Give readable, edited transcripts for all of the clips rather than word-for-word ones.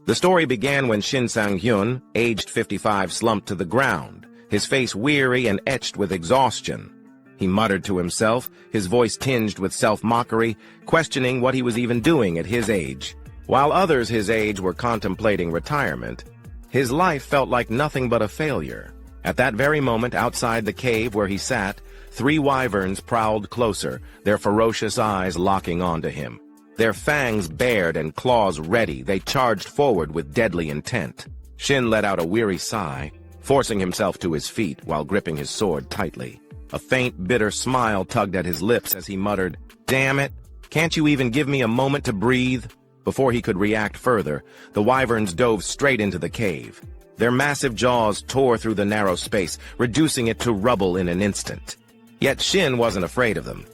The story began when Shin Sang-hyun, aged 55, slumped to the ground, his face weary and etched with exhaustion. He muttered to himself, his voice tinged with self-mockery, questioning what he was even doing at his age. While others his age were contemplating retirement, his life felt like nothing but a failure. At that very moment, outside the cave where he sat, 3 wyverns prowled closer, their ferocious eyes locking onto him. Their fangs bared and claws ready, they charged forward with deadly intent. Shin let out a weary sigh, forcing himself to his feet while gripping his sword tightly. A faint, bitter smile tugged at his lips as he muttered, "Damn it! Can't you even give me a moment to breathe?" Before he could react further, the wyverns dove straight into the cave. Their massive jaws tore through the narrow space, reducing it to rubble in an instant. Yet Shin wasn't afraid of them.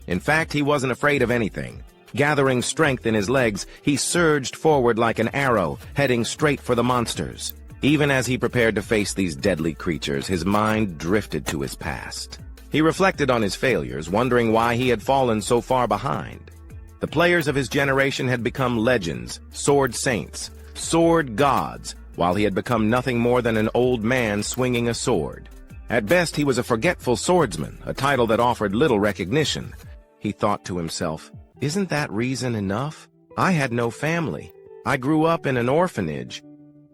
In fact, he wasn't afraid of anything. Gathering strength in his legs, he surged forward like an arrow, heading straight for the monsters. Even as he prepared to face these deadly creatures, his mind drifted to his past. He reflected on his failures, wondering why he had fallen so far behind. The players of his generation had become legends, sword saints, sword gods, while he had become nothing more than an old man swinging a sword. At best, he was a forgetful swordsman, a title that offered little recognition. He thought to himself, "Isn't that reason enough? I had no family. I grew up in an orphanage.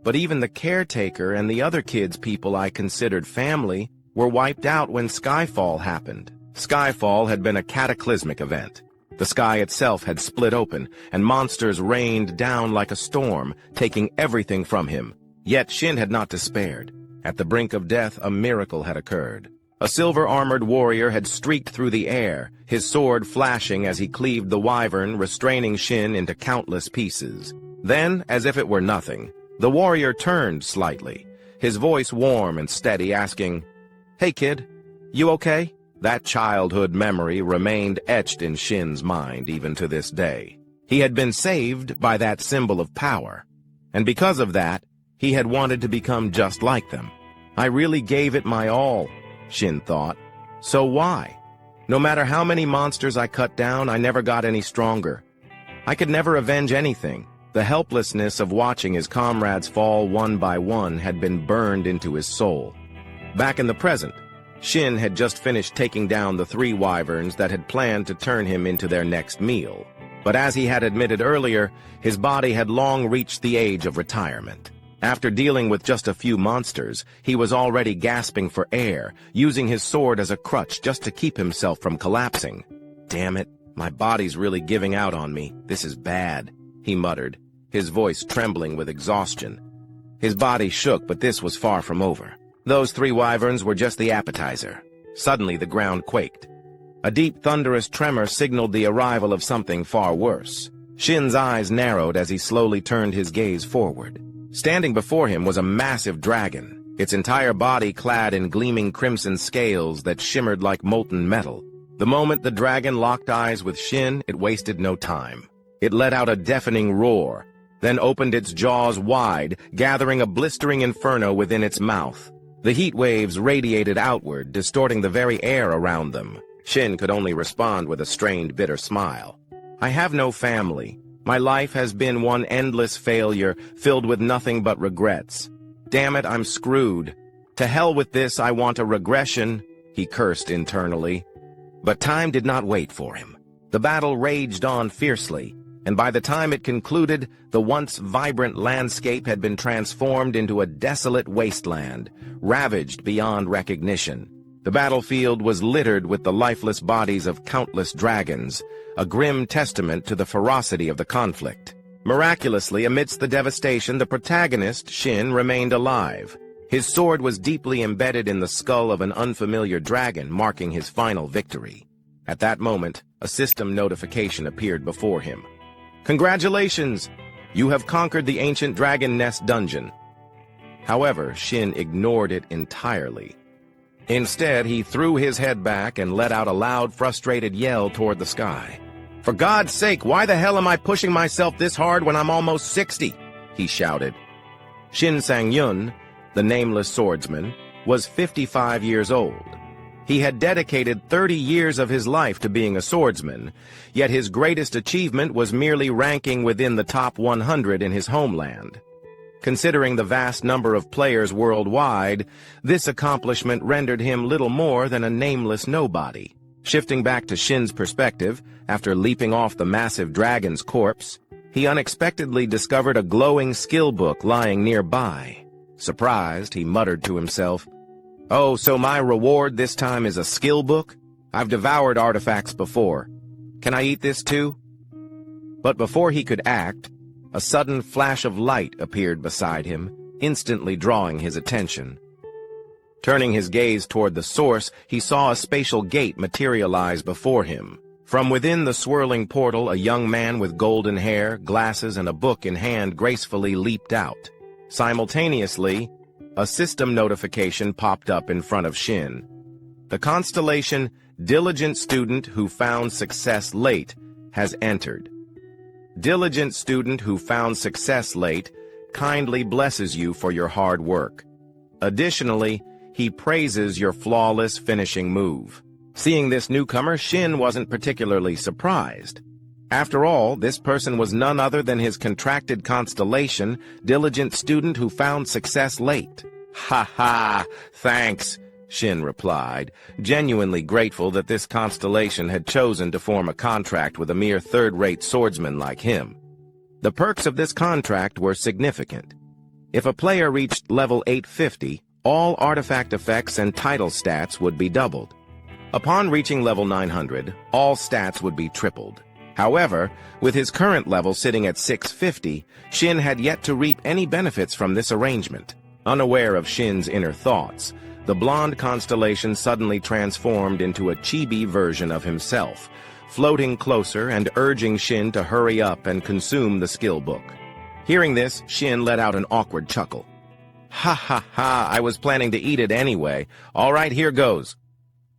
But even the caretaker and the other kids people I considered family were wiped out when Skyfall happened." Skyfall had been a cataclysmic event. The sky itself had split open, and monsters rained down like a storm, taking everything from him. Yet Shin had not despaired. At the brink of death, a miracle had occurred. A silver-armored warrior had streaked through the air, his sword flashing as he cleaved the wyvern, restraining Shin into countless pieces. Then, as if it were nothing, the warrior turned slightly, his voice warm and steady, asking, "Hey kid, you okay?" That childhood memory remained etched in Shin's mind even to this day. He had been saved by that symbol of power, and because of that, he had wanted to become just like them. I really gave it my all, Shin thought. So why? No matter how many monsters I cut down, I never got any stronger. I could never avenge anything. The helplessness of watching his comrades fall one by one had been burned into his soul. Back in the present, Shin had just finished taking down the 3 wyverns that had planned to turn him into their next meal. But as he had admitted earlier, his body had long reached the age of retirement. After dealing with just a few monsters, he was already gasping for air, using his sword as a crutch just to keep himself from collapsing. "Damn it, my body's really giving out on me. This is bad," he muttered, his voice trembling with exhaustion. His body shook, but this was far from over. Those 3 wyverns were just the appetizer. Suddenly the ground quaked. A deep, thunderous tremor signaled the arrival of something far worse. Shin's eyes narrowed as he slowly turned his gaze forward. Standing before him was a massive dragon, its entire body clad in gleaming crimson scales that shimmered like molten metal. The moment the dragon locked eyes with Shin, it wasted no time. It let out a deafening roar, then opened its jaws wide, gathering a blistering inferno within its mouth. The heat waves radiated outward, distorting the very air around them. Shin could only respond with a strained, bitter smile. "I have no family. My life has been one endless failure, filled with nothing but regrets. Damn it, I'm screwed. To hell with this, I want a regression," he cursed internally. But time did not wait for him. The battle raged on fiercely, and by the time it concluded, the once vibrant landscape had been transformed into a desolate wasteland, ravaged beyond recognition. The battlefield was littered with the lifeless bodies of countless dragons, a grim testament to the ferocity of the conflict. Miraculously, amidst the devastation, the protagonist, Shin, remained alive. His sword was deeply embedded in the skull of an unfamiliar dragon, marking his final victory. At that moment, a system notification appeared before him. "Congratulations! You have conquered the ancient dragon nest dungeon." However, Shin ignored it entirely. Instead, he threw his head back and let out a loud, frustrated yell toward the sky. "For God's sake, why the hell am I pushing myself this hard when I'm almost 60? He shouted. Shin Sang-yun, the nameless swordsman, was 55 years old. He had dedicated 30 years of his life to being a swordsman, yet his greatest achievement was merely ranking within the top 100 in his homeland. Considering the vast number of players worldwide, this accomplishment rendered him little more than a nameless nobody. Shifting back to Shin's perspective, after leaping off the massive dragon's corpse, he unexpectedly discovered a glowing skill book lying nearby. Surprised, he muttered to himself, "Oh, so my reward this time is a skill book? I've devoured artifacts before. Can I eat this too?" But before he could act, a sudden flash of light appeared beside him, instantly drawing his attention. Turning his gaze toward the source, he saw a spatial gate materialize before him. From within the swirling portal, a young man with golden hair, glasses, and a book in hand gracefully leaped out. Simultaneously, a system notification popped up in front of Shin. The constellation "Diligent Student Who Found Success Late" has entered. Diligent student who found success late kindly blesses you for your hard work. Additionally, he praises your flawless finishing move. Seeing this newcomer, Shin wasn't particularly surprised. After all, this person was none other than his contracted constellation, Diligent Student Who Found Success Late. "Ha ha, thanks," Shin replied, genuinely grateful that this constellation had chosen to form a contract with a mere third-rate swordsman like him. The perks of this contract were significant. If a player reached level 850, all artifact effects and title stats would be doubled. Upon reaching level 900, all stats would be tripled. However, with his current level sitting at 650, Shin had yet to reap any benefits from this arrangement. Unaware of Shin's inner thoughts, the blonde constellation suddenly transformed into a chibi version of himself, floating closer and urging Shin to hurry up and consume the skill book. Hearing this, Shin let out an awkward chuckle. "Ha ha ha, I was planning to eat it anyway. All right, here goes."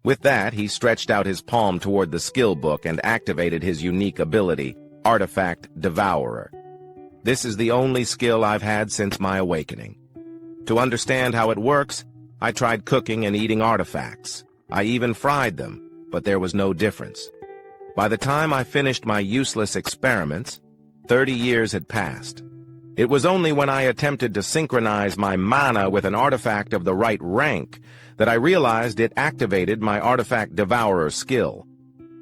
With that, he stretched out his palm toward the skill book and activated his unique ability, Artifact Devourer. This is the only skill I've had since my awakening. To understand how it works, I tried cooking and eating artifacts. I even fried them, but there was no difference. By the time I finished my useless experiments, 30 years had passed. It was only when I attempted to synchronize my mana with an artifact of the right rank that I realized it activated my Artifact Devourer skill.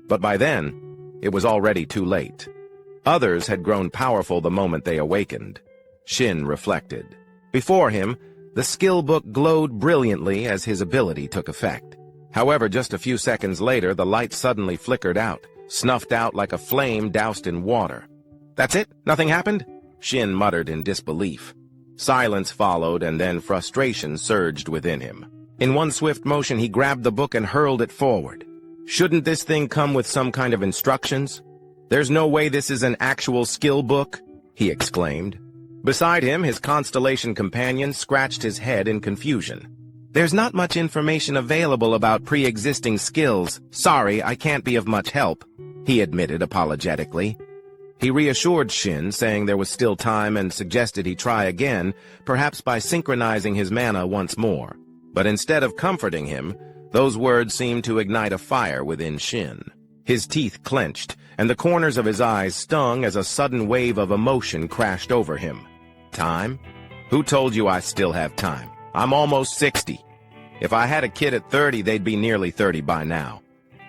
But by then, it was already too late. Others had grown powerful the moment they awakened. Shin reflected. Before him, the skill book glowed brilliantly as his ability took effect. However, just a few seconds later, the light suddenly flickered out, snuffed out like a flame doused in water. "That's it? Nothing happened?" Shin muttered in disbelief. Silence followed, and then frustration surged within him. In one swift motion, he grabbed the book and hurled it forward. "Shouldn't this thing come with some kind of instructions? There's no way this is an actual skill book," he exclaimed. Beside him, his constellation companion scratched his head in confusion. "There's not much information available about pre-existing skills. Sorry, I can't be of much help," he admitted apologetically. He reassured Shin, saying there was still time, and suggested he try again, perhaps by synchronizing his mana once more. But instead of comforting him, those words seemed to ignite a fire within Shin. His teeth clenched, and the corners of his eyes stung as a sudden wave of emotion crashed over him. "Time? Who told you I still have time? I'm almost 60. If I had a kid at 30, they'd be nearly 30 by now.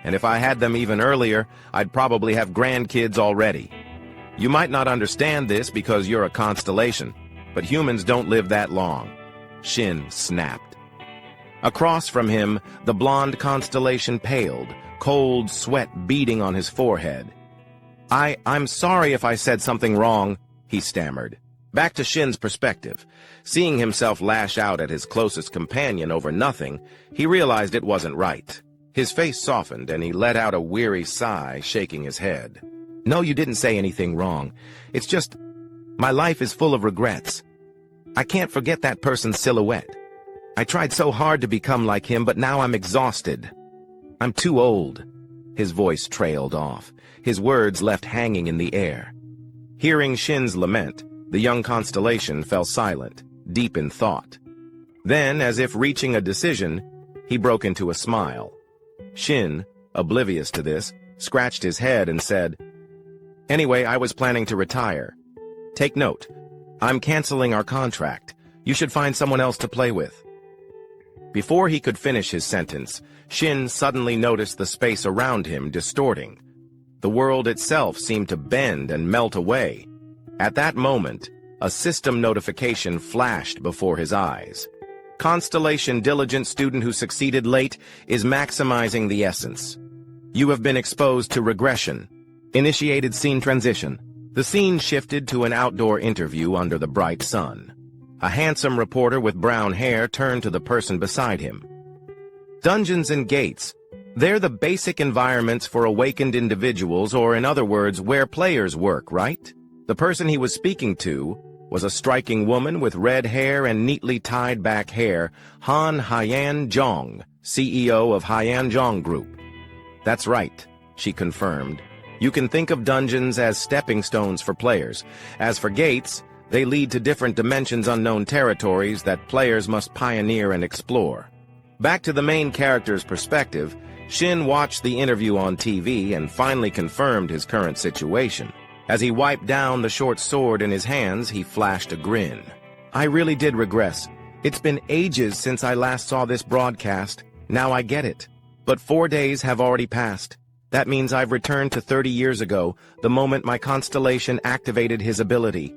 And if I had them even earlier, I'd probably have grandkids already. You might not understand this because you're a constellation, but humans don't live that long." Shin snapped. Across from him, the blonde constellation paled, cold sweat beading on his forehead. I'm sorry if I said something wrong," he stammered. Back to Shin's perspective. Seeing himself lash out at his closest companion over nothing, he realized it wasn't right. His face softened, and he let out a weary sigh, shaking his head. "No, you didn't say anything wrong. It's just, my life is full of regrets. I can't forget that person's silhouette. I tried so hard to become like him, but now I'm exhausted. I'm too old." His voice trailed off, his words left hanging in the air. Hearing Shin's lament, the young constellation fell silent, deep in thought. Then, as if reaching a decision, he broke into a smile. Shin, oblivious to this, scratched his head and said, "Anyway, I was planning to retire. Take note. I'm canceling our contract. You should find someone else to play with." Before he could finish his sentence, Shin suddenly noticed the space around him distorting. The world itself seemed to bend and melt away. At that moment, a system notification flashed before his eyes. Constellation diligent student who succeeded late is maximizing the essence. You have been exposed to regression. Initiated scene transition. The scene shifted to an outdoor interview under the bright sun. A handsome reporter with brown hair turned to the person beside him. Dungeons and gates. They're the basic environments for awakened individuals, or in other words, where players work, right? The person he was speaking to was a striking woman with red hair and neatly tied back hair, Han Hyan Zhong, CEO of Hyan Zhong Group. "That's right," she confirmed. "You can think of dungeons as stepping stones for players. As for gates, they lead to different dimensions, unknown territories that players must pioneer and explore." Back to the main character's perspective, Shin watched the interview on TV and finally confirmed his current situation. As he wiped down the short sword in his hands, he flashed a grin. "I really did regress. It's been ages since I last saw this broadcast. Now I get it. But 4 days have already passed. That means I've returned to 30 years ago, the moment my constellation activated his ability."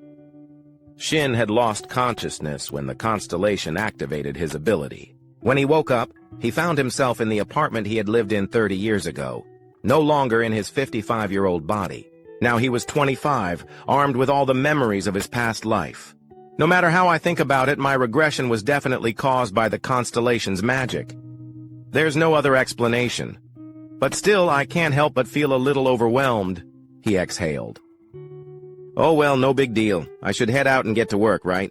Shin had lost consciousness when the constellation activated his ability. When he woke up, he found himself in the apartment he had lived in 30 years ago, no longer in his 55-year-old body. Now he was 25, armed with all the memories of his past life. No matter how I think about it, my regression was definitely caused by the constellation's magic. There's no other explanation. But still, I can't help but feel a little overwhelmed, he exhaled. "Oh well, no big deal. I should head out and get to work, right?"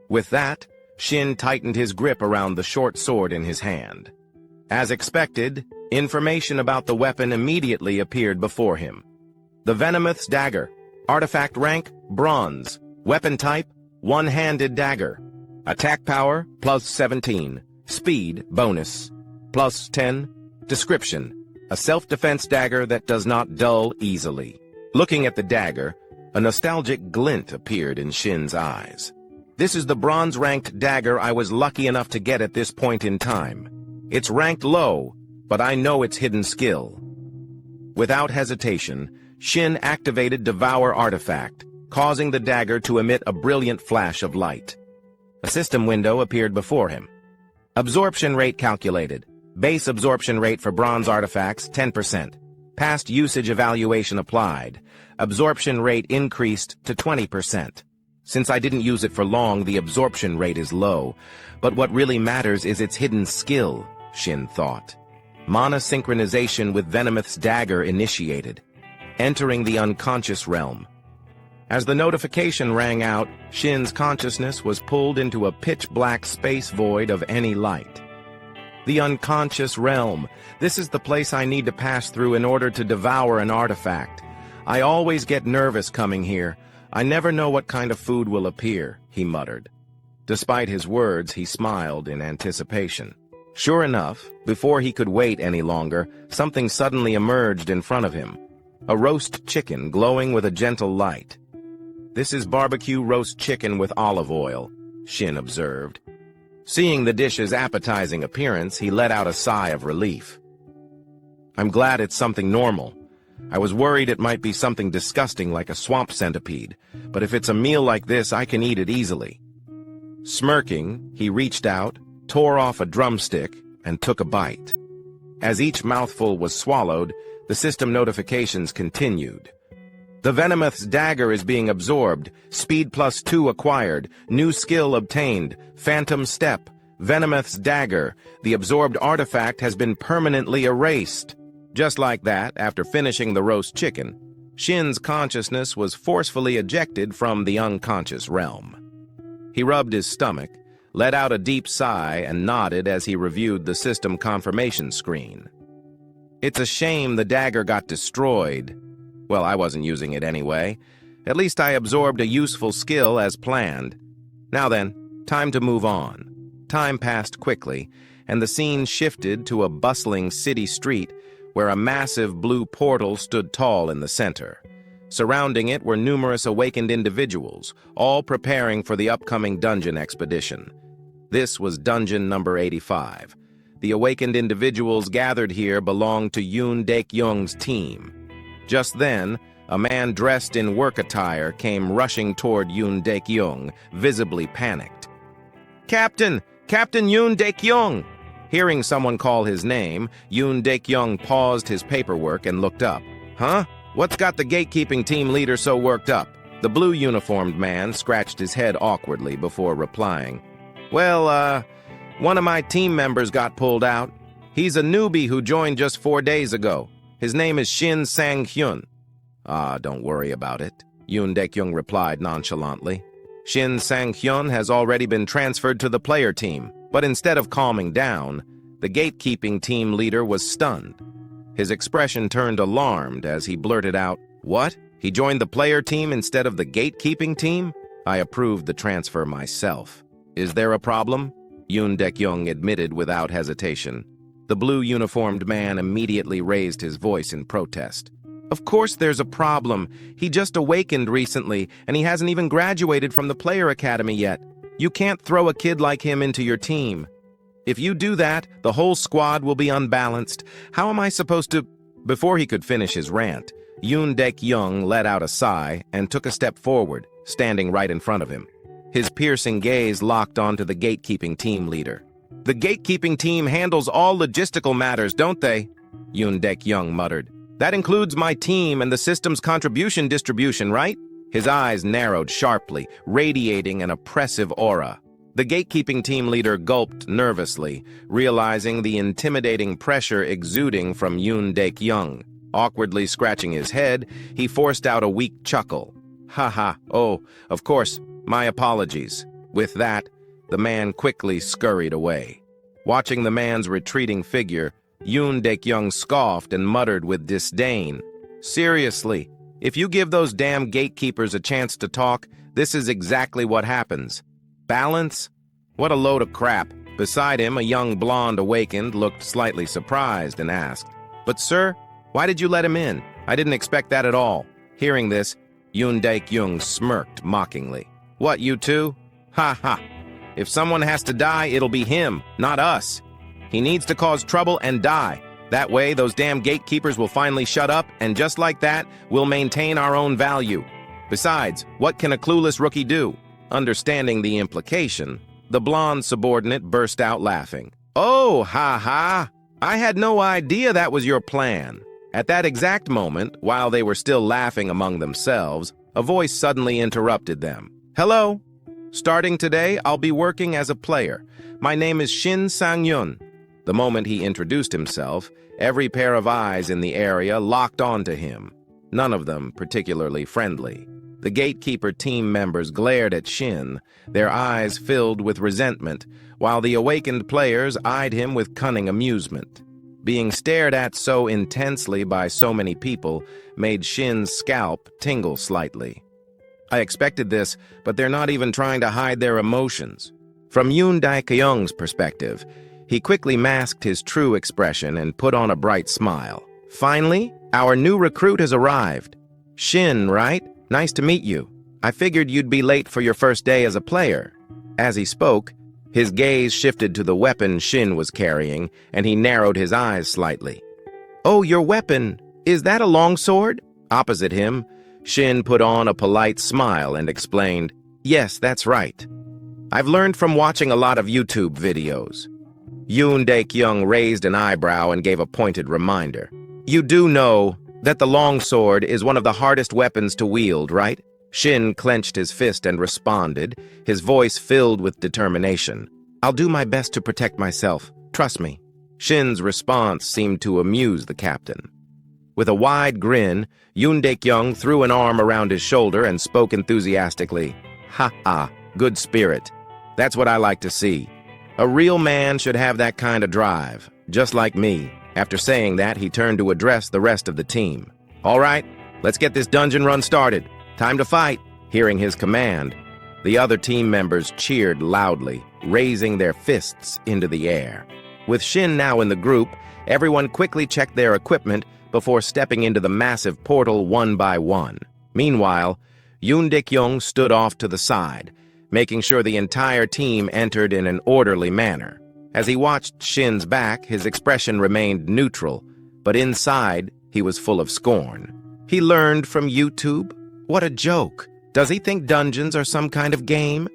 With that, Shin tightened his grip around the short sword in his hand. As expected, information about the weapon immediately appeared before him. The Venomous Dagger. Artifact rank, Bronze. Weapon type, one-handed dagger. Attack power, +17. Speed, bonus, +10. Description. A self-defense dagger that does not dull easily. Looking at the dagger, a nostalgic glint appeared in Shin's eyes. "This is the bronze-ranked dagger I was lucky enough to get at this point in time. It's ranked low, but I know its hidden skill." Without hesitation, Shin activated Devour artifact, causing the dagger to emit a brilliant flash of light. A system window appeared before him. Absorption rate calculated. Base absorption rate for bronze artifacts, 10%. Past usage evaluation applied. Absorption rate increased to 20%. Since I didn't use it for long, the absorption rate is low. But what really matters is its hidden skill, Shin thought. Mana synchronization with Venomous Dagger initiated. Entering the unconscious realm. As the notification rang out, Shin's consciousness was pulled into a pitch-black space void of any light. The unconscious realm. This is the place I need to pass through in order to devour an artifact. I always get nervous coming here. I never know what kind of food will appear, he muttered. Despite his words, he smiled in anticipation. Sure enough, before he could wait any longer, something suddenly emerged in front of him. A roast chicken glowing with a gentle light. "This is barbecue roast chicken with olive oil," Shin observed. Seeing the dish's appetizing appearance, he let out a sigh of relief. "I'm glad it's something normal. I was worried it might be something disgusting like a swamp centipede, but if it's a meal like this, I can eat it easily." Smirking, he reached out, tore off a drumstick, and took a bite. As each mouthful was swallowed, the system notifications continued. "The Venomous Dagger is being absorbed. Speed +2 acquired. New skill obtained. Phantom Step. Venomous Dagger. The absorbed artifact has been permanently erased." Just like that, after finishing the roast chicken, Shin's consciousness was forcefully ejected from the unconscious realm. He rubbed his stomach, let out a deep sigh, and nodded as he reviewed the system confirmation screen. It's a shame the dagger got destroyed. Well, I wasn't using it anyway. At least I absorbed a useful skill as planned. Now then, time to move on. Time passed quickly, and the scene shifted to a bustling city street where a massive blue portal stood tall in the center. Surrounding it were numerous awakened individuals, all preparing for the upcoming dungeon expedition. This was dungeon number 85. The awakened individuals gathered here belonged to Yoon Daek-young's team. Just then, a man dressed in work attire came rushing toward Yoon Daek-young, visibly panicked. "Captain! Captain Yoon Daek-young!" Hearing someone call his name, Yoon Daek-young paused his paperwork and looked up. "Huh? What's got the gatekeeping team leader so worked up?" The blue-uniformed man scratched his head awkwardly before replying. "Well, one of my team members got pulled out. He's a newbie who joined just 4 days ago. His name is Shin Sang-hyun." "Ah, don't worry about it," Yoon Daek-young replied nonchalantly. "Shin Sang-hyun has already been transferred to the player team." But instead of calming down, the gatekeeping team leader was stunned. His expression turned alarmed as he blurted out, "What? He joined the player team instead of the gatekeeping team? I approved the transfer myself. Is there a problem?" Yoon Daek-young admitted without hesitation. The blue-uniformed man immediately raised his voice in protest. "Of course there's a problem. He just awakened recently, and he hasn't even graduated from the player academy yet. You can't throw a kid like him into your team. If you do that, the whole squad will be unbalanced. How am I supposed to—" Before he could finish his rant, Yoon Daek-young let out a sigh and took a step forward, standing right in front of him. His piercing gaze locked onto the gatekeeping team leader. "The gatekeeping team handles all logistical matters, don't they?" Yoon Daek-young muttered. "That includes my team and the system's contribution distribution, right?" His eyes narrowed sharply, radiating an oppressive aura. The gatekeeping team leader gulped nervously, realizing the intimidating pressure exuding from Yoon Daek-young. Awkwardly scratching his head, he forced out a weak chuckle. "Ha ha, oh, of course, my apologies." With that, the man quickly scurried away. Watching the man's retreating figure, Yoon Daek-young scoffed and muttered with disdain, "Seriously, if you give those damn gatekeepers a chance to talk, this is exactly what happens. Balance? What a load of crap." Beside him, a young blonde awakened looked slightly surprised and asked, "But sir, why did you let him in? I didn't expect that at all." Hearing this, Yoon Daek-young smirked mockingly. "What, you two? Ha ha. If someone has to die, it'll be him, not us. He needs to cause trouble and die. That way, those damn gatekeepers will finally shut up, and just like that, we'll maintain our own value. Besides, what can a clueless rookie do?" Understanding the implication, the blonde subordinate burst out laughing. "Oh, ha ha! I had no idea that was your plan." At that exact moment, while they were still laughing among themselves, a voice suddenly interrupted them. "Hello! Starting today, I'll be working as a player. My name is Shin Sang-hyun." The moment he introduced himself, every pair of eyes in the area locked onto him, none of them particularly friendly. The gatekeeper team members glared at Shin, their eyes filled with resentment, while the awakened players eyed him with cunning amusement. Being stared at so intensely by so many people made Shin's scalp tingle slightly. "I expected this, but they're not even trying to hide their emotions." From Yoon Daek-young's perspective, he quickly masked his true expression and put on a bright smile. "Finally, our new recruit has arrived. Shin, right? Nice to meet you. I figured you'd be late for your first day as a player." As he spoke, his gaze shifted to the weapon Shin was carrying, and he narrowed his eyes slightly. "Oh, your weapon. Is that a longsword?" Opposite him, Shin put on a polite smile and explained, "Yes, that's right. I've learned from watching a lot of YouTube videos." Yoon Daek-young raised an eyebrow and gave a pointed reminder. "You do know that the longsword is one of the hardest weapons to wield, right?" Shin clenched his fist and responded, his voice filled with determination. "I'll do my best to protect myself. Trust me." Shin's response seemed to amuse the captain. With a wide grin, Yoon Daek-young threw an arm around his shoulder and spoke enthusiastically. "Ha ha, good spirit. That's what I like to see. A real man should have that kind of drive, just like me." After saying that, he turned to address the rest of the team. "All right, let's get this dungeon run started. Time to fight." Hearing his command, the other team members cheered loudly, raising their fists into the air. With Shin now in the group, everyone quickly checked their equipment before stepping into the massive portal one by one. Meanwhile, Yoon Dik-young stood off to the side, making sure the entire team entered in an orderly manner. As he watched Shin's back, his expression remained neutral, but inside, he was full of scorn. He learned from YouTube? What a joke. Does he think dungeons are some kind of game?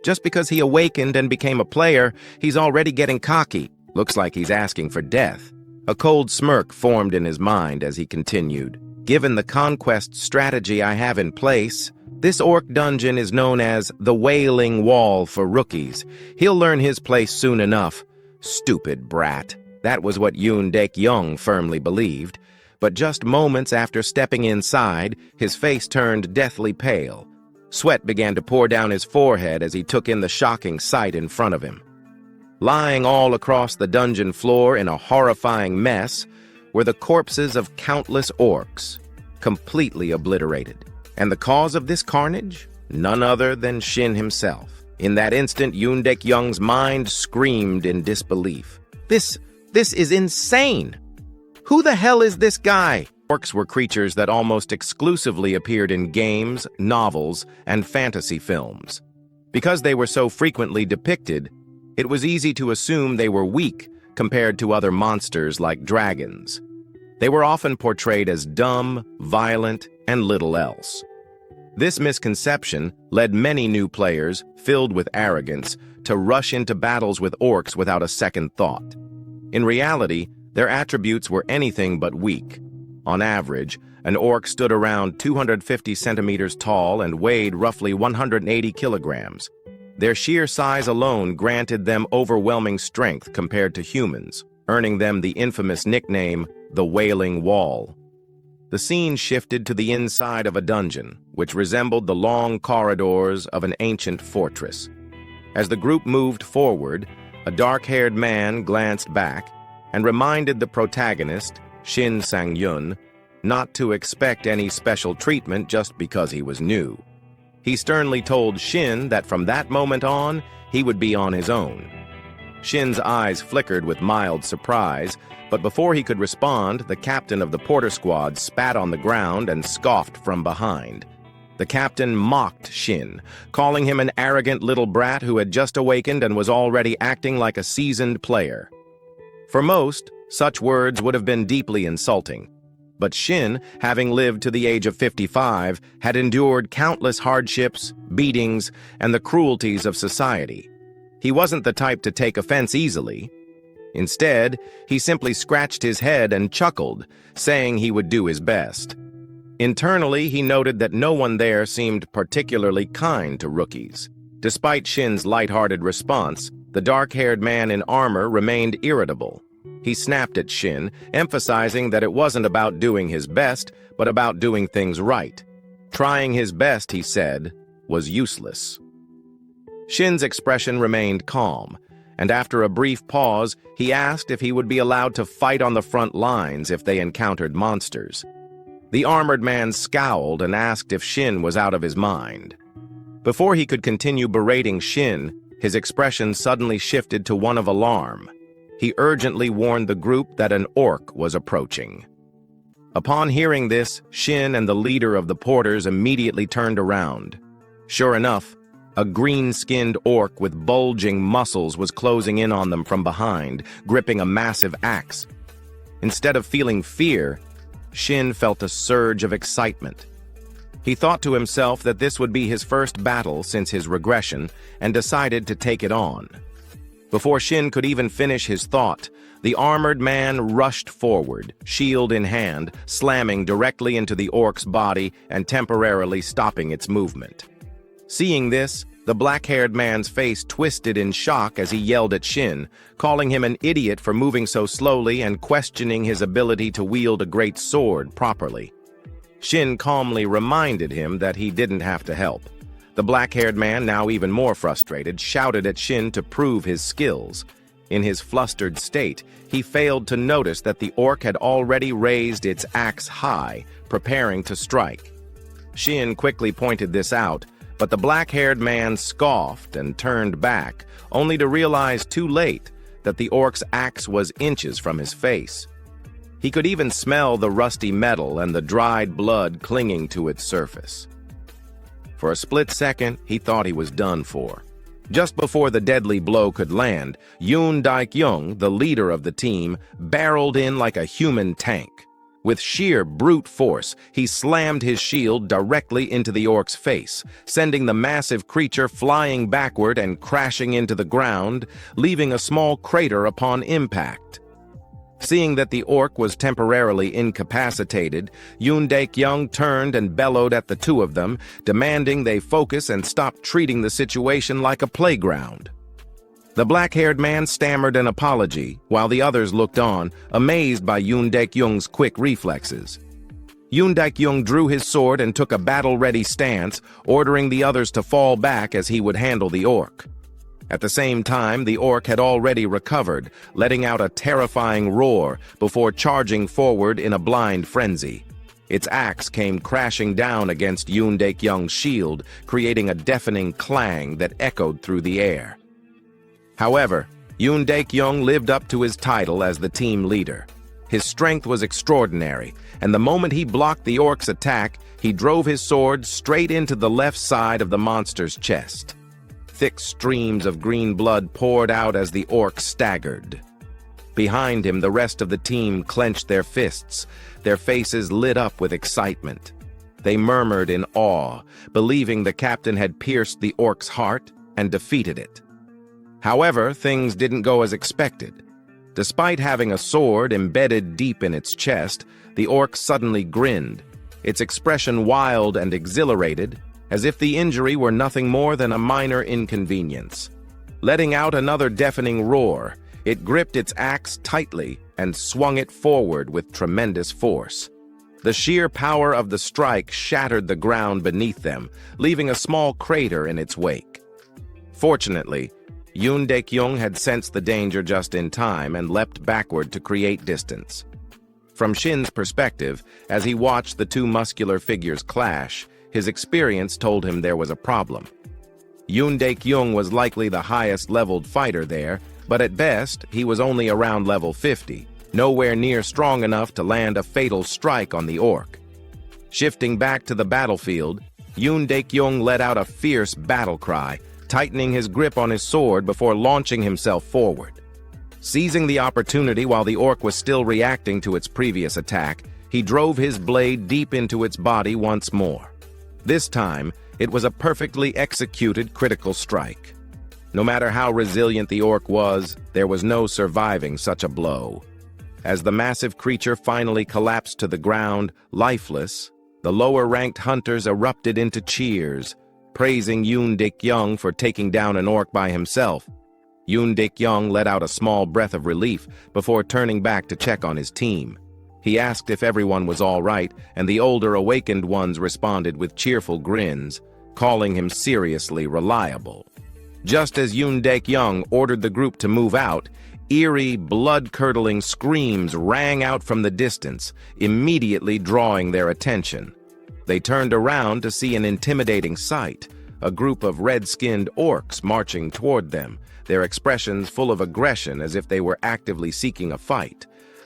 Just because he awakened and became a player, he's already getting cocky. Looks like he's asking for death. A cold smirk formed in his mind as he continued. Given the conquest strategy I have in place, this orc dungeon is known as the Wailing Wall for rookies. He'll learn his place soon enough. Stupid brat. That was what Yoon Dik-young firmly believed. But just moments after stepping inside, his face turned deathly pale. Sweat began to pour down his forehead as he took in the shocking sight in front of him. Lying all across the dungeon floor in a horrifying mess were the corpses of countless orcs, completely obliterated. And the cause of this carnage? None other than Shin himself. In that instant, Yoon Dik-young's mind screamed in disbelief. This is insane! Who the hell is this guy? Orcs were creatures that almost exclusively appeared in games, novels, and fantasy films. Because they were so frequently depicted, it was easy to assume they were weak compared to other monsters like dragons. They were often portrayed as dumb, violent, and little else. This misconception led many new players, filled with arrogance, to rush into battles with orcs without a second thought. In reality, their attributes were anything but weak. On average, an orc stood around 250 centimeters tall and weighed roughly 180 kilograms. Their sheer size alone granted them overwhelming strength compared to humans, earning them the infamous nickname, the Wailing Wall. The scene shifted to the inside of a dungeon, which resembled the long corridors of an ancient fortress. As the group moved forward, a dark-haired man glanced back and reminded the protagonist, Shin Sang-yun, not to expect any special treatment just because he was new. He sternly told Shin that from that moment on, he would be on his own. Shin's eyes flickered with mild surprise, but before he could respond, the captain of the porter squad spat on the ground and scoffed from behind. The captain mocked Shin, calling him an arrogant little brat who had just awakened and was already acting like a seasoned player. For most, such words would have been deeply insulting. But Shin, having lived to the age of 55, had endured countless hardships, beatings, and the cruelties of society. He wasn't the type to take offense easily. Instead, he simply scratched his head and chuckled, saying he would do his best. Internally, he noted that no one there seemed particularly kind to rookies. Despite Shin's lighthearted response, the dark-haired man in armor remained irritable. He snapped at Shin, emphasizing that it wasn't about doing his best, but about doing things right. Trying his best, he said, was useless. Shin's expression remained calm, and after a brief pause, he asked if he would be allowed to fight on the front lines if they encountered monsters. The armored man scowled and asked if Shin was out of his mind. Before he could continue berating Shin, his expression suddenly shifted to one of alarm. He urgently warned the group that an orc was approaching. Upon hearing this, Shin and the leader of the porters immediately turned around. Sure enough, a green-skinned orc with bulging muscles was closing in on them from behind, gripping a massive axe. Instead of feeling fear, Shin felt a surge of excitement. He thought to himself that this would be his first battle since his regression and decided to take it on. Before Shin could even finish his thought, the armored man rushed forward, shield in hand, slamming directly into the orc's body and temporarily stopping its movement. Seeing this, the black-haired man's face twisted in shock as he yelled at Shin, calling him an idiot for moving so slowly and questioning his ability to wield a great sword properly. Shin calmly reminded him that he didn't have to help. The black-haired man, now even more frustrated, shouted at Shin to prove his skills. In his flustered state, he failed to notice that the orc had already raised its axe high, preparing to strike. Shin quickly pointed this out, but the black-haired man scoffed and turned back, only to realize too late that the orc's axe was inches from his face. He could even smell the rusty metal and the dried blood clinging to its surface. For a split second, he thought he was done for. Just before the deadly blow could land, Yoon Daik-young, the leader of the team, barreled in like a human tank. With sheer brute force, he slammed his shield directly into the orc's face, sending the massive creature flying backward and crashing into the ground, leaving a small crater upon impact. Seeing that the orc was temporarily incapacitated, Yoon Daik-young turned and bellowed at the two of them, demanding they focus and stop treating the situation like a playground. The black-haired man stammered an apology, while the others looked on, amazed by Yoon Daik-young's quick reflexes. Yoon Daik-young drew his sword and took a battle-ready stance, ordering the others to fall back as he would handle the orc. At the same time, the orc had already recovered, letting out a terrifying roar before charging forward in a blind frenzy. Its axe came crashing down against Yoon Daik-young's shield, creating a deafening clang that echoed through the air. However, Yoon Daik-young lived up to his title as the team leader. His strength was extraordinary, and the moment he blocked the orc's attack, he drove his sword straight into the left side of the monster's chest. Thick streams of green blood poured out as the orc staggered. Behind him, the rest of the team clenched their fists, their faces lit up with excitement. They murmured in awe, believing the captain had pierced the orc's heart and defeated it. However, things didn't go as expected. Despite having a sword embedded deep in its chest, the orc suddenly grinned, its expression wild and exhilarated, as if the injury were nothing more than a minor inconvenience. Letting out another deafening roar, it gripped its axe tightly and swung it forward with tremendous force. The sheer power of the strike shattered the ground beneath them, leaving a small crater in its wake. Fortunately, Yoon Daik-young had sensed the danger just in time and leapt backward to create distance. From Shin's perspective, as he watched the two muscular figures clash, his experience told him there was a problem. Yoon Daik-young was likely the highest-leveled fighter there, but at best, he was only around level 50, nowhere near strong enough to land a fatal strike on the orc. Shifting back to the battlefield, Yoon Daik-young let out a fierce battle cry, tightening his grip on his sword before launching himself forward. Seizing the opportunity while the orc was still reacting to its previous attack, he drove his blade deep into its body once more. This time, it was a perfectly executed critical strike. No matter how resilient the orc was, there was no surviving such a blow. As the massive creature finally collapsed to the ground, lifeless, the lower-ranked hunters erupted into cheers, praising Yoon Daik-young for taking down an orc by himself. Yoon Daik-young let out a small breath of relief before turning back to check on his team. He asked if everyone was all right, and the older awakened ones responded with cheerful grins, calling him seriously reliable. Just as Yoon Daik-young ordered the group to move out, eerie, blood-curdling screams rang out from the distance, immediately drawing their attention. They turned around to see an intimidating sight, a group of red-skinned orcs marching toward them, their expressions full of aggression as if they were actively seeking a fight.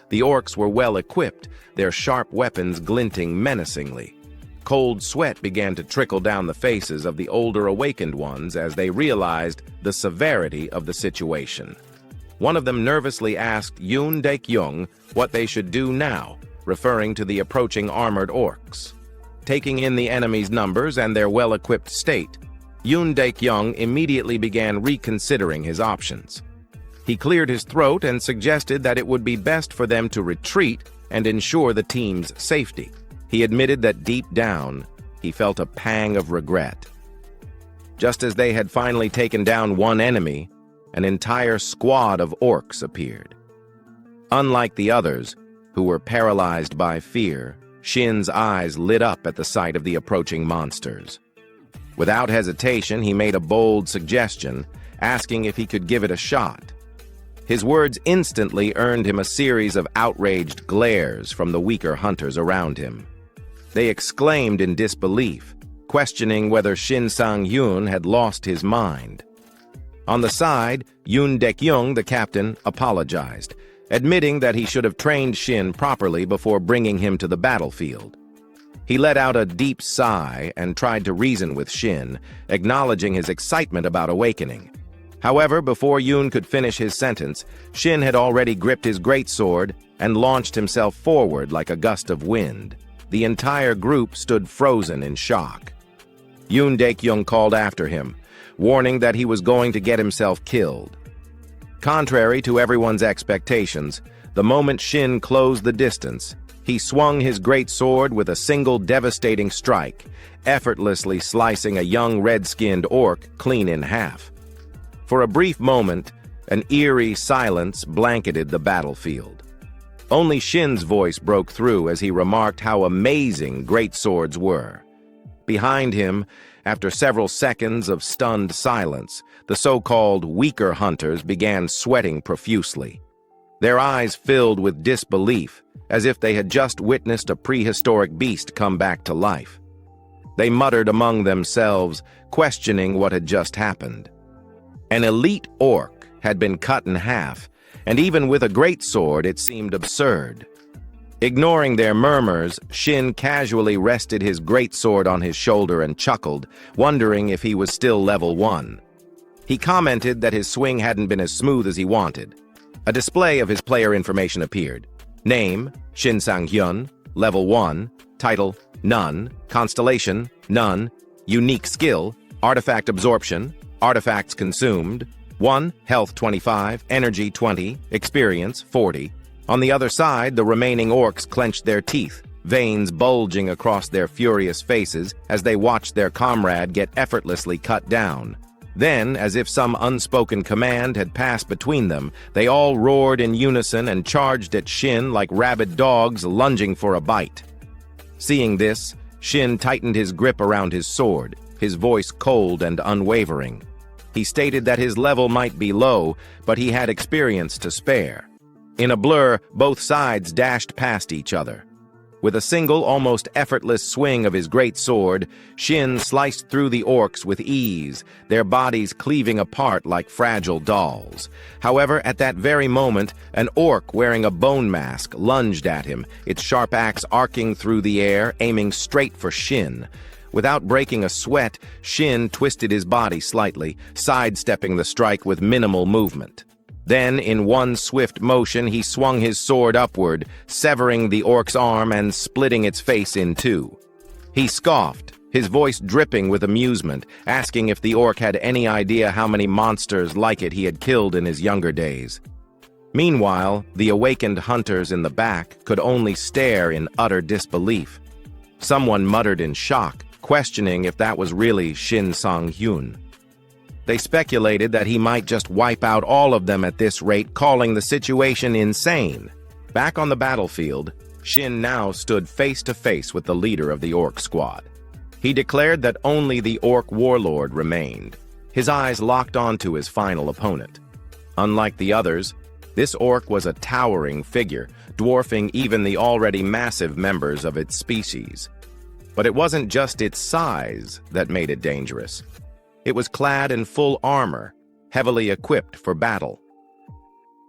The orcs were well equipped, their sharp weapons glinting menacingly. Cold sweat began to trickle down the faces of the older awakened ones as they realized the severity of the situation. One of them nervously asked Yoon Daik-young what they should do now, referring to the approaching armored orcs. Taking in the enemy's numbers and their well-equipped state, Yoon Daik-young immediately began reconsidering his options. He cleared his throat and suggested that it would be best for them to retreat and ensure the team's safety. He admitted that deep down, he felt a pang of regret. Just as they had finally taken down one enemy, an entire squad of orcs appeared. Unlike the others, who were paralyzed by fear, Shin's eyes lit up at the sight of the approaching monsters. Without hesitation, he made a bold suggestion, asking if he could give it a shot. His words instantly earned him a series of outraged glares from the weaker hunters around him. They exclaimed in disbelief, questioning whether Shin Sang-hyun had lost his mind. On the side, Yoon Dek-young, the captain, apologized, admitting that he should have trained Shin properly before bringing him to the battlefield. He let out a deep sigh and tried to reason with Shin, acknowledging his excitement about awakening. However, before Yoon could finish his sentence, Shin had already gripped his greatsword and launched himself forward like a gust of wind. The entire group stood frozen in shock. Yoon Dek-young called after him, warning that he was going to get himself killed. Contrary to everyone's expectations, the moment Shin closed the distance, he swung his great sword with a single devastating strike, effortlessly slicing a young red-skinned orc clean in half. For a brief moment, an eerie silence blanketed the battlefield. Only Shin's voice broke through as he remarked how amazing great swords were. Behind him, after several seconds of stunned silence, the so-called weaker hunters began sweating profusely. Their eyes filled with disbelief, as if they had just witnessed a prehistoric beast come back to life. They muttered among themselves, questioning what had just happened. An elite orc had been cut in half, and even with a greatsword it seemed absurd. Ignoring their murmurs, Shin casually rested his greatsword on his shoulder and chuckled, wondering if he was still level 1. He commented that his swing hadn't been as smooth as he wanted. A display of his player information appeared. Name, Shin Sang-hyun, level 1, title, None, constellation, None, unique skill, artifact absorption, artifacts consumed, 1, health 25, energy 20, experience 40. On the other side, the remaining orcs clenched their teeth, veins bulging across their furious faces as they watched their comrade get effortlessly cut down. Then, as if some unspoken command had passed between them, they all roared in unison and charged at Shin like rabid dogs lunging for a bite. Seeing this, Shin tightened his grip around his sword, his voice cold and unwavering. He stated that his level might be low, but he had experience to spare. In a blur, both sides dashed past each other. With a single, almost effortless swing of his great sword, Shin sliced through the orcs with ease, their bodies cleaving apart like fragile dolls. However, at that very moment, an orc wearing a bone mask lunged at him, its sharp axe arcing through the air, aiming straight for Shin. Without breaking a sweat, Shin twisted his body slightly, sidestepping the strike with minimal movement. Then, in one swift motion, he swung his sword upward, severing the orc's arm and splitting its face in two. He scoffed, his voice dripping with amusement, asking if the orc had any idea how many monsters like it he had killed in his younger days. Meanwhile, the awakened hunters in the back could only stare in utter disbelief. Someone muttered in shock, questioning if that was really Shin Sang-hyun. They speculated that he might just wipe out all of them at this rate, calling the situation insane. Back on the battlefield, Shin now stood face to face with the leader of the orc squad. He declared that only the orc warlord remained, his eyes locked onto his final opponent. Unlike the others, this orc was a towering figure, dwarfing even the already massive members of its species. But it wasn't just its size that made it dangerous. It was clad in full armor, heavily equipped for battle.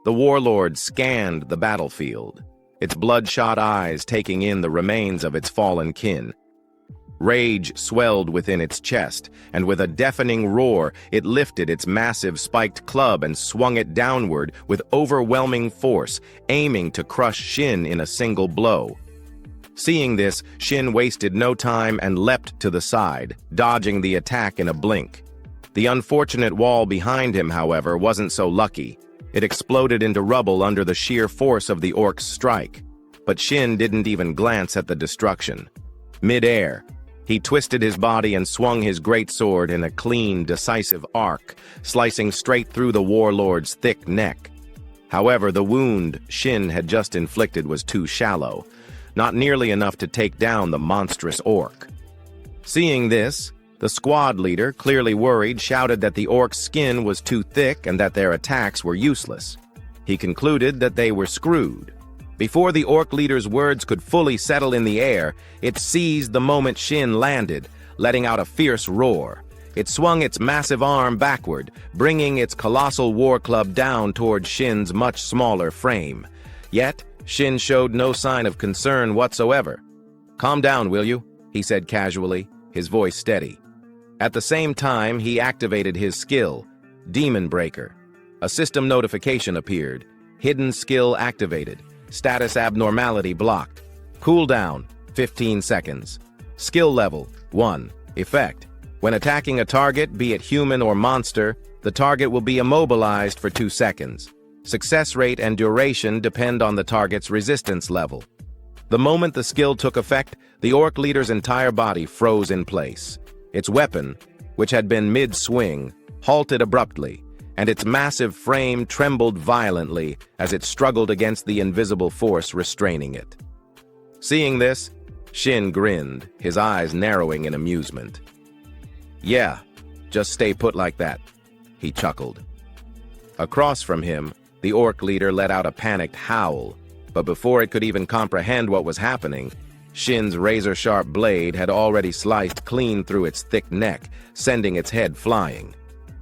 The warlord scanned the battlefield, its bloodshot eyes taking in the remains of its fallen kin. Rage swelled within its chest, and with a deafening roar, it lifted its massive spiked club and swung it downward with overwhelming force, aiming to crush Shin in a single blow. Seeing this, Shin wasted no time and leapt to the side, dodging the attack in a blink. The unfortunate wall behind him, however, wasn't so lucky. It exploded into rubble under the sheer force of the orc's strike. But Shin didn't even glance at the destruction. Mid-air, he twisted his body and swung his great sword in a clean, decisive arc, slicing straight through the warlord's thick neck. However, the wound Shin had just inflicted was too shallow, not nearly enough to take down the monstrous orc. Seeing this, the squad leader, clearly worried, shouted that the orc's skin was too thick and that their attacks were useless. He concluded that they were screwed. Before the orc leader's words could fully settle in the air, it seized the moment Shin landed, letting out a fierce roar. It swung its massive arm backward, bringing its colossal war club down toward Shin's much smaller frame. Yet, Shin showed no sign of concern whatsoever. "Calm down, will you?" he said casually, his voice steady. At the same time, he activated his skill, Demon Breaker. A system notification appeared. Hidden skill activated. Status abnormality blocked. Cooldown, 15 seconds. Skill level, 1. Effect. When attacking a target, be it human or monster, the target will be immobilized for 2 seconds. Success rate and duration depend on the target's resistance level. The moment the skill took effect, the orc leader's entire body froze in place. Its weapon, which had been mid-swing, halted abruptly, and its massive frame trembled violently as it struggled against the invisible force restraining it. Seeing this, Shin grinned, his eyes narrowing in amusement. "Yeah, just stay put like that," he chuckled. Across from him, the orc leader let out a panicked howl, but before it could even comprehend what was happening, Shin's razor-sharp blade had already sliced clean through its thick neck, sending its head flying.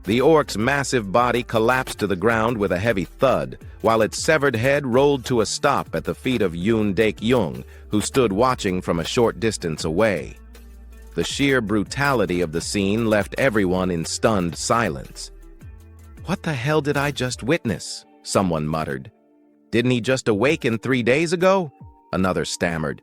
The orc's massive body collapsed to the ground with a heavy thud, while its severed head rolled to a stop at the feet of Yoon Daek-young, who stood watching from a short distance away. The sheer brutality of the scene left everyone in stunned silence. "What the hell did I just witness?" someone muttered. "Didn't he just awaken 3 days ago?" another stammered.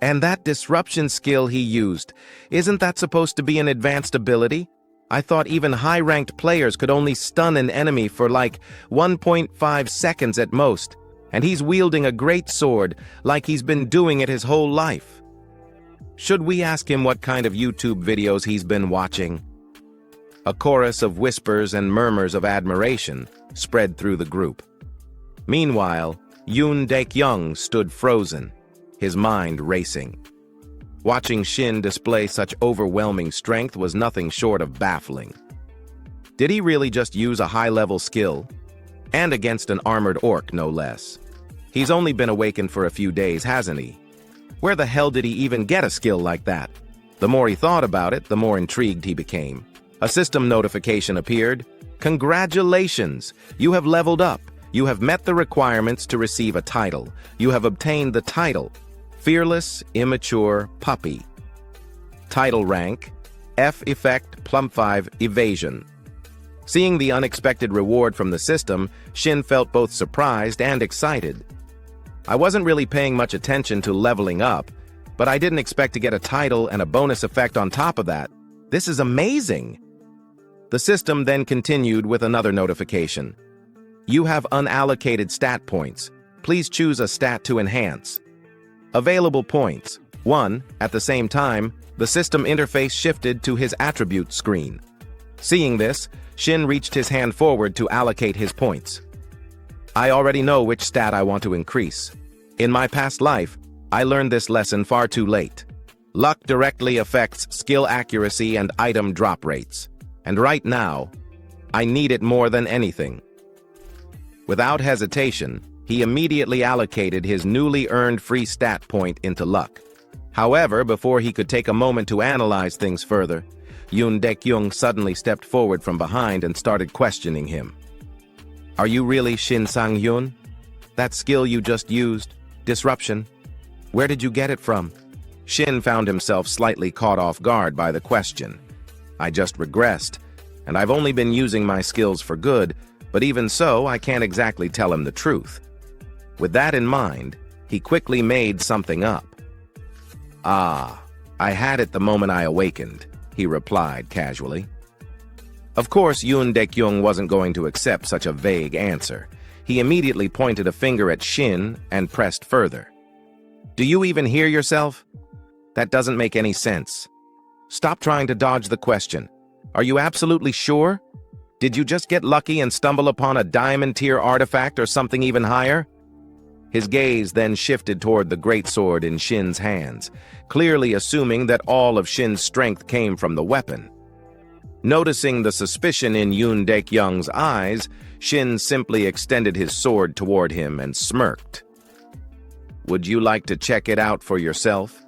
"And that disruption skill he used, isn't that supposed to be an advanced ability? I thought even high-ranked players could only stun an enemy for like 1.5 seconds at most, and he's wielding a great sword like he's been doing it his whole life. Should we ask him what kind of YouTube videos he's been watching?" A chorus of whispers and murmurs of admiration spread through the group. Meanwhile, Yoon Daek-young stood frozen, his mind racing. Watching Shin display such overwhelming strength was nothing short of baffling. Did he really just use a high-level skill? And against an armored orc, no less. He's only been awakened for a few days, hasn't he? Where the hell did he even get a skill like that? The more he thought about it, the more intrigued he became. A system notification appeared. "Congratulations! You have leveled up. You have met the requirements to receive a title. You have obtained the title, Fearless Immature Puppy. Title rank, F effect +5 evasion." Seeing the unexpected reward from the system, Shin felt both surprised and excited. "I wasn't really paying much attention to leveling up, but I didn't expect to get a title and a bonus effect on top of that. This is amazing." The system then continued with another notification. "You have unallocated stat points. Please choose a stat to enhance." Available points, 1. At the same time, the system interface shifted to his attribute screen. Seeing this, Shin reached his hand forward to allocate his points. "I already know which stat I want to increase. In my past life, I learned this lesson far too late. Luck directly affects skill accuracy and item drop rates. And right now, I need it more than anything." Without hesitation, he immediately allocated his newly earned free stat point into luck. However, before he could take a moment to analyze things further, Yoon Daek-young suddenly stepped forward from behind and started questioning him. "Are you really Shin Sang-hyun? That skill you just used, disruption, where did you get it from?" Shin found himself slightly caught off guard by the question. "I just regressed, and I've only been using my skills for good, but even so, I can't exactly tell him the truth." With that in mind, he quickly made something up. "Ah, I had it the moment I awakened," he replied casually. Of course, Yoon Daek-young wasn't going to accept such a vague answer. He immediately pointed a finger at Shin and pressed further. "Do you even hear yourself? That doesn't make any sense. Stop trying to dodge the question. Are you absolutely sure? Did you just get lucky and stumble upon a diamond-tier artifact or something even higher?" His gaze then shifted toward the greatsword in Shin's hands, clearly assuming that all of Shin's strength came from the weapon. Noticing the suspicion in Yoon Daek-young's eyes, Shin simply extended his sword toward him and smirked. "Would you like to check it out for yourself?"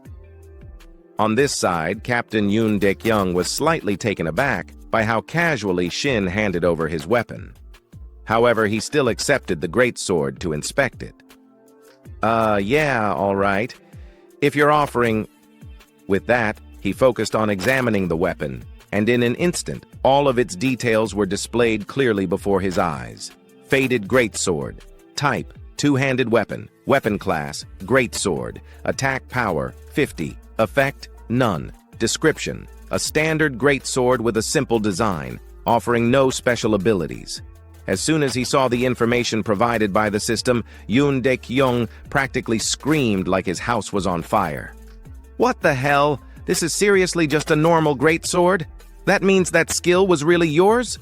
On this side, Captain Yoon Daek-young was slightly taken aback by how casually Shin handed over his weapon. However, he still accepted the greatsword to inspect it. Yeah, all right. If you're offering..." With that, he focused on examining the weapon, and in an instant, all of its details were displayed clearly before his eyes. Faded greatsword. Type: two-handed weapon. Weapon class: greatsword. Attack power: 50. Effect: none. Description: a standard greatsword with a simple design, offering no special abilities. As soon as he saw the information provided by the system, Yoon Daek-young practically screamed like his house was on fire. "What the hell? This is seriously just a normal greatsword? That means that skill was really yours?"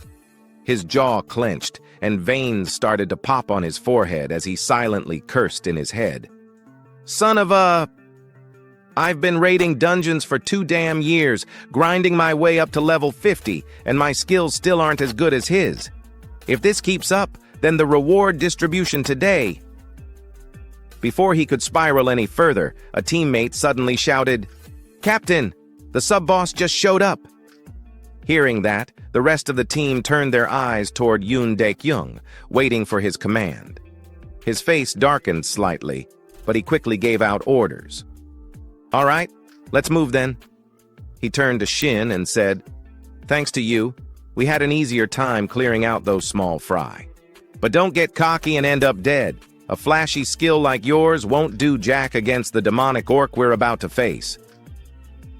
His jaw clenched, and veins started to pop on his forehead as he silently cursed in his head. "Son of a... I've been raiding dungeons for 2 damn years, grinding my way up to level 50, and my skills still aren't as good as his. If this keeps up, then the reward distribution today..." Before he could spiral any further, a teammate suddenly shouted, "Captain, the sub-boss just showed up." Hearing that, the rest of the team turned their eyes toward Yoon Daek-young, waiting for his command. His face darkened slightly, but he quickly gave out orders. "All right, let's move then." He turned to Shin and said, "Thanks to you, we had an easier time clearing out those small fry. But don't get cocky and end up dead. A flashy skill like yours won't do jack against the demonic orc we're about to face."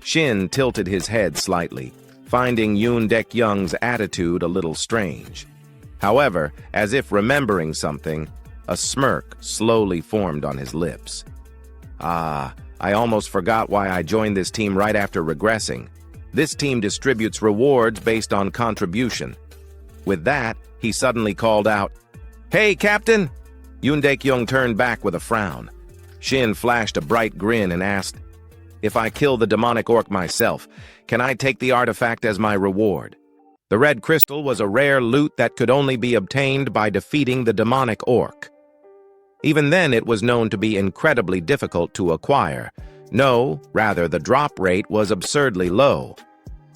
Shin tilted his head slightly, finding Yoon Daek-young's attitude a little strange. However, as if remembering something, a smirk slowly formed on his lips. I almost forgot why I joined this team right after regressing. This team distributes rewards based on contribution." With that, he suddenly called out, "Hey, Captain!" Yoon Daek-young turned back with a frown. Shin flashed a bright grin and asked, "If I kill the demonic orc myself, can I take the artifact as my reward?" The red crystal was a rare loot that could only be obtained by defeating the demonic orc. Even then, it was known to be incredibly difficult to acquire. No, rather, the drop rate was absurdly low.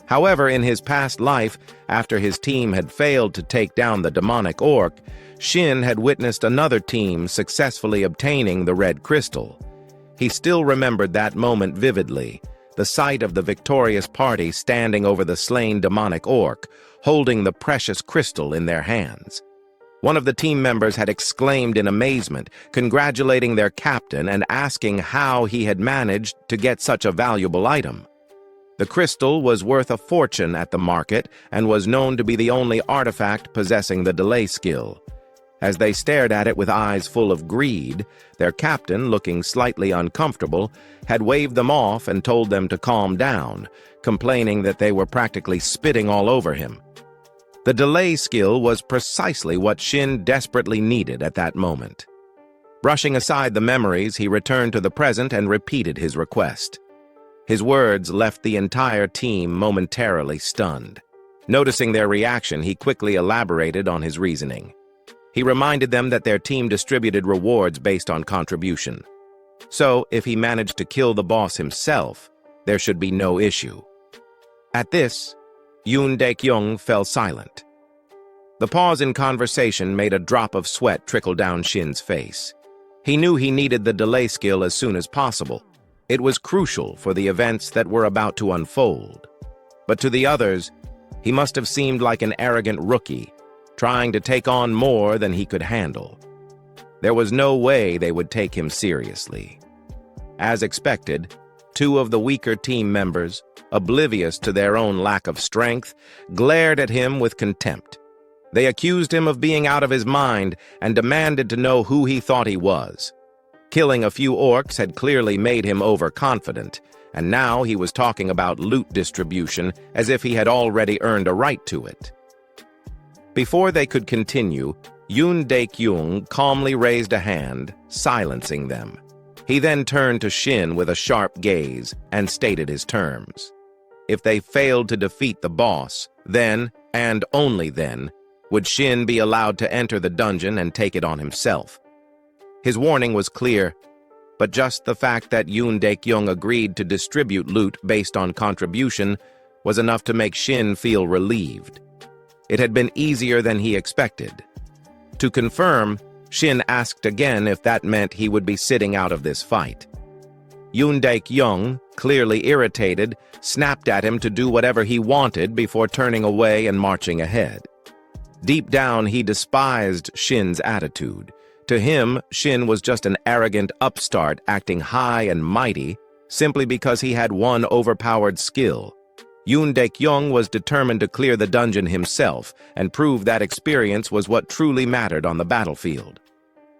However, in his past life, after his team had failed to take down the demonic orc, Shin had witnessed another team successfully obtaining the red crystal. He still remembered that moment vividly, the sight of the victorious party standing over the slain demonic orc, holding the precious crystal in their hands. One of the team members had exclaimed in amazement, congratulating their captain and asking how he had managed to get such a valuable item. The crystal was worth a fortune at the market and was known to be the only artifact possessing the delay skill. As they stared at it with eyes full of greed, their captain, looking slightly uncomfortable, had waved them off and told them to calm down, complaining that they were practically spitting all over him. The delay skill was precisely what Shin desperately needed at that moment. Brushing aside the memories, he returned to the present and repeated his request. His words left the entire team momentarily stunned. Noticing their reaction, he quickly elaborated on his reasoning. He reminded them that their team distributed rewards based on contribution. So, if he managed to kill the boss himself, there should be no issue. At this, Yoon Daek-young fell silent. The pause in conversation made a drop of sweat trickle down Shin's face. He knew he needed the delay skill as soon as possible. It was crucial for the events that were about to unfold. But to the others, he must have seemed like an arrogant rookie, trying to take on more than he could handle. There was no way they would take him seriously. As expected, 2 of the weaker team members, oblivious to their own lack of strength, glared at him with contempt. They accused him of being out of his mind and demanded to know who he thought he was. Killing a few orcs had clearly made him overconfident, and now he was talking about loot distribution as if he had already earned a right to it. Before they could continue, Yoon Daek-young calmly raised a hand, silencing them. He then turned to Shin with a sharp gaze and stated his terms. If they failed to defeat the boss, then, and only then, would Shin be allowed to enter the dungeon and take it on himself. His warning was clear: but just the fact that Yoon Daek-young agreed to distribute loot based on contribution was enough to make Shin feel relieved. It had been easier than he expected. To confirm, Shin asked again if that meant he would be sitting out of this fight. Yoon Daek-young, clearly irritated, snapped at him to do whatever he wanted before turning away and marching ahead. Deep down, he despised Shin's attitude. To him, Shin was just an arrogant upstart acting high and mighty simply because he had one overpowered skill. Yoon Daek-young was determined to clear the dungeon himself and prove that experience was what truly mattered on the battlefield.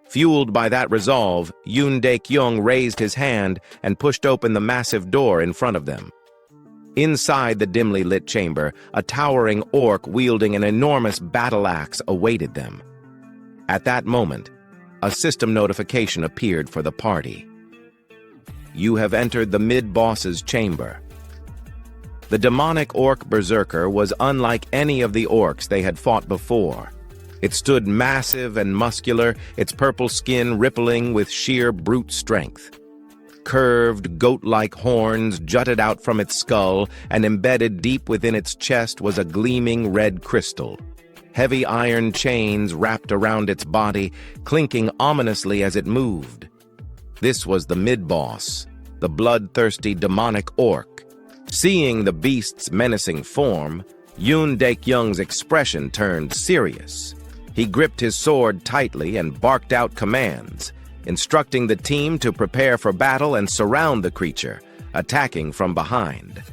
Fueled by that resolve, Yoon Daek-young raised his hand and pushed open the massive door in front of them. Inside the dimly lit chamber, a towering orc wielding an enormous battle axe awaited them. At that moment, a system notification appeared for the party. You have entered the mid-boss's chamber. The demonic orc berserker was unlike any of the orcs they had fought before. It stood massive and muscular, its purple skin rippling with sheer brute strength. Curved, goat-like horns jutted out from its skull, and embedded deep within its chest was a gleaming red crystal. Heavy iron chains wrapped around its body, clinking ominously as it moved. This was the mid-boss, the bloodthirsty demonic orc. Seeing the beast's menacing form, Yoon Daek-young's expression turned serious. He gripped his sword tightly and barked out commands, instructing the team to prepare for battle and surround the creature, attacking from behind.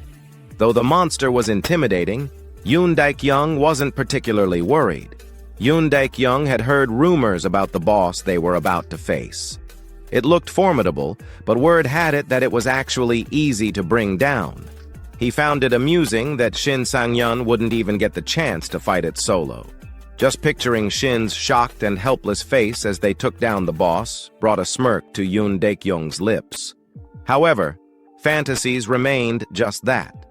Though the monster was intimidating, Yoon Daek-young wasn't particularly worried. Yoon Daek-young had heard rumors about the boss they were about to face. It looked formidable, but word had it that it was actually easy to bring down. He found it amusing that Shin Sang-yeon wouldn't even get the chance to fight it solo. Just picturing Shin's shocked and helpless face as they took down the boss brought a smirk to Yoon Daek-young's lips. However, fantasies remained just that.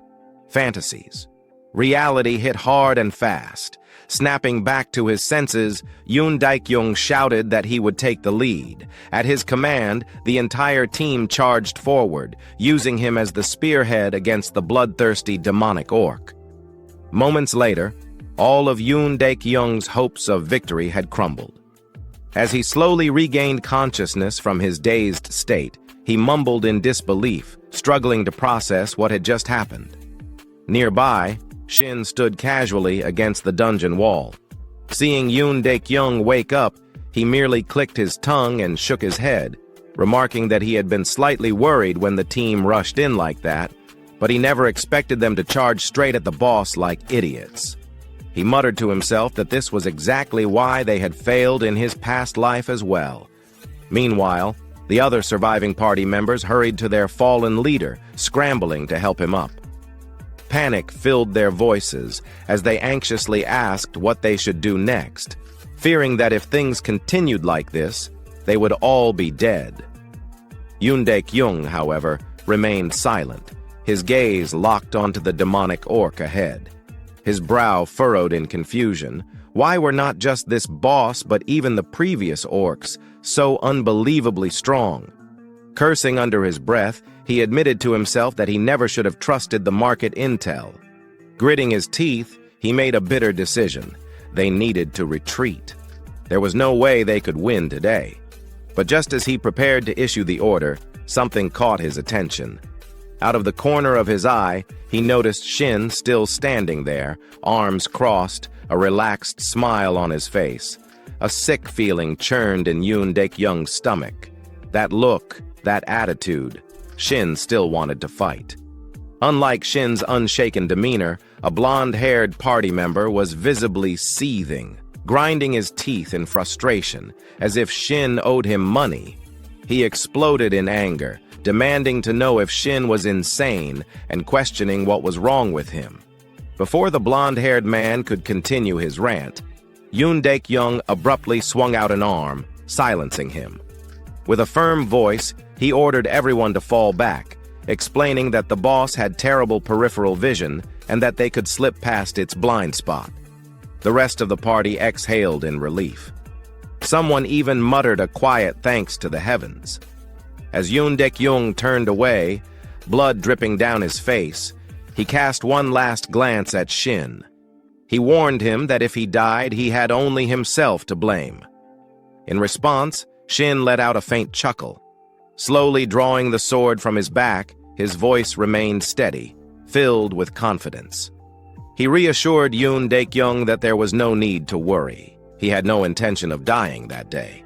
Fantasies. Reality hit hard and fast. Snapping back to his senses, Yoon Daek-young shouted that he would take the lead. At his command, the entire team charged forward, using him as the spearhead against the bloodthirsty demonic orc. Moments later, all of Yoon Daek-young's hopes of victory had crumbled. As he slowly regained consciousness from his dazed state, he mumbled in disbelief, struggling to process what had just happened. Nearby, Shin stood casually against the dungeon wall. Seeing Yoon Daek-young wake up, he merely clicked his tongue and shook his head, remarking that he had been slightly worried when the team rushed in like that, but he never expected them to charge straight at the boss like idiots. He muttered to himself that this was exactly why they had failed in his past life as well. Meanwhile, the other surviving party members hurried to their fallen leader, scrambling to help him up. Panic filled their voices as they anxiously asked what they should do next, fearing that if things continued like this, they would all be dead. Yoon Daek-young, however, remained silent, his gaze locked onto the demonic orc ahead. His brow furrowed in confusion. Why were not just this boss but even the previous orcs so unbelievably strong? Cursing under his breath, he admitted to himself that he never should have trusted the market intel. Gritting his teeth, he made a bitter decision. They needed to retreat. There was no way they could win today. But just as he prepared to issue the order, something caught his attention. Out of the corner of his eye, he noticed Shin still standing there, arms crossed, a relaxed smile on his face. A sick feeling churned in Yoon Daek-young's stomach. That look, that attitude, Shin still wanted to fight. Unlike Shin's unshaken demeanor, a blonde-haired party member was visibly seething, grinding his teeth in frustration, as if Shin owed him money. He exploded in anger, demanding to know if Shin was insane and questioning what was wrong with him. Before the blonde-haired man could continue his rant, Yoon Daek-young abruptly swung out an arm, silencing him. With a firm voice, he ordered everyone to fall back, explaining that the boss had terrible peripheral vision and that they could slip past its blind spot. The rest of the party exhaled in relief. Someone even muttered a quiet thanks to the heavens. As Yoon Dek-young turned away, blood dripping down his face, he cast one last glance at Shin. He warned him that if he died, he had only himself to blame. In response, Shin let out a faint chuckle. Slowly drawing the sword from his back, his voice remained steady, filled with confidence. He reassured Yoon Dek-young that there was no need to worry. He had no intention of dying that day.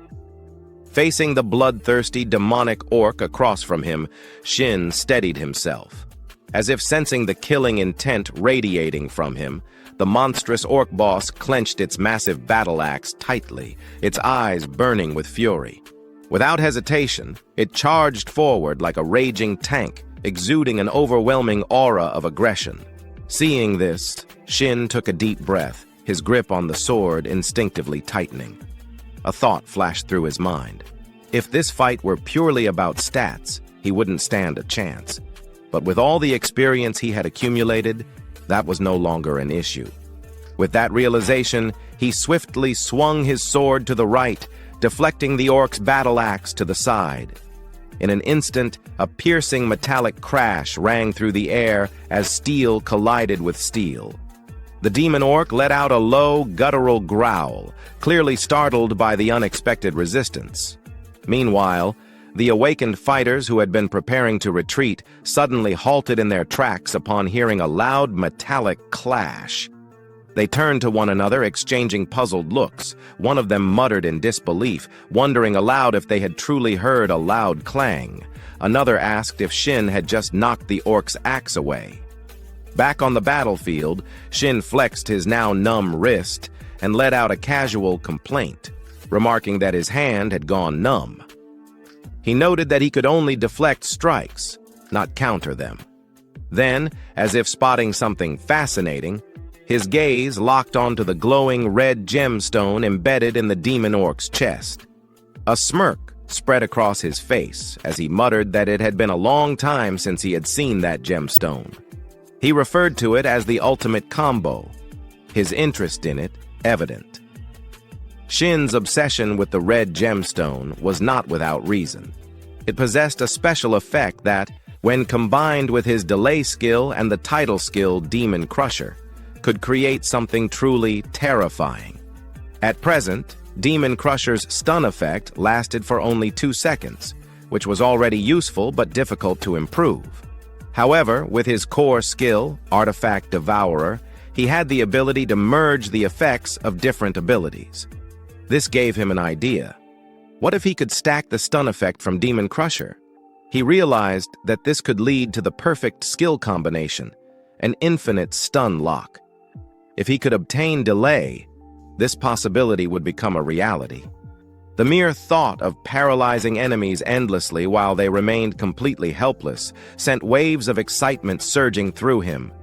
Facing the bloodthirsty, demonic orc across from him, Shin steadied himself. As if sensing the killing intent radiating from him, the monstrous orc boss clenched its massive battle axe tightly, its eyes burning with fury. Without hesitation, it charged forward like a raging tank, exuding an overwhelming aura of aggression. Seeing this, Shin took a deep breath, his grip on the sword instinctively tightening. A thought flashed through his mind. If this fight were purely about stats, he wouldn't stand a chance. But with all the experience he had accumulated, that was no longer an issue. With that realization, he swiftly swung his sword to the right, deflecting the orc's battle axe to the side. In an instant, a piercing metallic crash rang through the air as steel collided with steel. The demon orc let out a low, guttural growl, clearly startled by the unexpected resistance. Meanwhile, the awakened fighters who had been preparing to retreat suddenly halted in their tracks upon hearing a loud metallic clash. They turned to one another, exchanging puzzled looks. One of them muttered in disbelief, wondering aloud if they had truly heard a loud clang. Another asked if Shin had just knocked the orc's axe away. Back on the battlefield, Shin flexed his now numb wrist and let out a casual complaint, remarking that his hand had gone numb. He noted that he could only deflect strikes, not counter them. Then, as if spotting something fascinating, his gaze locked onto the glowing red gemstone embedded in the demon orc's chest. A smirk spread across his face as he muttered that it had been a long time since he had seen that gemstone. He referred to it as the ultimate combo, his interest in it evident. Shin's obsession with the red gemstone was not without reason. It possessed a special effect that, when combined with his delay skill and the title skill Demon Crusher, could create something truly terrifying. At present, Demon Crusher's stun effect lasted for only 2 seconds, which was already useful but difficult to improve. However, with his core skill, Artifact Devourer, he had the ability to merge the effects of different abilities. This gave him an idea. What if he could stack the stun effect from Demon Crusher? He realized that this could lead to the perfect skill combination, an infinite stun lock. If he could obtain delay, this possibility would become a reality. The mere thought of paralyzing enemies endlessly while they remained completely helpless sent waves of excitement surging through him.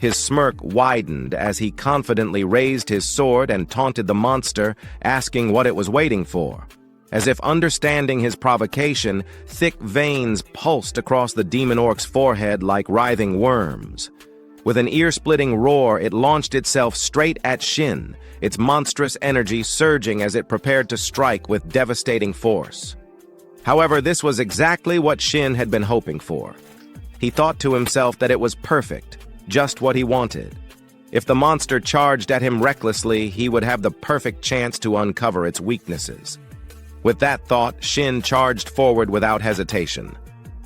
His smirk widened as he confidently raised his sword and taunted the monster, asking what it was waiting for. As if understanding his provocation, thick veins pulsed across the demon orc's forehead like writhing worms. With an ear-splitting roar, it launched itself straight at Shin, its monstrous energy surging as it prepared to strike with devastating force. However, this was exactly what Shin had been hoping for. He thought to himself that it was perfect, just what he wanted. If the monster charged at him recklessly, he would have the perfect chance to uncover its weaknesses. With that thought, Shin charged forward without hesitation.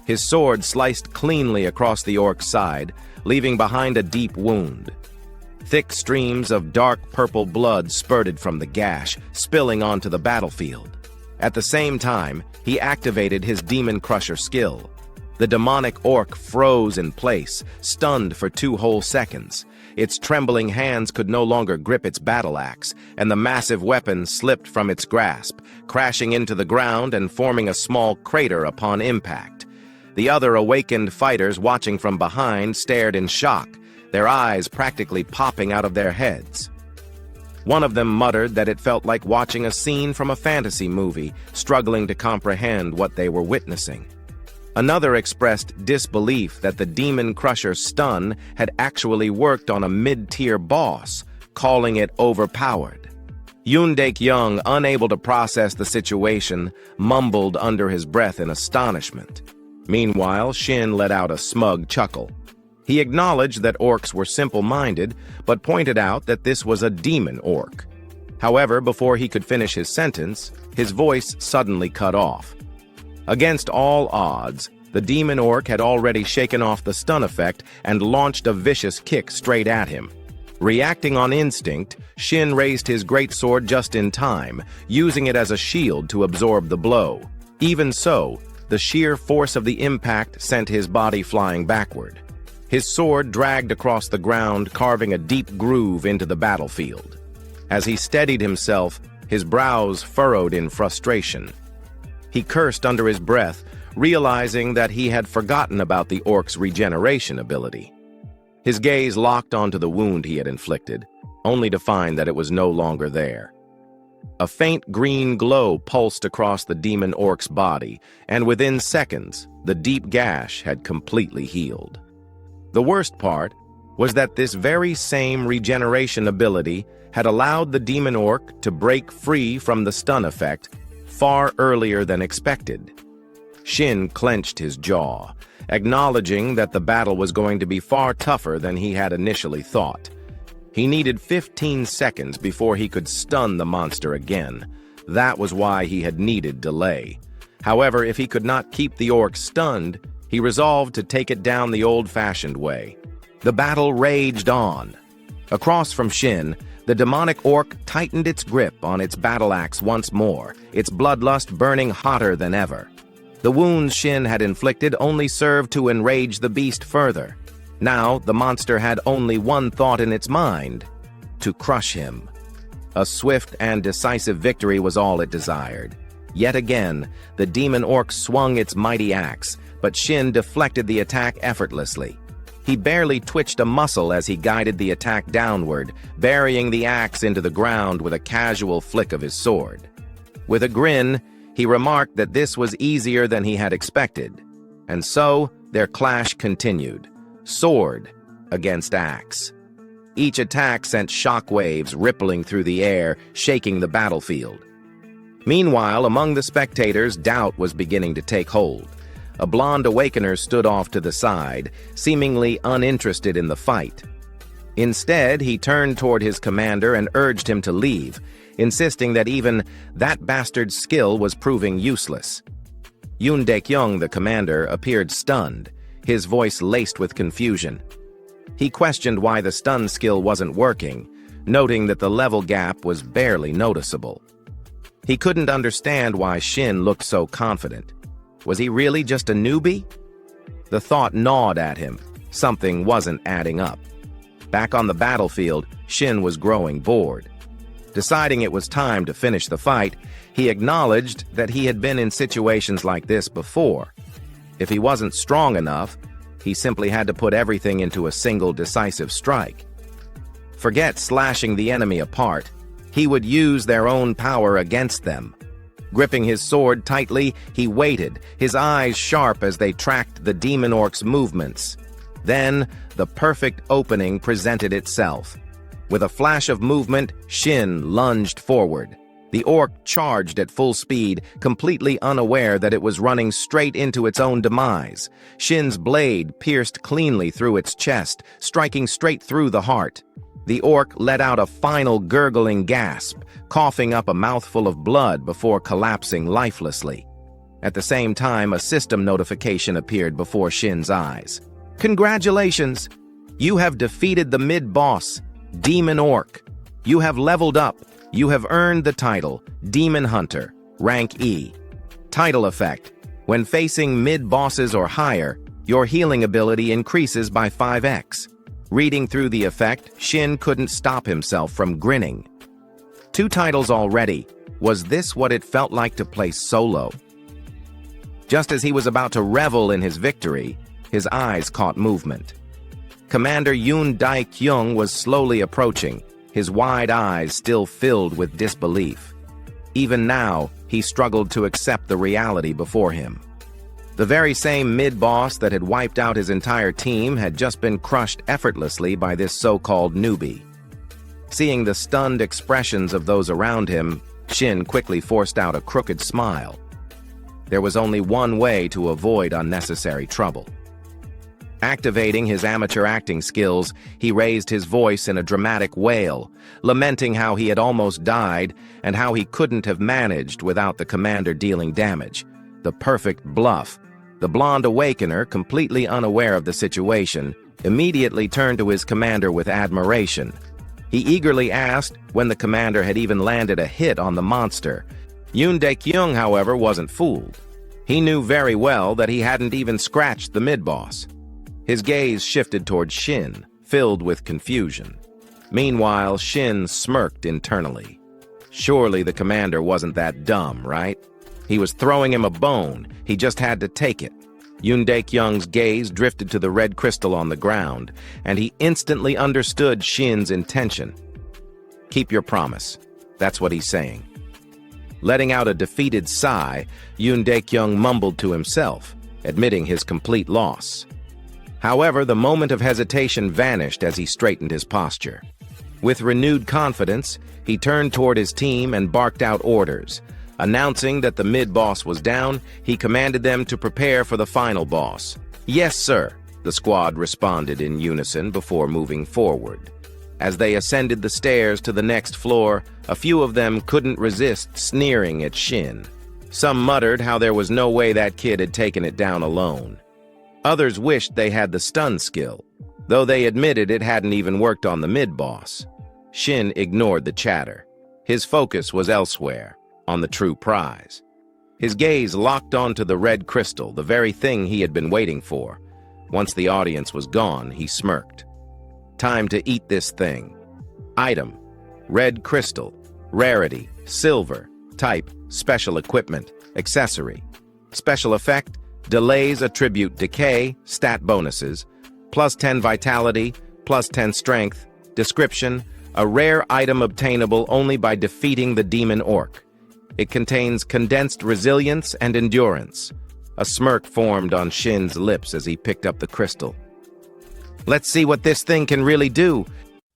His sword sliced cleanly across the orc's side, leaving behind a deep wound. Thick streams of dark purple blood spurted from the gash, spilling onto the battlefield. At the same time, he activated his Demon Crusher skill. The demonic orc froze in place, stunned for 2 whole seconds. Its trembling hands could no longer grip its battle axe, and the massive weapon slipped from its grasp, crashing into the ground and forming a small crater upon impact. The other awakened fighters watching from behind stared in shock, their eyes practically popping out of their heads. One of them muttered that it felt like watching a scene from a fantasy movie, struggling to comprehend what they were witnessing. Another expressed disbelief that the Demon Crusher's stun had actually worked on a mid-tier boss, calling it overpowered. Yoon Daek-young, unable to process the situation, mumbled under his breath in astonishment. Meanwhile, Shin let out a smug chuckle. He acknowledged that orcs were simple-minded, but pointed out that this was a demon orc. However, before he could finish his sentence, his voice suddenly cut off. Against all odds, the demon orc had already shaken off the stun effect and launched a vicious kick straight at him. Reacting on instinct, Shin raised his greatsword just in time, using it as a shield to absorb the blow. Even so, the sheer force of the impact sent his body flying backward. His sword dragged across the ground, carving a deep groove into the battlefield. As he steadied himself, his brows furrowed in frustration. He cursed under his breath, realizing that he had forgotten about the orc's regeneration ability. His gaze locked onto the wound he had inflicted, only to find that it was no longer there. A faint green glow pulsed across the demon orc's body, and within seconds, the deep gash had completely healed. The worst part was that this very same regeneration ability had allowed the demon orc to break free from the stun effect far earlier than expected. Shin clenched his jaw, acknowledging that the battle was going to be far tougher than he had initially thought. He needed 15 seconds before he could stun the monster again. That was why he had needed delay. However, if he could not keep the orc stunned, he resolved to take it down the old-fashioned way. The battle raged on. Across from Shin, the demonic orc tightened its grip on its battle axe once more, its bloodlust burning hotter than ever. The wounds Shin had inflicted only served to enrage the beast further. Now, the monster had only one thought in its mind: to crush him. A swift and decisive victory was all it desired. Yet again, the demon orc swung its mighty axe, but Shin deflected the attack effortlessly. He barely twitched a muscle as he guided the attack downward, burying the axe into the ground with a casual flick of his sword. With a grin, he remarked that this was easier than he had expected. And so, their clash continued, sword against axe. Each attack sent shockwaves rippling through the air, shaking the battlefield. Meanwhile, among the spectators, doubt was beginning to take hold. A blonde awakener stood off to the side, seemingly uninterested in the fight. Instead, he turned toward his commander and urged him to leave, insisting that even that bastard's skill was proving useless. Yoon Daek-young, the commander, appeared stunned, his voice laced with confusion. He questioned why the stun skill wasn't working, noting that the level gap was barely noticeable. He couldn't understand why Shin looked so confident. Was he really just a newbie? The thought gnawed at him. Something wasn't adding up. Back on the battlefield, Shin was growing bored. Deciding it was time to finish the fight, he acknowledged that he had been in situations like this before. If he wasn't strong enough, he simply had to put everything into a single decisive strike. Forget slashing the enemy apart. He would use their own power against them. Gripping his sword tightly, he waited, his eyes sharp as they tracked the demon orc's movements. Then, the perfect opening presented itself. With a flash of movement, Shin lunged forward. The orc charged at full speed, completely unaware that it was running straight into its own demise. Shin's blade pierced cleanly through its chest, striking straight through the heart. The orc let out a final gurgling gasp, coughing up a mouthful of blood before collapsing lifelessly. At the same time, a system notification appeared before Shin's eyes. "Congratulations! You have defeated the mid-boss, Demon Orc. You have leveled up. You have earned the title, Demon Hunter, rank E. Title effect: when facing mid-bosses or higher, your healing ability increases by 5x. Reading through the effect, Shin couldn't stop himself from grinning. 2 titles already. Was this what it felt like to play solo? Just as he was about to revel in his victory, his eyes caught movement. Commander Yoon Daek-young was slowly approaching, his wide eyes still filled with disbelief. Even now, he struggled to accept the reality before him. The very same mid-boss that had wiped out his entire team had just been crushed effortlessly by this so-called newbie. Seeing the stunned expressions of those around him, Shin quickly forced out a crooked smile. There was only one way to avoid unnecessary trouble. Activating his amateur acting skills, he raised his voice in a dramatic wail, lamenting how he had almost died and how he couldn't have managed without the commander dealing damage. The perfect bluff. The blonde awakener, completely unaware of the situation, immediately turned to his commander with admiration. He eagerly asked when the commander had even landed a hit on the monster. Yoon Dae-kyung, however, wasn't fooled. He knew very well that he hadn't even scratched the mid-boss. His gaze shifted toward Shin, filled with confusion. Meanwhile, Shin smirked internally. Surely the commander wasn't that dumb, right? He was throwing him a bone. He just had to take it. Yoon Dae-kyung's gaze drifted to the red crystal on the ground, and he instantly understood Shin's intention. Keep your promise. That's what he's saying. Letting out a defeated sigh, Yoon Dae-kyung mumbled to himself, admitting his complete loss. However, the moment of hesitation vanished as he straightened his posture. With renewed confidence, he turned toward his team and barked out orders. Announcing that the mid-boss was down, he commanded them to prepare for the final boss. "Yes, sir," the squad responded in unison before moving forward. As they ascended the stairs to the next floor, a few of them couldn't resist sneering at Shin. Some muttered how there was no way that kid had taken it down alone. Others wished they had the stun skill, though they admitted it hadn't even worked on the mid-boss. Shin ignored the chatter. His focus was elsewhere, on the true prize. His gaze locked onto the red crystal, the very thing he had been waiting for. Once the audience was gone, he smirked. Time to eat this thing. Item: red crystal. Rarity: silver. Type: special equipment. Accessory. Special effect: delays attribute decay, stat bonuses, +10 vitality, +10 strength. Description: a rare item obtainable only by defeating the demon orc. It contains condensed resilience and endurance. A smirk formed on Shin's lips as he picked up the crystal. Let's see what this thing can really do.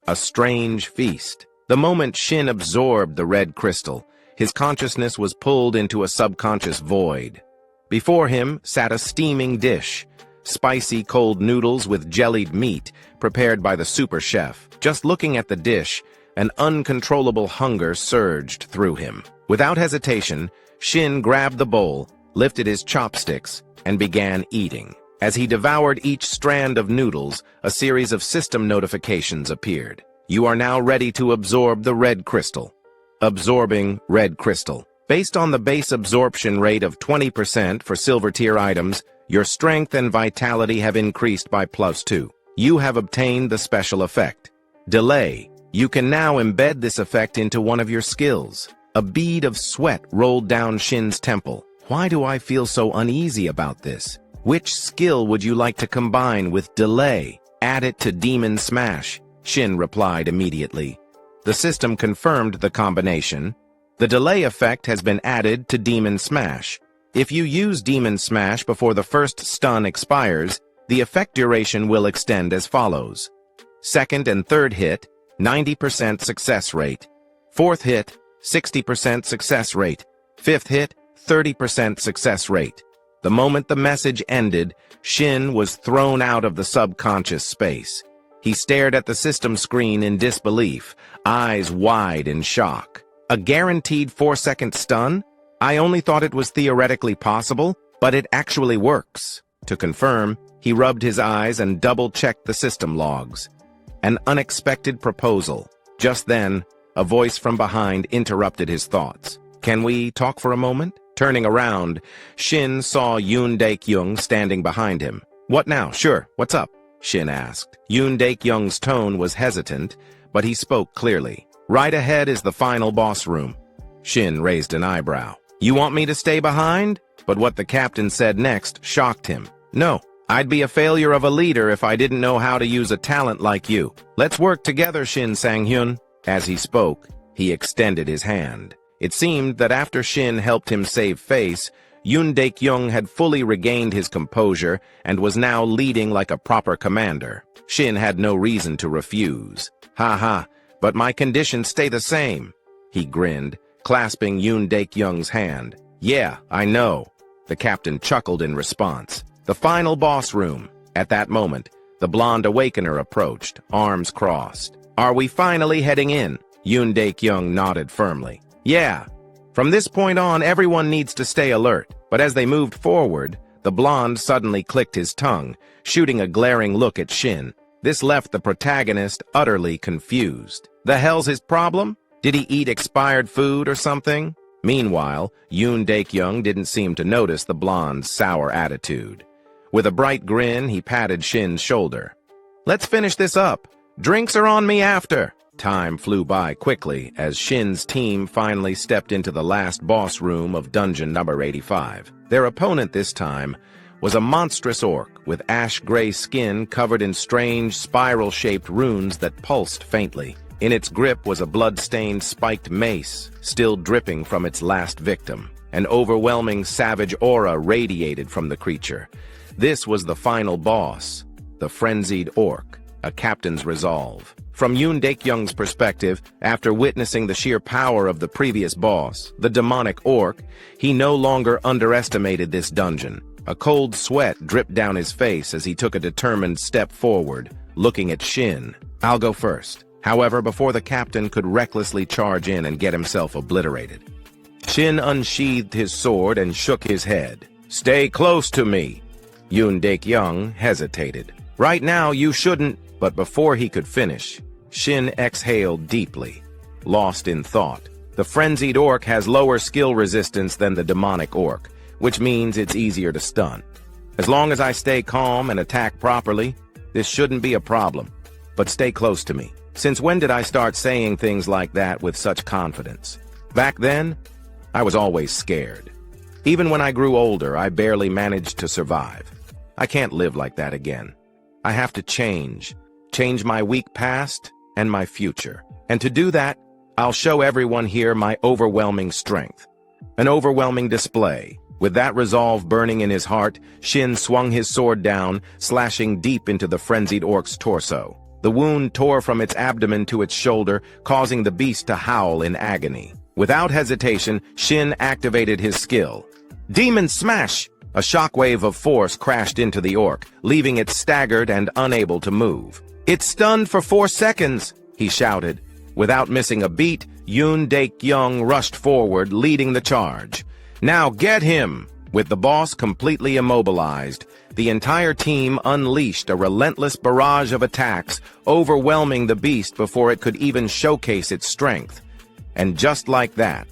A strange feast. The moment Shin absorbed the red crystal, his consciousness was pulled into a subconscious void. Before him sat a steaming dish, spicy cold noodles with jellied meat prepared by the super chef. Just looking at the dish, an uncontrollable hunger surged through him. Without hesitation, Shin grabbed the bowl, lifted his chopsticks, and began eating. As he devoured each strand of noodles, a series of system notifications appeared. You are now ready to absorb the red crystal. Absorbing red crystal. Based on the base absorption rate of 20% for silver tier items, your strength and vitality have increased by +2. You have obtained the special effect. Delay. You can now embed this effect into one of your skills. A bead of sweat rolled down Shin's temple. Why do I feel so uneasy about this? Which skill would you like to combine with delay? Add it to Demon Smash, Shin replied immediately. The system confirmed the combination. The delay effect has been added to Demon Smash. If you use Demon Smash before the first stun expires, the effect duration will extend as follows. Second and third hit, 90% success rate. Fourth hit, 60% success rate. Fifth hit, 30% success rate. The moment the message ended, Shin was thrown out of the subconscious space. He stared at the system screen in disbelief, eyes wide in shock. A guaranteed 4-second stun? I only thought it was theoretically possible, but it actually works. To confirm, he rubbed his eyes and double-checked the system logs. An unexpected proposal. Just then, a voice from behind interrupted his thoughts. Can we talk for a moment? Turning around, Shin saw Yoon Dae-kyung standing behind him. What now? Sure, what's up? Shin asked. Yoon Dae-kyung's tone was hesitant, but he spoke clearly. Right ahead is the final boss room. Shin raised an eyebrow. You want me to stay behind? But what the captain said next shocked him. No, I'd be a failure of a leader if I didn't know how to use a talent like you. Let's work together, Shin Sang-hyun. As he spoke, he extended his hand. It seemed that after Shin helped him save face, Yoon Dae-kyung had fully regained his composure and was now leading like a proper commander. Shin had no reason to refuse. Ha ha. but my conditions stay the same. He grinned, clasping Yoon Daek-young's hand. Yeah, I know. The captain chuckled in response. The final boss room. At that moment, the blonde awakener approached, arms crossed. Are we finally heading in? Yoon Daek-young nodded firmly. Yeah. From this point on, everyone needs to stay alert. But as they moved forward, the blonde suddenly clicked his tongue, shooting a glaring look at Shin. This left the protagonist utterly confused. The hell's his problem? Did he eat expired food or something? Meanwhile, Yoon Daek-young didn't seem to notice the blonde's sour attitude. With a bright grin, he patted Shin's shoulder. Let's finish this up. Drinks are on me after. Time flew by quickly as Shin's team finally stepped into the last boss room of dungeon number 85. Their opponent this time was a monstrous orc with ash-gray skin covered in strange, spiral-shaped runes that pulsed faintly. In its grip was a blood-stained spiked mace, still dripping from its last victim. An overwhelming savage aura radiated from the creature. This was the final boss, the frenzied orc, a captain's resolve. From Yoon Daek-young's perspective, after witnessing the sheer power of the previous boss, the demonic orc, he no longer underestimated this dungeon. A cold sweat dripped down his face as he took a determined step forward, looking at Shin. I'll go first. However, before the captain could recklessly charge in and get himself obliterated, Shin unsheathed his sword and shook his head. Stay close to me. Yoon Daek-young hesitated. Right now, you shouldn't. But before he could finish, Shin exhaled deeply, lost in thought. The frenzied orc has lower skill resistance than the demonic orc, which means it's easier to stun. As long as I stay calm and attack properly, this shouldn't be a problem. But stay close to me. Since when did I start saying things like that with such confidence? Back then, I was always scared. Even when I grew older, I barely managed to survive. I can't live like that again. I have to change my weak past and my future. And to do that, I'll show everyone here my overwhelming strength. An overwhelming display. With that resolve burning in his heart, Shin swung his sword down, slashing deep into the frenzied orc's torso. The wound tore from its abdomen to its shoulder, causing the beast to howl in agony. Without hesitation, Shin activated his skill. Demon Smash! A shockwave of force crashed into the orc, leaving it staggered and unable to move. It's stunned for 4 seconds, he shouted. Without missing a beat, Yoon Daek-young rushed forward, leading the charge. Now get him! With the boss completely immobilized, the entire team unleashed a relentless barrage of attacks, overwhelming the beast before it could even showcase its strength. And just like that,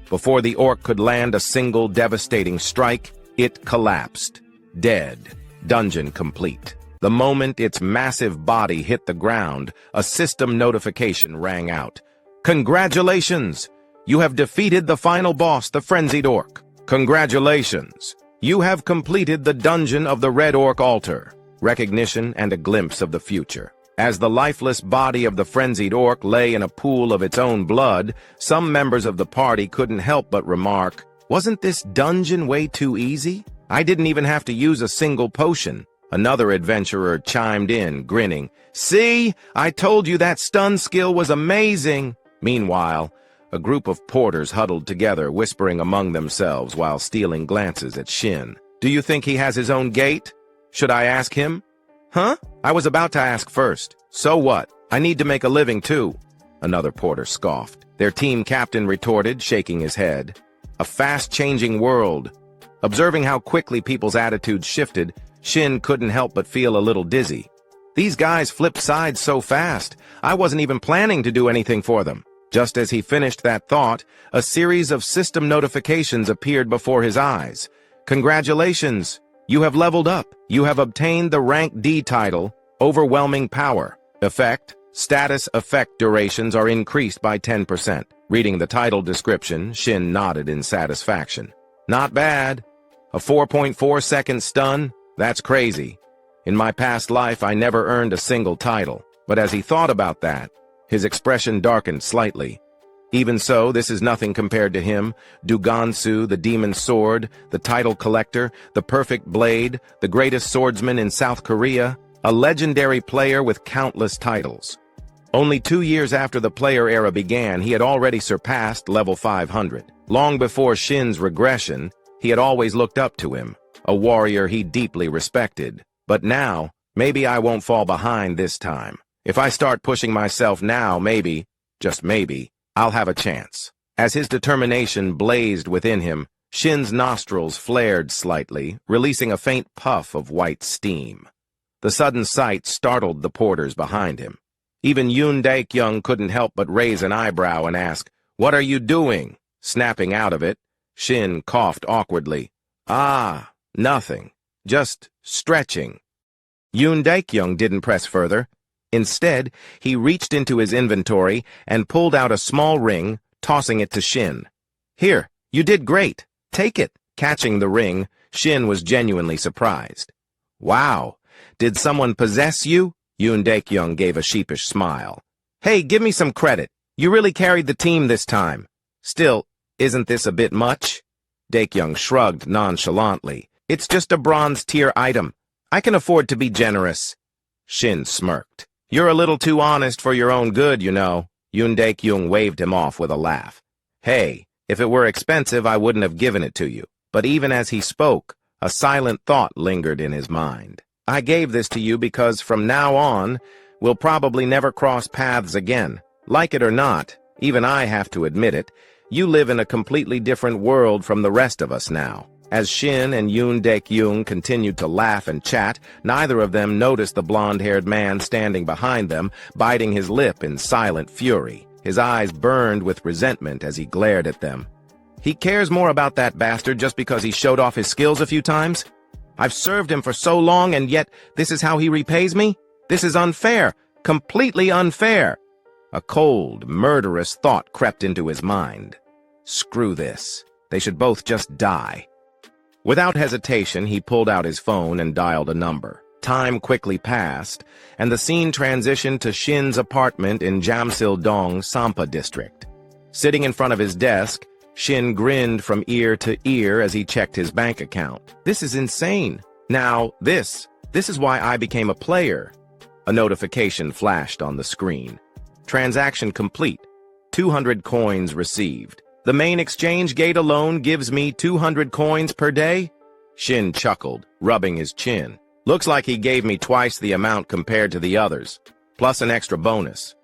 before the orc could land a single devastating strike, it collapsed. Dead. Dungeon complete. The moment its massive body hit the ground, a system notification rang out. Congratulations! You have defeated the final boss, the frenzied orc. Congratulations! You have completed the dungeon of the Red Orc Altar. Recognition and a glimpse of the future. As the lifeless body of the frenzied orc lay in a pool of its own blood, some members of the party couldn't help but remark, wasn't this dungeon way too easy? I didn't even have to use a single potion. Another adventurer chimed in, grinning. See? I told you that stun skill was amazing! Meanwhile, a group of porters huddled together, whispering among themselves while stealing glances at Shin. Do you think he has his own gate? Should I ask him? Huh? I was about to ask first. So what? I need to make a living too. Another porter scoffed. Their team captain retorted, shaking his head. A fast-changing world. Observing how quickly people's attitudes shifted, Shin couldn't help but feel a little dizzy. These guys flipped sides so fast, I wasn't even planning to do anything for them. Just as he finished that thought, a series of system notifications appeared before his eyes. Congratulations! You have leveled up. You have obtained the rank D title, Overwhelming Power. Effect: status effect durations are increased by 10%. Reading the title description, Shin nodded in satisfaction. Not bad. A 4.4-second stun? That's crazy. In my past life, I never earned a single title. But as he thought about that, his expression darkened slightly. Even so, this is nothing compared to him, Dugansu, the demon sword, the title collector, the perfect blade, the greatest swordsman in South Korea, a legendary player with countless titles. Only 2 years after the player era began, he had already surpassed level 500. Long before Shin's regression, he had always looked up to him, a warrior he deeply respected. But now, maybe I won't fall behind this time. If I start pushing myself now, maybe, just maybe, I'll have a chance. As his determination blazed within him, Shin's nostrils flared slightly, releasing a faint puff of white steam. The sudden sight startled the porters behind him. Even Yoon Daek-young couldn't help but raise an eyebrow and ask, "What are you doing?" Snapping out of it, Shin coughed awkwardly. "Ah, nothing. Just stretching." Yoon Daek-young didn't press further. Instead, he reached into his inventory and pulled out a small ring, tossing it to Shin. "Here, you did great. Take it." Catching the ring, Shin was genuinely surprised. "Wow, did someone possess you?" Yoon Daek-young gave a sheepish smile. "Hey, give me some credit. You really carried the team this time. Still, isn't this a bit much?" Daek-young shrugged nonchalantly. "It's just a bronze tier item. I can afford to be generous." Shin smirked. "You're a little too honest for your own good, you know." Yoon Daek-young waved him off with a laugh. "Hey, if it were expensive, I wouldn't have given it to you." But even as he spoke, a silent thought lingered in his mind. "I gave this to you because from now on, we'll probably never cross paths again. Like it or not, even I have to admit it, you live in a completely different world from the rest of us now." As Shin and Yoon Daek-young continued to laugh and chat, neither of them noticed the blonde-haired man standing behind them, biting his lip in silent fury. His eyes burned with resentment as he glared at them. "He cares more about that bastard just because he showed off his skills a few times? I've served him for so long, and yet this is how he repays me? This is unfair, completely unfair." A cold, murderous thought crept into his mind. Screw this. They should both just die. Without hesitation, he pulled out his phone and dialed a number. Time quickly passed, and the scene transitioned to Shin's apartment in Jamsil-dong, Sampa district. Sitting in front of his desk, Shin grinned from ear to ear as he checked his bank account. "This is insane. Now, this is why I became a player." A notification flashed on the screen. "Transaction complete. 200 coins received. The main exchange gate alone gives me 200 coins per day?" Shin chuckled, rubbing his chin. "Looks like he gave me twice the amount compared to the others, plus an extra bonus.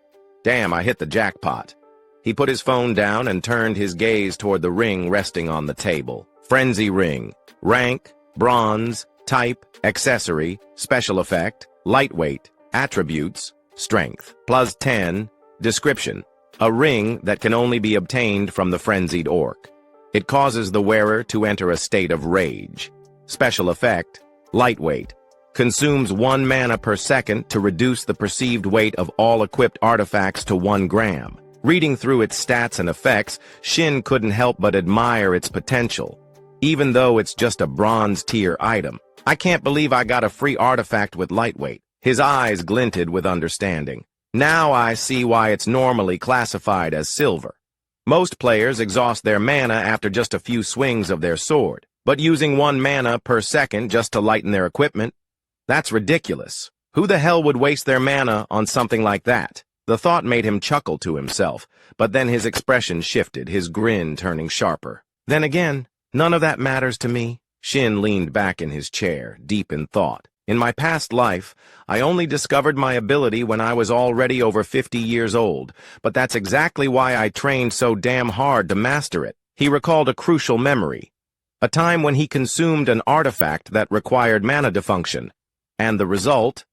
Damn, I hit the jackpot." He put his phone down and turned his gaze toward the ring resting on the table. Frenzy ring. Rank, bronze, type, accessory, special effect, lightweight, attributes, strength, +10, description. A ring that can only be obtained from the frenzied orc. It causes the wearer to enter a state of rage. Special effect, lightweight. Consumes 1 mana per second to reduce the perceived weight of all equipped artifacts to 1 gram. Reading through its stats and effects, Shin couldn't help but admire its potential. Even though it's just a bronze tier item, I can't believe I got a free artifact with lightweight. His eyes glinted with understanding. Now I see why it's normally classified as silver. Most players exhaust their mana after just a few swings of their sword, but using 1 mana per second just to lighten their equipment? That's ridiculous. Who the hell would waste their mana on something like that? The thought made him chuckle to himself, but then his expression shifted, his grin turning sharper. Then again, none of that matters to me. Shin leaned back in his chair, deep in thought. In my past life, I only discovered my ability when I was already over 50 years old, but that's exactly why I trained so damn hard to master it. He recalled a crucial memory, a time when he consumed an artifact that required mana defunction, and the result,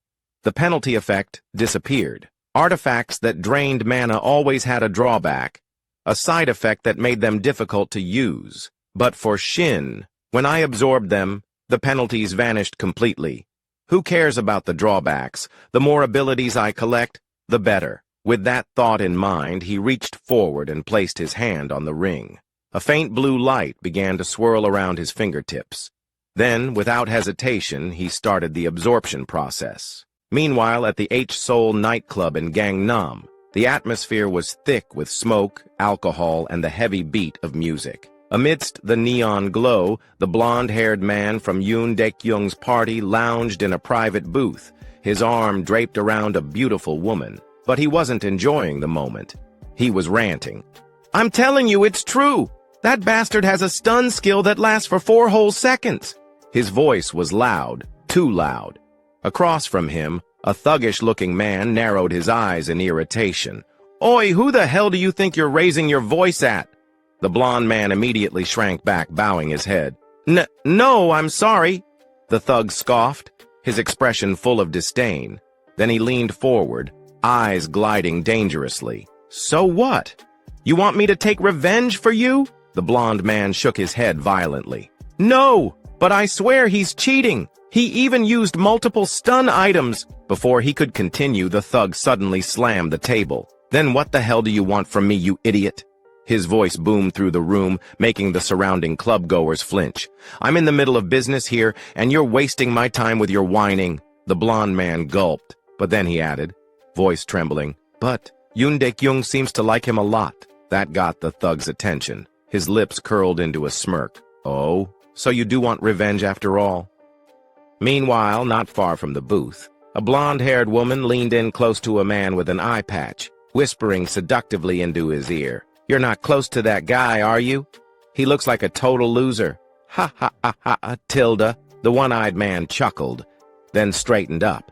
the penalty effect, disappeared. Artifacts that drained mana always had a drawback, a side effect that made them difficult to use. But for Shin, when I absorbed them, the penalties vanished completely. Who cares about the drawbacks? The more abilities I collect, the better. With that thought in mind, he reached forward and placed his hand on the ring. A faint blue light began to swirl around his fingertips. Then, without hesitation, he started the absorption process. Meanwhile, at the H-Soul nightclub in Gangnam, the atmosphere was thick with smoke, alcohol, and the heavy beat of music. Amidst the neon glow, the blonde-haired man from Yoon Daek-young's party lounged in a private booth, his arm draped around a beautiful woman. but he wasn't enjoying the moment. He was ranting. "I'm telling you, it's true! That bastard has a stun skill that lasts for 4 whole seconds!" His voice was loud, too loud. Across from him, a thuggish-looking man narrowed his eyes in irritation. "Oi, who the hell do you think you're raising your voice at?" The blond man immediately shrank back, bowing his head. No, I'm sorry," the thug scoffed, his expression full of disdain. Then he leaned forward, eyes gliding dangerously. "So what? You want me to take revenge for you?" The blond man shook his head violently. "No, but I swear he's cheating. He even used multiple stun items." Before he could continue, the thug suddenly slammed the table. "Then what the hell do you want from me, you idiot?" His voice boomed through the room, making the surrounding clubgoers flinch. "I'm in the middle of business here, and you're wasting my time with your whining." The blond man gulped, but then he added, voice trembling, "But Yoon Dae-kyung seems to like him a lot." That got the thug's attention. His lips curled into a smirk. "Oh, so you do want revenge after all?" Meanwhile, not far from the booth, a blonde-haired woman leaned in close to a man with an eye patch, whispering seductively into his ear. "You're not close to that guy, are you? He looks like a total loser." "Ha ha ha ha, Tilda," the one-eyed man chuckled, then straightened up.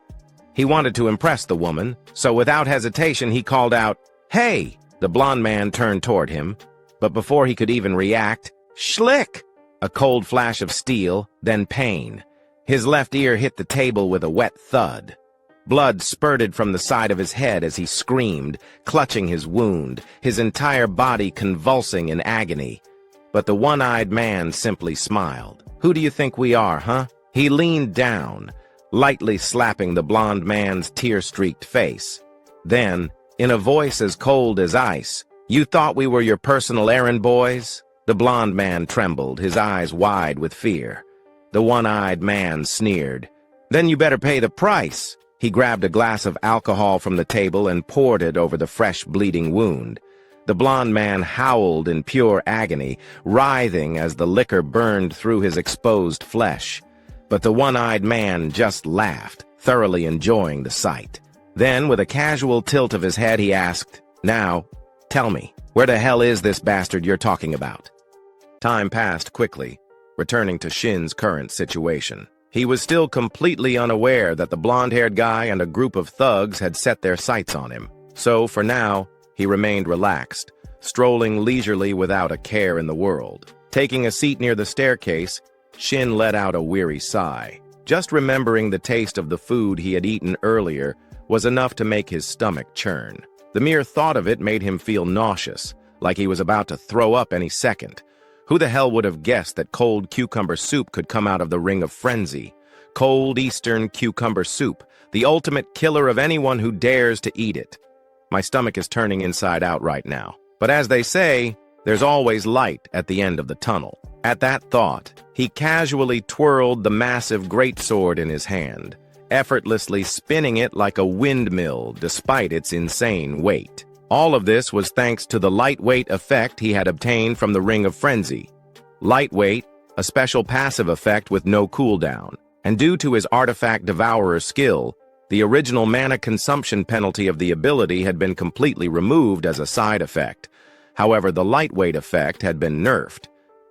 He wanted to impress the woman, so without hesitation he called out, "Hey!" The blond man turned toward him, but before he could even react, schlick! A cold flash of steel, then pain. His left ear hit the table with a wet thud. Blood spurted from the side of his head as he screamed, clutching his wound, his entire body convulsing in agony. But the one-eyed man simply smiled. "Who do you think we are, huh?" He leaned down, lightly slapping the blond man's tear-streaked face. Then, in a voice as cold as ice, "You thought we were your personal errand boys?" The blond man trembled, his eyes wide with fear. The one-eyed man sneered. "Then you better pay the price." He grabbed a glass of alcohol from the table and poured it over the fresh bleeding wound. The blond man howled in pure agony, writhing as the liquor burned through his exposed flesh. But the one-eyed man just laughed, thoroughly enjoying the sight. Then, with a casual tilt of his head, he asked, "Now, tell me, where the hell is this bastard you're talking about?" Time passed quickly, returning to Shin's current situation. He was still completely unaware that the blonde-haired guy and a group of thugs had set their sights on him. So, for now, he remained relaxed, strolling leisurely without a care in the world. Taking a seat near the staircase, Shin let out a weary sigh. Just remembering the taste of the food he had eaten earlier was enough to make his stomach churn. The mere thought of it made him feel nauseous, like he was about to throw up any second. Who the hell would have guessed that cold cucumber soup could come out of the Ring of Frenzy? Cold Eastern cucumber soup, the ultimate killer of anyone who dares to eat it. My stomach is turning inside out right now. But as they say, there's always light at the end of the tunnel. At that thought, he casually twirled the massive greatsword in his hand, effortlessly spinning it like a windmill despite its insane weight. All of this was thanks to the lightweight effect he had obtained from the Ring of Frenzy. Lightweight, a special passive effect with no cooldown, and due to his artifact devourer skill, the original mana consumption penalty of the ability had been completely removed as a side effect. However, the lightweight effect had been nerfed.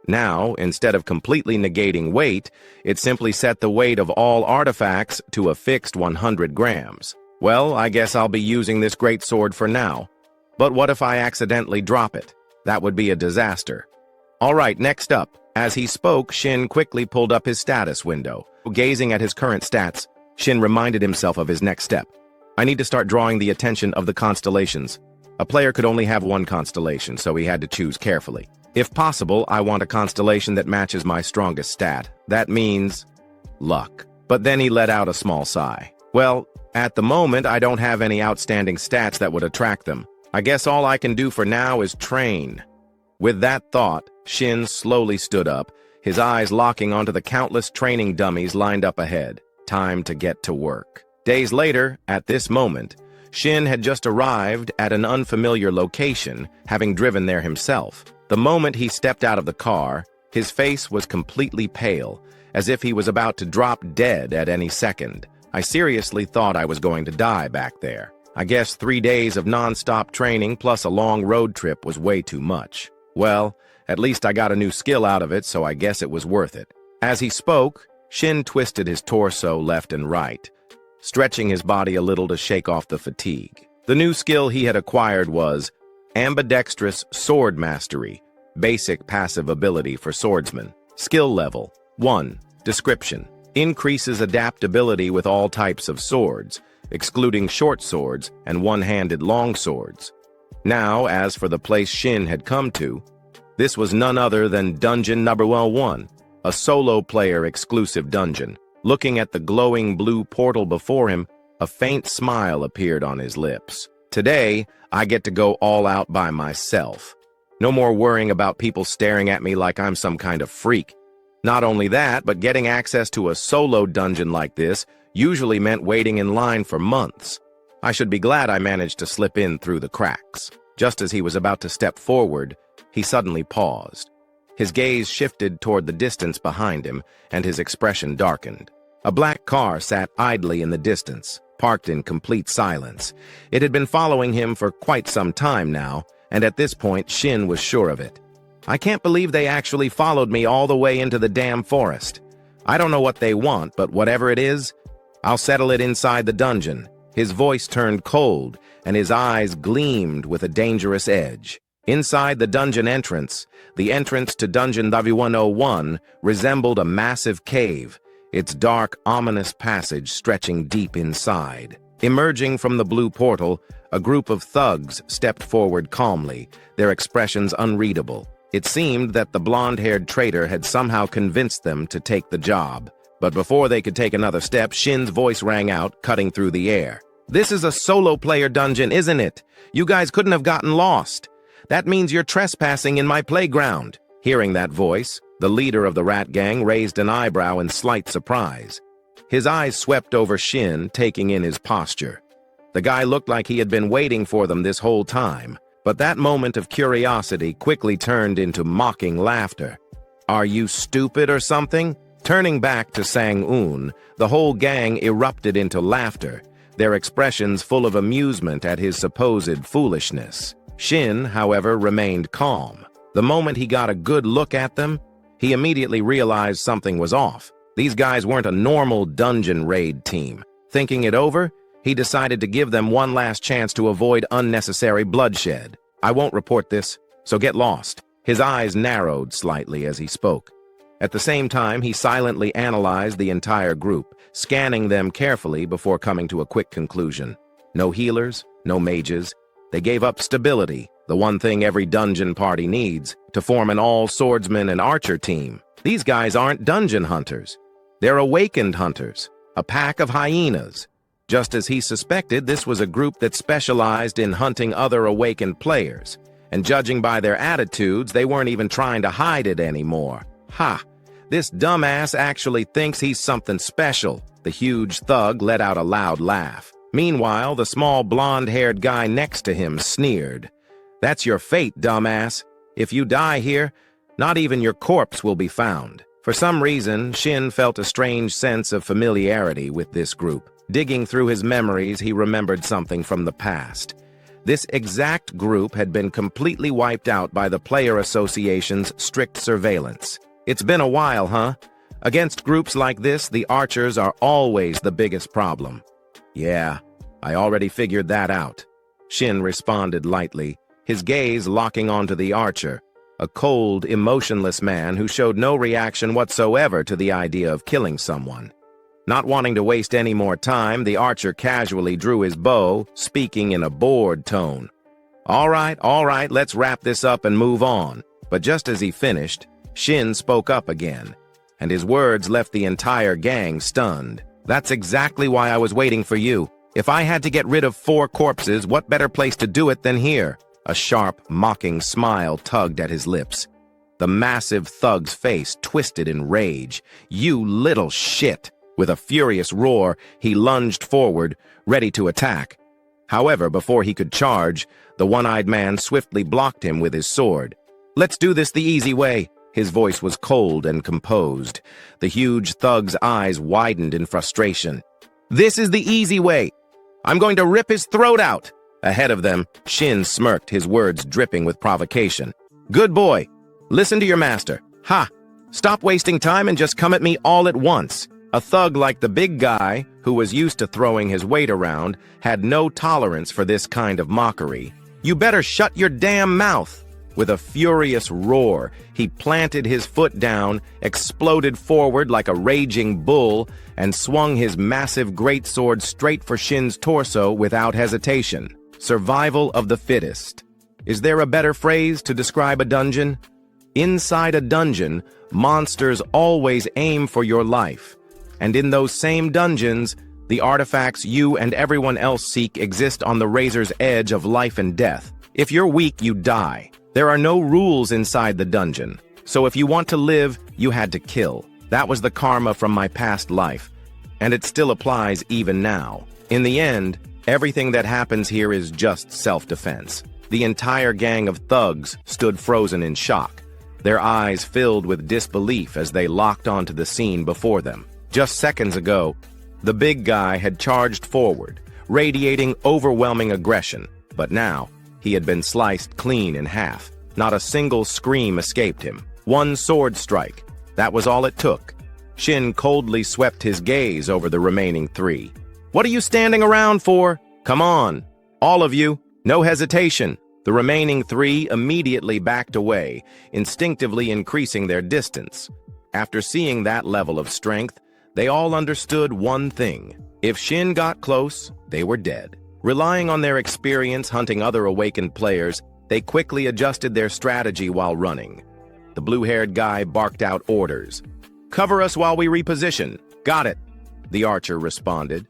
Now, instead of completely negating weight, it simply set the weight of all artifacts to a fixed 100 grams. Well, I guess I'll be using this greatsword for now. But what if I accidentally drop it? That would be a disaster. All right, next up. As he spoke, Shin quickly pulled up his status window. Gazing at his current stats, Shin reminded himself of his next step. I need to start drawing the attention of the constellations. A player could only have one constellation, so he had to choose carefully. If possible, I want a constellation that matches my strongest stat. That means luck. But then he let out a small sigh. Well, at the moment, I don't have any outstanding stats that would attract them. I guess all I can do for now is train. With that thought, Shin slowly stood up, his eyes locking onto the countless training dummies lined up ahead. Time to get to work. Days later, at this moment, Shin had just arrived at an unfamiliar location, having driven there himself. The moment he stepped out of the car, his face was completely pale, as if he was about to drop dead at any second. I seriously thought I was going to die back there. I guess 3 days of non-stop training plus a long road trip was way too much. Well, at least I got a new skill out of it, so I guess it was worth it. As he spoke, Shin twisted his torso left and right, stretching his body a little to shake off the fatigue. The new skill he had acquired was ambidextrous sword mastery, basic passive ability for swordsman. Skill level 1. Description: increases adaptability with all types of swords, excluding short swords and one-handed long swords. Now, as for the place Shin had come to, this was none other than Dungeon Number 1, a solo-player exclusive dungeon. Looking at the glowing blue portal before him, a faint smile appeared on his lips. Today, I get to go all out by myself. No more worrying about people staring at me like I'm some kind of freak. Not only that, but getting access to a solo dungeon like this usually meant waiting in line for months. I should be glad I managed to slip in through the cracks. Just as he was about to step forward, he suddenly paused. His gaze shifted toward the distance behind him, and his expression darkened. A black car sat idly in the distance, parked in complete silence. It had been following him for quite some time now, and at this point, Shin was sure of it. I can't believe they actually followed me all the way into the damn forest. I don't know what they want, but whatever it is, I'll settle it inside the dungeon. His voice turned cold, and his eyes gleamed with a dangerous edge. Inside the dungeon entrance, the entrance to Dungeon 101 resembled a massive cave, its dark, ominous passage stretching deep inside. Emerging from the blue portal, a group of thugs stepped forward calmly, their expressions unreadable. It seemed that the blonde-haired traitor had somehow convinced them to take the job. But before they could take another step, Shin's voice rang out, cutting through the air. "This is a solo-player dungeon, isn't it? You guys couldn't have gotten lost. That means you're trespassing in my playground." Hearing that voice, the leader of the rat gang raised an eyebrow in slight surprise. His eyes swept over Shin, taking in his posture. The guy looked like he had been waiting for them this whole time, but that moment of curiosity quickly turned into mocking laughter. "Are you stupid or something?" Turning back to Sang-un, the whole gang erupted into laughter, their expressions full of amusement at his supposed foolishness. Shin, however, remained calm. The moment he got a good look at them, he immediately realized something was off. These guys weren't a normal dungeon raid team. Thinking it over, he decided to give them one last chance to avoid unnecessary bloodshed. "I won't report this, so get lost." His eyes narrowed slightly as he spoke. At the same time, he silently analyzed the entire group, scanning them carefully before coming to a quick conclusion. No healers, no mages. They gave up stability, the one thing every dungeon party needs, to form an all-swordsman and archer team. These guys aren't dungeon hunters. They're awakened hunters, a pack of hyenas. Just as he suspected, this was a group that specialized in hunting other awakened players. And judging by their attitudes, they weren't even trying to hide it anymore. Ha! This dumbass actually thinks he's something special. The huge thug let out a loud laugh. Meanwhile, the small blonde-haired guy next to him sneered. "That's your fate, dumbass. If you die here, not even your corpse will be found." For some reason, Shin felt a strange sense of familiarity with this group. Digging through his memories, he remembered something from the past. This exact group had been completely wiped out by the Player Association's strict surveillance. It's been a while, huh? Against groups like this, the archers are always the biggest problem. "Yeah, I already figured that out," Shin responded lightly, his gaze locking onto the archer, a cold, emotionless man who showed no reaction whatsoever to the idea of killing someone. Not wanting to waste any more time, the archer casually drew his bow, speaking in a bored tone. All right, let's wrap this up and move on." But just as he finished, Shin spoke up again, and his words left the entire gang stunned. "That's exactly why I was waiting for you. If I had to get rid of 4 corpses, what better place to do it than here?" A sharp, mocking smile tugged at his lips. The massive thug's face twisted in rage. "You little shit!" With a furious roar, he lunged forward, ready to attack. However, before he could charge, the one-eyed man swiftly blocked him with his sword. "Let's do this the easy way." His voice was cold and composed. The huge thug's eyes widened in frustration. "This is the easy way. I'm going to rip his throat out. Ahead of them, Shin smirked, his words dripping with provocation. Good boy. Listen to your master. Ha! Stop wasting time and just come at me all at once. A thug like the big guy, who was used to throwing his weight around, had no tolerance for this kind of mockery. You better shut your damn mouth. With a furious roar, he planted his foot down, exploded forward like a raging bull, and swung his massive greatsword straight for Shin's torso without hesitation. Survival of the fittest. Is there a better phrase to describe a dungeon? Inside a dungeon, monsters always aim for your life. And in those same dungeons, the artifacts you and everyone else seek exist on the razor's edge of life and death. If you're weak, you die. There are no rules inside the dungeon. So if you want to live, you had to kill. That was the karma from my past life. And it still applies even now. In the end, everything that happens here is just self-defense. The entire gang of thugs stood frozen in shock, their eyes filled with disbelief as they locked onto the scene before them. Just seconds ago, the big guy had charged forward, radiating overwhelming aggression, but now he had been sliced clean in half. Not a single scream escaped him. One sword strike. That was all it took. Shin coldly swept his gaze over the remaining three. What are you standing around for? Come on, all of you, no hesitation. The remaining three immediately backed away, instinctively increasing their distance. After seeing that level of strength, they all understood one thing. If Shin got close, they were dead. Relying on their experience hunting other awakened players, they quickly adjusted their strategy while running. The blue-haired guy barked out orders. Cover us while we reposition. Got it, the archer responded.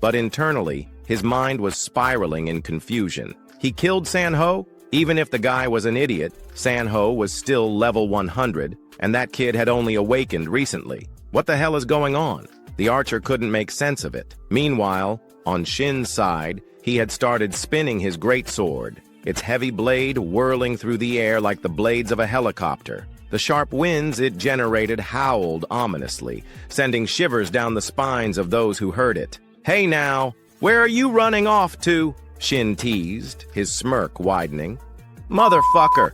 But internally, his mind was spiraling in confusion. He killed Sanho? Even if the guy was an idiot, Sanho was still level 100, and that kid had only awakened recently. What the hell is going on? The archer couldn't make sense of it. Meanwhile, on Shin's side, he had started spinning his greatsword, its heavy blade whirling through the air like the blades of a helicopter. The sharp winds it generated howled ominously, sending shivers down the spines of those who heard it. Hey now, where are you running off to? Shin teased, his smirk widening. Motherfucker!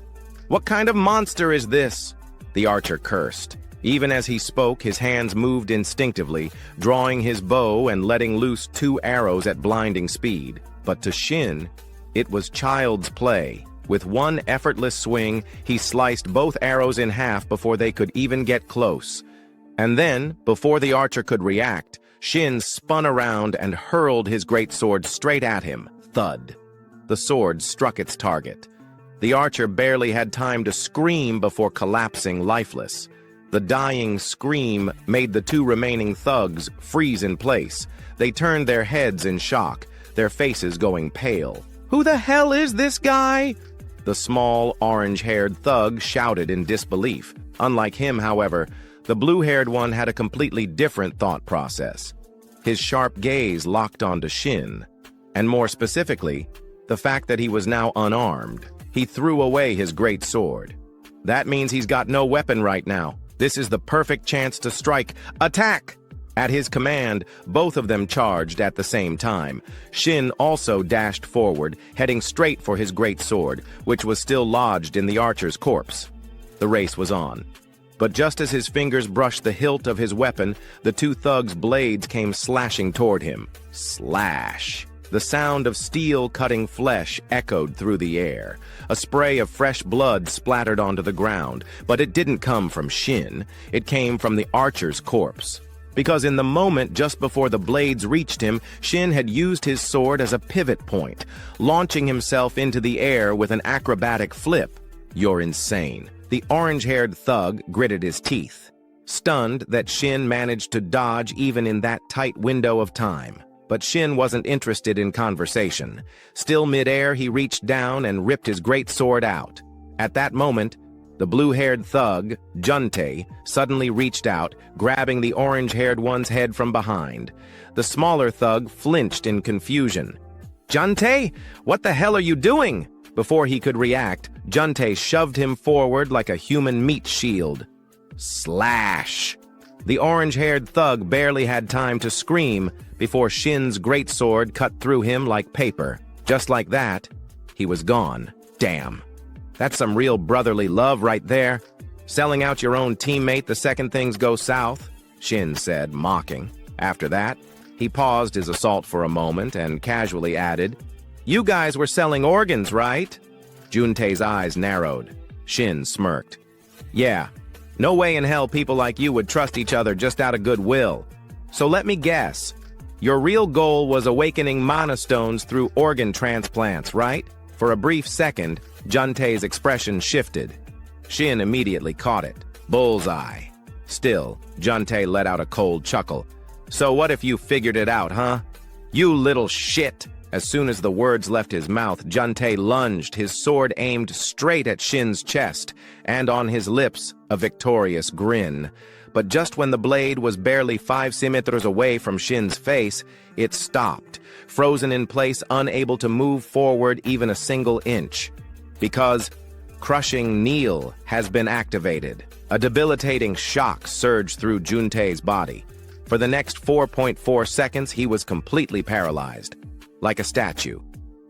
What kind of monster is this? The archer cursed. Even as he spoke, his hands moved instinctively, drawing his bow and letting loose 2 arrows at blinding speed. But to Shin, it was child's play. With one effortless swing, he sliced both arrows in half before they could even get close. And then, before the archer could react, Shin spun around and hurled his greatsword straight at him. Thud. The sword struck its target. The archer barely had time to scream before collapsing lifeless. The dying scream made the 2 remaining thugs freeze in place. They turned their heads in shock, their faces going pale. Who the hell is this guy? The small, orange-haired thug shouted in disbelief. Unlike him, however, the blue-haired one had a completely different thought process. His sharp gaze locked onto Shin, and more specifically, the fact that he was now unarmed. He threw away his great sword. That means he's got no weapon right now. This is the perfect chance to strike. Attack! At his command, both of them charged at the same time. Shin also dashed forward, heading straight for his great sword, which was still lodged in the archer's corpse. The race was on. But just as his fingers brushed the hilt of his weapon, the 2 thugs' blades came slashing toward him. Slash! The sound of steel cutting flesh echoed through the air. A spray of fresh blood splattered onto the ground, but it didn't come from Shin. It came from the archer's corpse. Because in the moment just before the blades reached him, Shin had used his sword as a pivot point, launching himself into the air with an acrobatic flip. You're insane. The orange-haired thug gritted his teeth, stunned that Shin managed to dodge even in that tight window of time. But Shin wasn't interested in conversation. Still midair, he reached down and ripped his great sword out. At that moment, the blue-haired thug, Juntae, suddenly reached out, grabbing the orange-haired one's head from behind. The smaller thug flinched in confusion. Juntae, what the hell are you doing? Before he could react, Juntae shoved him forward like a human meat shield. Slash! The orange-haired thug barely had time to scream before Shin's greatsword cut through him like paper. Just like that, he was gone. Damn. That's some real brotherly love right there. Selling out your own teammate the second things go south, Shin said, mocking. After that, he paused his assault for a moment and casually added, "You guys were selling organs, right?" Juntae's eyes narrowed. Shin smirked. "Yeah. No way in hell people like you would trust each other just out of goodwill. So let me guess. Your real goal was awakening mana stones through organ transplants, right?" For a brief second, Juntae's expression shifted. Shin immediately caught it. Bullseye. Still, Juntae let out a cold chuckle. "So what if you figured it out, huh? You little shit!" As soon as the words left his mouth, Juntae lunged, his sword aimed straight at Shin's chest, and on his lips, a victorious grin. But just when the blade was barely 5 centimeters away from Shin's face, it stopped, frozen in place, unable to move forward even a single inch. Because Crushing Kneel has been activated. A debilitating shock surged through Juntae's body. For the next 4.4 seconds, he was completely paralyzed. Like a statue.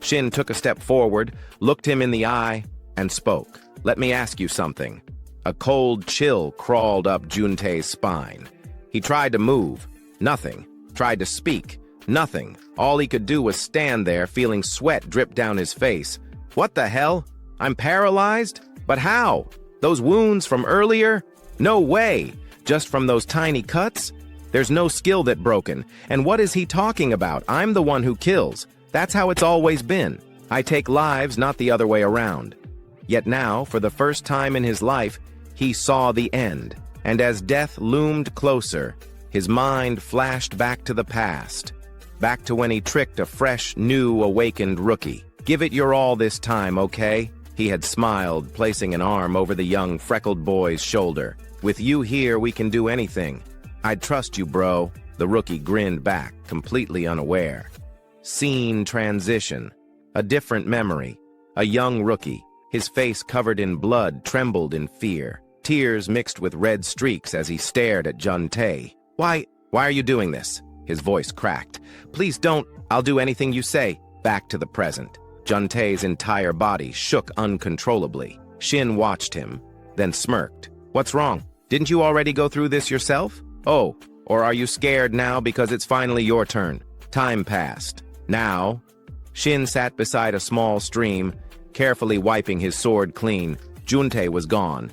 Shin took a step forward, looked him in the eye, and spoke. "Let me ask you something." A cold chill crawled up Juntae's spine. He tried to move. Nothing. Tried to speak. Nothing. All he could do was stand there, feeling sweat drip down his face. "What the hell? I'm paralyzed? But how? Those wounds from earlier? No way! Just from those tiny cuts? There's no skill that broken. And what is he talking about? I'm the one who kills. That's how it's always been. I take lives, not the other way around." Yet now, for the first time in his life, he saw the end. And as death loomed closer, his mind flashed back to the past. Back to when he tricked a fresh, new, awakened rookie. "Give it your all this time, okay?" He had smiled, placing an arm over the young, freckled boy's shoulder. "With you here, we can do anything. I'd trust you, bro." The rookie grinned back, completely unaware. Scene transition. A different memory. A young rookie, his face covered in blood, trembled in fear. Tears mixed with red streaks as he stared at Juntae. Why are you doing this?" His voice cracked. "Please don't. I'll do anything you say." Back to the present. Juntae's entire body shook uncontrollably. Shin watched him, then smirked. "What's wrong? Didn't you already go through this yourself? Oh, or are you scared now because it's finally your turn?" Time passed. Now, Shin sat beside a small stream, carefully wiping his sword clean. Juntae was gone,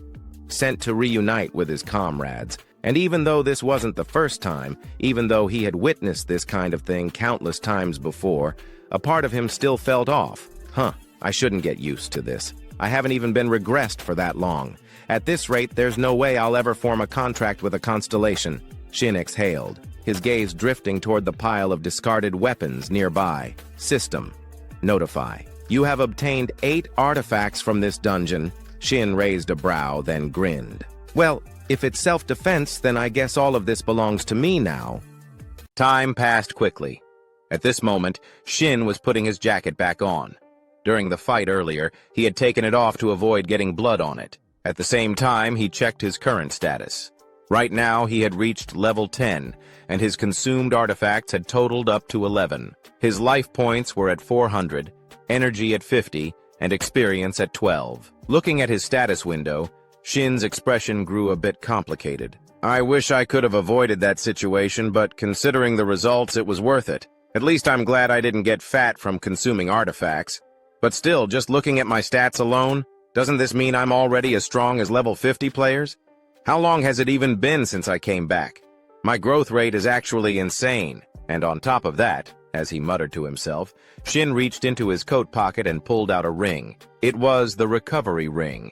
sent to reunite with his comrades. And even though this wasn't the first time, even though he had witnessed this kind of thing countless times before, a part of him still felt off. I shouldn't get used to this. I haven't even been regressed for that long. At this rate, there's no way I'll ever form a contract with a constellation. Shin exhaled, his gaze drifting toward the pile of discarded weapons nearby. System. Notify. You have obtained 8 artifacts from this dungeon. Shin raised a brow, then grinned. Well, if it's self-defense, then I guess all of this belongs to me now. Time passed quickly. At this moment, Shin was putting his jacket back on. During the fight earlier, he had taken it off to avoid getting blood on it. At the same time, he checked his current status. Right now, he had reached level 10, and his consumed artifacts had totaled up to 11. His life points were at 400, energy at 50, and experience at 12. Looking at his status window, Shin's expression grew a bit complicated. "I wish I could have avoided that situation, but considering the results, it was worth it. At least I'm glad I didn't get fat from consuming artifacts. But still, just looking at my stats alone, doesn't this mean I'm already as strong as level 50 players? How long has it even been since I came back? My growth rate is actually insane." And on top of that, as he muttered to himself, Shin reached into his coat pocket and pulled out a ring. It was the recovery ring,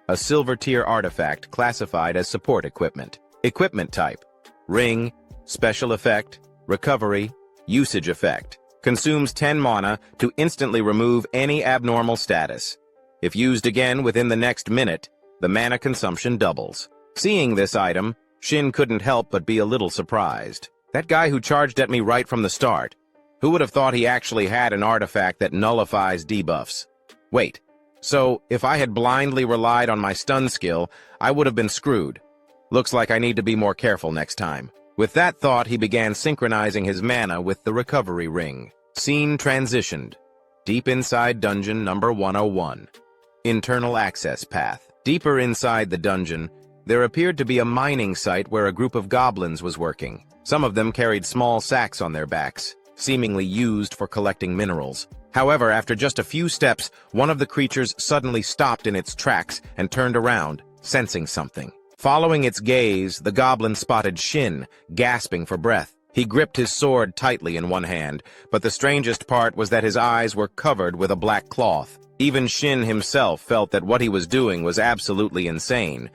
a silver-tier artifact classified as support equipment. Equipment type: ring, special effect, recovery, usage effect. Consumes 10 mana to instantly remove any abnormal status. If used again within the next minute, the mana consumption doubles. Seeing this item, Shin couldn't help but be a little surprised. That guy who charged at me right from the start, who would have thought he actually had an artifact that nullifies debuffs? Wait, so if I had blindly relied on my stun skill, I would have been screwed. Looks like I need to be more careful next time. With that thought, he began synchronizing his mana with the recovery ring. Scene transitioned. Deep inside dungeon number 101. Internal access path. Deeper inside the dungeon, there appeared to be a mining site where a group of goblins was working. Some of them carried small sacks on their backs, seemingly used for collecting minerals. However, after just a few steps, one of the creatures suddenly stopped in its tracks and turned around, sensing something. Following its gaze, the goblin spotted Shin, gasping for breath. He gripped his sword tightly in one hand, but the strangest part was that his eyes were covered with a black cloth. Even Shin himself felt that what he was doing was absolutely insane,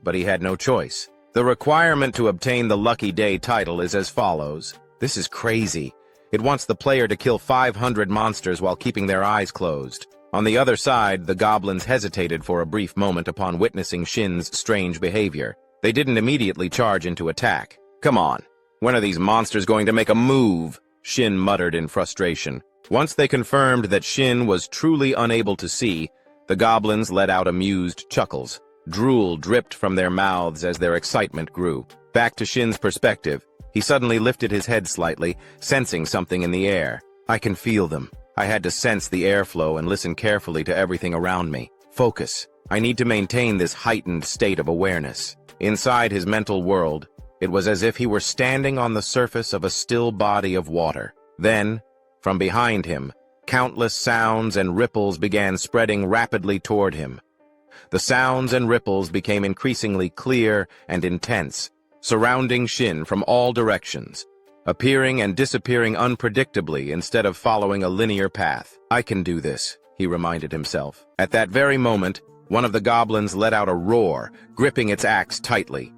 but he had no choice. The requirement to obtain the Lucky Day title is as follows. This is crazy. It wants the player to kill 500 monsters while keeping their eyes closed. On the other side, the goblins hesitated for a brief moment upon witnessing Shin's strange behavior. They didn't immediately charge into attack. Come on, when are these monsters going to make a move? Shin muttered in frustration. Once they confirmed that Shin was truly unable to see, the goblins let out amused chuckles. Drool dripped from their mouths as their excitement grew. Back to Shin's perspective, he suddenly lifted his head slightly, sensing something in the air. I can feel them. I had to sense the airflow and listen carefully to everything around me. Focus. I need to maintain this heightened state of awareness. Inside his mental world, it was as if he were standing on the surface of a still body of water. Then, from behind him, countless sounds and ripples began spreading rapidly toward him. The sounds and ripples became increasingly clear and intense, surrounding Shin from all directions, appearing and disappearing unpredictably instead of following a linear path. I can do this, he reminded himself. At that very moment, one of the goblins let out a roar, gripping its axe tightly.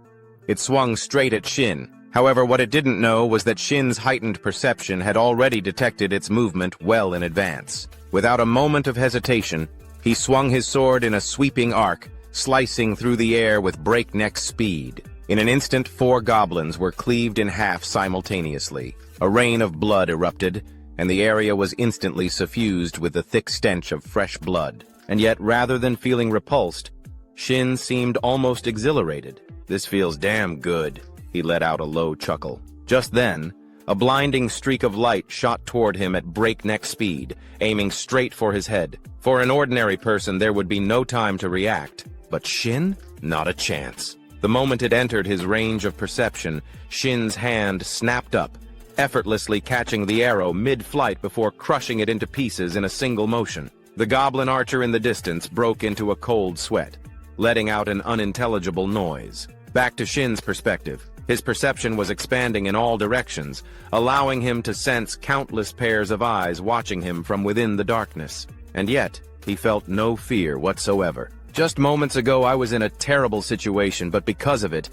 It swung straight at Shin. However, what it didn't know was that Shin's heightened perception had already detected its movement well in advance. Without a moment of hesitation, he swung his sword in a sweeping arc, slicing through the air with breakneck speed. In an instant, 4 goblins were cleaved in half simultaneously. A rain of blood erupted, and the area was instantly suffused with the thick stench of fresh blood. And yet, rather than feeling repulsed, Shin seemed almost exhilarated. This feels damn good, he let out a low chuckle. Just then, a blinding streak of light shot toward him at breakneck speed, aiming straight for his head. For an ordinary person, there would be no time to react. But Shin? Not a chance. The moment it entered his range of perception, Shin's hand snapped up, effortlessly catching the arrow mid-flight before crushing it into pieces in a single motion. The goblin archer in the distance broke into a cold sweat, letting out an unintelligible noise. Back to Shin's perspective, his perception was expanding in all directions, allowing him to sense countless pairs of eyes watching him from within the darkness. And yet, he felt no fear whatsoever. Just moments ago, I was in a terrible situation, but because of it,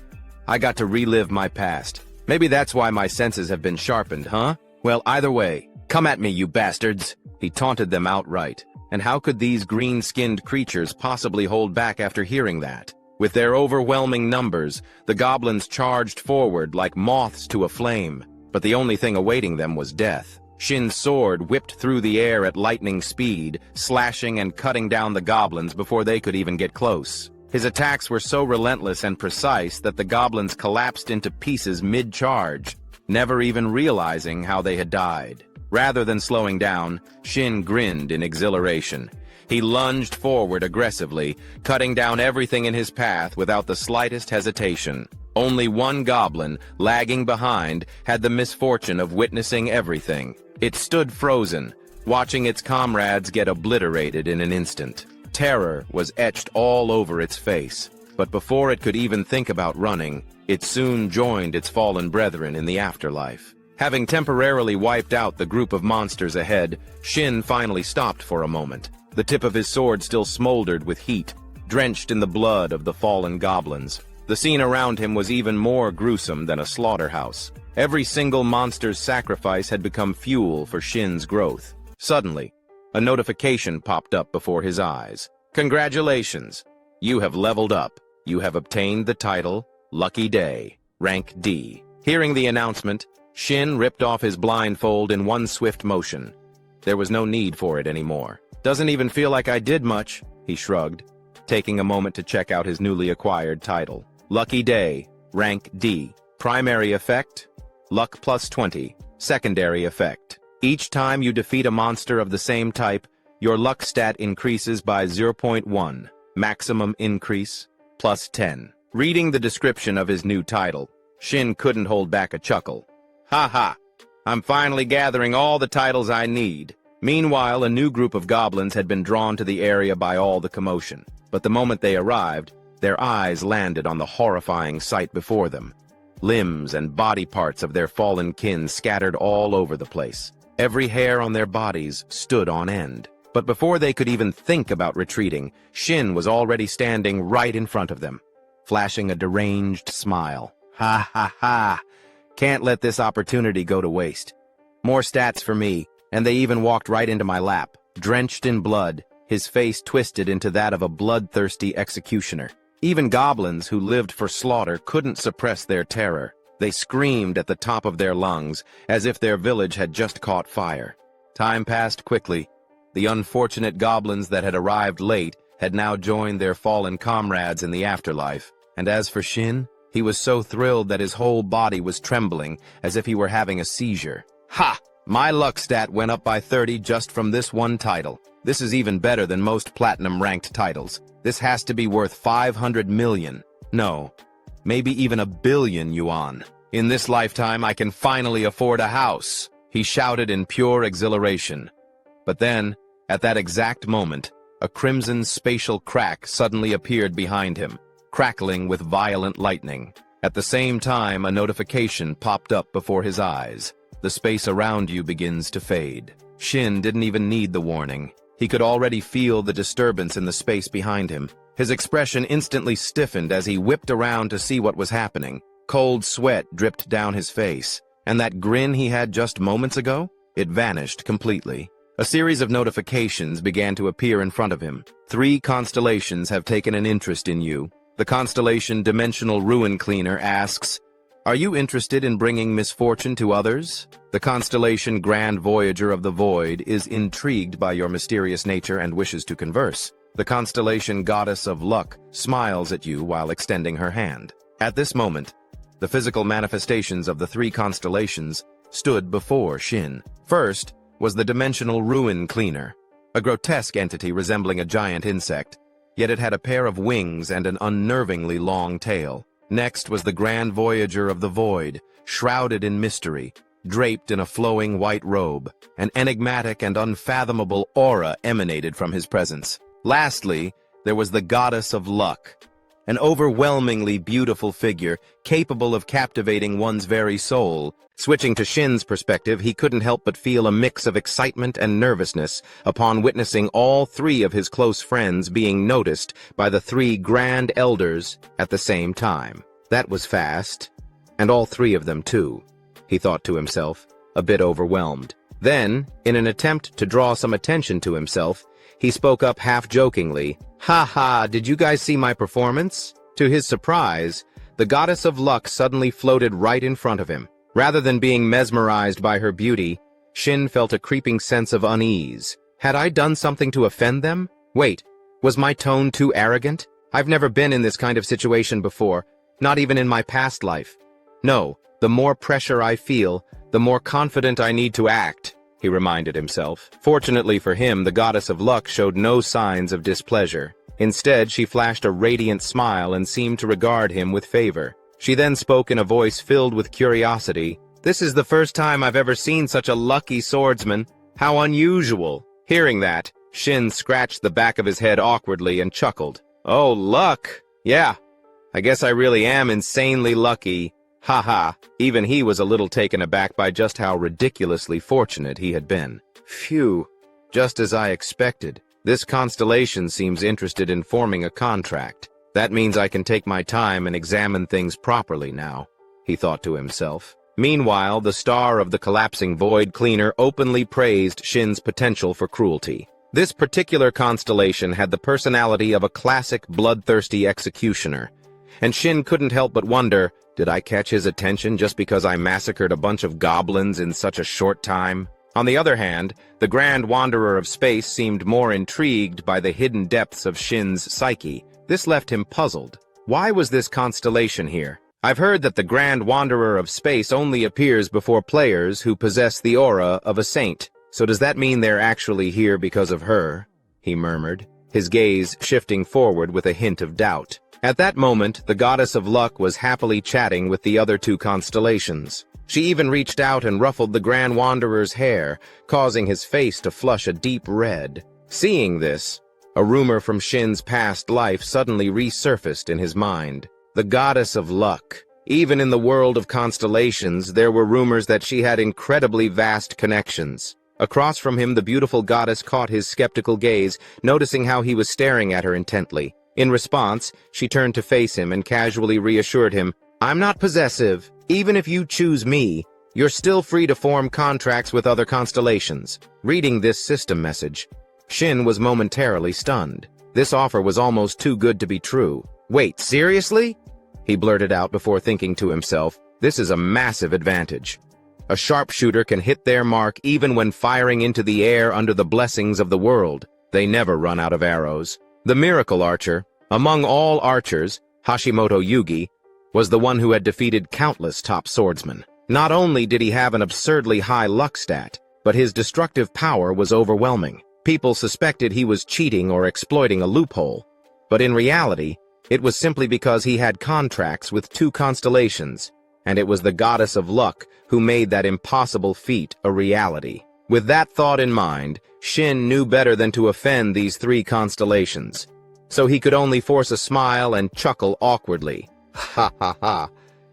I got to relive my past. Maybe that's why my senses have been sharpened, huh? Well, either way, come at me, you bastards! He taunted them outright. And how could these green-skinned creatures possibly hold back after hearing that? With their overwhelming numbers, the goblins charged forward like moths to a flame. But the only thing awaiting them was death. Shin's sword whipped through the air at lightning speed, slashing and cutting down the goblins before they could even get close. His attacks were so relentless and precise that the goblins collapsed into pieces mid-charge, never even realizing how they had died. Rather than slowing down, Shin grinned in exhilaration. He lunged forward aggressively, cutting down everything in his path without the slightest hesitation. Only one goblin, lagging behind, had the misfortune of witnessing everything. It stood frozen, watching its comrades get obliterated in an instant. Terror was etched all over its face, but before it could even think about running, it soon joined its fallen brethren in the afterlife. Having temporarily wiped out the group of monsters ahead, Shin finally stopped for a moment. The tip of his sword still smoldered with heat, drenched in the blood of the fallen goblins. The scene around him was even more gruesome than a slaughterhouse. Every single monster's sacrifice had become fuel for Shin's growth. Suddenly, a notification popped up before his eyes. Congratulations! You have leveled up. You have obtained the title, Lucky Day, rank D. Hearing the announcement, Shin ripped off his blindfold in one swift motion. There was no need for it anymore. Doesn't even feel like I did much, he shrugged, taking a moment to check out his newly acquired title. Lucky Day, rank D. Primary effect, luck plus 20. Secondary effect. Each time you defeat a monster of the same type, your luck stat increases by 0.1. Maximum increase, plus 10. Reading the description of his new title, Shin couldn't hold back a chuckle. Ha ha! I'm finally gathering all the titles I need. Meanwhile, a new group of goblins had been drawn to the area by all the commotion. But the moment they arrived, their eyes landed on the horrifying sight before them. Limbs and body parts of their fallen kin scattered all over the place. Every hair on their bodies stood on end. But before they could even think about retreating, Shin was already standing right in front of them, flashing a deranged smile. Ha ha ha! Can't let this opportunity go to waste. More stats for me, and they even walked right into my lap, drenched in blood, his face twisted into that of a bloodthirsty executioner. Even goblins who lived for slaughter couldn't suppress their terror. They screamed at the top of their lungs, as if their village had just caught fire. Time passed quickly. The unfortunate goblins that had arrived late had now joined their fallen comrades in the afterlife. And as for Shin, he was so thrilled that his whole body was trembling, as if he were having a seizure. Ha! My luck stat went up by 30 just from this one title. This is even better than most platinum-ranked titles. This has to be worth 500 million. No, maybe even 1 billion yuan. In this lifetime, I can finally afford a house, he shouted in pure exhilaration. But then, at that exact moment, a crimson spatial crack suddenly appeared behind him, crackling with violent lightning. At the same time, a notification popped up before his eyes. The space around you begins to fade. Shin didn't even need the warning. He could already feel the disturbance in the space behind him. His expression instantly stiffened as he whipped around to see what was happening. Cold sweat dripped down his face, and that grin he had just moments ago, it vanished completely. A series of notifications began to appear in front of him. 3 constellations have taken an interest in you. The constellation Dimensional Ruin Cleaner asks, "Are you interested in bringing misfortune to others?" The constellation Grand Voyager of the Void is intrigued by your mysterious nature and wishes to converse. The constellation Goddess of Luck smiles at you while extending her hand. At this moment, the physical manifestations of the 3 constellations stood before Shin. First was the Dimensional Ruin Cleaner, a grotesque entity resembling a giant insect, yet it had a pair of wings and an unnervingly long tail. Next was the Grand Voyager of the Void, shrouded in mystery, draped in a flowing white robe. An enigmatic and unfathomable aura emanated from his presence. Lastly, there was the Goddess of Luck, an overwhelmingly beautiful figure capable of captivating one's very soul. Switching to Shin's perspective, he couldn't help but feel a mix of excitement and nervousness upon witnessing all 3 of his close friends being noticed by the 3 Grand Elders at the same time. That was fast, and all 3 of them too, he thought to himself, a bit overwhelmed. Then, in an attempt to draw some attention to himself, he spoke up half-jokingly, "Ha ha, did you guys see my performance?" To his surprise, the Goddess of Luck suddenly floated right in front of him. Rather than being mesmerized by her beauty, Shin felt a creeping sense of unease. Had I done something to offend them? Wait, was my tone too arrogant? I've never been in this kind of situation before, not even in my past life. No, the more pressure I feel, the more confident I need to act, he reminded himself. Fortunately for him, the Goddess of Luck showed no signs of displeasure. Instead, she flashed a radiant smile and seemed to regard him with favor. She then spoke in a voice filled with curiosity. "This is the first time I've ever seen such a lucky swordsman. How unusual." Hearing that, Shin scratched the back of his head awkwardly and chuckled. "Oh, luck. Yeah, I guess I really am insanely lucky. Ha. Even he was a little taken aback by just how ridiculously fortunate he had been. Phew, just as I expected. This constellation seems interested in forming a contract. That means I can take my time and examine things properly now, he thought to himself. Meanwhile, the star of the collapsing void cleaner openly praised Shin's potential for cruelty. This particular constellation had the personality of a classic bloodthirsty executioner, and Shin couldn't help but wonder, did I catch his attention just because I massacred a bunch of goblins in such a short time? On the other hand, the Grand Wanderer of Space seemed more intrigued by the hidden depths of Shin's psyche. This left him puzzled. Why was this constellation here? I've heard that the Grand Wanderer of Space only appears before players who possess the aura of a saint. So does that mean they're actually here because of her? He murmured, his gaze shifting forward with a hint of doubt. At that moment, the goddess of luck was happily chatting with the other two constellations. She even reached out and ruffled the Grand Wanderer's hair, causing his face to flush a deep red. Seeing this, a rumor from Shin's past life suddenly resurfaced in his mind. The goddess of luck. Even in the world of constellations, there were rumors that she had incredibly vast connections. Across from him, the beautiful goddess caught his skeptical gaze, noticing how he was staring at her intently. In response, she turned to face him and casually reassured him, "I'm not possessive. Even if you choose me, you're still free to form contracts with other constellations." Reading this system message, Shin was momentarily stunned. This offer was almost too good to be true. "Wait, seriously?" He blurted out before thinking to himself, "This is a massive advantage. A sharpshooter can hit their mark even when firing into the air under the blessings of the world. They never run out of arrows." The miracle archer, among all archers, Hashimoto Yugi, was the one who had defeated countless top swordsmen. Not only did he have an absurdly high luck stat, but his destructive power was overwhelming. People suspected he was cheating or exploiting a loophole, but in reality, it was simply because he had contracts with two constellations, and it was the goddess of luck who made that impossible feat a reality. With that thought in mind, Shin knew better than to offend these three constellations, so he could only force a smile and chuckle awkwardly. Ha ha ha.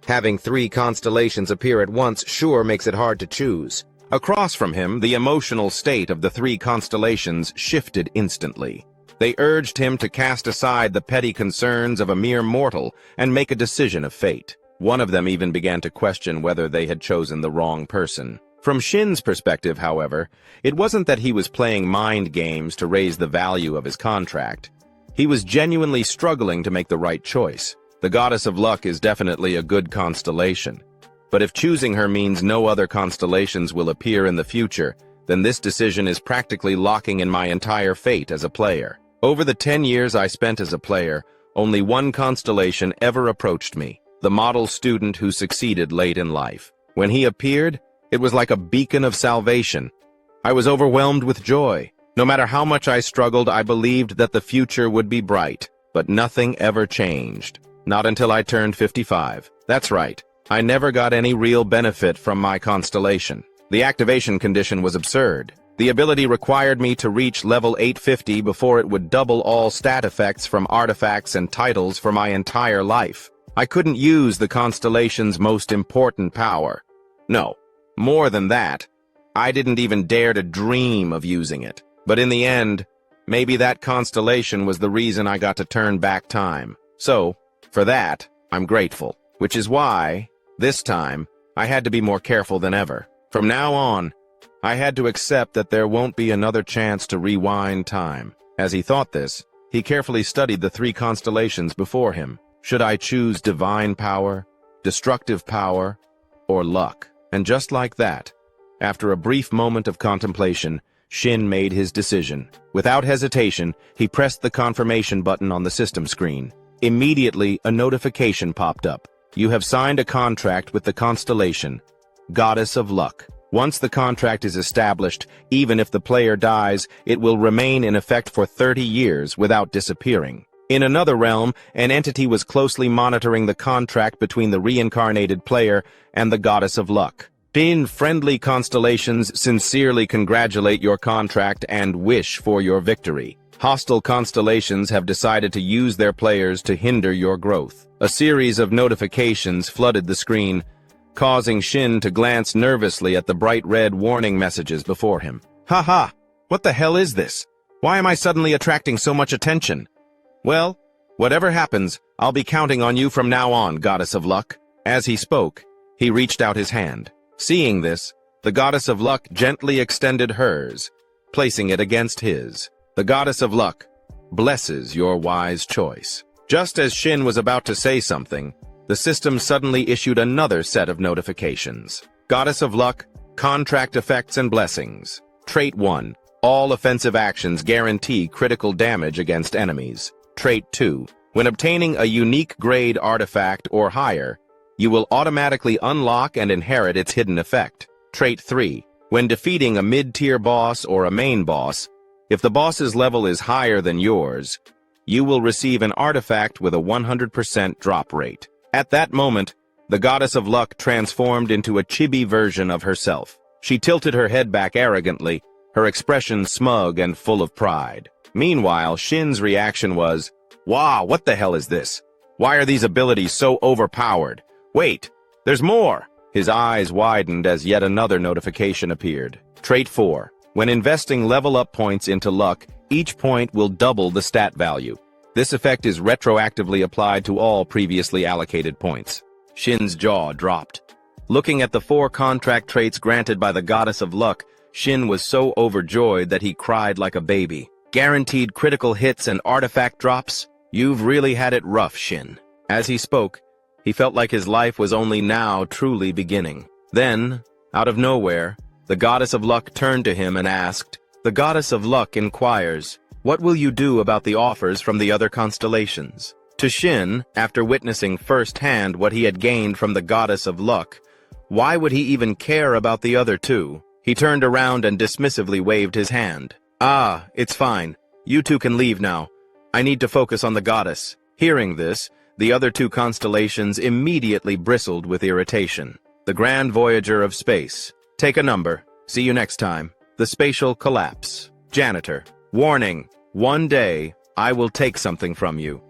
Having three constellations appear at once sure makes it hard to choose. Across from him, the emotional state of the three constellations shifted instantly. They urged him to cast aside the petty concerns of a mere mortal and make a decision of fate. One of them even began to question whether they had chosen the wrong person. From Shin's perspective, however, it wasn't that he was playing mind games to raise the value of his contract. He was genuinely struggling to make the right choice. The goddess of luck is definitely a good constellation. But if choosing her means no other constellations will appear in the future, then this decision is practically locking in my entire fate as a player. Over the 10 years I spent as a player, only one constellation ever approached me, the model student who succeeded late in life. When he appeared, it was like a beacon of salvation. I was overwhelmed with joy. No matter how much I struggled, I believed that the future would be bright. But nothing ever changed. Not until I turned 55. That's right. I never got any real benefit from my constellation. The activation condition was absurd. The ability required me to reach level 850 before it would double all stat effects from artifacts and titles for my entire life. I couldn't use the constellation's most important power. No, more than that, I didn't even dare to dream of using it. But in the end, maybe that constellation was the reason I got to turn back time. So, for that, I'm grateful. Which is why, this time, I had to be more careful than ever. From now on, I had to accept that there won't be another chance to rewind time. As he thought this, he carefully studied the three constellations before him. Should I choose divine power, destructive power, or luck? And just like that, after a brief moment of contemplation, Shin made his decision. Without hesitation, he pressed the confirmation button on the system screen. Immediately, a notification popped up. You have signed a contract with the constellation, Goddess of Luck. Once the contract is established, even if the player dies, it will remain in effect for 30 years without disappearing. In another realm, an entity was closely monitoring the contract between the reincarnated player and the Goddess of Luck. Shin, friendly constellations sincerely congratulate your contract and wish for your victory. Hostile constellations have decided to use their players to hinder your growth. A series of notifications flooded the screen, causing Shin to glance nervously at the bright red warning messages before him. Haha, what the hell is this? Why am I suddenly attracting so much attention? Well, whatever happens, I'll be counting on you from now on, Goddess of Luck. As he spoke, he reached out his hand. Seeing this, the Goddess of Luck gently extended hers, placing it against his. The Goddess of Luck blesses your wise choice. Just as Shin was about to say something, the system suddenly issued another set of notifications. Goddess of Luck, contract effects and blessings. Trait 1. All offensive actions guarantee critical damage against enemies. Trait 2. When obtaining a unique grade artifact or higher, you will automatically unlock and inherit its hidden effect. Trait 3. When defeating a mid-tier boss or a main boss, if the boss's level is higher than yours, you will receive an artifact with a 100% drop rate. At that moment, the goddess of luck transformed into a chibi version of herself. She tilted her head back arrogantly, her expression smug and full of pride. Meanwhile, Shin's reaction was, "Wow, what the hell is this? Why are these abilities so overpowered? Wait, there's more!" His eyes widened as yet another notification appeared. Trait 4. When investing level-up points into luck, each point will double the stat value. This effect is retroactively applied to all previously allocated points. Shin's jaw dropped. Looking at the 4 contract traits granted by the goddess of luck, Shin was so overjoyed that he cried like a baby. Guaranteed critical hits and artifact drops? You've really had it rough, Shin. As he spoke, he felt like his life was only now truly beginning. Then, out of nowhere, the goddess of luck turned to him and asked, "The goddess of luck inquires, what will you do about the offers from the other constellations?" To Shin, after witnessing firsthand what he had gained from the goddess of luck, why would he even care about the other two? He turned around and dismissively waved his hand. "Ah, it's fine. You two can leave now. I need to focus on the goddess." Hearing this, the other two constellations immediately bristled with irritation. The Grand Voyager of Space. Take a number. See you next time. The Spatial Collapse. Janitor. Warning. One day, I will take something from you.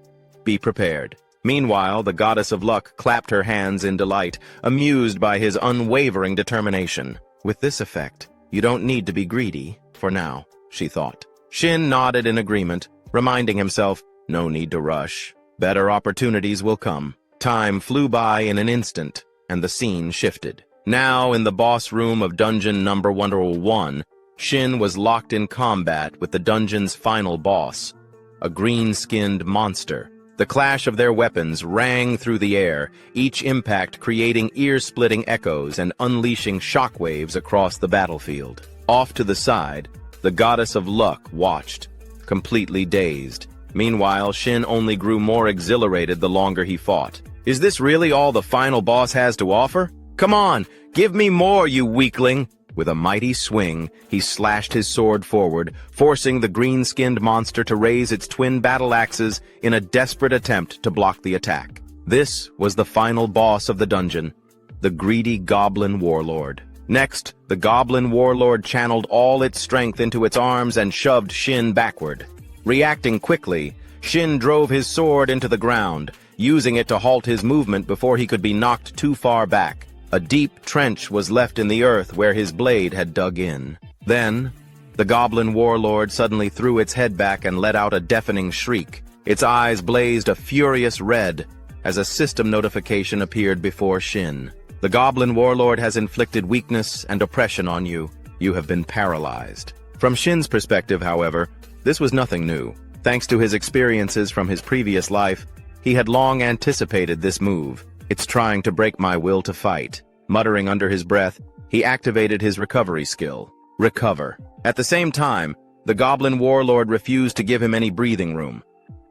Be prepared. Meanwhile, the goddess of luck clapped her hands in delight, amused by his unwavering determination. With this effect, you don't need to be greedy, for now, she thought. Shin nodded in agreement, reminding himself, no need to rush. Better opportunities will come. Time flew by in an instant, and the scene shifted. Now, in the boss room of dungeon number 101, Shin was locked in combat with the dungeon's final boss, a green-skinned monster. The clash of their weapons rang through the air, each impact creating ear-splitting echoes and unleashing shockwaves across the battlefield. Off to the side, the goddess of luck watched, completely dazed. Meanwhile, Shin only grew more exhilarated the longer he fought. Is this really all the final boss has to offer? Come on, give me more, you weakling! With a mighty swing, he slashed his sword forward, forcing the green-skinned monster to raise its twin battle axes in a desperate attempt to block the attack. This was the final boss of the dungeon, the greedy Goblin Warlord. Next, the Goblin Warlord channeled all its strength into its arms and shoved Shin backward. Reacting quickly, Shin drove his sword into the ground, using it to halt his movement before he could be knocked too far back. A deep trench was left in the earth where his blade had dug in. Then, the Goblin Warlord suddenly threw its head back and let out a deafening shriek. Its eyes blazed a furious red as a system notification appeared before Shin. The Goblin Warlord has inflicted weakness and oppression on you. You have been paralyzed. From Shin's perspective, however, this was nothing new. Thanks to his experiences from his previous life, he had long anticipated this move. It's trying to break my will to fight. Muttering under his breath, he activated his recovery skill. Recover. At the same time, the Goblin Warlord refused to give him any breathing room.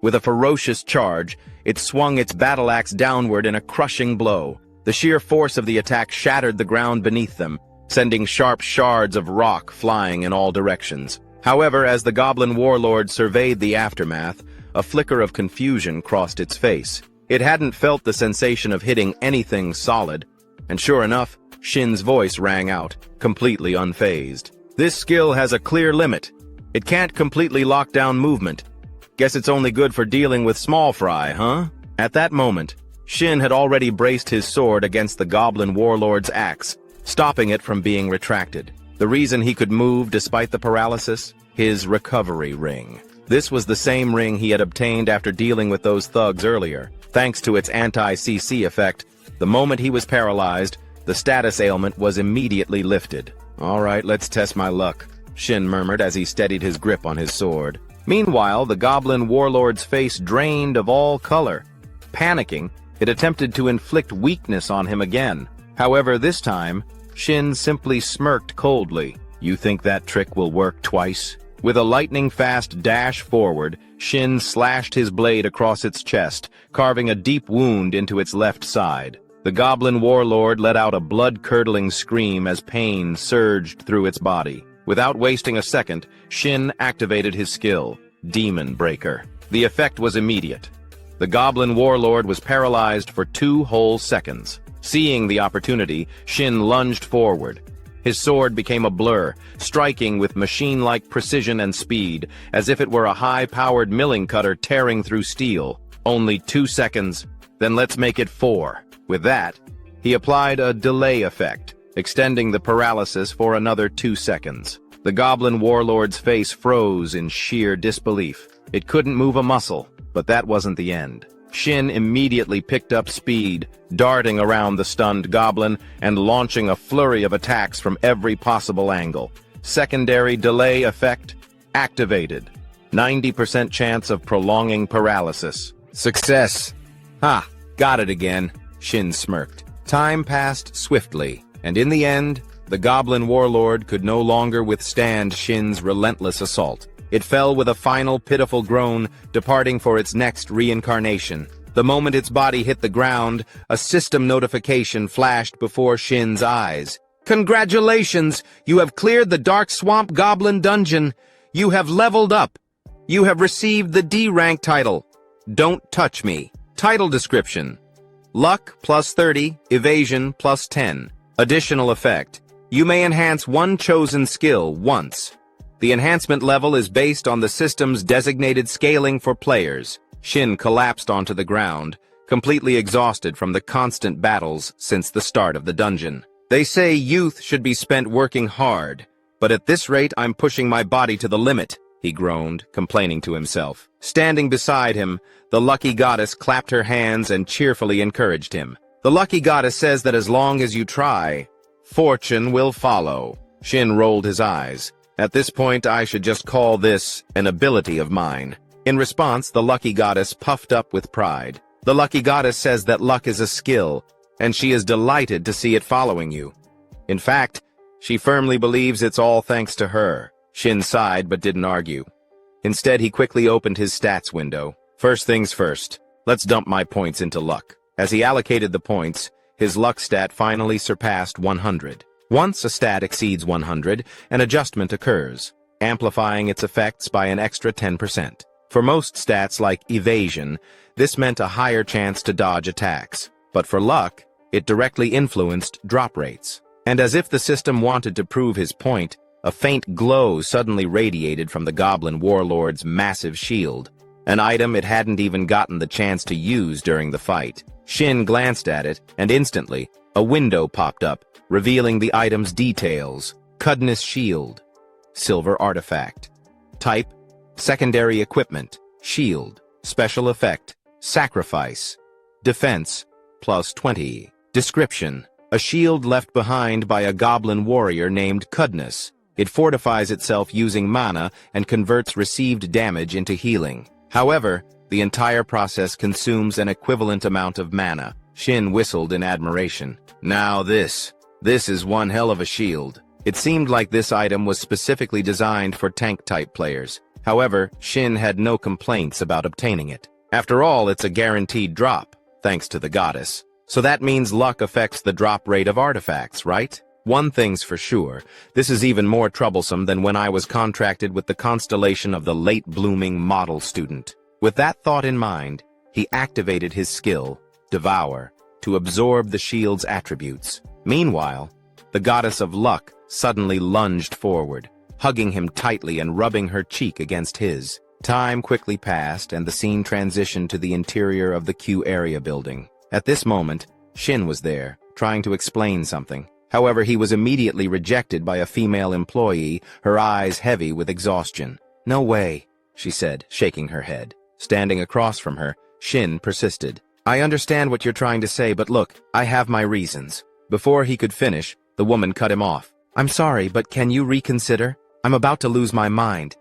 With a ferocious charge, it swung its battle axe downward in a crushing blow. The sheer force of the attack shattered the ground beneath them, sending sharp shards of rock flying in all directions. However, as the Goblin Warlord surveyed the aftermath, a flicker of confusion crossed its face. It hadn't felt the sensation of hitting anything solid, and sure enough, Shin's voice rang out, completely unfazed. This skill has a clear limit. It can't completely lock down movement. Guess it's only good for dealing with small fry, huh? At that moment, Shin had already braced his sword against the Goblin Warlord's axe, stopping it from being retracted. The reason he could move despite the paralysis? His recovery ring. This was the same ring he had obtained after dealing with those thugs earlier. Thanks to its anti-CC effect, the moment he was paralyzed, the status ailment was immediately lifted. All right, let's test my luck, Shin murmured as he steadied his grip on his sword. Meanwhile, the Goblin Warlord's face drained of all color. Panicking, it attempted to inflict weakness on him again. However, this time, Shin simply smirked coldly. You think that trick will work twice? With a lightning-fast dash forward, Shin slashed his blade across its chest, carving a deep wound into its left side. The goblin warlord let out a blood-curdling scream as pain surged through its body. Without wasting a second, Shin activated his skill, Demon Breaker. The effect was immediate. The goblin warlord was paralyzed for 2 whole seconds. Seeing the opportunity, Shin lunged forward. His sword became a blur, striking with machine-like precision and speed, as if it were a high-powered milling cutter tearing through steel. Only 2 seconds, then let's make it 4. With that, he applied a delay effect, extending the paralysis for another 2 seconds. The goblin warlord's face froze in sheer disbelief. It couldn't move a muscle, but that wasn't the end. Shin immediately picked up speed, darting around the stunned goblin and launching a flurry of attacks from every possible angle. Secondary delay effect activated. 90% chance of prolonging paralysis. Success! Ha! Got it again, Shin smirked. Time passed swiftly, and in the end, the goblin warlord could no longer withstand Shin's relentless assault. It fell with a final pitiful groan, departing for its next reincarnation. The moment its body hit the ground, a system notification flashed before Shin's eyes. Congratulations! You have cleared the Dark Swamp Goblin Dungeon. You have leveled up. You have received the D rank title. Don't touch me. Title description: Luck plus 30, Evasion plus 10. Additional effect: you may enhance one chosen skill once. The enhancement level is based on the system's designated scaling for players. Shin collapsed onto the ground, completely exhausted from the constant battles since the start of the dungeon. They say youth should be spent working hard, but at this rate I'm pushing my body to the limit, he groaned, complaining to himself. Standing beside him, the lucky goddess clapped her hands and cheerfully encouraged him. The lucky goddess says that as long as you try, fortune will follow. Shin rolled his eyes. At this point, I should just call this an ability of mine. In response, the lucky goddess puffed up with pride. The lucky goddess says that luck is a skill, and she is delighted to see it following you. In fact, she firmly believes it's all thanks to her. Shin sighed but didn't argue. Instead, he quickly opened his stats window. First things first, let's dump my points into luck. As he allocated the points, his luck stat finally surpassed 100. Once a stat exceeds 100, an adjustment occurs, amplifying its effects by an extra 10%. For most stats like evasion, this meant a higher chance to dodge attacks. But for luck, it directly influenced drop rates. And as if the system wanted to prove his point, a faint glow suddenly radiated from the goblin warlord's massive shield, an item it hadn't even gotten the chance to use during the fight. Shin glanced at it, and instantly, a window popped up, revealing the item's details. Cudness Shield. Silver Artifact. Type: Secondary Equipment. Shield. Special Effect: Sacrifice. Defense: plus 20. Description: a shield left behind by a goblin warrior named Cudness. It fortifies itself using mana and converts received damage into healing. However, the entire process consumes an equivalent amount of mana. Shin whistled in admiration. Now this is one hell of a shield. It seemed like this item was specifically designed for tank-type players. However, Shin had no complaints about obtaining it. After all, it's a guaranteed drop, thanks to the goddess. So that means luck affects the drop rate of artifacts, right? One thing's for sure, this is even more troublesome than when I was contracted with the constellation of the late-blooming model student. With that thought in mind, he activated his skill, Devour, to absorb the shield's attributes. Meanwhile, the goddess of luck suddenly lunged forward, hugging him tightly and rubbing her cheek against his. Time quickly passed, and the scene transitioned to the interior of the Q area building. At this moment, Shin was there, trying to explain something. However, he was immediately rejected by a female employee, her eyes heavy with exhaustion. "No way," she said, shaking her head. Standing across from her, Shin persisted. "I understand what you're trying to say, but look, I have my reasons." Before he could finish, the woman cut him off. "I'm sorry, but can you reconsider? I'm about to lose my mind.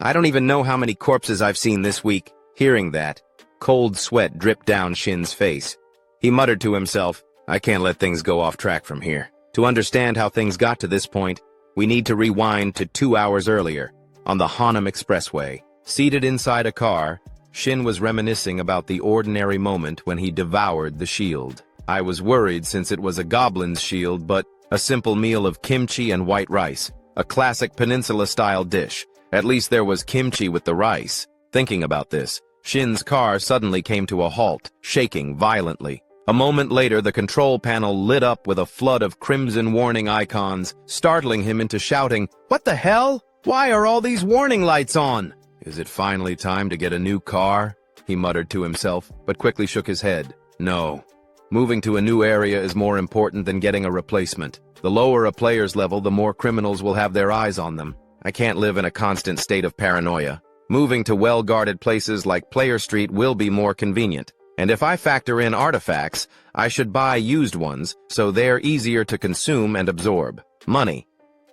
I don't even know how many corpses I've seen this week." Hearing that, cold sweat dripped down Shin's face. He muttered to himself, "I can't let things go off track from here. To understand how things got to this point, we need to rewind to 2 hours earlier, on the Hanam Expressway. Seated inside a car, Shin was reminiscing about the ordinary moment when he devoured the shield. I was worried since it was a goblin's shield, but a simple meal of kimchi and white rice, a classic peninsula-style dish. At least there was kimchi with the rice. Thinking about this, Shin's car suddenly came to a halt, shaking violently. A moment later, the control panel lit up with a flood of crimson warning icons, startling him into shouting, "What the hell? Why are all these warning lights on?" "Is it finally time to get a new car?" he muttered to himself, but quickly shook his head. No. Moving to a new area is more important than getting a replacement. The lower a player's level, the more criminals will have their eyes on them. I can't live in a constant state of paranoia. Moving to well-guarded places like Player Street will be more convenient. And if I factor in artifacts, I should buy used ones, so they're easier to consume and absorb. Money.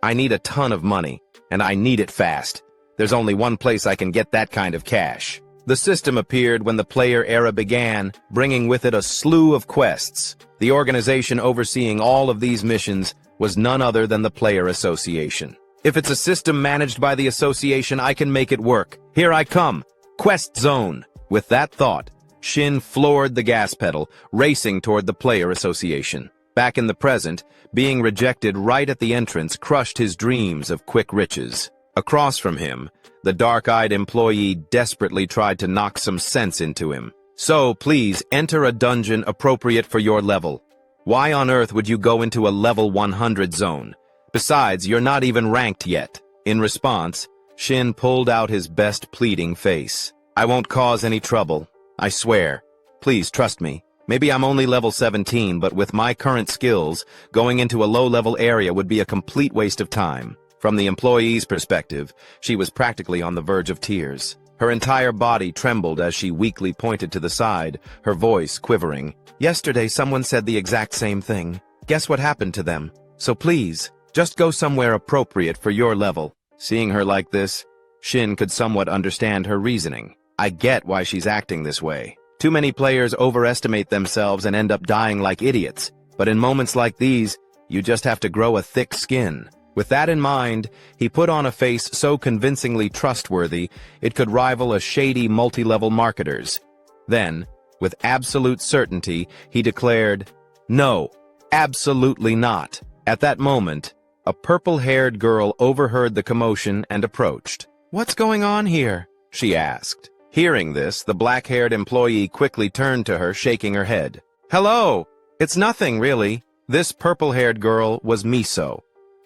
I need a ton of money, and I need it fast. There's only one place I can get that kind of cash. The system appeared when the player era began, bringing with it a slew of quests. The organization overseeing all of these missions was none other than the Player Association. If it's a system managed by the association, I can make it work. Here I come. Quest Zone. With that thought, Shin floored the gas pedal, racing toward the Player Association. Back in the present, being rejected right at the entrance crushed his dreams of quick riches. Across from him, the dark-eyed employee desperately tried to knock some sense into him. "So, please, enter a dungeon appropriate for your level. Why on earth would you go into a level 100 zone? Besides, you're not even ranked yet." In response, Shin pulled out his best pleading face. "I won't cause any trouble. I swear. Please trust me. Maybe I'm only level 17, but with my current skills, going into a low-level area would be a complete waste of time." From the employee's perspective, she was practically on the verge of tears. Her entire body trembled as she weakly pointed to the side, her voice quivering. "Yesterday someone said the exact same thing. Guess what happened to them? So please, just go somewhere appropriate for your level." Seeing her like this, Shin could somewhat understand her reasoning. I get why she's acting this way. Too many players overestimate themselves and end up dying like idiots. But in moments like these, you just have to grow a thick skin. With that in mind, he put on a face so convincingly trustworthy, it could rival a shady multi-level marketer's. Then, with absolute certainty, he declared, "No, absolutely not." At that moment, a purple-haired girl overheard the commotion and approached. "What's going on here?" she asked. Hearing this, the black-haired employee quickly turned to her, shaking her head. "Hello! It's nothing, really." This purple-haired girl was Miso,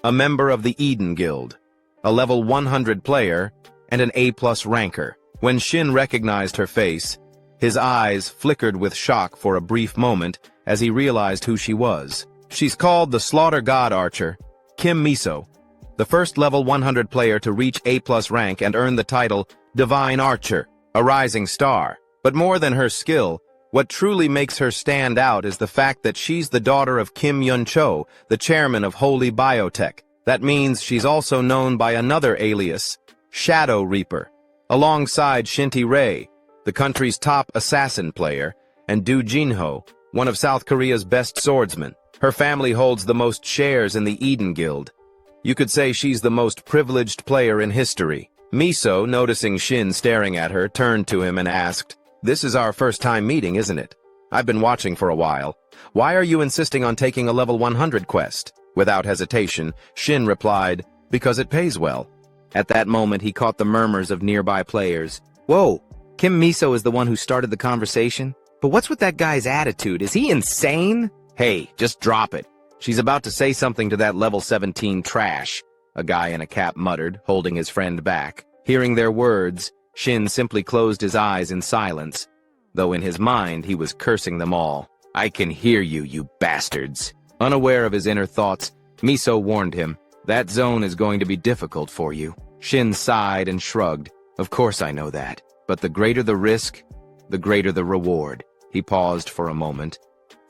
a member of the Eden Guild, a level 100 player, and an A+ ranker. When Shin recognized her face, his eyes flickered with shock for a brief moment as he realized who she was. She's called the Slaughter God Archer, Kim Miso, the first level 100 player to reach A+ rank and earn the title Divine Archer, a rising star. But more than her skill, what truly makes her stand out is the fact that she's the daughter of Kim Yun-cho, the chairman of Holy Biotech. That means she's also known by another alias, Shadow Reaper, alongside Shinty Rei, the country's top assassin player, and Do Jinho, one of South Korea's best swordsmen. Her family holds the most shares in the Eden Guild. You could say she's the most privileged player in history. Miso, noticing Shin staring at her, turned to him and asked, "This is our first time meeting, isn't it? I've been watching for a while. Why are you insisting on taking a level 100 quest?" Without hesitation, Shin replied, "Because it pays well." At that moment, he caught the murmurs of nearby players. "Whoa, Kim Miso is the one who started the conversation? But what's with that guy's attitude? Is he insane?" "Hey, just drop it. She's about to say something to that level 17 trash," a guy in a cap muttered, holding his friend back. Hearing their words, Shin simply closed his eyes in silence, though in his mind he was cursing them all. "I can hear you, you bastards." Unaware of his inner thoughts, Miso warned him, "That zone is going to be difficult for you." Shin sighed and shrugged. "Of course I know that, but the greater the risk, the greater the reward." He paused for a moment,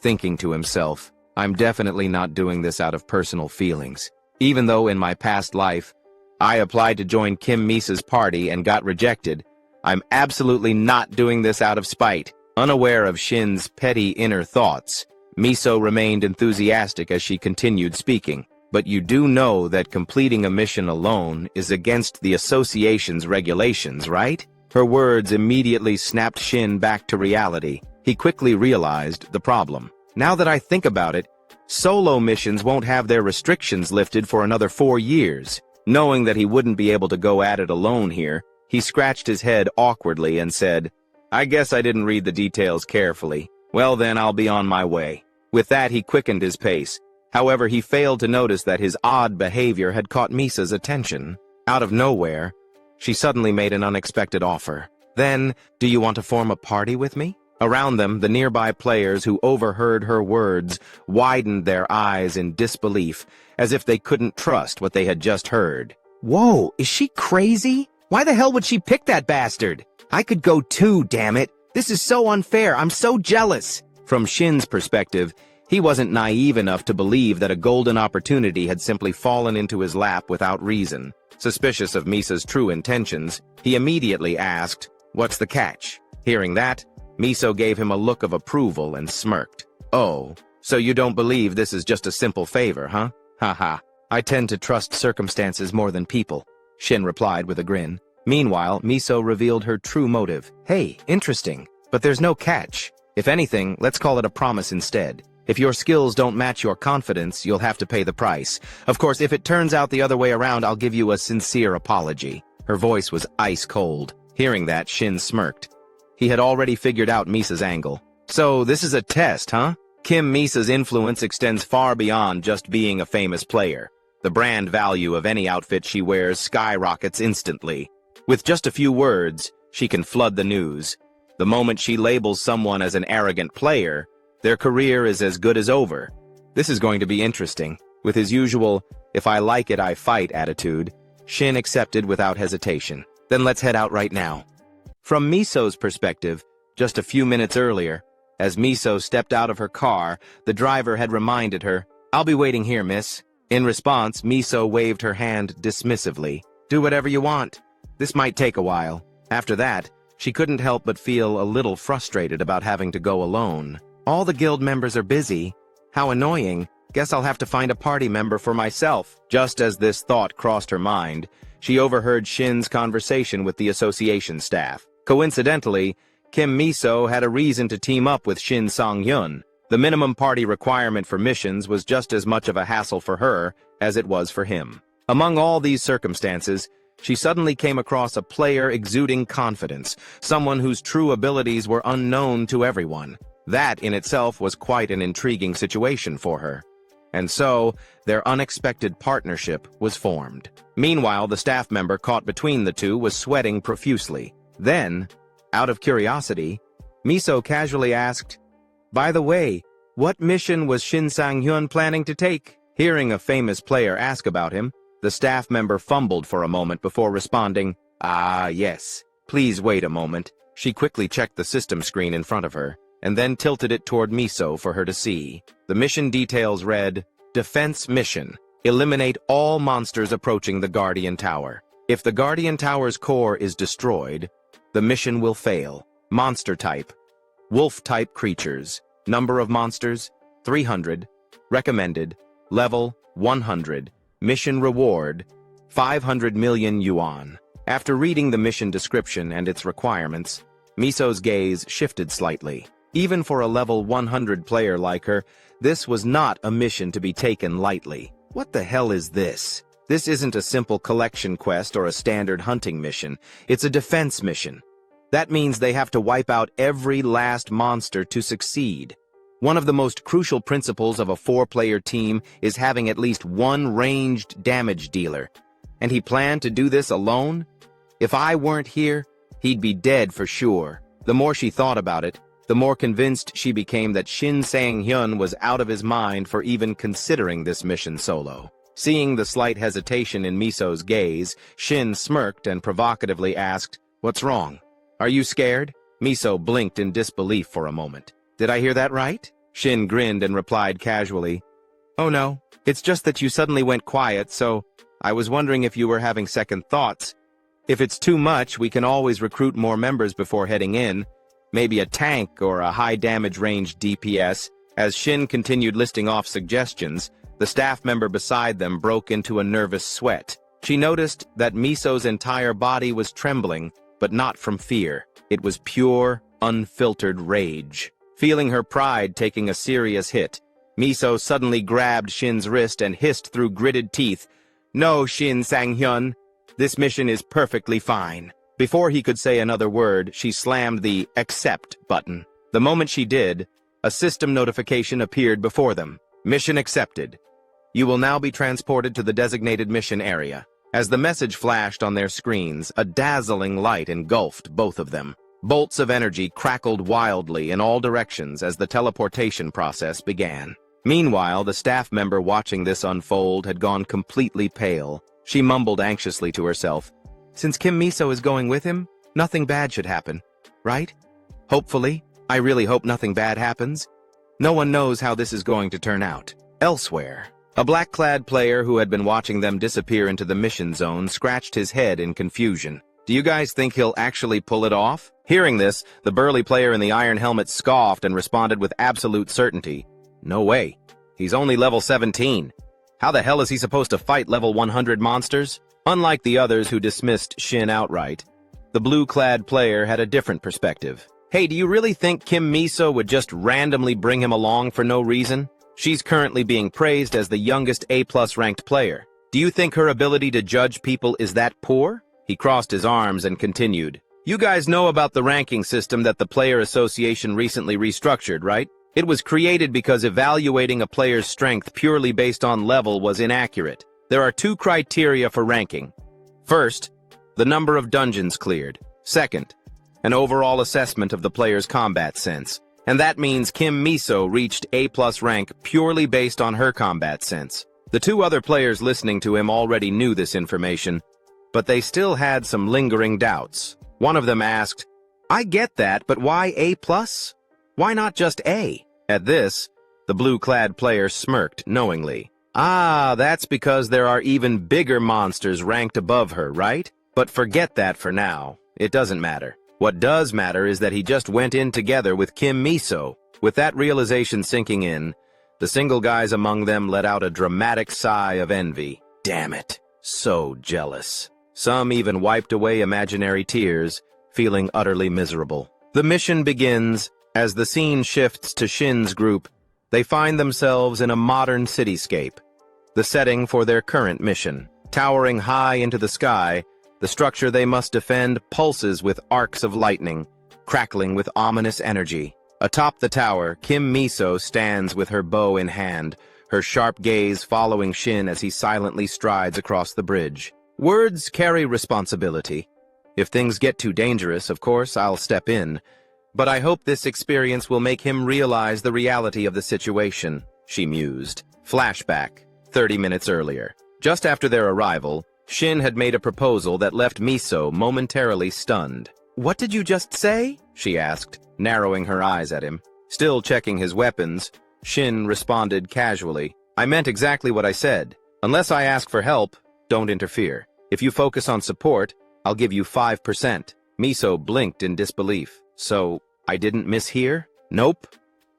thinking to himself, "I'm definitely not doing this out of personal feelings. Even though in my past life, I applied to join Kim Misa's party and got rejected, I'm absolutely not doing this out of spite." Unaware of Shin's petty inner thoughts, Miso remained enthusiastic as she continued speaking. But you do know that completing a mission alone is against the association's regulations, right? Her words immediately snapped Shin back to reality. He quickly realized the problem. Now that I think about it, solo missions won't have their restrictions lifted for another 4 years. Knowing that he wouldn't be able to go at it alone here, he scratched his head awkwardly and said, "I guess I didn't read the details carefully. Well then, I'll be on my way." With that, he quickened his pace. However, he failed to notice that his odd behavior had caught Misa's attention. Out of nowhere, she suddenly made an unexpected offer. "Then, do you want to form a party with me?" Around them, the nearby players who overheard her words widened their eyes in disbelief, as if they couldn't trust what they had just heard. "Whoa, is she crazy? Why the hell would she pick that bastard? I could go too, damn it. This is so unfair, I'm so jealous." From Shin's perspective, he wasn't naive enough to believe that a golden opportunity had simply fallen into his lap without reason. Suspicious of Misa's true intentions, he immediately asked, "What's the catch?" Hearing that, Miso gave him a look of approval and smirked. "Oh, so you don't believe this is just a simple favor, huh? Haha, I tend to trust circumstances more than people," Shin replied with a grin. Meanwhile, Miso revealed her true motive. "Hey, interesting, but there's no catch. If anything, let's call it a promise instead. If your skills don't match your confidence, you'll have to pay the price. Of course, if it turns out the other way around, I'll give you a sincere apology." Her voice was ice cold. Hearing that, Shin smirked. He had already figured out Misa's angle. "So this is a test, huh?" Kim Misa's influence extends far beyond just being a famous player. The brand value of any outfit she wears skyrockets instantly. With just a few words, she can flood the news. The moment she labels someone as an arrogant player, their career is as good as over. This is going to be interesting. With his usual, "if I like it, I fight" attitude, Shin accepted without hesitation. "Then let's head out right now." From Miso's perspective, just a few minutes earlier, as Miso stepped out of her car, the driver had reminded her, "I'll be waiting here, miss." In response, Miso waved her hand dismissively. "Do whatever you want. This might take a while." After that, she couldn't help but feel a little frustrated about having to go alone. All the guild members are busy. How annoying. Guess I'll have to find a party member for myself. Just as this thought crossed her mind, she overheard Shin's conversation with the association staff. Coincidentally, Kim Miso had a reason to team up with Shin Sang-hyun. The minimum party requirement for missions was just as much of a hassle for her as it was for him. Among all these circumstances, she suddenly came across a player exuding confidence, someone whose true abilities were unknown to everyone. That in itself was quite an intriguing situation for her. And so, their unexpected partnership was formed. Meanwhile, the staff member caught between the two was sweating profusely. Then, out of curiosity, Miso casually asked, "By the way, what mission was Shin Sang-hyun planning to take?" Hearing a famous player ask about him, the staff member fumbled for a moment before responding, "Ah, yes. Please wait a moment." She quickly checked the system screen in front of her, and then tilted it toward Miso for her to see. The mission details read, "Defense Mission. Eliminate all monsters approaching the Guardian Tower. If the Guardian Tower's core is destroyed, the mission will fail. Monster type: wolf-type creatures. Number of monsters: 300. Recommended: level 100. Mission reward: 500 million yuan." After reading the mission description and its requirements, Miso's gaze shifted slightly. Even for a level 100 player like her, this was not a mission to be taken lightly. What the hell is this? This isn't a simple collection quest or a standard hunting mission. It's a defense mission. That means they have to wipe out every last monster to succeed. One of the most crucial principles of a 4-player team is having at least one ranged damage dealer. And he planned to do this alone? If I weren't here, he'd be dead for sure. The more she thought about it, the more convinced she became that Shin Sang-hyun was out of his mind for even considering this mission solo. Seeing the slight hesitation in Miso's gaze, Shin smirked and provocatively asked, "What's wrong? Are you scared?" Miso blinked in disbelief for a moment. "Did I hear that right?" Shin grinned and replied casually, "Oh no, it's just that you suddenly went quiet, so I was wondering if you were having second thoughts. If it's too much, we can always recruit more members before heading in. Maybe a tank or a high damage range DPS. As Shin continued listing off suggestions, the staff member beside them broke into a nervous sweat. She noticed that Miso's entire body was trembling, but not from fear. It was pure, unfiltered rage. Feeling her pride taking a serious hit, Miso suddenly grabbed Shin's wrist and hissed through gritted teeth, "No, Shin Sang-hyun, this mission is perfectly fine." Before he could say another word, she slammed the accept button. The moment she did, a system notification appeared before them. Mission accepted. You will now be transported to the designated mission area. As the message flashed on their screens, a dazzling light engulfed both of them. Bolts of energy crackled wildly in all directions as the teleportation process began. Meanwhile, the staff member watching this unfold had gone completely pale. She mumbled anxiously to herself, "Since Kim Miso is going with him, nothing bad should happen, right? Hopefully. I really hope nothing bad happens. No one knows how this is going to turn out." Elsewhere, a black-clad player who had been watching them disappear into the mission zone scratched his head in confusion. "Do you guys think he'll actually pull it off?" Hearing this, the burly player in the iron helmet scoffed and responded with absolute certainty, "No way. He's only level 17. How the hell is he supposed to fight level 100 monsters?" Unlike the others who dismissed Shin outright, the blue-clad player had a different perspective. "Hey, do you really think Kim Miso would just randomly bring him along for no reason? She's currently being praised as the youngest A+ ranked player. Do you think her ability to judge people is that poor?" He crossed his arms and continued, "You guys know about the ranking system that the Player Association recently restructured, right? It was created because evaluating a player's strength purely based on level was inaccurate. There are 2 criteria for ranking. First, the number of dungeons cleared. Second, an overall assessment of the player's combat sense. And that means Kim Miso reached A+ rank purely based on her combat sense. The 2 other players listening to him already knew this information, but they still had some lingering doubts. One of them asked, "I get that, but why A+? Why not just A?" At this, the blue-clad player smirked knowingly. "Ah, that's because there are even bigger monsters ranked above her, right? But forget that for now. It doesn't matter. What does matter is that he just went in together with Kim Miso." With that realization sinking in, the single guys among them let out a dramatic sigh of envy. Damn it. So jealous. Some even wiped away imaginary tears, feeling utterly miserable. The mission begins. As the scene shifts to Shin's group, they find themselves in a modern cityscape, the setting for their current mission. Towering high into the sky, the structure they must defend pulses with arcs of lightning, crackling with ominous energy. Atop the tower, Kim Miso stands with her bow in hand, her sharp gaze following Shin as he silently strides across the bridge. Words carry responsibility. If things get too dangerous, of course, I'll step in. But I hope this experience will make him realize the reality of the situation, she mused. Flashback, 30 minutes earlier. Just after their arrival, Shin had made a proposal that left Miso momentarily stunned. "What did you just say?" she asked, narrowing her eyes at him. Still checking his weapons, Shin responded casually, "I meant exactly what I said. Unless I ask for help, don't interfere. If you focus on support, I'll give you 5%. Miso blinked in disbelief. "So, I didn't mishear?" "Nope,"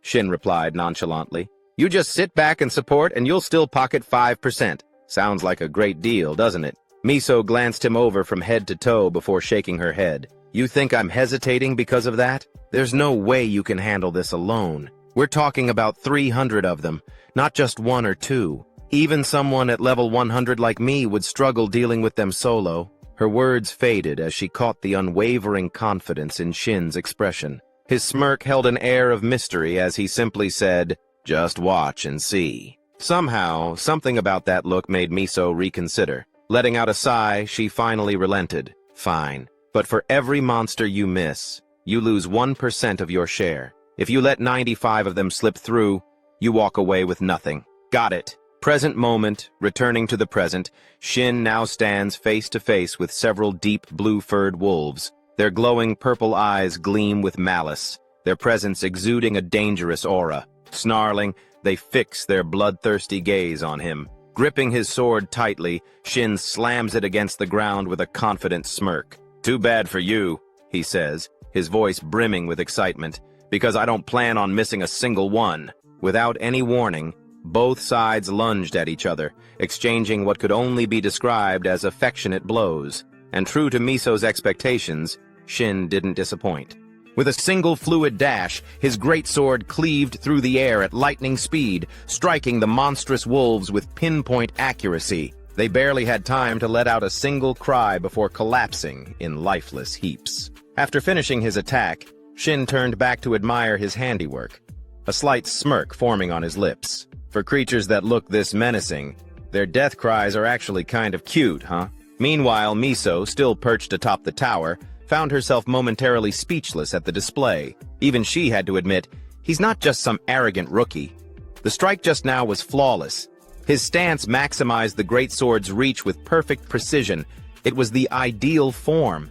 Shin replied nonchalantly. "You just sit back and support and you'll still pocket 5%. Sounds like a great deal, doesn't it?" Miso glanced him over from head to toe before shaking her head. "You think I'm hesitating because of that? There's no way you can handle this alone. We're talking about 300 of them, not just 1 or 2. Even someone at level 100 like me would struggle dealing with them solo." Her words faded as she caught the unwavering confidence in Shin's expression. His smirk held an air of mystery as he simply said, "Just watch and see." Somehow, something about that look made Miso reconsider. Letting out a sigh, she finally relented. "Fine, but for every monster you miss, you lose 1% of your share. If you let 95 of them slip through, you walk away with nothing." "Got it." Present moment, returning to the present, Shin now stands face to face with several deep blue-furred wolves. Their glowing purple eyes gleam with malice, their presence exuding a dangerous aura. Snarling, they fix their bloodthirsty gaze on him. Gripping his sword tightly, Shin slams it against the ground with a confident smirk. "Too bad for you," he says, his voice brimming with excitement, "because I don't plan on missing a single one." Without any warning, both sides lunged at each other, exchanging what could only be described as affectionate blows. And true to Miso's expectations, Shin didn't disappoint. With a single fluid dash, his greatsword cleaved through the air at lightning speed, striking the monstrous wolves with pinpoint accuracy. They barely had time to let out a single cry before collapsing in lifeless heaps. After finishing his attack, Shin turned back to admire his handiwork, a slight smirk forming on his lips. For creatures that look this menacing, their death cries are actually kind of cute, huh? Meanwhile, Miso, still perched atop the tower, found herself momentarily speechless at the display. Even she had to admit, he's not just some arrogant rookie. The strike just now was flawless. His stance maximized the greatsword's reach with perfect precision. It was the ideal form.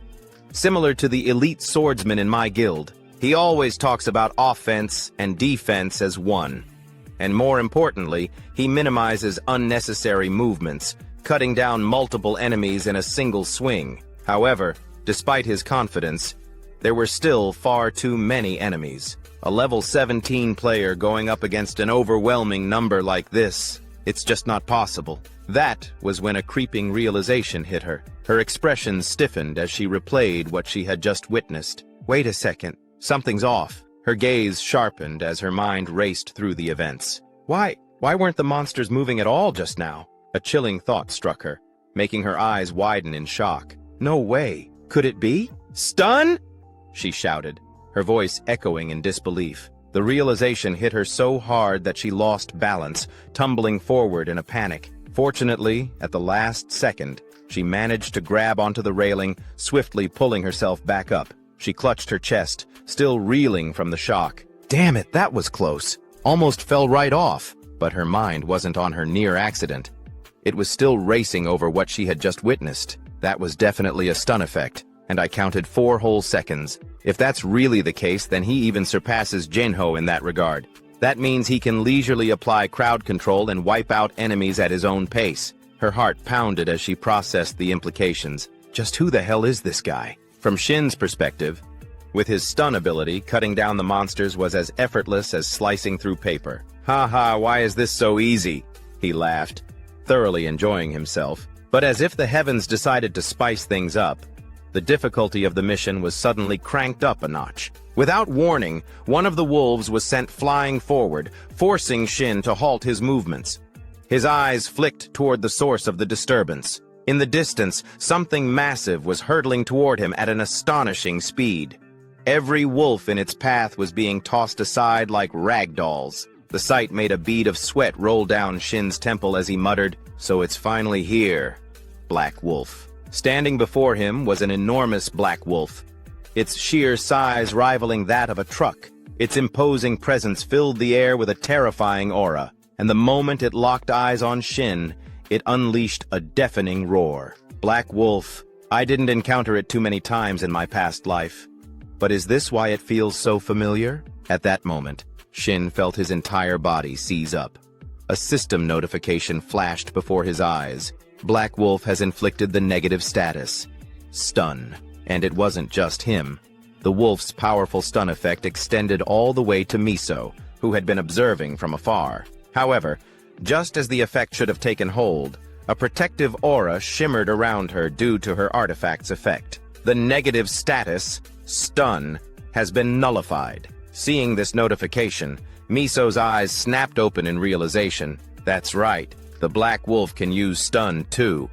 Similar to the elite swordsman in my guild, he always talks about offense and defense as one. And more importantly, he minimizes unnecessary movements, cutting down multiple enemies in a single swing. However, despite his confidence, there were still far too many enemies. A level 17 player going up against an overwhelming number like this, it's just not possible. That was when a creeping realization hit her. Her expression stiffened as she replayed what she had just witnessed. Wait a second, something's off. Her gaze sharpened as her mind raced through the events. Why weren't the monsters moving at all just now? A chilling thought struck her, making her eyes widen in shock. No way. Could it be? Stun? She shouted, her voice echoing in disbelief. The realization hit her so hard that she lost balance, tumbling forward in a panic. Fortunately, at the last second, she managed to grab onto the railing, swiftly pulling herself back up. She clutched her chest, still reeling from the shock. Damn it, that was close. Almost fell right off. But her mind wasn't on her near accident. It was still racing over what she had just witnessed. That was definitely a stun effect, and I counted 4 whole seconds. If that's really the case, then he even surpasses Jinho in that regard. That means he can leisurely apply crowd control and wipe out enemies at his own pace. Her heart pounded as she processed the implications. Just who the hell is this guy? From Shin's perspective, with his stun ability, cutting down the monsters was as effortless as slicing through paper. "Ha, why is this so easy?" he laughed, thoroughly enjoying himself. But as if the heavens decided to spice things up, the difficulty of the mission was suddenly cranked up a notch. Without warning, one of the wolves was sent flying forward, forcing Shin to halt his movements. His eyes flicked toward the source of the disturbance. In the distance, something massive was hurtling toward him at an astonishing speed. Every wolf in its path was being tossed aside like rag dolls. The sight made a bead of sweat roll down Shin's temple as he muttered, "So it's finally here." Black wolf. Standing before him was an enormous black wolf, its sheer size rivaling that of a truck. Its imposing presence filled the air with a terrifying aura, and the moment it locked eyes on Shin, it unleashed a deafening roar. Black wolf. I didn't encounter it too many times in my past life. But is this why it feels so familiar? At that moment, Shin felt his entire body seize up. A system notification flashed before his eyes. Black Wolf has inflicted the negative status, stun. And it wasn't just him. The wolf's powerful stun effect extended all the way to Miso, who had been observing from afar. However, just as the effect should have taken hold, a protective aura shimmered around her due to her artifact's effect. The negative status, stun, has been nullified. Seeing this notification, Miso's eyes snapped open in realization. That's right, the Black Wolf can use stun too.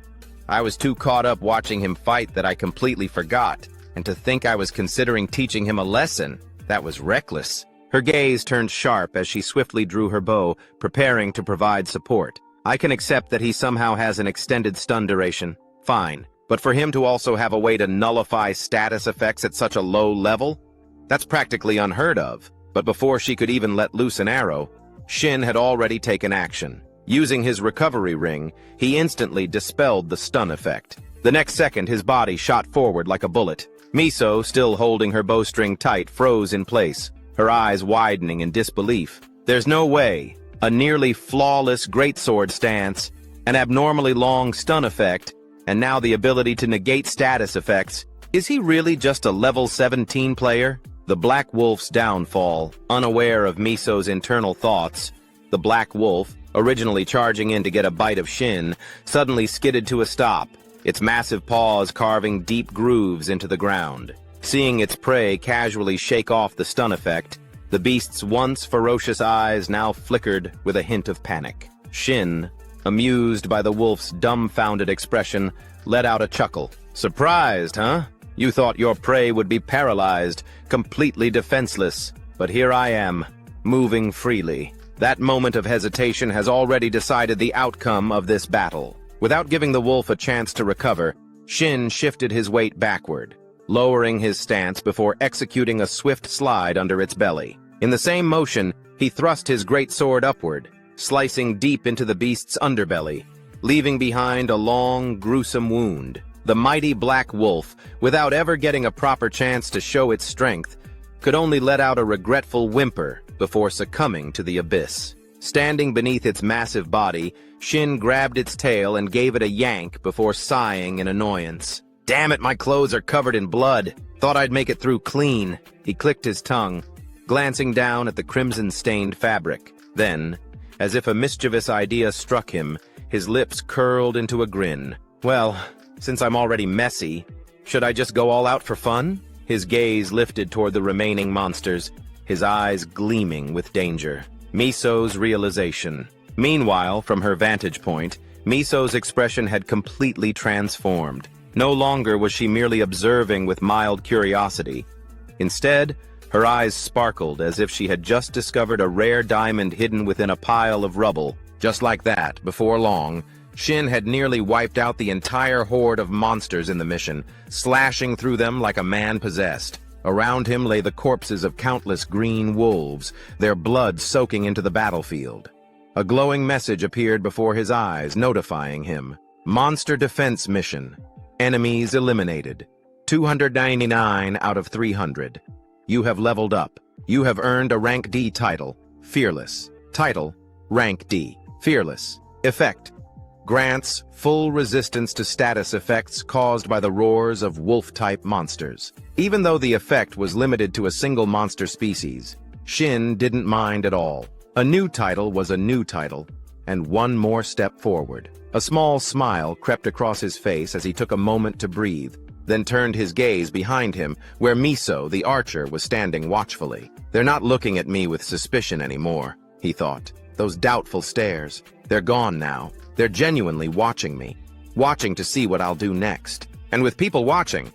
I was too caught up watching him fight that I completely forgot, and to think I was considering teaching him a lesson, that was reckless. Her gaze turned sharp as she swiftly drew her bow, preparing to provide support. I can accept that he somehow has an extended stun duration. Fine. But for him to also have a way to nullify status effects at such a low level? That's practically unheard of. But before she could even let loose an arrow, Shin had already taken action. Using his recovery ring, he instantly dispelled the stun effect. The next second, his body shot forward like a bullet. Miso, still holding her bowstring tight, froze in place, her eyes widening in disbelief. There's no way. A nearly flawless greatsword stance, an abnormally long stun effect, and now the ability to negate status effects. Is he really just a level 17 player? The Black Wolf's downfall, unaware of Miso's internal thoughts, The black wolf, originally charging in to get a bite of Shin, suddenly skidded to a stop, its massive paws carving deep grooves into the ground. Seeing its prey casually shake off the stun effect, the beast's once ferocious eyes now flickered with a hint of panic. Shin, amused by the wolf's dumbfounded expression, let out a chuckle. "Surprised, huh? You thought your prey would be paralyzed, completely defenseless. But here I am, moving freely. That moment of hesitation has already decided the outcome of this battle." Without giving the wolf a chance to recover, Shin shifted his weight backward, lowering his stance before executing a swift slide under its belly. In the same motion, he thrust his great sword upward, slicing deep into the beast's underbelly, leaving behind a long, gruesome wound. The mighty black wolf, without ever getting a proper chance to show its strength, could only let out a regretful whimper before succumbing to the abyss. Standing beneath its massive body, Shin grabbed its tail and gave it a yank before sighing in annoyance. "Damn it, my clothes are covered in blood. Thought I'd make it through clean." He clicked his tongue, glancing down at the crimson-stained fabric. Then, as if a mischievous idea struck him, his lips curled into a grin. "Well, since I'm already messy, should I just go all out for fun?" His gaze lifted toward the remaining monsters, his eyes gleaming with danger. Miso's realization. Meanwhile, from her vantage point, Miso's expression had completely transformed. No longer was she merely observing with mild curiosity. Instead, her eyes sparkled as if she had just discovered a rare diamond hidden within a pile of rubble. Just like that, before long, Shin had nearly wiped out the entire horde of monsters in the mission, slashing through them like a man possessed. Around him lay the corpses of countless green wolves, their blood soaking into the battlefield. A glowing message appeared before his eyes, notifying him. Monster Defense Mission. Enemies eliminated. 299 out of 300. You have leveled up. You have earned a Rank D title. Fearless. Title, Rank D. Fearless. Effect. Grants full resistance to status effects caused by the roars of wolf-type monsters. Even though the effect was limited to a single monster species, Shin didn't mind at all. A new title was a new title, and one more step forward. A small smile crept across his face as he took a moment to breathe, then turned his gaze behind him, where Miso, the archer, was standing watchfully. "They're not looking at me with suspicion anymore," he thought. "Those doubtful stares, they're gone now. They're genuinely watching me, watching to see what I'll do next. And with people watching,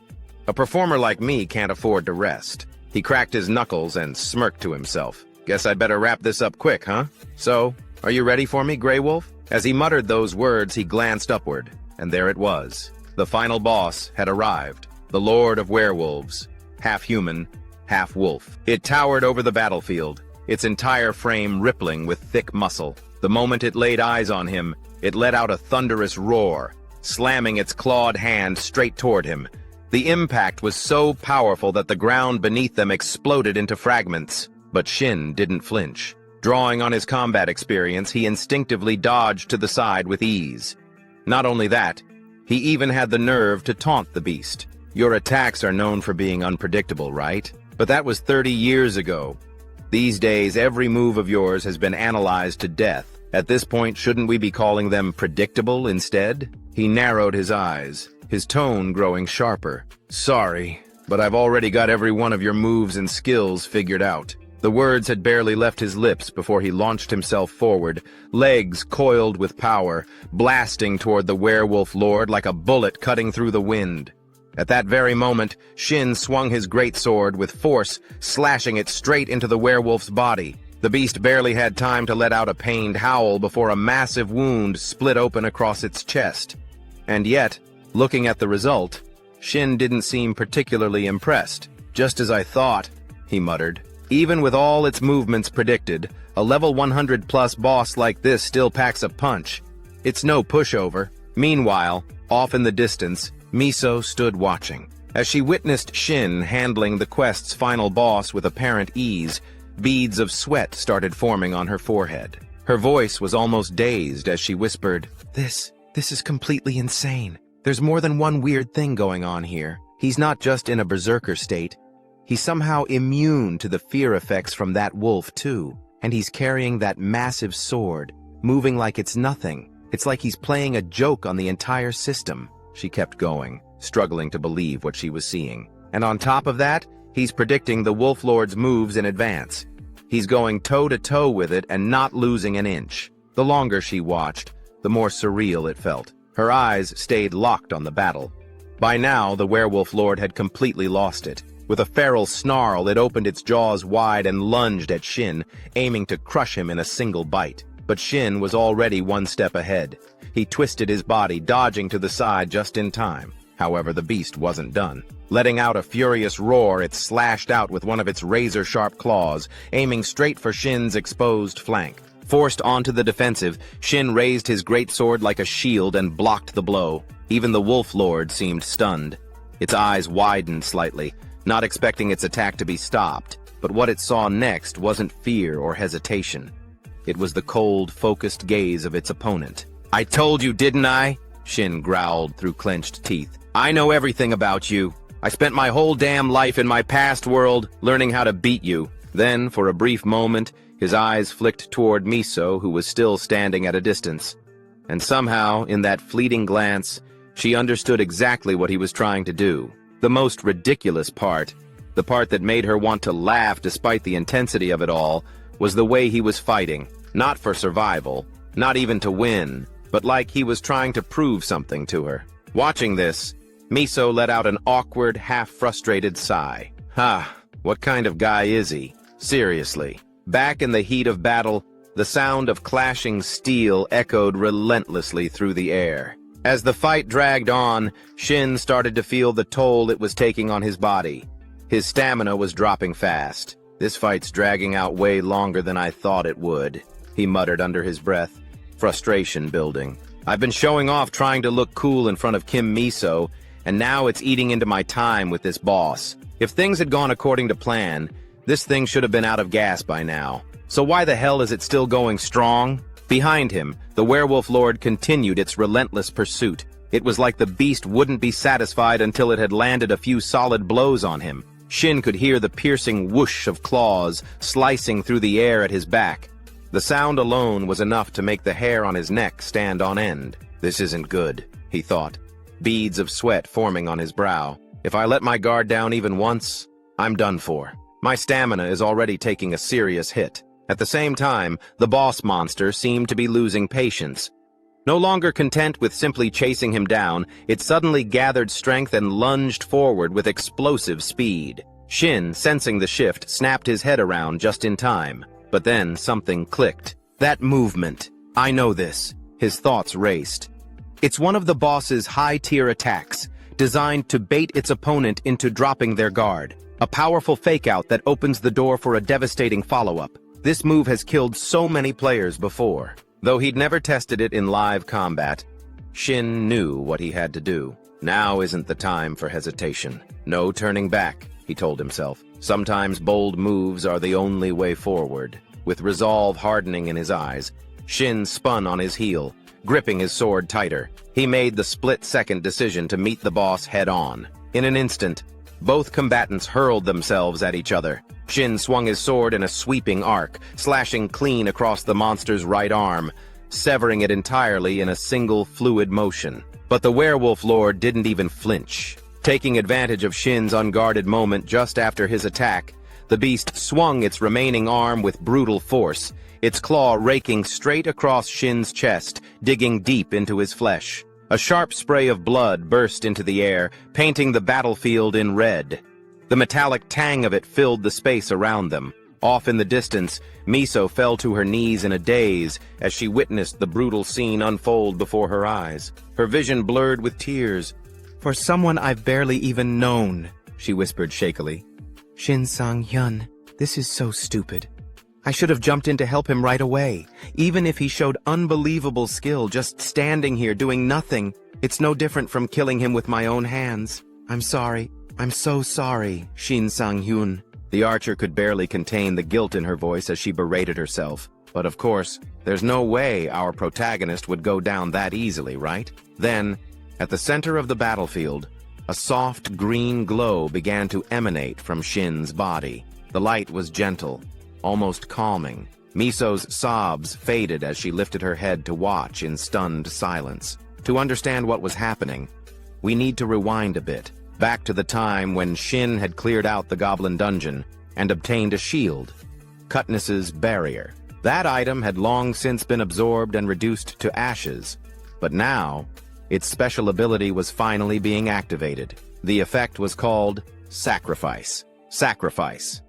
a performer like me can't afford to rest." He cracked his knuckles and smirked to himself. "Guess I'd better wrap this up quick, huh? So, are you ready for me, Grey Wolf?" As he muttered those words, he glanced upward, and there it was. The final boss had arrived, the Lord of Werewolves, half human, half wolf. It towered over the battlefield, its entire frame rippling with thick muscle. The moment it laid eyes on him, it let out a thunderous roar, slamming its clawed hand straight toward him. The impact was so powerful that the ground beneath them exploded into fragments. But Shin didn't flinch. Drawing on his combat experience, he instinctively dodged to the side with ease. Not only that, he even had the nerve to taunt the beast. "Your attacks are known for being unpredictable, right? But that was 30 years ago. These days, every move of yours has been analyzed to death. At this point, shouldn't we be calling them predictable instead?" He narrowed his eyes, his tone growing sharper. "Sorry, but I've already got every one of your moves and skills figured out." The words had barely left his lips before he launched himself forward, legs coiled with power, blasting toward the werewolf lord like a bullet cutting through the wind. At that very moment, Shin swung his greatsword with force, slashing it straight into the werewolf's body. The beast barely had time to let out a pained howl before a massive wound split open across its chest. And yet, looking at the result, Shin didn't seem particularly impressed. "Just as I thought," he muttered. "Even with all its movements predicted, a level 100+ boss like this still packs a punch. It's no pushover." Meanwhile, off in the distance, Miso stood watching. As she witnessed Shin handling the quest's final boss with apparent ease, beads of sweat started forming on her forehead. Her voice was almost dazed as she whispered, This is completely insane. There's more than one weird thing going on here. He's not just in a berserker state. He's somehow immune to the fear effects from that wolf, too. And he's carrying that massive sword, moving like it's nothing. It's like he's playing a joke on the entire system. She kept going, struggling to believe what she was seeing. And on top of that, he's predicting the Wolf Lord's moves in advance. He's going toe-to-toe with it and not losing an inch. The longer she watched, the more surreal it felt. Her eyes stayed locked on the battle. By now, the Werewolf Lord had completely lost it. With a feral snarl, it opened its jaws wide and lunged at Shin, aiming to crush him in a single bite. But Shin was already one step ahead. He twisted his body, dodging to the side just in time. However, the beast wasn't done. Letting out a furious roar, it slashed out with one of its razor-sharp claws, aiming straight for Shin's exposed flank. Forced onto the defensive, Shin raised his great sword like a shield and blocked the blow. Even the Wolf Lord seemed stunned. Its eyes widened slightly, not expecting its attack to be stopped. But what it saw next wasn't fear or hesitation. It was the cold, focused gaze of its opponent. "I told you, didn't I?" Shin growled through clenched teeth. "I know everything about you. I spent my whole damn life in my past world learning how to beat you." Then, for a brief moment, his eyes flicked toward Miso, who was still standing at a distance. And somehow, in that fleeting glance, she understood exactly what he was trying to do. The most ridiculous part, the part that made her want to laugh despite the intensity of it all, was the way he was fighting. Not for survival, not even to win, but like he was trying to prove something to her. Watching this, Miso let out an awkward, half-frustrated sigh. What kind of guy is he? Seriously. Back in the heat of battle, the sound of clashing steel echoed relentlessly through the air. As the fight dragged on, Shin started to feel the toll it was taking on his body. His stamina was dropping fast. "This fight's dragging out way longer than I thought it would," he muttered under his breath, frustration building. "I've been showing off trying to look cool in front of Kim Miso, and now it's eating into my time with this boss. If things had gone according to plan, this thing should have been out of gas by now. So why the hell is it still going strong?" Behind him, the Werewolf Lord continued its relentless pursuit. It was like the beast wouldn't be satisfied until it had landed a few solid blows on him. Shin could hear the piercing whoosh of claws slicing through the air at his back. The sound alone was enough to make the hair on his neck stand on end. "This isn't good," he thought, beads of sweat forming on his brow. "If I let my guard down even once, I'm done for. My stamina is already taking a serious hit." At the same time, the boss monster seemed to be losing patience. No longer content with simply chasing him down, it suddenly gathered strength and lunged forward with explosive speed. Shin, sensing the shift, snapped his head around just in time. But then something clicked. "That movement. I know this." His thoughts raced. It's one of the boss's high-tier attacks, designed to bait its opponent into dropping their guard. A powerful fake-out that opens the door for a devastating follow-up. This move has killed so many players before. Though he'd never tested it in live combat, Shin knew what he had to do. Now isn't the time for hesitation. No turning back, he told himself. Sometimes bold moves are the only way forward. With resolve hardening in his eyes, Shin spun on his heel, gripping his sword tighter. He made the split-second decision to meet the boss head-on. In an instant, both combatants hurled themselves at each other. Shin swung his sword in a sweeping arc, slashing clean across the monster's right arm, severing it entirely in a single fluid motion. But the Werewolf Lord didn't even flinch. Taking advantage of Shin's unguarded moment just after his attack, the beast swung its remaining arm with brutal force, its claw raking straight across Shin's chest, digging deep into his flesh. A sharp spray of blood burst into the air, painting the battlefield in red. The metallic tang of it filled the space around them. Off in the distance, Miso fell to her knees in a daze as she witnessed the brutal scene unfold before her eyes. Her vision blurred with tears. "For someone I've barely even known," she whispered shakily. "Shin Sang-hyun, this is so stupid. I should have jumped in to help him right away. Even if he showed unbelievable skill just standing here doing nothing, it's no different from killing him with my own hands. I'm sorry. I'm so sorry, Shin Sang-hyun." The archer could barely contain the guilt in her voice as she berated herself. But of course, there's no way our protagonist would go down that easily, right? Then, at the center of the battlefield, a soft green glow began to emanate from Shin's body. The light was gentle, almost calming. Miso's sobs faded as she lifted her head to watch in stunned silence. To understand what was happening, we need to rewind a bit, back to the time when Shin had cleared out the goblin dungeon and obtained a shield, Cutness's barrier. That item had long since been absorbed and reduced to ashes, but now, its special ability was finally being activated. The effect was called Sacrifice. Sacrifice.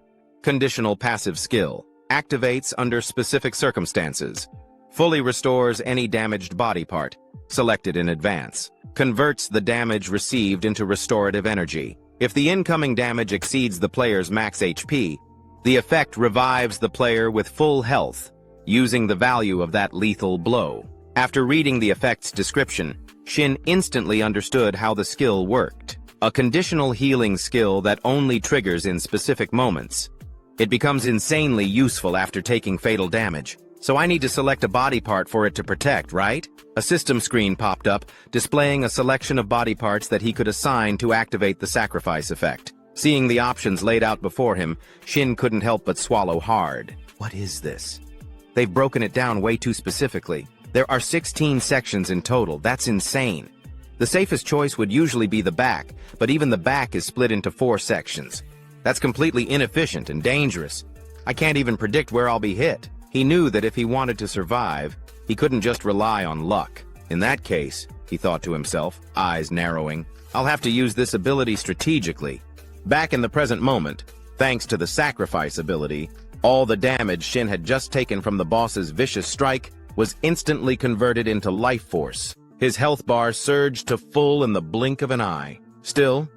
Conditional passive skill. Activates under specific circumstances. Fully restores any damaged body part, selected in advance. Converts the damage received into restorative energy. If the incoming damage exceeds the player's max HP, the effect revives the player with full health, using the value of that lethal blow. After reading the effect's description, Shin instantly understood how the skill worked. A conditional healing skill that only triggers in specific moments. It becomes insanely useful after taking fatal damage, so I need to select a body part for it to protect, right? A system screen popped up, displaying a selection of body parts that he could assign to activate the sacrifice effect. Seeing the options laid out before him, Shin couldn't help but swallow hard. What is this? They've broken it down way too specifically. There are 16 sections in total. That's insane. The safest choice would usually be the back, but even the back is split into 4 sections. That's completely inefficient and dangerous. I can't even predict where I'll be hit. He knew that if he wanted to survive, he couldn't just rely on luck. In that case, he thought to himself, eyes narrowing, I'll have to use this ability strategically. Back in the present moment, thanks to the sacrifice ability, all the damage Shin had just taken from the boss's vicious strike was instantly converted into life force. His health bar surged to full in the blink of an eye. Still,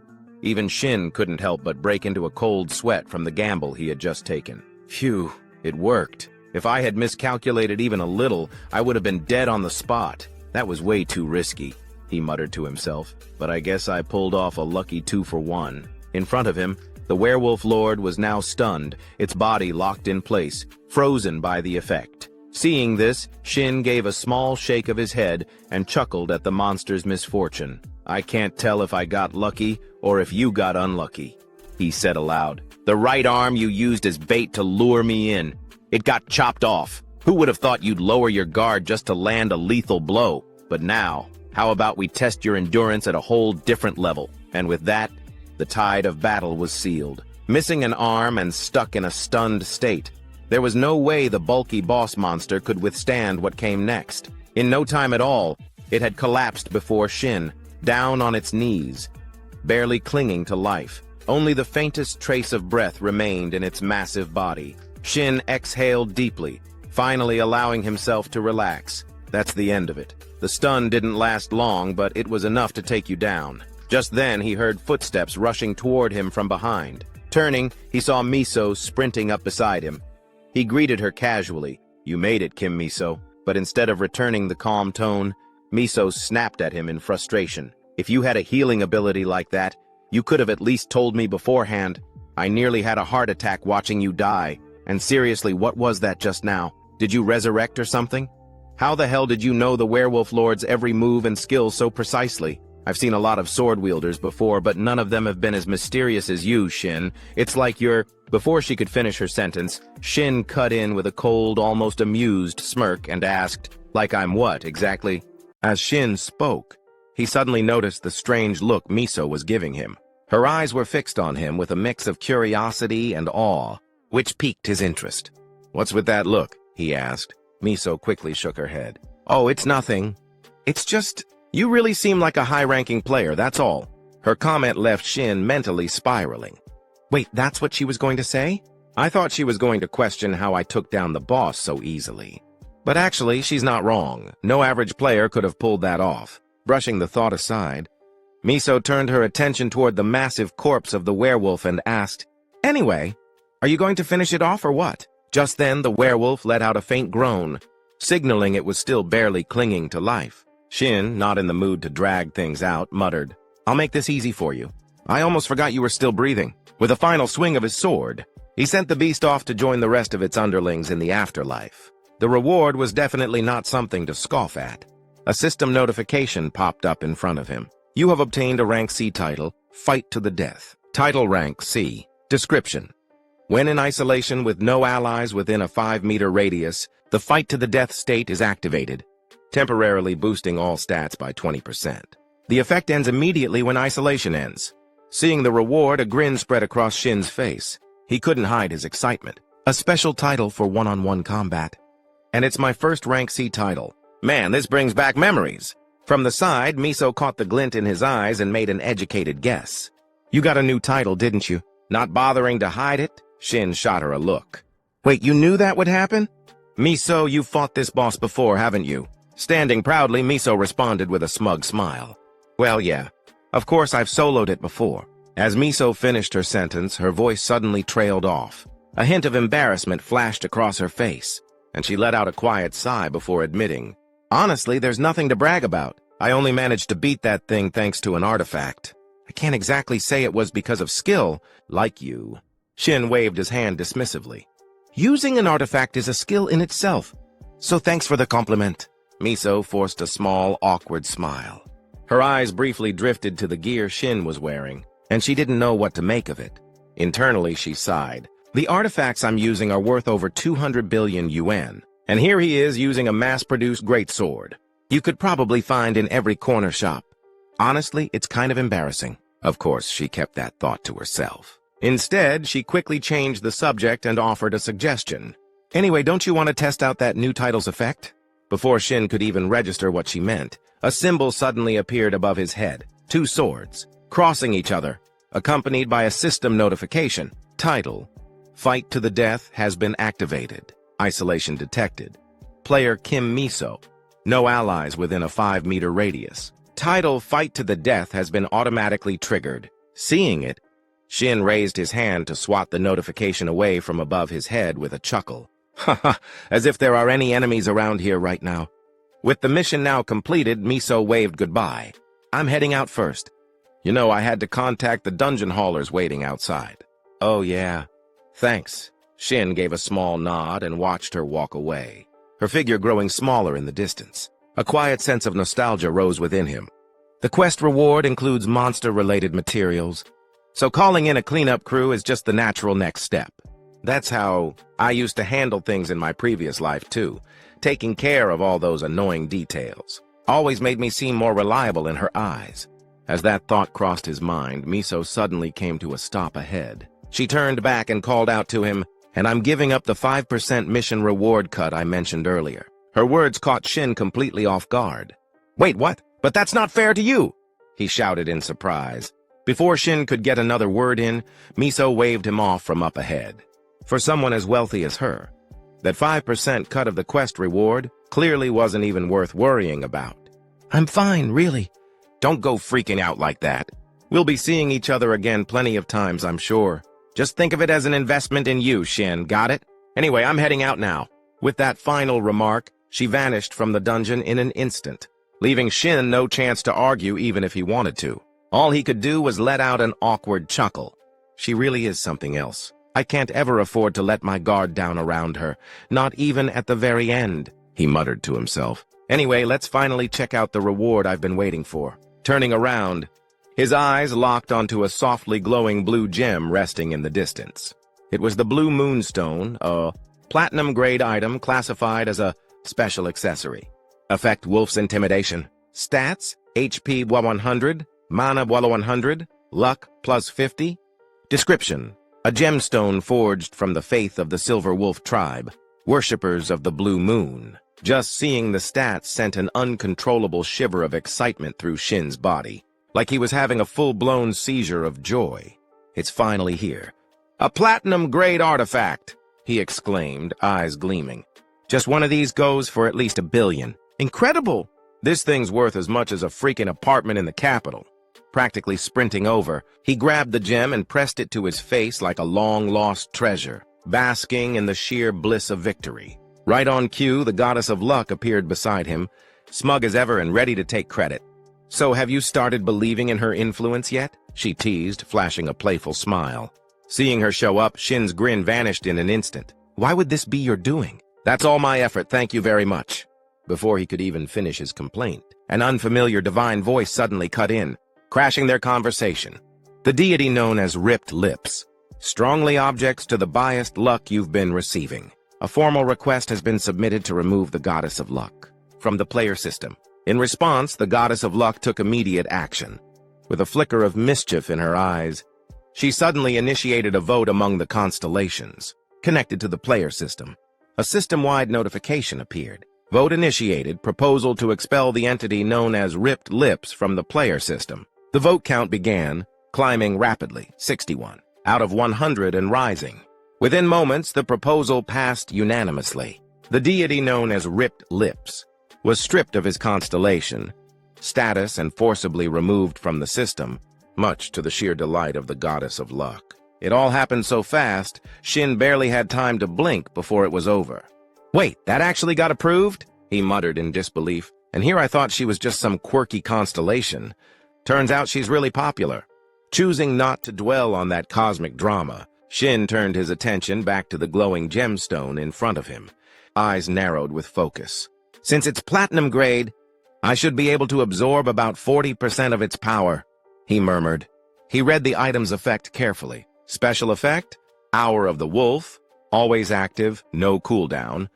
even Shin couldn't help but break into a cold sweat from the gamble he had just taken. Phew, it worked. If I had miscalculated even a little, I would have been dead on the spot. That was way too risky, he muttered to himself, but I guess I pulled off a lucky 2-for-1. In front of him, the werewolf lord was now stunned, its body locked in place, frozen by the effect. Seeing this, Shin gave a small shake of his head and chuckled at the monster's misfortune. I can't tell if I got lucky or if you got unlucky, he said aloud. The right arm you used as bait to lure me in. It got chopped off. Who would have thought you'd lower your guard just to land a lethal blow? But now, how about we test your endurance at a whole different level? And with that, the tide of battle was sealed. Missing an arm and stuck in a stunned state, there was no way the bulky boss monster could withstand what came next. In no time at all, it had collapsed before Shin, down on its knees, barely clinging to life. Only the faintest trace of breath remained in its massive body. Shin exhaled deeply, finally allowing himself to relax. That's the end of it. The stun didn't last long, but it was enough to take you down. Just then, he heard footsteps rushing toward him from behind. Turning, he saw Miso sprinting up beside him. He greeted her casually. You made it, Kim Miso. But instead of returning the calm tone, Miso snapped at him in frustration. If you had a healing ability like that, you could have at least told me beforehand. I nearly had a heart attack watching you die. And seriously, what was that just now? Did you resurrect or something? How the hell did you know the werewolf lord's every move and skill so precisely? I've seen a lot of sword wielders before, but none of them have been as mysterious as you, Shin. It's like you're... Before she could finish her sentence, Shin cut in with a cold, almost amused smirk and asked, like I'm what, exactly? As Shin spoke, he suddenly noticed the strange look Miso was giving him. Her eyes were fixed on him with a mix of curiosity and awe, which piqued his interest. What's with that look? He asked. Miso quickly shook her head. Oh, it's nothing. It's just... You really seem like a high-ranking player, that's all. Her comment left Shin mentally spiraling. Wait, that's what she was going to say? I thought she was going to question how I took down the boss so easily. But actually, she's not wrong. No average player could have pulled that off. Brushing the thought aside, Miso turned her attention toward the massive corpse of the werewolf and asked, Anyway, are you going to finish it off or what? Just then, the werewolf let out a faint groan, signaling it was still barely clinging to life. Shin, not in the mood to drag things out, muttered, I'll make this easy for you. I almost forgot you were still breathing. With a final swing of his sword, he sent the beast off to join the rest of its underlings in the afterlife. The reward was definitely not something to scoff at. A system notification popped up in front of him. You have obtained a rank C title, Fight to the Death. Title rank C. Description. When in isolation with no allies within a 5-meter radius, the fight-to-the-death state is activated, temporarily boosting all stats by 20%. The effect ends immediately when isolation ends. Seeing the reward, a grin spread across Shin's face. He couldn't hide his excitement. A special title for one-on-one combat. And it's my first rank C title. Man, this brings back memories. From the side, Miso caught the glint in his eyes and made an educated guess. You got a new title, didn't you? Not bothering to hide it, Shin shot her a look. Wait, you knew that would happen? Miso, you fought this boss before, haven't you? Standing proudly, Miso responded with a smug smile. Well, yeah. Of course, I've soloed it before. As Miso finished her sentence, her voice suddenly trailed off. A hint of embarrassment flashed across her face, and she let out a quiet sigh before admitting, honestly, there's nothing to brag about. I only managed to beat that thing thanks to an artifact. I can't exactly say it was because of skill, like you. Shin waved his hand dismissively. Using an artifact is a skill in itself, so thanks for the compliment. Miso forced a small, awkward smile. Her eyes briefly drifted to the gear Shin was wearing, and she didn't know what to make of it. Internally, she sighed. The artifacts I'm using are worth over 200 billion yuan, and here he is using a mass-produced greatsword. You could probably find in every corner shop. Honestly, it's kind of embarrassing. Of course, she kept that thought to herself. Instead, she quickly changed the subject and offered a suggestion. Anyway, don't you want to test out that new title's effect? Before Shin could even register what she meant, a symbol suddenly appeared above his head. 2 swords, crossing each other, accompanied by a system notification. Title: Fight to the Death has been activated. Isolation detected. Player Kim Miso. No allies within a 5-meter radius. Title: Fight to the Death has been automatically triggered. Seeing it, Shin raised his hand to swat the notification away from above his head with a chuckle. Haha, as if there are any enemies around here right now. With the mission now completed, Miso waved goodbye. I'm heading out first. You know, I had to contact the dungeon haulers waiting outside. Oh yeah. Thanks. Shin gave a small nod and watched her walk away, her figure growing smaller in the distance. A quiet sense of nostalgia rose within him. The quest reward includes monster-related materials, so calling in a cleanup crew is just the natural next step. That's how I used to handle things in my previous life, too. Taking care of all those annoying details always made me seem more reliable in her eyes. As that thought crossed his mind, Miso suddenly came to a stop ahead. She turned back and called out to him, and I'm giving up the 5% mission reward cut I mentioned earlier. Her words caught Shin completely off guard. Wait, what? But that's not fair to you! He shouted in surprise. Before Shin could get another word in, Miso waved him off from up ahead. For someone as wealthy as her, that 5% cut of the quest reward clearly wasn't even worth worrying about. I'm fine, really. Don't go freaking out like that. We'll be seeing each other again plenty of times, I'm sure. Just think of it as an investment in you, Shin, got it? Anyway, I'm heading out now. With that final remark, she vanished from the dungeon in an instant, leaving Shin no chance to argue even if he wanted to. All he could do was let out an awkward chuckle. She really is something else. I can't ever afford to let my guard down around her, not even at the very end, he muttered to himself. Anyway, let's finally check out the reward I've been waiting for. Turning around, his eyes locked onto a softly glowing blue gem resting in the distance. It was the Blue Moonstone, a platinum-grade item classified as a special accessory. Effect: Wolf's Intimidation. Stats: HP 100, Mana 100, Luck +50. Description: a gemstone forged from the faith of the Silver Wolf tribe, worshippers of the Blue Moon. Just seeing the stats sent an uncontrollable shiver of excitement through Shin's body, like he was having a full-blown seizure of joy. It's finally here. A platinum-grade artifact, he exclaimed, eyes gleaming. Just one of these goes for at least $1 billion. Incredible! This thing's worth as much as a freaking apartment in the capital. Practically sprinting over, he grabbed the gem and pressed it to his face like a long-lost treasure, basking in the sheer bliss of victory. Right on cue, the goddess of luck appeared beside him, smug as ever and ready to take credit. So have you started believing in her influence yet? She teased, flashing a playful smile. Seeing her show up, Shin's grin vanished in an instant. Why would this be your doing? That's all my effort, thank you very much. Before he could even finish his complaint, an unfamiliar divine voice suddenly cut in, crashing their conversation. The deity known as Ripped Lips. Strongly objects to the biased luck you've been receiving. A formal request has been submitted to remove the Goddess of Luck from the player system. In response, the Goddess of Luck took immediate action. With a flicker of mischief in her eyes, she suddenly initiated a vote among the constellations, connected to the player system. A system-wide notification appeared. Vote initiated, proposal to expel the entity known as Ripped Lips from the player system. The vote count began, climbing rapidly, 61, out of 100 and rising. Within moments, the proposal passed unanimously. The deity known as Ripped Lips was stripped of his constellation, status, and forcibly removed from the system, much to the sheer delight of the Goddess of Luck. It all happened so fast, Shin barely had time to blink before it was over. "Wait, that actually got approved?" he muttered in disbelief. "And here I thought she was just some quirky constellation. Turns out she's really popular." Choosing not to dwell on that cosmic drama, Shin turned his attention back to the glowing gemstone in front of him, eyes narrowed with focus. "Since it's platinum grade, I should be able to absorb about 40% of its power," he murmured. He read the item's effect carefully. Special effect, Hour of the Wolf, always active, no cooldown.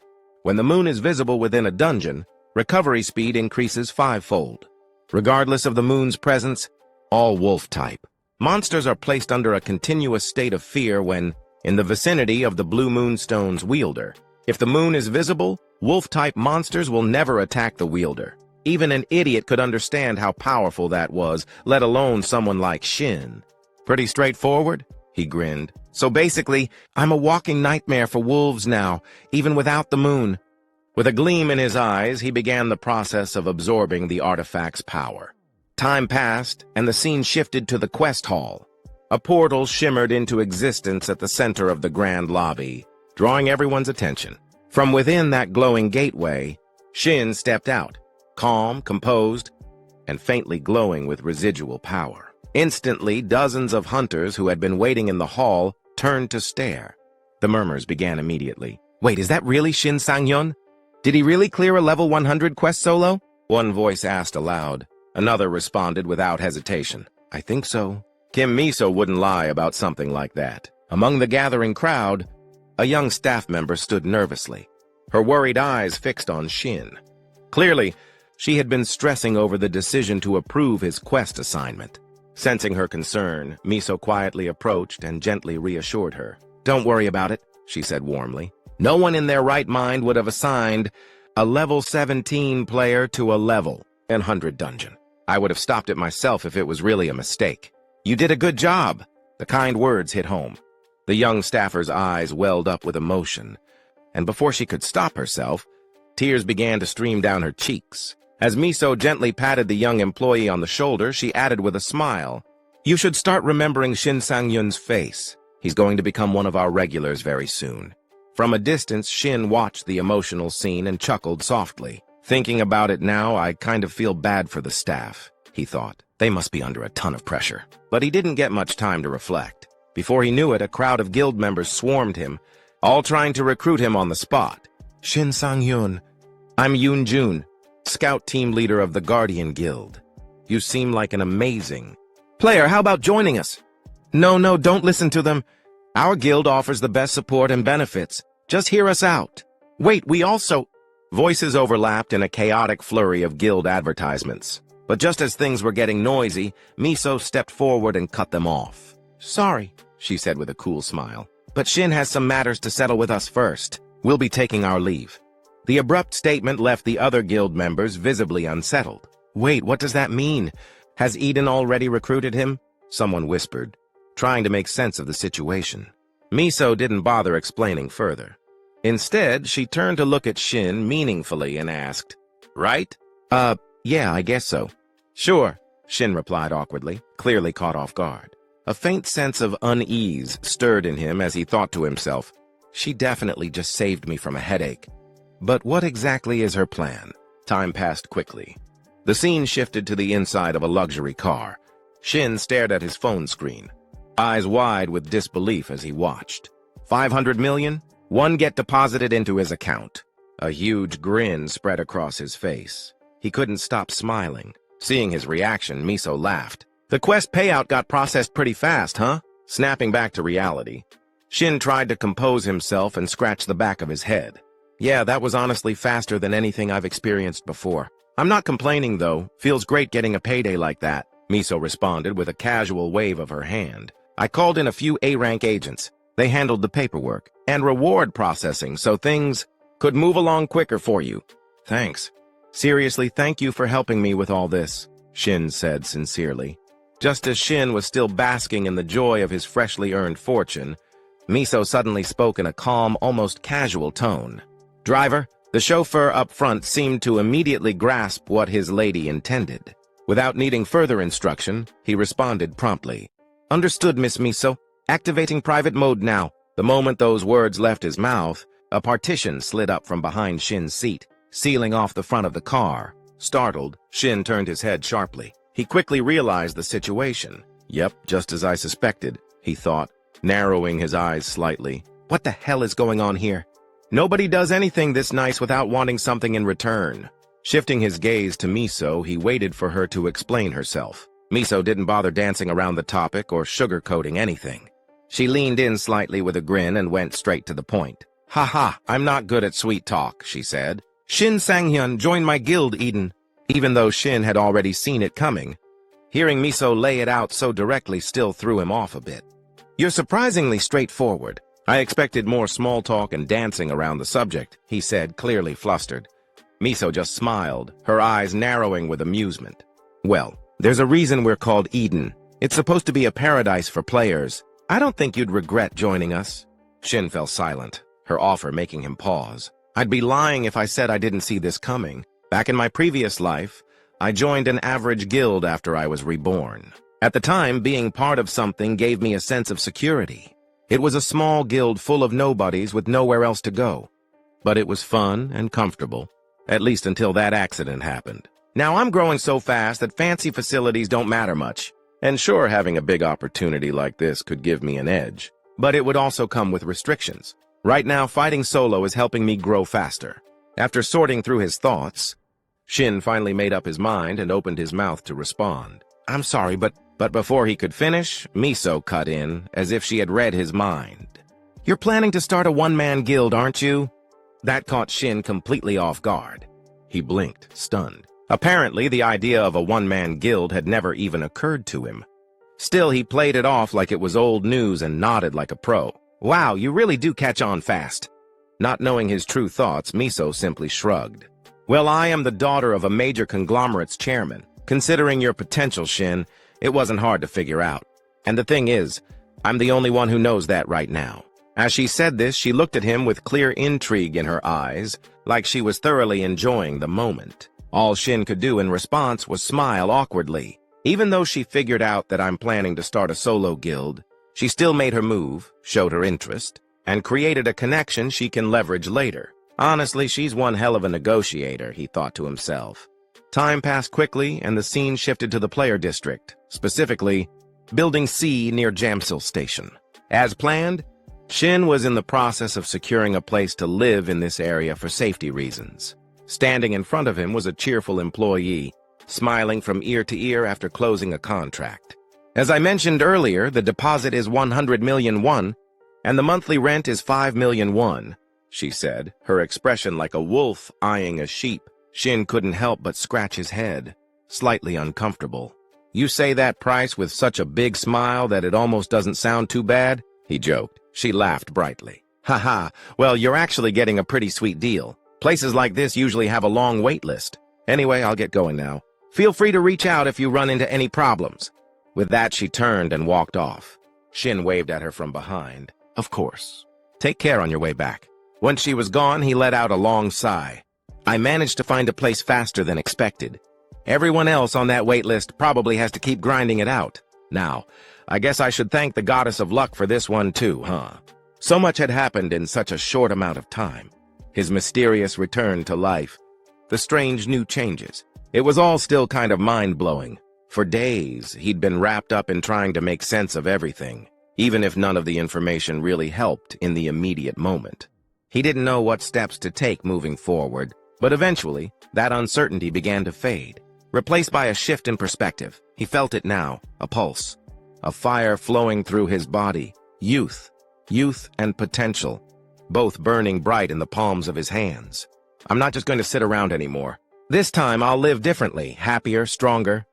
When the moon is visible within a dungeon, recovery speed increases 5-fold. Regardless of the moon's presence, all wolf type. Monsters are placed under a continuous state of fear when in the vicinity of the blue moonstone's wielder. If the moon is visible, wolf-type monsters will never attack the wielder. Even an idiot could understand how powerful that was, let alone someone like Shin. "Pretty straightforward?" he grinned. "So basically, I'm a walking nightmare for wolves now, even without the moon." With a gleam in his eyes, he began the process of absorbing the artifact's power. Time passed, and the scene shifted to the quest hall. A portal shimmered into existence at the center of the grand lobby, drawing everyone's attention. From within that glowing gateway, Shin stepped out, calm, composed, and faintly glowing with residual power. Instantly, dozens of hunters who had been waiting in the hall turned to stare. The murmurs began immediately. "Wait, is that really Shin Sang-hyun? Did he really clear a level 100 quest solo?" One voice asked aloud. Another responded without hesitation. "I think so." Kim Miso wouldn't lie about something like that. Among the gathering crowd, a young staff member stood nervously, her worried eyes fixed on Shin. Clearly, she had been stressing over the decision to approve his quest assignment. Sensing her concern, Miso quietly approached and gently reassured her. "Don't worry about it," she said warmly. "No one in their right mind would have assigned a level 17 player to a level 100 dungeon. I would have stopped it myself if it was really a mistake. You did a good job." The kind words hit home. The young staffer's eyes welled up with emotion, and before she could stop herself, tears began to stream down her cheeks. As Miso gently patted the young employee on the shoulder, she added with a smile, "You should start remembering Shin Sang-hyun's face. He's going to become one of our regulars very soon." From a distance, Shin watched the emotional scene and chuckled softly. "Thinking about it now, I kind of feel bad for the staff," he thought. "They must be under a ton of pressure." But he didn't get much time to reflect. Before he knew it, a crowd of guild members swarmed him, all trying to recruit him on the spot. "Shin Sang-hyun, I'm Yoon Jun, scout team leader of the Guardian Guild. You seem like an amazing player. How about joining us?" No, don't listen to them. Our guild offers the best support and benefits. Just hear us out." "Wait, we also—" Voices overlapped in a chaotic flurry of guild advertisements. But just as things were getting noisy, Miso stepped forward and cut them off. "Sorry," she said with a cool smile, "but Shin has some matters to settle with us first. We'll be taking our leave." The abrupt statement left the other guild members visibly unsettled. "Wait, what does that mean? Has Eden already recruited him?" someone whispered, trying to make sense of the situation. Miso didn't bother explaining further. Instead, she turned to look at Shin meaningfully and asked, "Right?" Yeah, I guess so." "Sure," Shin replied awkwardly, clearly caught off guard. A faint sense of unease stirred in him as he thought to himself, "She definitely just saved me from a headache. But what exactly is her plan?" Time passed quickly. The scene shifted to the inside of a luxury car. Shin stared at his phone screen, eyes wide with disbelief as he watched. 500 million? One get deposited into his account. A huge grin spread across his face. He couldn't stop smiling. Seeing his reaction, Miso laughed. "The quest payout got processed pretty fast, huh?" Snapping back to reality, Shin tried to compose himself and scratch the back of his head. Yeah, that was honestly faster than anything I've experienced before. I'm not complaining, though. Feels great getting a payday like that, Miso responded with a casual wave of her hand. I called in a few A-rank agents. They handled the paperwork and reward processing so things could move along quicker for you. Thanks. Seriously, thank you for helping me with all this, Shin said sincerely. Just as Shin was still basking in the joy of his freshly earned fortune, Miso suddenly spoke in a calm, almost casual tone. Driver, the chauffeur up front seemed to immediately grasp what his lady intended. Without needing further instruction, he responded promptly. Understood, Miss Miso. Activating private mode now. The moment those words left his mouth, a partition slid up from behind Shin's seat, sealing off the front of the car. Startled, Shin turned his head sharply. He quickly realized the situation. Yep, just as I suspected, he thought, narrowing his eyes slightly. What the hell is going on here? Nobody does anything this nice without wanting something in return. Shifting his gaze to Miso, he waited for her to explain herself. Miso didn't bother dancing around the topic or sugarcoating anything. She leaned in slightly with a grin and went straight to the point. Haha, I'm not good at sweet talk, she said. Shin Sang-hyun joined my guild, Eden. Even though Shin had already seen it coming, hearing Miso lay it out so directly still threw him off a bit. You're surprisingly straightforward. I expected more small talk and dancing around the subject, he said, clearly flustered. Miso just smiled, her eyes narrowing with amusement. Well, there's a reason we're called Eden. It's supposed to be a paradise for players. I don't think you'd regret joining us. Shin fell silent, her offer making him pause. I'd be lying if I said I didn't see this coming. Back in my previous life, I joined an average guild after I was reborn. At the time, being part of something gave me a sense of security. It was a small guild full of nobodies with nowhere else to go. But it was fun and comfortable, at least until that accident happened. Now I'm growing so fast that fancy facilities don't matter much. And sure, having a big opportunity like this could give me an edge. But it would also come with restrictions. Right now, fighting solo is helping me grow faster. After sorting through his thoughts, Shin finally made up his mind and opened his mouth to respond. I'm sorry, but before he could finish, Miso cut in, as if she had read his mind. You're planning to start a one-man guild, aren't you? That caught Shin completely off guard. He blinked, stunned. Apparently, the idea of a one-man guild had never even occurred to him. Still, he played it off like it was old news and nodded like a pro. Wow, you really do catch on fast. Not knowing his true thoughts, Miso simply shrugged. Well, I am the daughter of a major conglomerate's chairman. Considering your potential, Shin, it wasn't hard to figure out. And the thing is, I'm the only one who knows that right now. As she said this, she looked at him with clear intrigue in her eyes, like she was thoroughly enjoying the moment. All Shin could do in response was smile awkwardly. Even though she figured out that I'm planning to start a solo guild, she still made her move, showed her interest, and created a connection she can leverage later. Honestly, she's one hell of a negotiator, he thought to himself. Time passed quickly, and the scene shifted to the player district, specifically, Building C near Jamsil Station. As planned, Shin was in the process of securing a place to live in this area for safety reasons. Standing in front of him was a cheerful employee, smiling from ear to ear after closing a contract. As I mentioned earlier, the deposit is 100 million won, and the monthly rent is 5 million won, she said, her expression like a wolf eyeing a sheep. Shin couldn't help but scratch his head, slightly uncomfortable. You say that price with such a big smile that it almost doesn't sound too bad? He joked. She laughed brightly. Haha, well, you're actually getting a pretty sweet deal. Places like this usually have a long wait list. Anyway, I'll get going now. Feel free to reach out if you run into any problems. With that, she turned and walked off. Shin waved at her from behind. Of course. Take care on your way back. Once she was gone, he let out a long sigh. I managed to find a place faster than expected. Everyone else on that wait list probably has to keep grinding it out. Now, I guess I should thank the goddess of luck for this one too, huh? So much had happened in such a short amount of time. His mysterious return to life, the strange new changes. It was all still kind of mind-blowing. For days, he'd been wrapped up in trying to make sense of everything, even if none of the information really helped in the immediate moment. He didn't know what steps to take moving forward, but eventually, that uncertainty began to fade, replaced by a shift in perspective. He felt it now, a pulse. a fire flowing through his body. Youth and potential, both burning bright in the palms of his hands. I'm not just going to sit around anymore. This time I'll live differently, happier, stronger.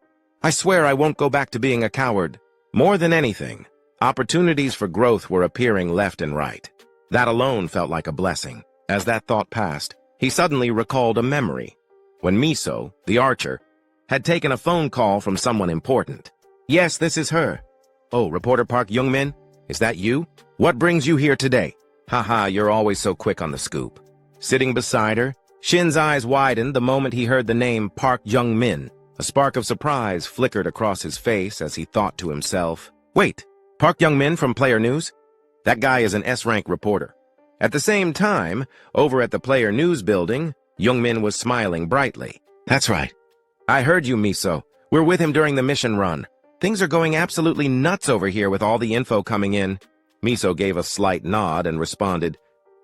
I swear I won't go back to being a coward. More than anything, opportunities for growth were appearing left and right. That alone felt like a blessing. As that thought passed, he suddenly recalled a memory. When Miso, the archer, had taken a phone call from someone important. Yes, this is her. Oh, Reporter Park Youngmin? Is that you? What brings you here today? Haha, you're always so quick on the scoop. Sitting beside her, Shin's eyes widened the moment he heard the name Park Youngmin. A spark of surprise flickered across his face as he thought to himself, wait, Park Youngmin from Player News? That guy is an S-rank reporter. At the same time, over at the Player News building, Youngmin was smiling brightly. That's right. I heard you, Miso. We're with him during the mission run. Things are going absolutely nuts over here with all the info coming in. Miso gave a slight nod and responded,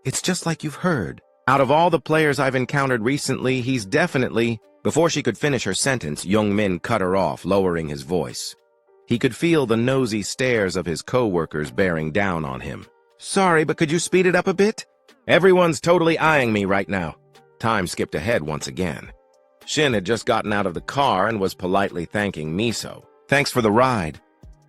it's just like you've heard. Out of all the players I've encountered recently, he's definitely... Before she could finish her sentence, Youngmin cut her off, lowering his voice. He could feel the nosy stares of his co-workers bearing down on him. Sorry, but could you speed it up a bit? Everyone's totally eyeing me right now. Time skipped ahead once again. Shin had just gotten out of the car and was politely thanking Miso. Thanks for the ride.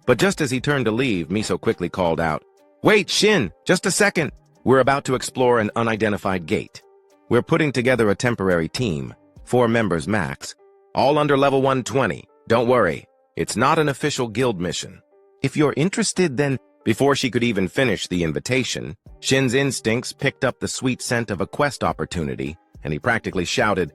But just as he turned to leave, Miso quickly called out, wait, Shin, just a second. We're about to explore an unidentified gate. We're putting together a temporary team, 4 members max, all under level 120. Don't worry, it's not an official guild mission. If you're interested, then... Before she could even finish the invitation, Shin's instincts picked up the sweet scent of a quest opportunity, and he practically shouted,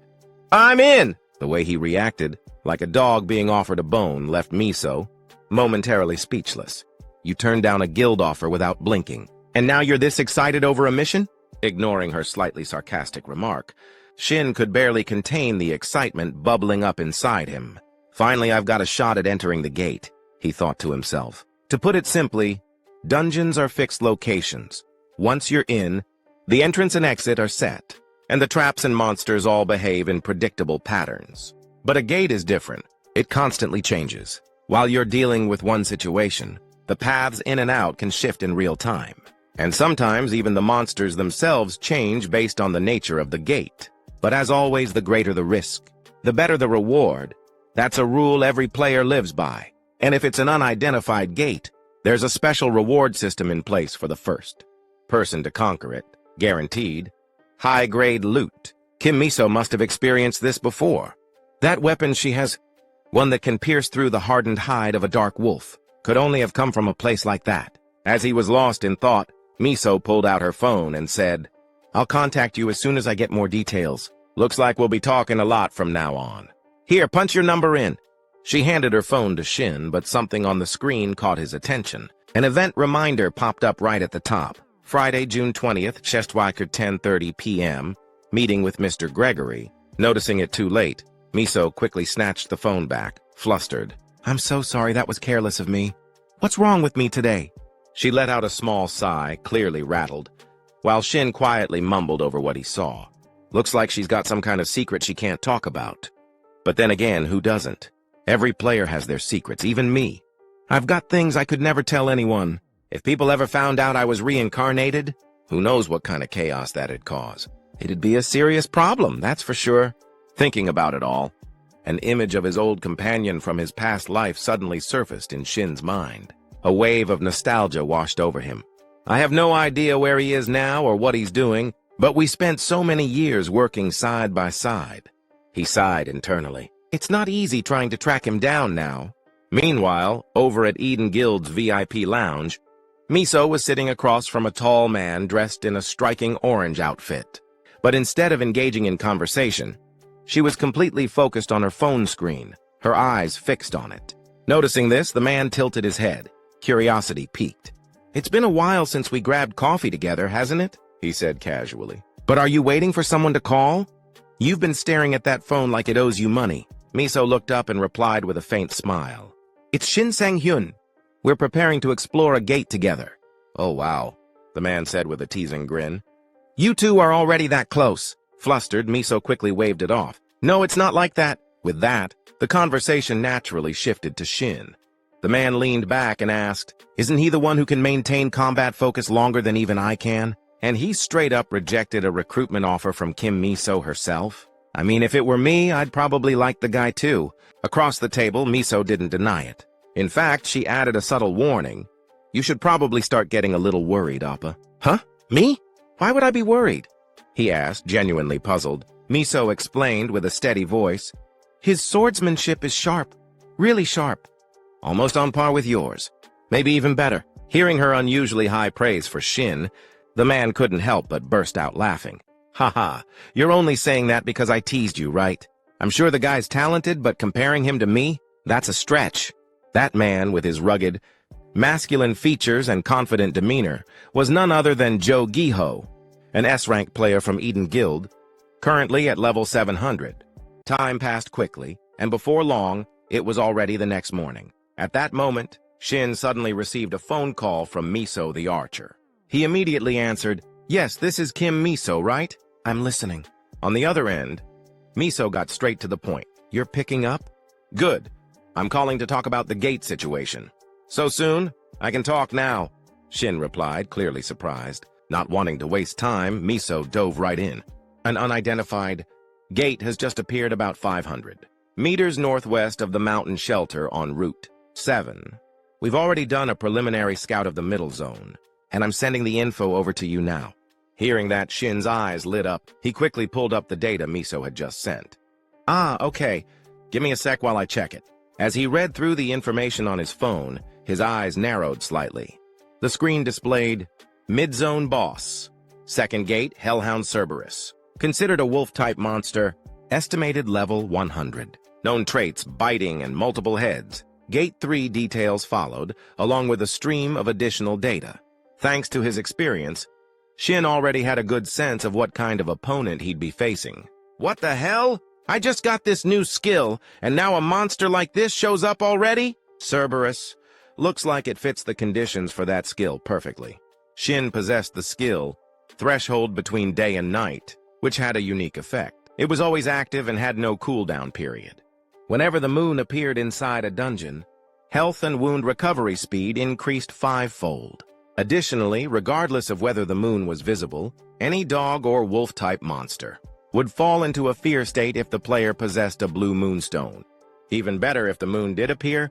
I'm in! The way he reacted, like a dog being offered a bone, left Miso momentarily speechless. You turned down a guild offer without blinking, and now you're this excited over a mission? Ignoring her slightly sarcastic remark, Shin could barely contain the excitement bubbling up inside him. Finally, I've got a shot at entering the gate, he thought to himself. To put it simply, dungeons are fixed locations. Once you're in, the entrance and exit are set, and the traps and monsters all behave in predictable patterns. But a gate is different. It constantly changes. While you're dealing with one situation, the paths in and out can shift in real time. And sometimes even the monsters themselves change based on the nature of the gate. But as always, the greater the risk, the better the reward. That's a rule every player lives by. And if it's an unidentified gate, there's a special reward system in place for the first person to conquer it. Guaranteed. High-grade loot. Kim Miso must have experienced this before. That weapon she has, one that can pierce through the hardened hide of a dark wolf, could only have come from a place like that. As he was lost in thought, Miso pulled out her phone and said, I'll contact you as soon as I get more details. Looks like we'll be talking a lot from now on. Here, punch your number in. She handed her phone to Shin, but something on the screen caught his attention. An event reminder popped up right at the top. Friday, June 20th, Chestwacker 10:30 p.m., meeting with Mr. Gregory. Noticing it too late, Miso quickly snatched the phone back, flustered. I'm so sorry, that was careless of me. What's wrong with me today? She let out a small sigh, clearly rattled, while Shin quietly mumbled over what he saw. Looks like she's got some kind of secret she can't talk about. But then again, who doesn't? Every player has their secrets, even me. I've got things I could never tell anyone. If people ever found out I was reincarnated, who knows what kind of chaos that'd cause. It'd be a serious problem, that's for sure. Thinking about it all, an image of his old companion from his past life suddenly surfaced in Shin's mind. A wave of nostalgia washed over him. I have no idea where he is now or what he's doing, but we spent so many years working side by side. He sighed internally. It's not easy trying to track him down now. Meanwhile, over at Eden Guild's VIP lounge, Miso was sitting across from a tall man dressed in a striking orange outfit. But instead of engaging in conversation, she was completely focused on her phone screen, her eyes fixed on it. Noticing this, the man tilted his head. Curiosity piqued. It's been a while since we grabbed coffee together, hasn't it? He said casually. But are you waiting for someone to call? You've been staring at that phone like it owes you money. Miso looked up and replied with a faint smile. It's Shin Sang-hyun. We're preparing to explore a gate together. Oh, wow, the man said with a teasing grin. You two are already that close. Flustered, Miso quickly waved it off. No, it's not like that. With that, the conversation naturally shifted to Shin. The man leaned back and asked, "Isn't he the one who can maintain combat focus longer than even I can? And he straight up rejected a recruitment offer from Kim Miso herself? I mean, if it were me, I'd probably like the guy too." Across the table, Miso didn't deny it. In fact, she added a subtle warning. "You should probably start getting a little worried, Appa." "Huh? Me? Why would I be worried?" he asked, genuinely puzzled. Miso explained with a steady voice, "His swordsmanship is sharp, really sharp. Almost on par with yours. Maybe even better." Hearing her unusually high praise for Shin, the man couldn't help but burst out laughing. "Haha, you're only saying that because I teased you, right? I'm sure the guy's talented, but comparing him to me, that's a stretch." That man, with his rugged, masculine features and confident demeanor, was none other than Joe Giho, an S-rank player from Eden Guild, currently at level 700. Time passed quickly, and before long, it was already the next morning. At that moment, Shin suddenly received a phone call from Miso the archer. He immediately answered, "Yes, this is Kim Miso, right? I'm listening." On the other end, Miso got straight to the point. "You're picking up? Good. I'm calling to talk about the gate situation." "So soon? I can talk now," Shin replied, clearly surprised. Not wanting to waste time, Miso dove right in. "An unidentified gate has just appeared about 500 meters northwest of the mountain shelter on Route 7. We've already done a preliminary scout of the middle zone, and I'm sending the info over to you now." Hearing that, Shin's eyes lit up. He quickly pulled up the data Miso had just sent. "Ah, okay. Give me a sec while I check it." As he read through the information on his phone, his eyes narrowed slightly. The screen displayed, "Mid-zone boss. Second gate, Hellhound Cerberus. Considered a wolf-type monster. Estimated level 100. Known traits, biting and multiple heads." Gate 3 details followed, along with a stream of additional data. Thanks to his experience, Shin already had a good sense of what kind of opponent he'd be facing. "What the hell? I just got this new skill, and now a monster like this shows up already?" Cerberus. Looks like it fits the conditions for that skill perfectly. Shin possessed the skill, Threshold Between Day and Night, which had a unique effect. It was always active and had no cooldown period. Whenever the moon appeared inside a dungeon, health and wound recovery speed increased 5-fold. Additionally, regardless of whether the moon was visible, any dog or wolf-type monster would fall into a fear state if the player possessed a blue moonstone. Even better, if the moon did appear,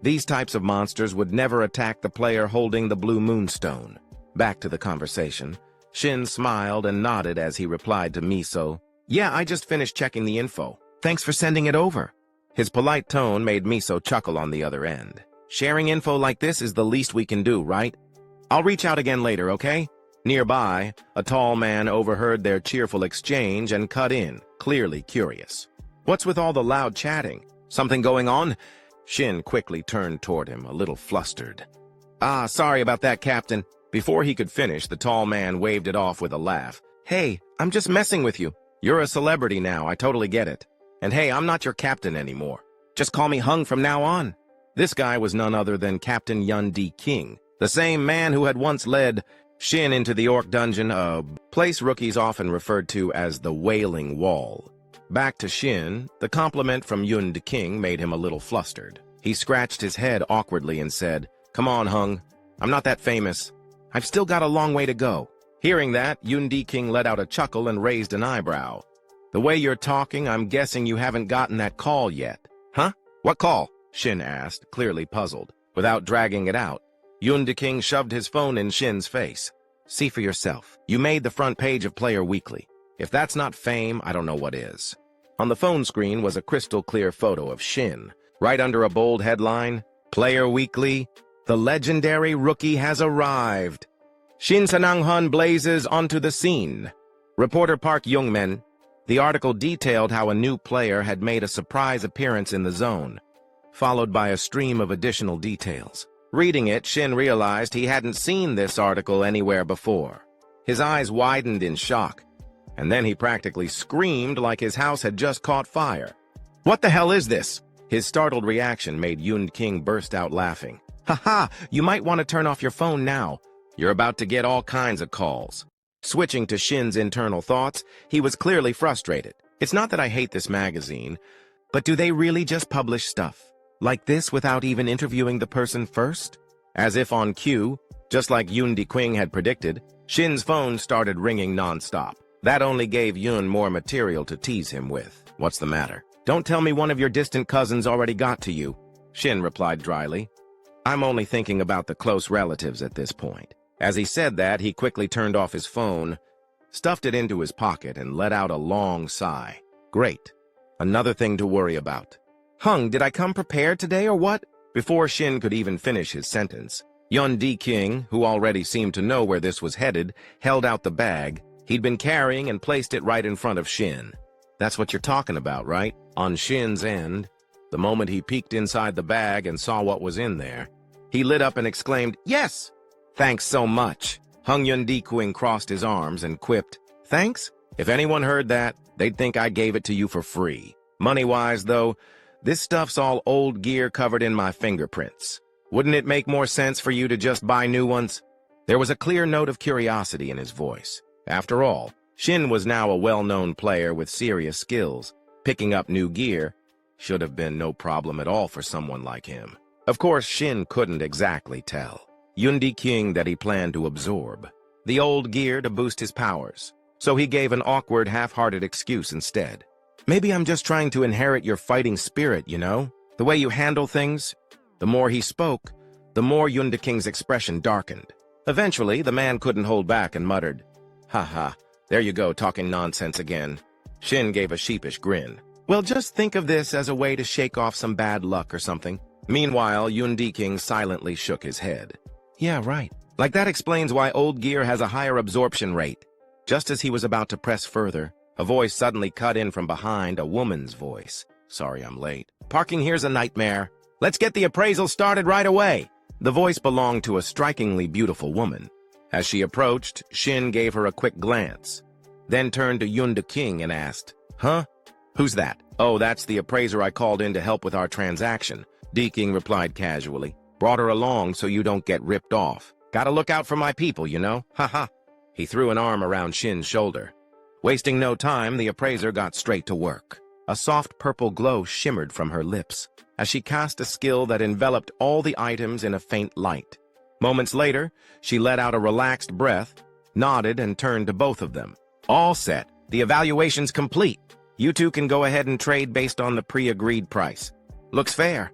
these types of monsters would never attack the player holding the blue moonstone. Back to the conversation. Shin smiled and nodded as he replied to Miso, "Yeah, I just finished checking the info. Thanks for sending it over." His polite tone made Miso chuckle on the other end. "Sharing info like this is the least we can do, right? I'll reach out again later, okay?" Nearby, a tall man overheard their cheerful exchange and cut in, clearly curious. "What's with all the loud chatting? Something going on?" Shin quickly turned toward him, a little flustered. "Ah, sorry about that, Captain." Before he could finish, the tall man waved it off with a laugh. "Hey, I'm just messing with you. You're a celebrity now, I totally get it. And hey, I'm not your captain anymore. Just call me Hung from now on." This guy was none other than Captain Yun D. King, the same man who had once led Shin into the Orc Dungeon, a place rookies often referred to as the Wailing Wall. Back to Shin, the compliment from Yun D. King made him a little flustered. He scratched his head awkwardly and said, "Come on, Hung. I'm not that famous. I've still got a long way to go." Hearing that, Yun D. King let out a chuckle and raised an eyebrow. "The way you're talking, I'm guessing you haven't gotten that call yet." "Huh? What call?" Shin asked, clearly puzzled. Without dragging it out, Yun D. King shoved his phone in Shin's face. "See for yourself. You made the front page of Player Weekly. If that's not fame, I don't know what is." On the phone screen was a crystal-clear photo of Shin. Right under a bold headline, "Player Weekly, the legendary rookie has arrived. Shin Sanang-hun blazes onto the scene." Reporter Park Youngmin. The article detailed how a new player had made a surprise appearance in the zone, followed by a stream of additional details. Reading it, Shin realized he hadn't seen this article anywhere before. His eyes widened in shock, and then he practically screamed like his house had just caught fire. "What the hell is this?" His startled reaction made Yun King burst out laughing. "Haha, you might want to turn off your phone now. You're about to get all kinds of calls." Switching to Shin's internal thoughts, he was clearly frustrated. "It's not that I hate this magazine, but do they really just publish stuff? Like this without even interviewing the person first? As if on cue, just like Yoon Dae-kwing had predicted, Shin's phone started ringing non-stop. That only gave Yoon more material to tease him with. What's the matter? Don't tell me one of your distant cousins already got to you, Shin replied dryly. I'm only thinking about the close relatives at this point. As he said that, he quickly turned off his phone, stuffed it into his pocket, and let out a long sigh. Great. Another thing to worry about. Hung, did I come prepared today or what? Before Shin could even finish his sentence, Yoon Dae-kwing, who already seemed to know where this was headed, held out the bag he'd been carrying and placed it right in front of Shin. That's what you're talking about, right? On Shin's end, the moment he peeked inside the bag and saw what was in there, he lit up and exclaimed, "Yes! Thanks so much." Yoon Dae-kwing crossed his arms and quipped, "Thanks? If anyone heard that, they'd think I gave it to you for free. Money-wise, though, this stuff's all old gear covered in my fingerprints. Wouldn't it make more sense for you to just buy new ones?" There was a clear note of curiosity in his voice. After all, Shin was now a well-known player with serious skills. Picking up new gear should have been no problem at all for someone like him. Of course, Shin couldn't exactly tell Yoon Dae-kwing that he planned to absorb the old gear to boost his powers, so he gave an awkward, half-hearted excuse instead. "Maybe I'm just trying to inherit your fighting spirit, you know? The way you handle things." The more he spoke, the more Yoon Dae-kwing's expression darkened. Eventually, the man couldn't hold back and muttered, "Ha, there you go, talking nonsense again." Shin gave a sheepish grin. "Well, just think of this as a way to shake off some bad luck or something." Meanwhile, Yoon Dae-kwing silently shook his head. "Yeah, right. Like that explains why old gear has a higher absorption rate." Just as he was about to press further, a voice suddenly cut in from behind, a woman's voice. "Sorry I'm late. Parking here's a nightmare. Let's get the appraisal started right away." The voice belonged to a strikingly beautiful woman. As she approached, Shin gave her a quick glance, then turned to Yoon Dae-kwing and asked, "Huh? Who's that?" "Oh, that's the appraiser I called in to help with our transaction," Dae-kwing replied casually. "Brought her along so you don't get ripped off. Gotta look out for my people, you know? Ha." He threw an arm around Shin's shoulder. Wasting no time, the appraiser got straight to work. A soft purple glow shimmered from her lips as she cast a skill that enveloped all the items in a faint light. Moments later, she let out a relaxed breath, nodded, and turned to both of them. "All set. The evaluation's complete. You two can go ahead and trade based on the pre-agreed price. Looks fair."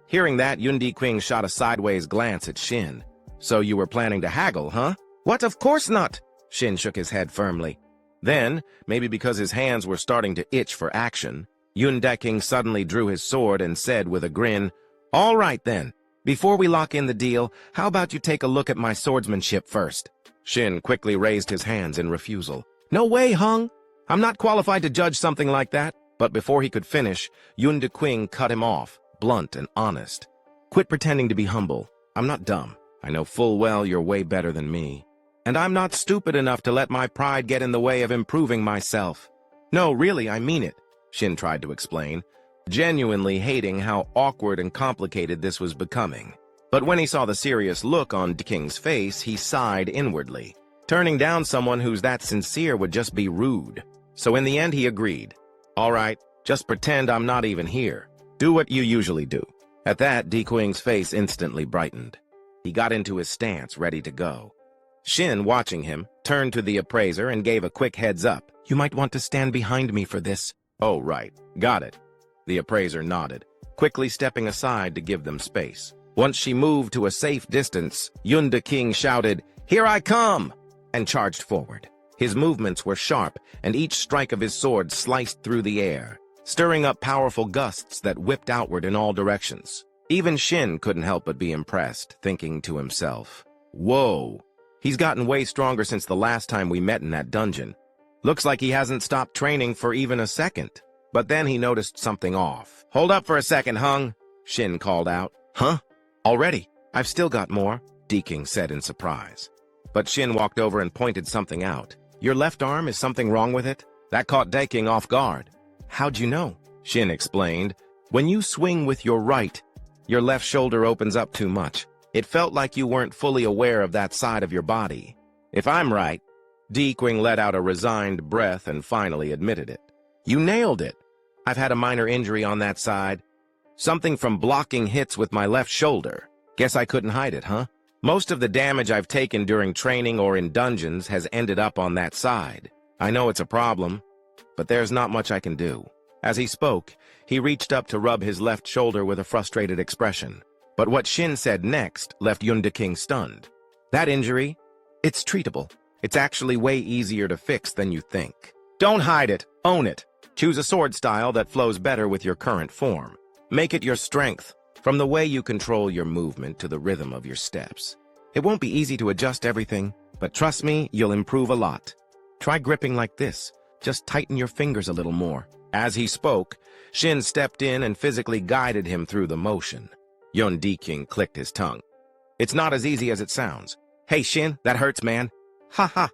Hearing that, Yoon Dae-kwing shot a sideways glance at Shin. "So you were planning to haggle, huh?" "What? Of course not!" Shin shook his head firmly. Then, maybe because his hands were starting to itch for action, Yoon Dae-kwing suddenly drew his sword and said with a grin, "All right then. Before we lock in the deal, how about you take a look at my swordsmanship first?" Shin quickly raised his hands in refusal. "No way, Hung! I'm not qualified to judge something like that." But before he could finish, Yoon Dae-kwing cut him off, blunt and honest. "Quit pretending to be humble. I'm not dumb. I know full well you're way better than me. And I'm not stupid enough to let my pride get in the way of improving myself. No, really, I mean it," Shin tried to explain, genuinely hating how awkward and complicated this was becoming. But when he saw the serious look on Dae-kwing's face, he sighed inwardly. Turning down someone who's that sincere would just be rude. So in the end, he agreed. "All right, just pretend I'm not even here. Do what you usually do." At that, Dae-kwing's face instantly brightened. He got into his stance, ready to go. Shin, watching him, turned to the appraiser and gave a quick heads up. "You might want to stand behind me for this." "Oh, right. Got it." The appraiser nodded, quickly stepping aside to give them space. Once she moved to a safe distance, Yoon Dae-kwing shouted, "Here I come!" and charged forward. His movements were sharp, and each strike of his sword sliced through the air, stirring up powerful gusts that whipped outward in all directions. Even Shin couldn't help but be impressed, thinking to himself, "Whoa, he's gotten way stronger since the last time we met in that dungeon. Looks like he hasn't stopped training for even a second." But then he noticed something off. "Hold up for a second, Hung," Shin called out. "Huh? Already? I've still got more," Dae-kwing said in surprise. But Shin walked over and pointed something out. "Your left arm, is something wrong with it?" That caught Dae-kwing off guard. "How'd you know?" Shin explained. "When you swing with your right, your left shoulder opens up too much. It felt like you weren't fully aware of that side of your body." "If I'm right," Dae-kwing let out a resigned breath and finally admitted it. "You nailed it. I've had a minor injury on that side. Something from blocking hits with my left shoulder. Guess I couldn't hide it, huh? Most of the damage I've taken during training or in dungeons has ended up on that side. I know it's a problem, but there's not much I can do. As he spoke, he reached up to rub his left shoulder with a frustrated expression. But what Shin said next left Yun King stunned. That injury? It's treatable. It's actually way easier to fix than you think. Don't hide it. Own it. Choose a sword style that flows better with your current form. Make it your strength, from the way you control your movement to the rhythm of your steps. It won't be easy to adjust everything, but trust me, you'll improve a lot. Try gripping like this. Just tighten your fingers a little more. As he spoke, Shin stepped in and physically guided him through the motion. Yun King clicked his tongue. It's not as easy as it sounds. Hey, Shin, that hurts, man. Ha ha.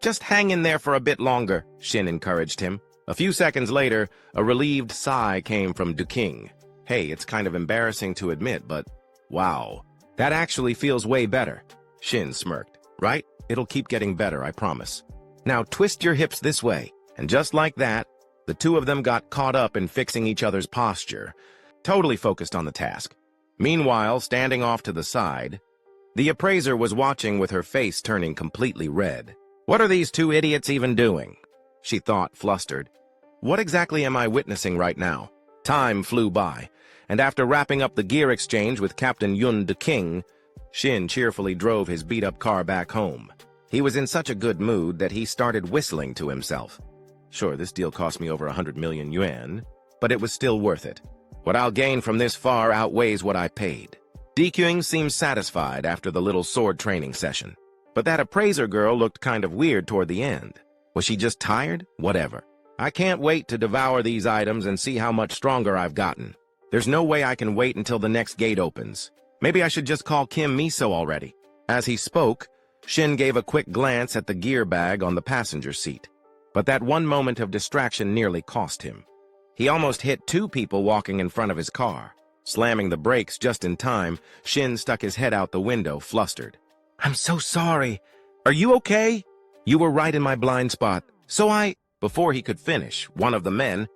Just hang in there for a bit longer, Shin encouraged him. A few seconds later, a relieved sigh came from King. Hey, it's kind of embarrassing to admit, but wow, that actually feels way better. Shin smirked. Right? It'll keep getting better, I promise. Now twist your hips this way, and just like that, the two of them got caught up in fixing each other's posture, totally focused on the task. Meanwhile, standing off to the side, the appraiser was watching with her face turning completely red. What are these two idiots even doing? She thought, flustered. What exactly am I witnessing right now? Time flew by, and after wrapping up the gear exchange with Captain Yun King, Shin cheerfully drove his beat-up car back home. He was in such a good mood that he started whistling to himself. Sure, this deal cost me over 100 million yuan, but it was still worth it. What I'll gain from this far outweighs what I paid. King seemed satisfied after the little sword training session. But that appraiser girl looked kind of weird toward the end. Was she just tired? Whatever. I can't wait to devour these items and see how much stronger I've gotten. There's no way I can wait until the next gate opens. Maybe I should just call Kim Miso already. As he spoke, Shin gave a quick glance at the gear bag on the passenger seat. But that one moment of distraction nearly cost him. He almost hit two people walking in front of his car. Slamming the brakes just in time, Shin stuck his head out the window, flustered. I'm so sorry. Are you okay? You were right in my blind spot. Before he could finish, one of the men,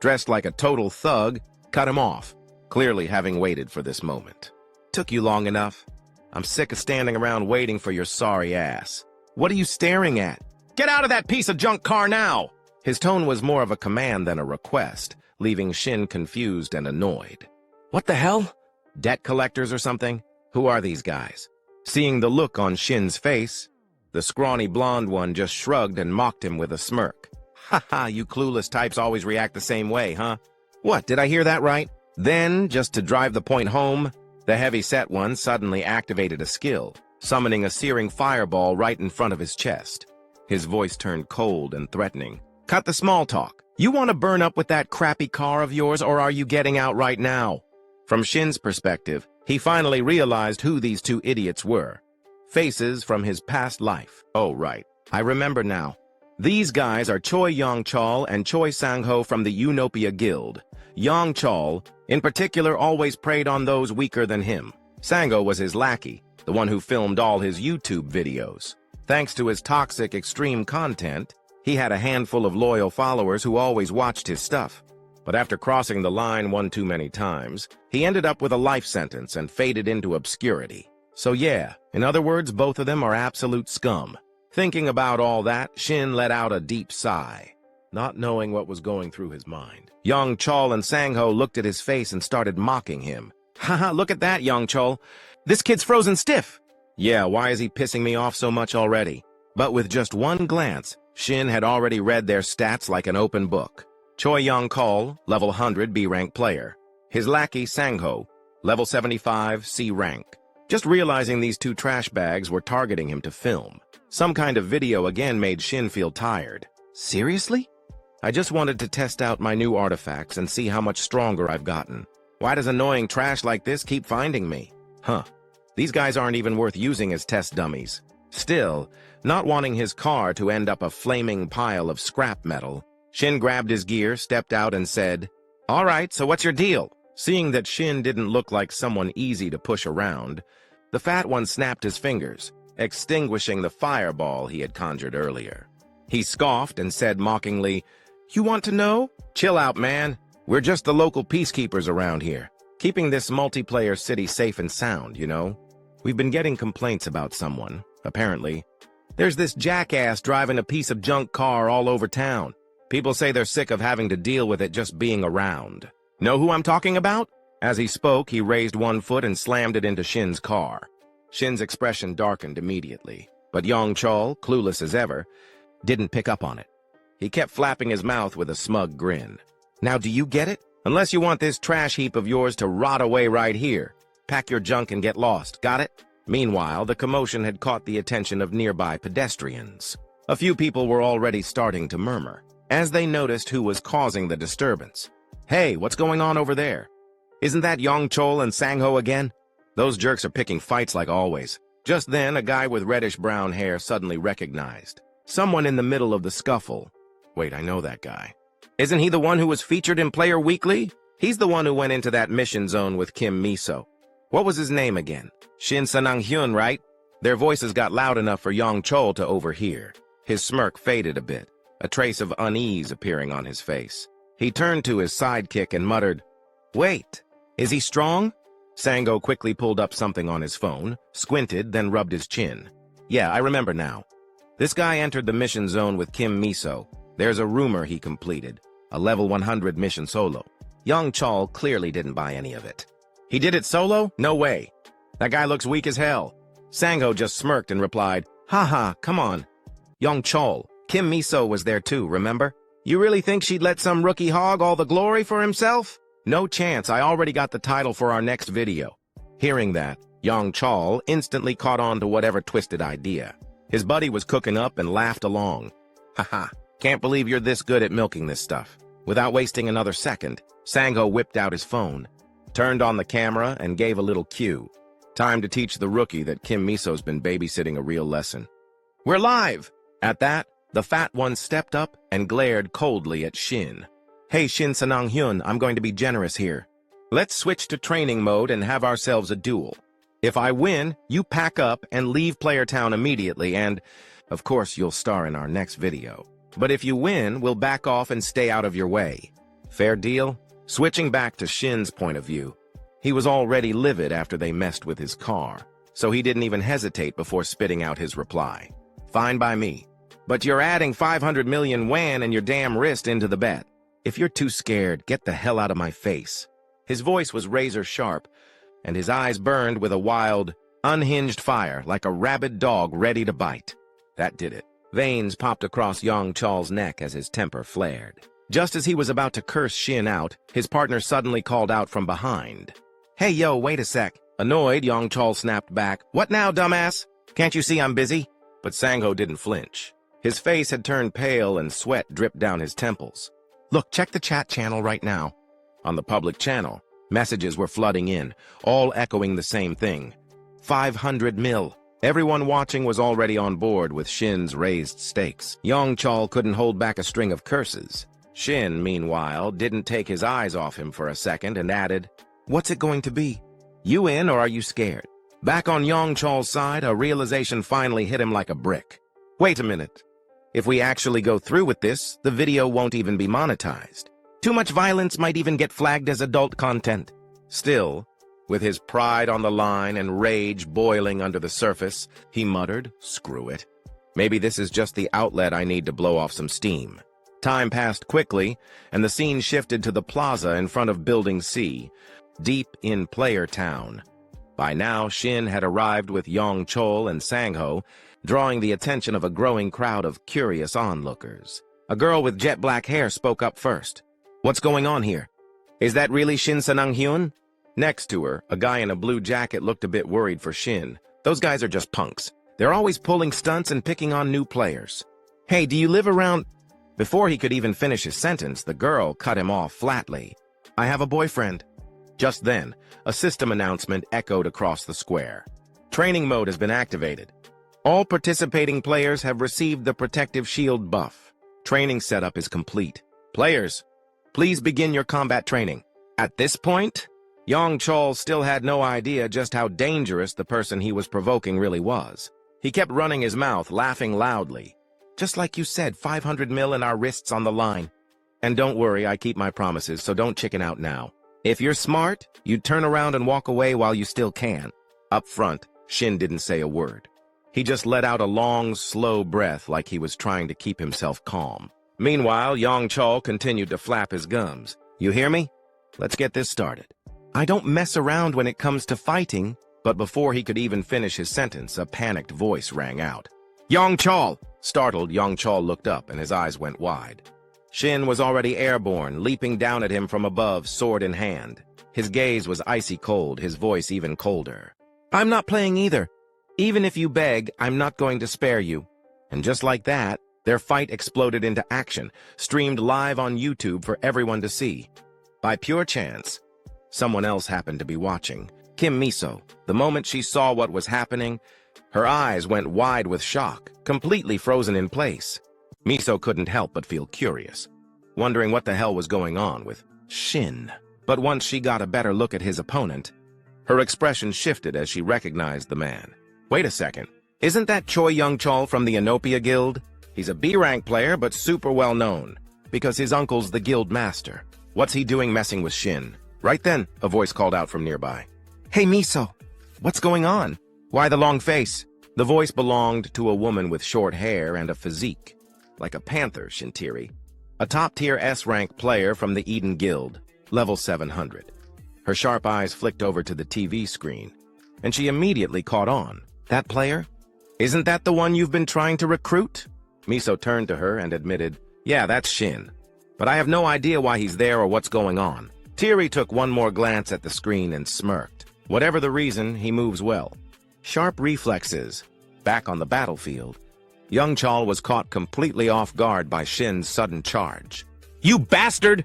dressed like a total thug, cut him off, clearly having waited for this moment. Took you long enough. I'm sick of standing around waiting for your sorry ass. What are you staring at? Get out of that piece of junk car now! His tone was more of a command than a request, leaving Shin confused and annoyed. What the hell? Debt collectors or something? Who are these guys? Seeing the look on Shin's face, the scrawny blonde one just shrugged and mocked him with a smirk. Ha ha, you clueless types always react the same way, huh? What, did I hear that right? Then, just to drive the point home, the heavy-set one suddenly activated a skill, summoning a searing fireball right in front of his chest. His voice turned cold and threatening. Cut the small talk. You want to burn up with that crappy car of yours, or are you getting out right now? From Shin's perspective, he finally realized who these two idiots were. Faces from his past life. Oh, right. I remember now. These guys are Choi Yongchol and Choi Sangho from the Unopia Guild. Yongchol, in particular, always preyed on those weaker than him. Sangho was his lackey, the one who filmed all his YouTube videos. Thanks to his toxic, extreme content, he had a handful of loyal followers who always watched his stuff. But after crossing the line one too many times, he ended up with a life sentence and faded into obscurity. So yeah, in other words, both of them are absolute scum. Thinking about all that, Shin let out a deep sigh, not knowing what was going through his mind. Yongchol and Sangho looked at his face and started mocking him. Haha, look at that, Yongchol. This kid's frozen stiff. Yeah, why is he pissing me off so much already? But with just one glance, Shin had already read their stats like an open book. Choi Yongchol, level 100 B-rank player. His lackey, Sangho, level 75 C-rank. Just realizing these two trash bags were targeting him to film. Some kind of video again made Shin feel tired. Seriously? I just wanted to test out my new artifacts and see how much stronger I've gotten. Why does annoying trash like this keep finding me? Huh. These guys aren't even worth using as test dummies. Still, not wanting his car to end up a flaming pile of scrap metal, Shin grabbed his gear, stepped out, and said, All right, so what's your deal? Seeing that Shin didn't look like someone easy to push around, the fat one snapped his fingers, extinguishing the fireball he had conjured earlier. He scoffed and said mockingly, You want to know? Chill out, man. We're just the local peacekeepers around here. Keeping this multiplayer city safe and sound, you know? We've been getting complaints about someone, apparently. There's this jackass driving a piece of junk car all over town. People say they're sick of having to deal with it just being around. Know who I'm talking about? As he spoke, he raised one foot and slammed it into Shin's car. Shin's expression darkened immediately, but Yong Chol, clueless as ever, didn't pick up on it. He kept flapping his mouth with a smug grin. Now do you get it? Unless you want this trash heap of yours to rot away right here. Pack your junk and get lost, got it? Meanwhile, the commotion had caught the attention of nearby pedestrians. A few people were already starting to murmur, as they noticed who was causing the disturbance. Hey, what's going on over there? Isn't that Yong Chol and Sangho again? Those jerks are picking fights like always. Just then, a guy with reddish-brown hair suddenly recognized someone in the middle of the scuffle. Wait, I know that guy. Isn't he the one who was featured in Player Weekly? He's the one who went into that mission zone with Kim Miso. What was his name again? Shin Sanang-hyun, right? Their voices got loud enough for Yong Chol to overhear. His smirk faded a bit, a trace of unease appearing on his face. He turned to his sidekick and muttered, "Wait, is he strong?" Sango quickly pulled up something on his phone, squinted, then rubbed his chin. Yeah, I remember now. This guy entered the mission zone with Kim Miso. There's a rumor he completed a level 100 mission solo. Yong Chol clearly didn't buy any of it. He did it solo? No way. That guy looks weak as hell. Sangho just smirked and replied, "Haha, come on. Yong Chol, Kim Miso was there too, remember? You really think she'd let some rookie hog all the glory for himself? No chance, I already got the title for our next video." Hearing that, Yong Chol instantly caught on to whatever twisted idea. His buddy was cooking up and laughed along. "Haha, can't believe you're this good at milking this stuff." Without wasting another second, Sangho whipped out his phone, turned on the camera, and gave a little cue. Time to teach the rookie that Kim Miso's been babysitting a real lesson. "We're live!" At that, the fat one stepped up and glared coldly at Shin. "Hey Shin Sanang-hyun, I'm going to be generous here. Let's switch to training mode and have ourselves a duel. If I win, you pack up and leave Player Town immediately and, of course, you'll star in our next video. But if you win, we'll back off and stay out of your way. Fair deal?" Switching back to Shin's point of view, he was already livid after they messed with his car, so he didn't even hesitate before spitting out his reply. "Fine by me. But you're adding 500 million wan and your damn wrist into the bet. If you're too scared, get the hell out of my face." His voice was razor sharp, and his eyes burned with a wild, unhinged fire like a rabid dog ready to bite. That did it. Veins popped across Yong Chol's neck as his temper flared. Just as he was about to curse Shin out, his partner suddenly called out from behind. "Hey yo, wait a sec." Annoyed, Yong Chol snapped back, "What now, dumbass? Can't you see I'm busy?" But Sangho didn't flinch. His face had turned pale and sweat dripped down his temples. "Look, check the chat channel right now." On the public channel, messages were flooding in, all echoing the same thing. 500 mil. Everyone watching was already on board with Shin's raised stakes. Yong Chol couldn't hold back a string of curses. Shin, meanwhile, didn't take his eyes off him for a second and added, "What's it going to be? You in or are you scared?" Back on Yong Chol's side, a realization finally hit him like a brick. Wait a minute. If we actually go through with this, the video won't even be monetized. Too much violence might even get flagged as adult content. Still, with his pride on the line and rage boiling under the surface, he muttered, "Screw it. Maybe this is just the outlet I need to blow off some steam." Time passed quickly, and the scene shifted to the plaza in front of Building C, deep in Player Town. By now, Shin had arrived with Yong Chol and Sangho, drawing the attention of a growing crowd of curious onlookers. A girl with jet black hair spoke up first. "What's going on here? Is that really Shin Sanang-hyun?" Next to her, a guy in a blue jacket looked a bit worried for Shin. "Those guys are just punks. They're always pulling stunts and picking on new players. Hey, do you live around—" Before he could even finish his sentence, the girl cut him off flatly. "I have a boyfriend." Just then, a system announcement echoed across the square. Training mode has been activated. All participating players have received the protective shield buff. Training setup is complete. Players, please begin your combat training. At this point, Yong Chol still had no idea just how dangerous the person he was provoking really was. He kept running his mouth, laughing loudly. "Just like you said, 500 mil and our wrists on the line. And don't worry, I keep my promises, so don't chicken out now. If you're smart, you'd turn around and walk away while you still can. Up front, Shin didn't say a word. He just let out a long, slow breath like he was trying to keep himself calm. Meanwhile, Yang Chol continued to flap his gums. You hear me? Let's get this started. I don't mess around when it comes to fighting, but before he could even finish his sentence, a panicked voice rang out. Yang Chol! Startled, Yang Chol looked up and his eyes went wide. Shin was already airborne, leaping down at him from above, sword in hand. His gaze was icy cold, his voice even colder. I'm not playing either. Even if you beg, I'm not going to spare you. And just like that, their fight exploded into action, streamed live on YouTube for everyone to see. By pure chance, someone else happened to be watching. Kim Miso. The moment she saw what was happening, her eyes went wide with shock, completely frozen in place. Miso couldn't help but feel curious, wondering what the hell was going on with Shin. But once she got a better look at his opponent, her expression shifted as she recognized the man. Wait a second, isn't that Choi Young-chol from the Inopia Guild? He's a B-rank player, but super well-known, because his uncle's the guild master. What's he doing messing with Shin? Right then, a voice called out from nearby. Hey, Miso, what's going on? Why the long face? The voice belonged to a woman with short hair and a physique, like a panther, Shintiri, a top-tier S-rank player from the Eden Guild, level 700. Her sharp eyes flicked over to the TV screen, and she immediately caught on. That player? Isn't that the one you've been trying to recruit? Miso turned to her and admitted, yeah, that's Shin, but I have no idea why he's there or what's going on. Tiri took one more glance at the screen and smirked. Whatever the reason, he moves well. Sharp reflexes. Back on the battlefield, Young Chol was caught completely off guard by Shin's sudden charge. You bastard!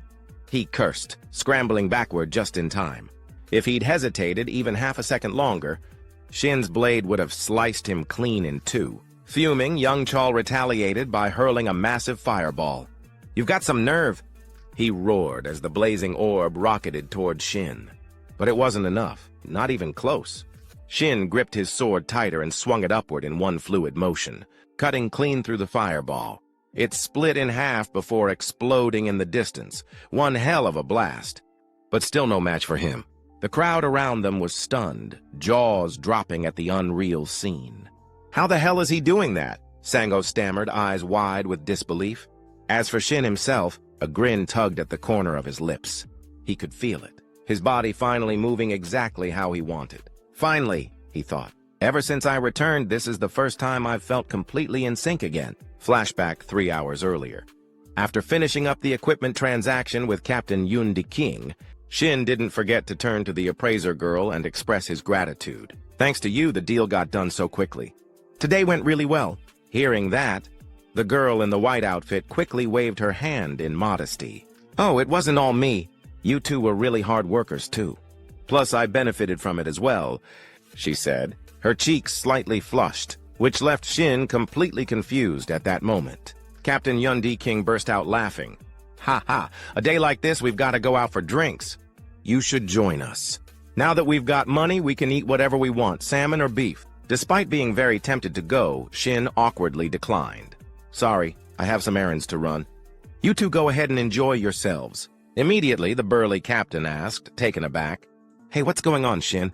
He cursed, scrambling backward just in time. If he'd hesitated even half a second longer, Shin's blade would have sliced him clean in two. Fuming, Young Chol retaliated by hurling a massive fireball. You've got some nerve, he roared as the blazing orb rocketed toward Shin. But it wasn't enough, not even close. Shin gripped his sword tighter and swung it upward in one fluid motion, cutting clean through the fireball. It split in half before exploding in the distance. One hell of a blast, but still no match for him. The crowd around them was stunned, jaws dropping at the unreal scene. How the hell is he doing that? Sango stammered, eyes wide with disbelief. As for Shin himself, a grin tugged at the corner of his lips. He could feel it, his body finally moving exactly how he wanted. Finally, he thought. Ever since I returned, this is the first time I've felt completely in sync again. Flashback 3 hours earlier. After finishing up the equipment transaction with Captain Yun Di King, Shin didn't forget to turn to the appraiser girl and express his gratitude. Thanks to you, the deal got done so quickly. Today went really well. Hearing that, the girl in the white outfit quickly waved her hand in modesty. Oh, it wasn't all me. You two were really hard workers, too. Plus, I benefited from it as well, she said, her cheeks slightly flushed, which left Shin completely confused at that moment. Captain Yun Di King burst out laughing. Ha ha, a day like this we've got to go out for drinks. You should join us. Now that we've got money, we can eat whatever we want, salmon or beef. Despite being very tempted to go, Shin awkwardly declined. Sorry, I have some errands to run. You two go ahead and enjoy yourselves. Immediately, the burly captain asked, taken aback. Hey, what's going on, Shin?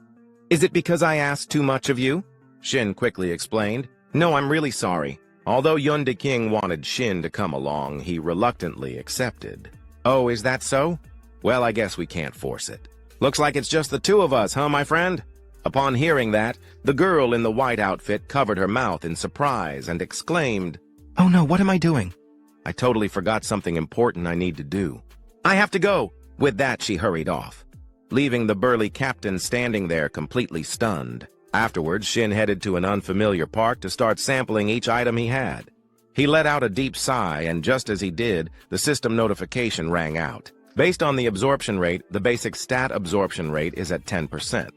Is it because I asked too much of you? Shin quickly explained. No, I'm really sorry. Although Yun Di King wanted Shin to come along, he reluctantly accepted. Oh, is that so? Well, I guess we can't force it. Looks like it's just the two of us, huh, my friend? Upon hearing that, the girl in the white outfit covered her mouth in surprise and exclaimed, Oh no, what am I doing? I totally forgot something important I need to do. I have to go! With that, she hurried off, leaving the burly captain standing there completely stunned. Afterwards, Shin headed to an unfamiliar park to start sampling each item he had. He let out a deep sigh, and just as he did, the system notification rang out. Based on the absorption rate, the basic stat absorption rate is at 10%.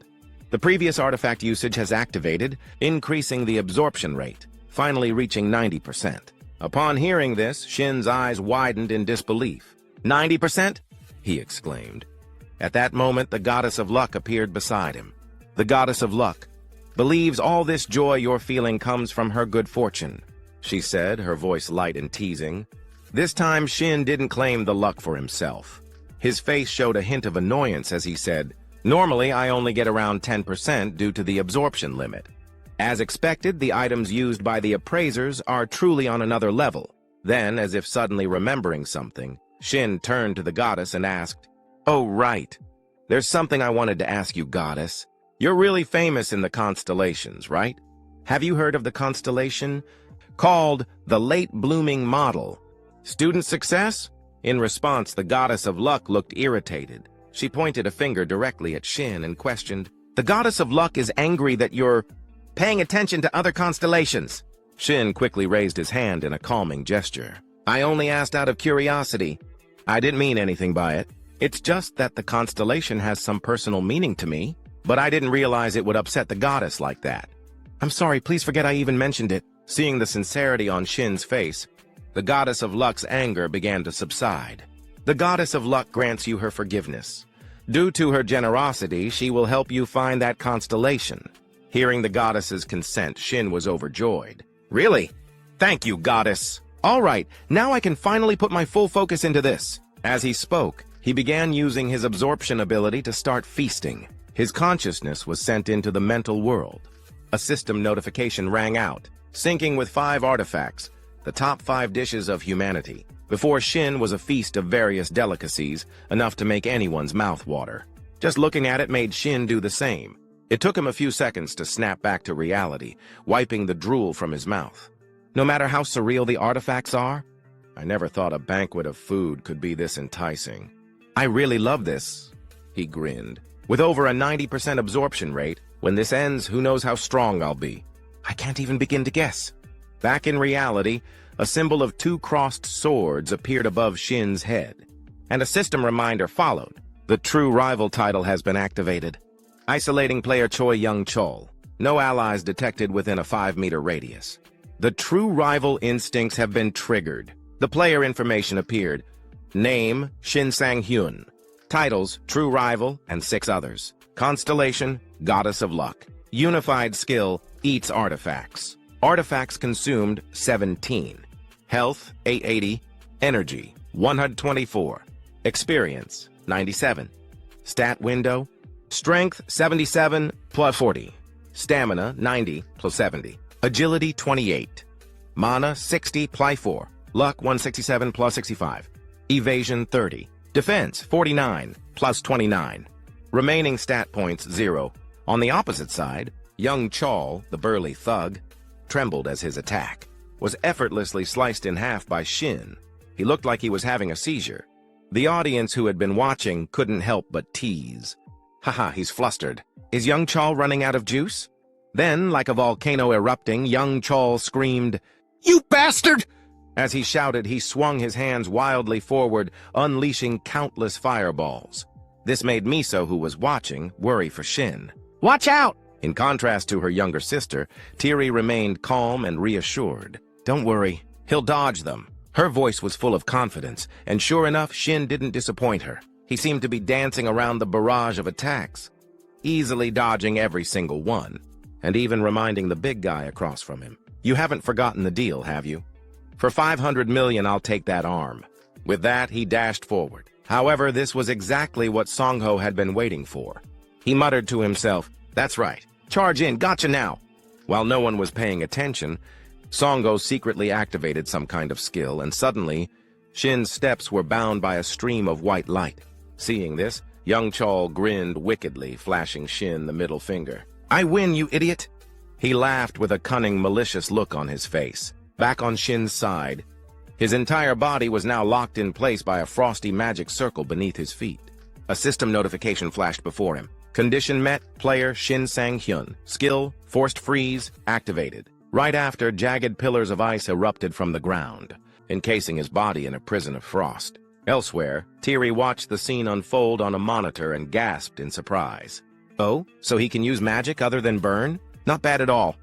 The previous artifact usage has activated, increasing the absorption rate, finally reaching 90%. Upon hearing this, Shin's eyes widened in disbelief. 90%? He exclaimed. At that moment, the goddess of luck appeared beside him. The goddess of luck believes all this joy you're feeling comes from her good fortune, she said, her voice light and teasing. This time, Shin didn't claim the luck for himself. His face showed a hint of annoyance as he said, "Normally, I only get around 10% due to the absorption limit. As expected, the items used by the appraisers are truly on another level." Then, as if suddenly remembering something, Shin turned to the goddess and asked, "Oh, right. There's something I wanted to ask you, goddess. You're really famous in the constellations, right? Have you heard of the constellation called the Late Blooming Model? Student success?" In response, the goddess of luck looked irritated. She pointed a finger directly at Shin and questioned, "The goddess of luck is angry that you're paying attention to other constellations." Shin quickly raised his hand in a calming gesture. "I only asked out of curiosity. I didn't mean anything by it. It's just that the constellation has some personal meaning to me, but I didn't realize it would upset the goddess like that. I'm sorry, please forget I even mentioned it." Seeing the sincerity on Shin's face, the goddess of luck's anger began to subside. "The goddess of luck grants you her forgiveness. Due to her generosity, she will help you find that constellation." Hearing the goddess's consent, Shin was overjoyed. "Really? Thank you, goddess. All right, now I can finally put my full focus into this." As he spoke, he began using his absorption ability to start feasting. His consciousness was sent into the mental world. A system notification rang out, syncing with 5 artifacts, the top 5 dishes of humanity. Before Shin was a feast of various delicacies, enough to make anyone's mouth water. Just looking at it made Shin do the same. It took him a few seconds to snap back to reality, wiping the drool from his mouth. No matter how surreal the artifacts are, I never thought a banquet of food could be this enticing. "I really love this," he grinned. "With over a 90% absorption rate, when this ends, who knows how strong I'll be. I can't even begin to guess." Back in reality, a symbol of 2 crossed swords appeared above Shin's head, and a system reminder followed. The True Rival title has been activated. Isolating player Choi Young-chol. No allies detected within a 5-meter radius. The True Rival instincts have been triggered. The player information appeared. Name, Shin Sang-hyun. Titles, True Rival, and 6 others. Constellation, Goddess of Luck. Unified skill, eats artifacts. Artifacts consumed, 17. Health, 880. Energy, 124. Experience, 97. Stat window, Strength, 77 plus 40. Stamina, 90 plus 70. Agility, 28. Mana, 60 plus 4. Luck, 167 plus 65. Evasion, 30. Defense, 49 plus 29. Remaining stat points, 0. On the opposite side, young Chol, the burly thug, trembled as his attack was effortlessly sliced in half by Shin. He looked like he was having a seizure. The audience who had been watching couldn't help but tease. "Haha, he's flustered. Is young Chol running out of juice?" Then, like a volcano erupting, young Chol screamed, "You bastard!" As he shouted, he swung his hands wildly forward, unleashing countless fireballs. This made Miso, who was watching, worry for Shin. "Watch out!" In contrast to her younger sister, Tiri remained calm and reassured. "Don't worry, he'll dodge them." Her voice was full of confidence, and sure enough, Shin didn't disappoint her. He seemed to be dancing around the barrage of attacks, easily dodging every single one, and even reminding the big guy across from him. "You haven't forgotten the deal, have you? For 500 million, I'll take that arm." With that, he dashed forward. However, this was exactly what Songho had been waiting for. He muttered to himself, "That's right. Charge in, gotcha now." While no one was paying attention, Songho secretly activated some kind of skill, and suddenly, Shin's steps were bound by a stream of white light. Seeing this, young Chol grinned wickedly, flashing Shin the middle finger. "I win, you idiot!" He laughed with a cunning, malicious look on his face. Back on Shin's side, his entire body was now locked in place by a frosty magic circle beneath his feet. A system notification flashed before him. Condition met, player Shin Sang-hyun. Skill, forced freeze, activated. Right after, jagged pillars of ice erupted from the ground, encasing his body in a prison of frost. Elsewhere, Tiri watched the scene unfold on a monitor and gasped in surprise. "Oh, so he can use magic other than burn? Not bad at all."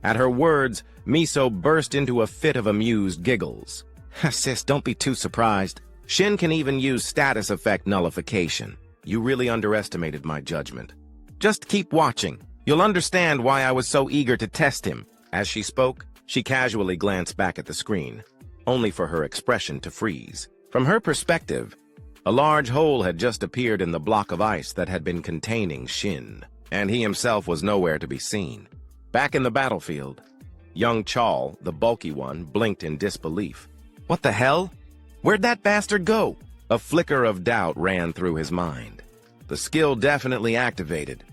At her words, Miso burst into a fit of amused giggles. "Sis, don't be too surprised. Shin can even use status effect nullification. You really underestimated my judgment. Just keep watching. You'll understand why I was so eager to test him." As she spoke, she casually glanced back at the screen, only for her expression to freeze. From her perspective, A large hole had just appeared in the block of ice that had been containing Shin, and he himself was nowhere to be seen. Back in the battlefield, young Chal, the bulky one, blinked in disbelief. What the hell? Where'd that bastard go? A flicker of doubt ran through his mind. The skill definitely activated.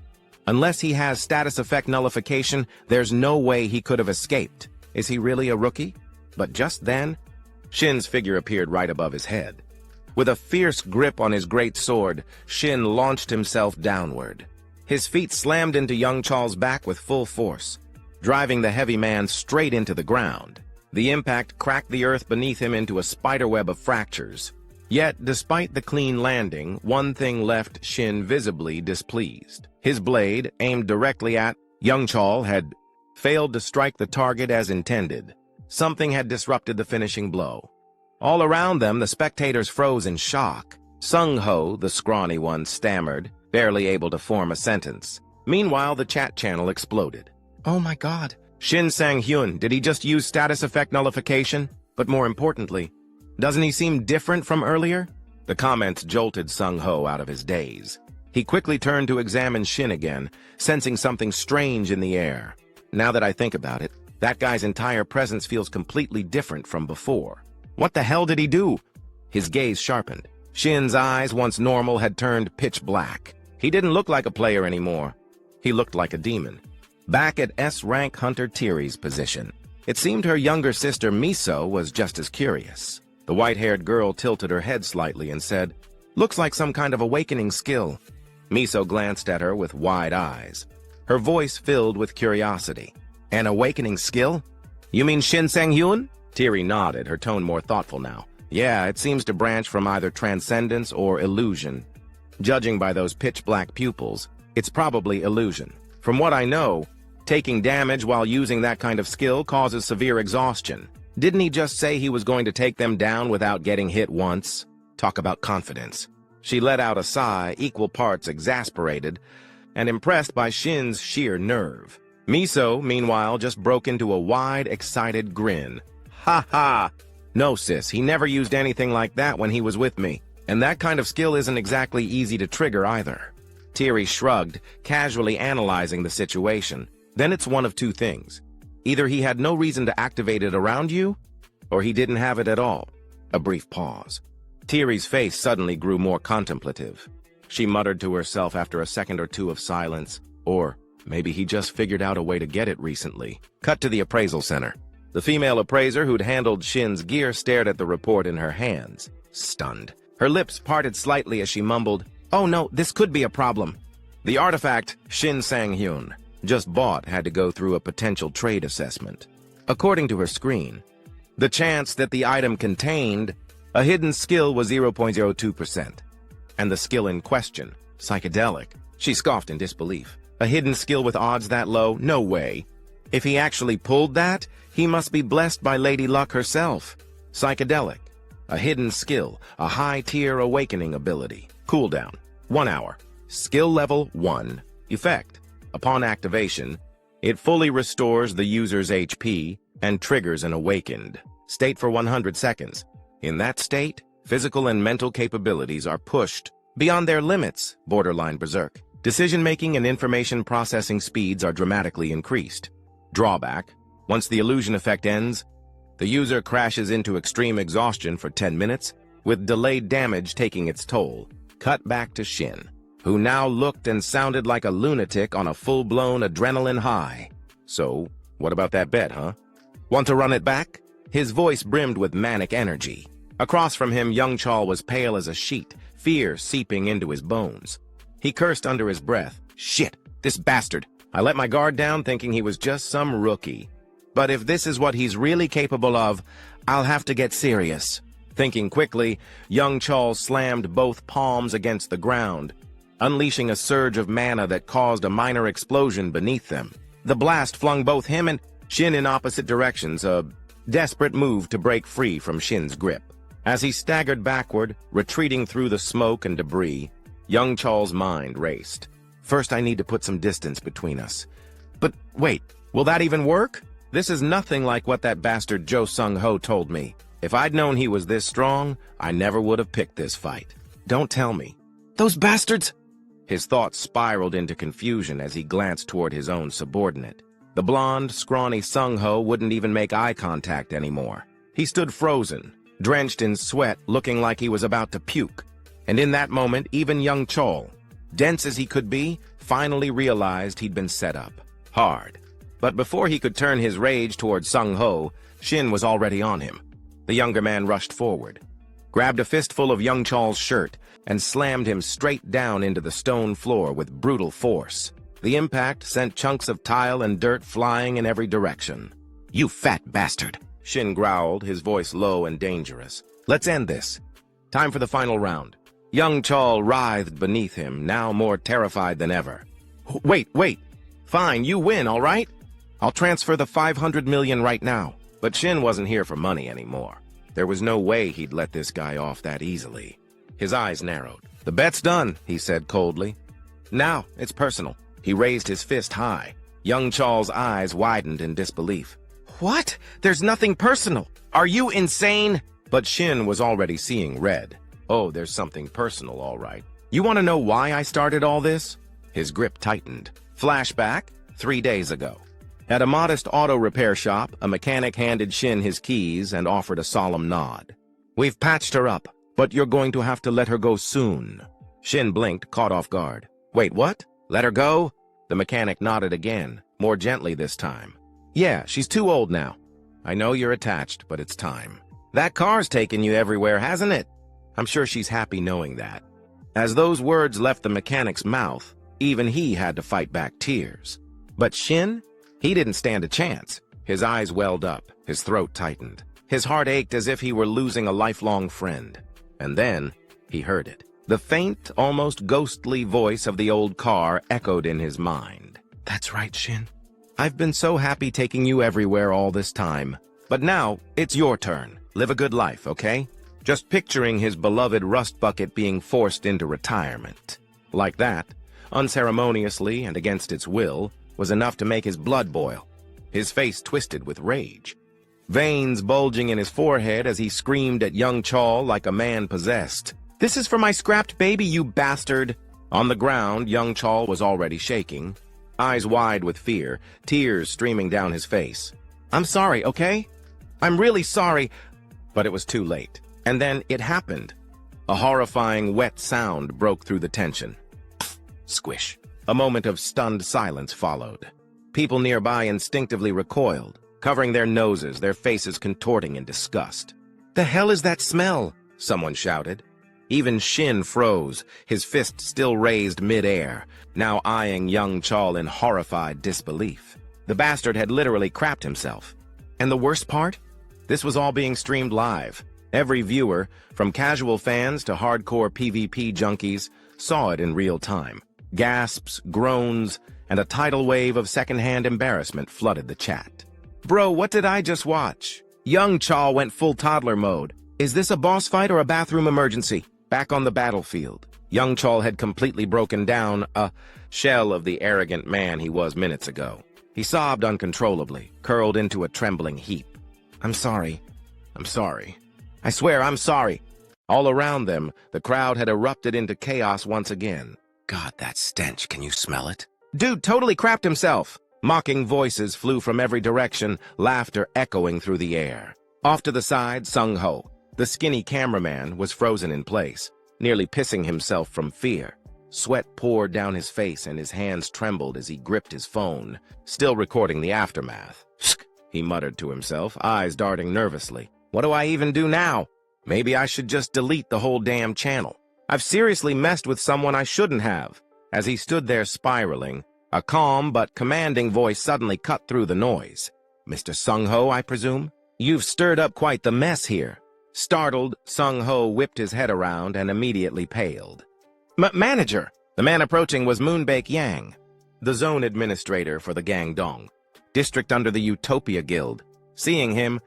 Unless he has status effect nullification, there's no way he could have escaped. Is he really a rookie? But just then, Shin's figure appeared right above his head. With a fierce grip on his great sword, Shin launched himself downward. His feet slammed into young Chal's back with full force, driving the heavy man straight into the ground. The impact cracked the earth beneath him into a spiderweb of fractures. Yet, despite the clean landing, one thing left Shin visibly displeased. His blade, aimed directly at young Chal, had failed to strike the target as intended. Something had disrupted the finishing blow. All around them, the spectators froze in shock. Sung-ho, the scrawny one, stammered, barely able to form a sentence. Meanwhile, the chat channel exploded. Oh my god. Shin Sang-hyun, did he just use status effect nullification? But more importantly, doesn't he seem different from earlier? The comments jolted Sung-ho out of his daze. He quickly turned to examine Shin again, sensing something strange in the air. Now that I think about it, that guy's entire presence feels completely different from before. What the hell did he do? His gaze sharpened. Shin's eyes, once normal, had turned pitch black. He didn't look like a player anymore. He looked like a demon. Back at S-rank Hunter Tiri's position, it seemed her younger sister Miso was just as curious. The white-haired girl tilted her head slightly and said, "Looks like some kind of awakening skill." Miso glanced at her with wide eyes. Her voice filled with curiosity. "An awakening skill? You mean Shin Sang-hyun?" Tiri nodded, her tone more thoughtful now. "Yeah, it seems to branch from either transcendence or illusion. Judging by those pitch-black pupils, it's probably illusion. From what I know, taking damage while using that kind of skill causes severe exhaustion. Didn't he just say he was going to take them down without getting hit once? Talk about confidence." She let out a sigh, equal parts exasperated and impressed by Shin's sheer nerve. Miso, meanwhile, just broke into a wide, excited grin. "Ha ha! No, sis, he never used anything like that when he was with me. And that kind of skill isn't exactly easy to trigger either." Tiri shrugged, casually analyzing the situation. "Then it's one of two things. Either he had no reason to activate it around you, or he didn't have it at all." A brief pause. Tiri's face suddenly grew more contemplative. She muttered to herself after a second or two of silence, or maybe he just figured out a way to get it recently. Cut to the appraisal center. The female appraiser who'd handled Shin's gear stared at the report in her hands, stunned. Her lips parted slightly as she mumbled, "Oh no, this could be a problem." The artifact Shin Sang-hyun just bought had to go through a potential trade assessment. According to her screen, the chance that the item contained a hidden skill was 0.02%. And the skill in question, psychedelic. She scoffed in disbelief. A hidden skill with odds that low? No way. If he actually pulled that, he must be blessed by Lady Luck herself. Psychedelic. A hidden skill, a high-tier awakening ability. Cooldown, 1 hour. Skill level 1. Effect. Upon activation, it fully restores the user's HP and triggers an awakened state for 100 seconds. In that state, physical and mental capabilities are pushed beyond their limits, borderline berserk. Decision-making and information processing speeds are dramatically increased. Drawback: once the illusion effect ends, the user crashes into extreme exhaustion for 10 minutes, with delayed damage taking its toll. Cut back to Shin, who now looked and sounded like a lunatic on a full-blown adrenaline high. "So, what about that bet, huh? Want to run it back?" His voice brimmed with manic energy. Across from him, young Chal was pale as a sheet, fear seeping into his bones. He cursed under his breath. "Shit, this bastard. I let my guard down thinking he was just some rookie. But if this is what he's really capable of, I'll have to get serious." Thinking quickly, young Chal slammed both palms against the ground, unleashing a surge of mana that caused a minor explosion beneath them. The blast flung both him and Shin in opposite directions, a desperate move to break free from Shin's grip. As he staggered backward, retreating through the smoke and debris, young Chal's mind raced. "First, I need to put some distance between us. But wait, will that even work? This is nothing like what that bastard Jo Sung-ho told me. If I'd known he was this strong, I never would have picked this fight." Don't tell me. Those bastards! His thoughts spiraled into confusion as he glanced toward his own subordinate. The blonde, scrawny Sung-ho wouldn't even make eye contact anymore. He stood frozen, drenched in sweat, looking like he was about to puke. And in that moment, even young Chol, dense as he could be, finally realized he'd been set up. Hard. But before he could turn his rage toward Sung-ho, Shin was already on him. The younger man rushed forward, grabbed a fistful of young Chol's shirt, and slammed him straight down into the stone floor with brutal force. The impact sent chunks of tile and dirt flying in every direction. You fat bastard! Shin growled, his voice low and dangerous. Let's end this. Time for the final round. Young Chol writhed beneath him, now more terrified than ever. Wait. Fine, you win, all right? I'll transfer the 500 million right now. But Shin wasn't here for money anymore. There was no way he'd let this guy off that easily. His eyes narrowed. The bet's done, he said coldly. Now, it's personal. He raised his fist high. Young Chol's eyes widened in disbelief. What? There's nothing personal. Are you insane? But Shin was already seeing red. Oh, there's something personal, all right. You want to know why I started all this? His grip tightened. Flashback, 3 days ago. At a modest auto repair shop, a mechanic handed Shin his keys and offered a solemn nod. We've patched her up, but you're going to have to let her go soon. Shin blinked, caught off guard. Wait, what? Let her go? The mechanic nodded again, more gently this time. Yeah, she's too old now. I know you're attached, but it's time. That car's taken you everywhere, hasn't it? I'm sure she's happy knowing that. As those words left the mechanic's mouth, even he had to fight back tears. But Shin? He didn't stand a chance. His eyes welled up, his throat tightened. His heart ached as if he were losing a lifelong friend. And then, he heard it. The faint, almost ghostly voice of the old car echoed in his mind. That's right, Shin. I've been so happy taking you everywhere all this time. But now, it's your turn. Live a good life, okay? Just picturing his beloved rust bucket being forced into retirement. Like that, unceremoniously and against its will, was enough to make his blood boil. His face twisted with rage. Veins bulging in his forehead as he screamed at young Chol like a man possessed. This is for my scrapped baby, you bastard! On the ground, young Chol was already shaking, eyes wide with fear, tears streaming down his face. I'm sorry, okay? I'm really sorry. But it was too late. And then it happened. A horrifying, wet sound broke through the tension. Squish. A moment of stunned silence followed. People nearby instinctively recoiled, covering their noses, their faces contorting in disgust. The hell is that smell? Someone shouted. Even Shin froze, his fist still raised mid-air, now eyeing young Chol in horrified disbelief. The bastard had literally crapped himself. And the worst part? This was all being streamed live. Every viewer, from casual fans to hardcore PvP junkies, saw it in real time. Gasps, groans, and a tidal wave of secondhand embarrassment flooded the chat. Bro, what did I just watch? Young Chol went full toddler mode. Is this a boss fight or a bathroom emergency? Back on the battlefield, young Chol had completely broken down, a shell of the arrogant man he was minutes ago. He sobbed uncontrollably, curled into a trembling heap. I'm sorry. I swear I'm sorry. All around them, the crowd had erupted into chaos once again. God, that stench, can you smell it? Dude totally crapped himself. Mocking voices flew from every direction, laughter echoing through the air. Off to the side, Sung-ho, the skinny cameraman, was frozen in place, nearly pissing himself from fear. Sweat poured down his face and his hands trembled as he gripped his phone, still recording the aftermath. Shk, he muttered to himself, eyes darting nervously. What do I even do now? Maybe I should just delete the whole damn channel. I've seriously messed with someone I shouldn't have. As he stood there spiraling, a calm but commanding voice suddenly cut through the noise. Mr. Sung-ho, I presume? You've stirred up quite the mess here. Startled, Sung-ho whipped his head around and immediately paled. Manager! The man approaching was Moonbake Yang, the zone administrator for the Gangdong, district under the Utopia Guild. Seeing him,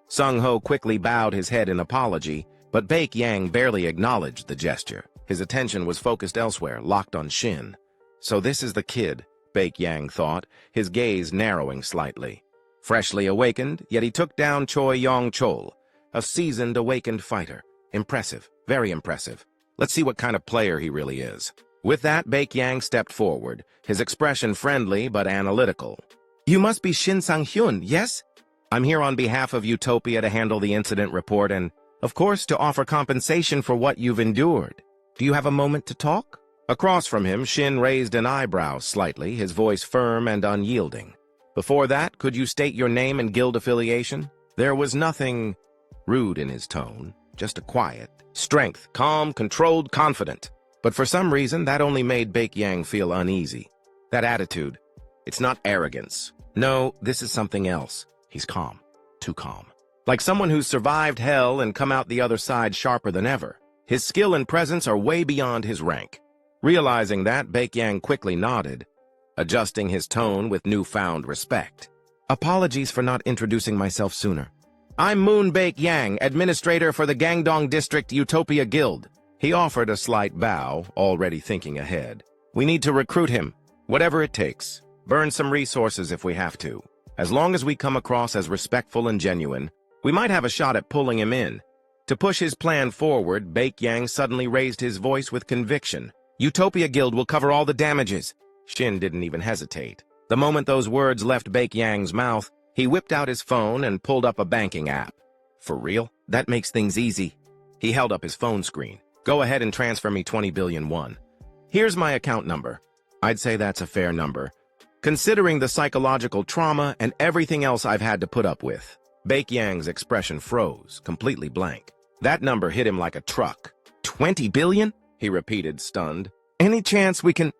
Sung-ho quickly bowed his head in apology, but Bake Yang barely acknowledged the gesture. His attention was focused elsewhere, locked on Shin. So this is the kid, Bake Yang thought, his gaze narrowing slightly. Freshly awakened, yet he took down Choi Yong-chol, a seasoned awakened fighter. Impressive, very impressive. Let's see what kind of player he really is. With that, Baek-yang stepped forward, his expression friendly but analytical. You must be Shin Sang-hyun, yes? I'm here on behalf of Utopia to handle the incident report and, of course, to offer compensation for what you've endured. Do you have a moment to talk? Across from him, Shin raised an eyebrow slightly, his voice firm and unyielding. Before that, could you state your name and guild affiliation? There was nothing rude in his tone, just a quiet strength, calm, controlled, confident. But for some reason, that only made Baek-yang feel uneasy. That attitude, it's not arrogance. No, this is something else. He's calm, too calm. Like someone who's survived hell and come out the other side sharper than ever. His skill and presence are way beyond his rank. Realizing that, Baek-yang quickly nodded, adjusting his tone with newfound respect. Apologies for not introducing myself sooner. I'm Moon Baek-yang, administrator for the Gangdong District Utopia Guild. He offered a slight bow, already thinking ahead. We need to recruit him, whatever it takes. Burn some resources if we have to. As long as we come across as respectful and genuine, we might have a shot at pulling him in. To push his plan forward, Baek-yang suddenly raised his voice with conviction. Utopia Guild will cover all the damages. Shin didn't even hesitate. The moment those words left Baek-yang's mouth, he whipped out his phone and pulled up a banking app. For real? That makes things easy. He held up his phone screen. Go ahead and transfer me 20 billion won. Here's my account number. I'd say that's a fair number, considering the psychological trauma and everything else I've had to put up with. Baek-yang's expression froze, completely blank. That number hit him like a truck. 20 billion? He repeated, stunned. Any chance we can,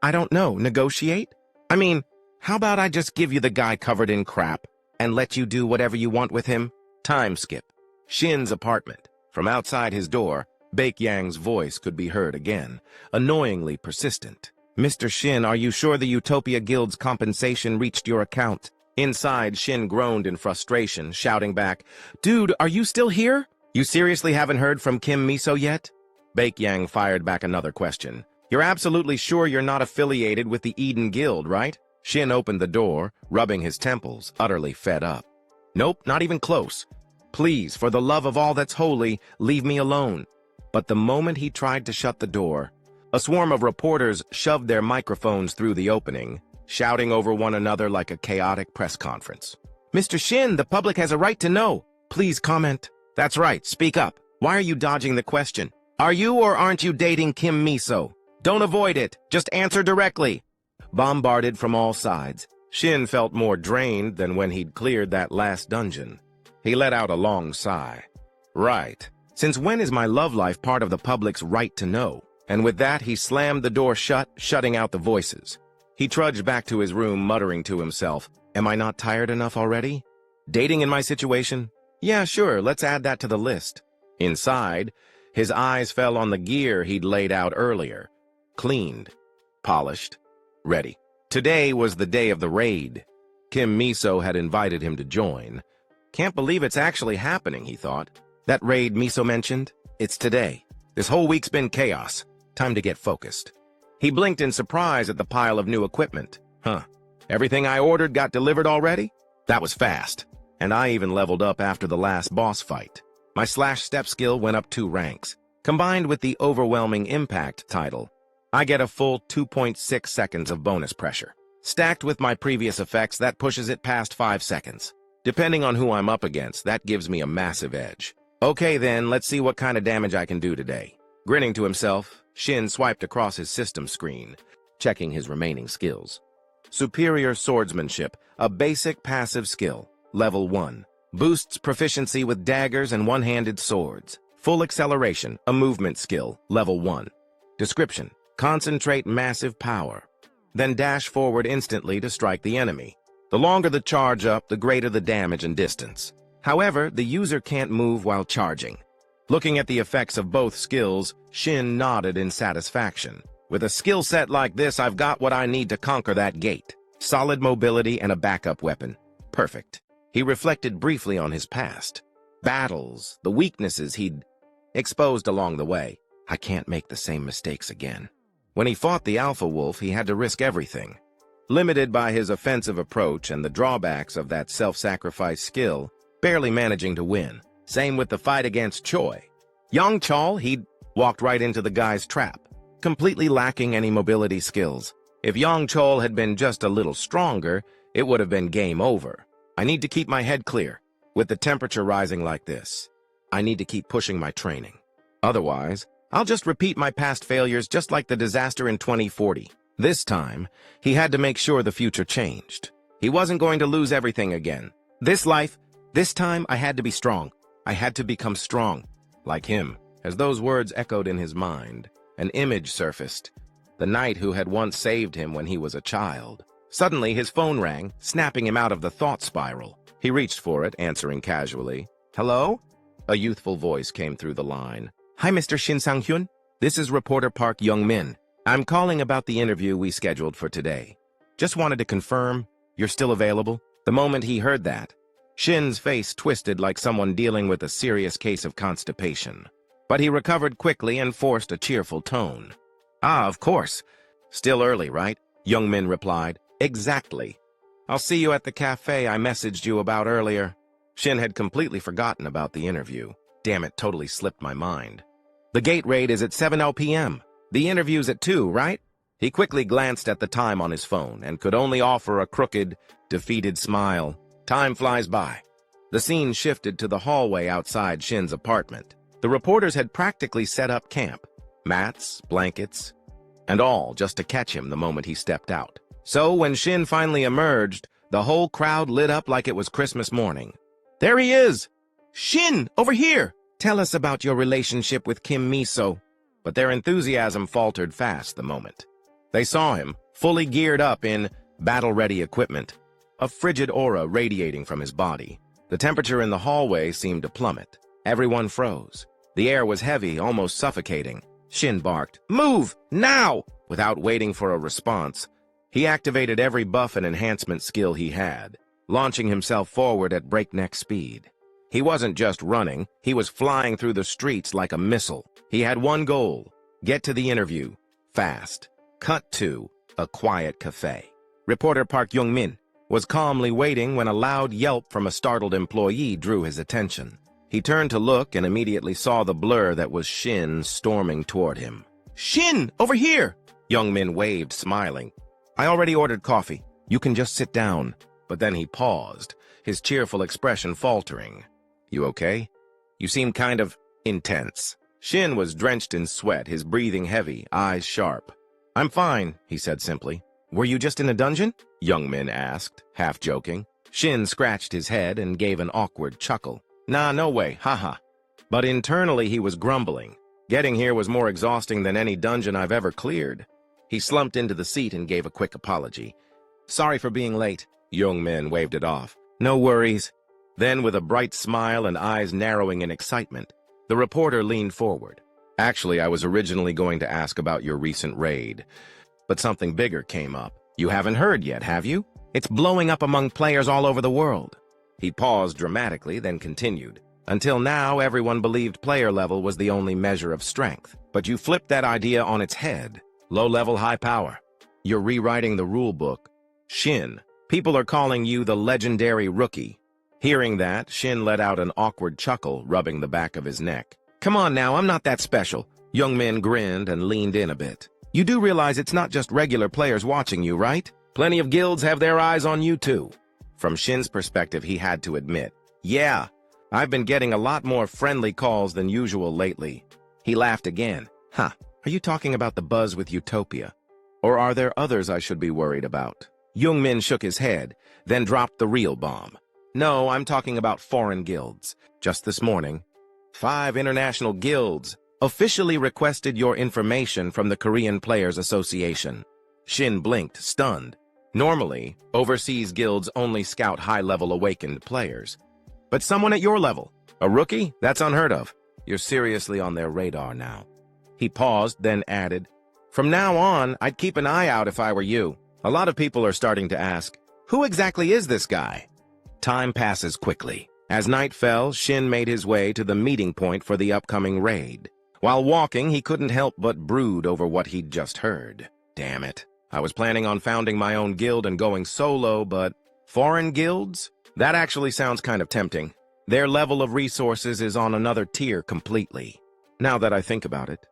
I don't know, negotiate? I mean, how about I just give you the guy covered in crap and let you do whatever you want with him? Time skip. Shin's apartment. From outside his door, Baek-yang's voice could be heard again, annoyingly persistent. Mr. Shin, are you sure the Utopia Guild's compensation reached your account? Inside, Shin groaned in frustration, shouting back, Dude, are you still here? You seriously haven't heard from Kim Miso yet? Baek-yang fired back another question. You're absolutely sure you're not affiliated with the Eden Guild, right? Shin opened the door, rubbing his temples, utterly fed up. Nope, not even close. Please, for the love of all that's holy, leave me alone. But the moment he tried to shut the door, a swarm of reporters shoved their microphones through the opening, shouting over one another like a chaotic press conference. Mr. Shin, the public has a right to know. Please comment. That's right, speak up. Why are you dodging the question? Are you or aren't you dating Kim Miso? Don't avoid it. Just answer directly. Bombarded from all sides, Shin felt more drained than when he'd cleared that last dungeon. He let out a long sigh. Right. Since when is my love life part of the public's right to know? And with that, he slammed the door shut, shutting out the voices. He trudged back to his room, muttering to himself, Am I not tired enough already? Dating in my situation? Yeah, sure, let's add that to the list. Inside, his eyes fell on the gear he'd laid out earlier. Cleaned, polished, ready. Today was the day of the raid. Kim Miso had invited him to join. Can't believe it's actually happening, he thought. That raid Miso mentioned? It's today. This whole week's been chaos. Time to get focused. He blinked in surprise at the pile of new equipment. Everything I ordered got delivered already? That was fast. And I even leveled up after the last boss fight. My /step skill went up 2 ranks. Combined with the overwhelming impact title, I get a full 2.6 seconds of bonus pressure. Stacked with my previous effects, that pushes it past 5 seconds. Depending on who I'm up against, that gives me a massive edge. Okay then, let's see what kind of damage I can do today. Grinning to himself, Shin swiped across his system screen, checking his remaining skills. Superior Swordsmanship, a basic passive skill, level 1. Boosts proficiency with daggers and one-handed swords. Full Acceleration, a movement skill, level 1. Description: Concentrate massive power. Then dash forward instantly to strike the enemy. The longer the charge up, the greater the damage and distance. However, the user can't move while charging. Looking at the effects of both skills, Shin nodded in satisfaction. With a skill set like this, I've got what I need to conquer that gate. Solid mobility and a backup weapon. Perfect. He reflected briefly on his past. Battles, the weaknesses he'd exposed along the way. I can't make the same mistakes again. When he fought the Alpha Wolf, he had to risk everything. Limited by his offensive approach and the drawbacks of that self-sacrifice skill, barely managing to win. Same with the fight against Choi. Young Chol, he'd walked right into the guy's trap, completely lacking any mobility skills. If Yang Chol had been just a little stronger, it would have been game over. I need to keep my head clear. With the temperature rising like this, I need to keep pushing my training. Otherwise, I'll just repeat my past failures just like the disaster in 2040. This time, he had to make sure the future changed. He wasn't going to lose everything again. This time I had to be strong. I had to become strong, like him. As those words echoed in his mind, an image surfaced. The knight who had once saved him when he was a child. Suddenly, his phone rang, snapping him out of the thought spiral. He reached for it, answering casually. "Hello?" A youthful voice came through the line. "Hi, Mr. Shin Sang-hyun. This is reporter Park Young-min. I'm calling about the interview we scheduled for today. Just wanted to confirm you're still available." The moment he heard that, Shin's face twisted like someone dealing with a serious case of constipation. But he recovered quickly and forced a cheerful tone. "Ah, of course. Still early, right?" Young-min replied. "Exactly. I'll see you at the cafe I messaged you about earlier." Shin had completely forgotten about the interview. Damn, it totally slipped my mind. "The gate raid is at 7 p.m. The interview's at 2, right?" He quickly glanced at the time on his phone and could only offer a crooked, defeated smile. Time flies by. The scene shifted to the hallway outside Shin's apartment. The reporters had practically set up camp. Mats, blankets, and all just to catch him the moment he stepped out. So when Shin finally emerged, the whole crowd lit up like it was Christmas morning. "There he is! Shin, over here! Tell us about your relationship with Kim Miso." But their enthusiasm faltered fast the moment they saw him, fully geared up in battle-ready equipment, a frigid aura radiating from his body. The temperature in the hallway seemed to plummet. Everyone froze. The air was heavy, almost suffocating. Shin barked, "Move, now!" Without waiting for a response, he activated every buff and enhancement skill he had, launching himself forward at breakneck speed. He wasn't just running, he was flying through the streets like a missile. He had one goal: get to the interview, fast. Cut to a quiet cafe. Reporter Park Young-min was calmly waiting when a loud yelp from a startled employee drew his attention. He turned to look and immediately saw the blur that was Shin storming toward him. "Shin, over here!" Young-min waved, smiling. "I already ordered coffee. You can just sit down." But then he paused, his cheerful expression faltering. "You okay? You seem kind of intense." Shin was drenched in sweat, his breathing heavy, eyes sharp. "I'm fine," he said simply. "Were you just in a dungeon?" Young-min asked, half joking. Shin scratched his head and gave an awkward chuckle. "Nah, no way, haha." But internally he was grumbling. Getting here was more exhausting than any dungeon I've ever cleared. He slumped into the seat and gave a quick apology. "Sorry for being late." Young-min waved it off. "No worries." Then, with a bright smile and eyes narrowing in excitement, the reporter leaned forward. "Actually, I was originally going to ask about your recent raid, but something bigger came up. You haven't heard yet, have you? It's blowing up among players all over the world." He paused dramatically, then continued. "Until now, everyone believed player level was the only measure of strength. But you flipped that idea on its head. Low level, high power. You're rewriting the rule book. Shin, people are calling you the legendary rookie." Hearing that, Shin let out an awkward chuckle, rubbing the back of his neck. "Come on now, I'm not that special." Young-min grinned and leaned in a bit. "You do realize it's not just regular players watching you, right? Plenty of guilds have their eyes on you too." From Shin's perspective, he had to admit, "Yeah, I've been getting a lot more friendly calls than usual lately." He laughed again. "Huh, are you talking about the buzz with Utopia? Or are there others I should be worried about?" Young-min shook his head, then dropped the real bomb. "No, I'm talking about foreign guilds. Just this morning, 5 international guilds officially requested your information from the Korean Players Association." Shin blinked, stunned. Normally, overseas guilds only scout high-level awakened players. But someone at your level, a rookie? That's unheard of. You're seriously on their radar now. He paused, then added, "From now on, I'd keep an eye out if I were you. A lot of people are starting to ask, who exactly is this guy?" Time passes quickly. As night fell, Shin made his way to the meeting point for the upcoming raid. While walking, he couldn't help but brood over what he'd just heard. Damn it. I was planning on founding my own guild and going solo, but foreign guilds? That actually sounds kind of tempting. Their level of resources is on another tier completely. now that I think about it.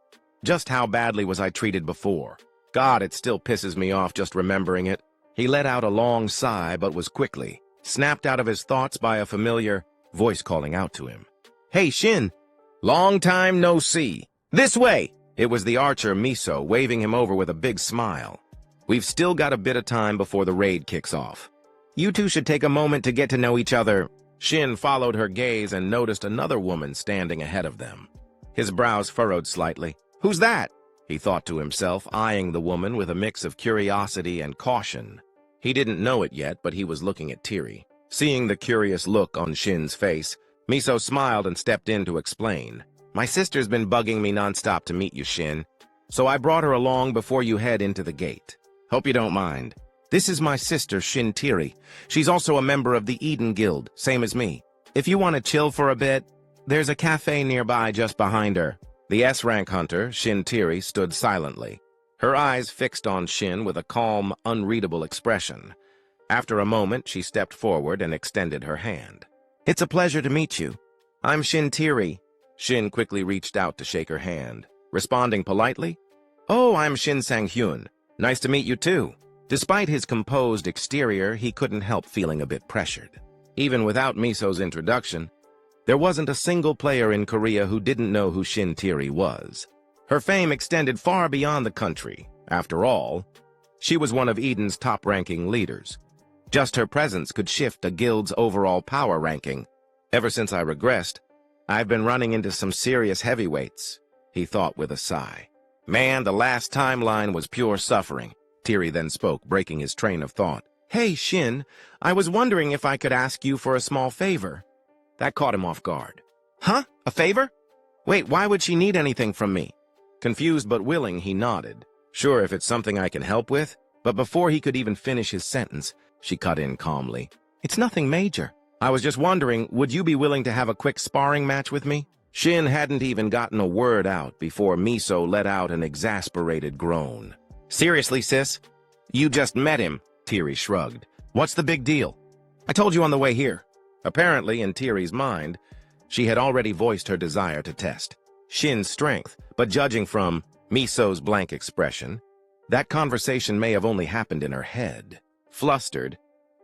Just how badly was I treated before? God, it still pisses me off just remembering it. He let out a long sigh, but was quickly snapped out of his thoughts by a familiar voice calling out to him. "Hey, Shin! Long time no see! This way!" It was the archer Miso waving him over with a big smile. "We've still got a bit of time before the raid kicks off. You two should take a moment to get to know each other." Shin followed her gaze and noticed another woman standing ahead of them. His brows furrowed slightly. "Who's that?" he thought to himself, eyeing the woman with a mix of curiosity and caution. He didn't know it yet, but he was looking at Tiri. Seeing the curious look on Shin's face, Miso smiled and stepped in to explain. "My sister's been bugging me nonstop to meet you, Shin, so I brought her along before you head into the gate. Hope you don't mind. This is my sister, Shin Tiri. She's also a member of the Eden Guild, same as me. If you want to chill for a bit, there's a cafe nearby just behind her." The S-rank hunter, Shin Tiri, stood silently, her eyes fixed on Shin with a calm, unreadable expression. After a moment, she stepped forward and extended her hand. "It's a pleasure to meet you. I'm Shin Tiri." Shin quickly reached out to shake her hand, responding politely, "Oh, I'm Shin Sang-hyun. Nice to meet you too." Despite his composed exterior, he couldn't help feeling a bit pressured. Even without Miso's introduction, there wasn't a single player in Korea who didn't know who Shin Tiri was. Her fame extended far beyond the country. After all, she was one of Eden's top-ranking leaders. Just her presence could shift a guild's overall power ranking. "Ever since I regressed, I've been running into some serious heavyweights," he thought with a sigh. "Man, the last timeline was pure suffering." Tiri then spoke, breaking his train of thought. "Hey, Shin, I was wondering if I could ask you for a small favor." That caught him off guard. "Huh? A favor? Wait, why would she need anything from me?" Confused but willing, he nodded. "Sure, if it's something I can help with." But before he could even finish his sentence, she cut in calmly. "It's nothing major. I was just wondering, would you be willing to have a quick sparring match with me?" Shin hadn't even gotten a word out before Miso let out an exasperated groan. "Seriously, sis? You just met him," Tiri shrugged. "What's the big deal? I told you on the way here." Apparently, in Tiri's mind, she had already voiced her desire to test Shin's strength, but judging from Miso's blank expression, that conversation may have only happened in her head. Flustered,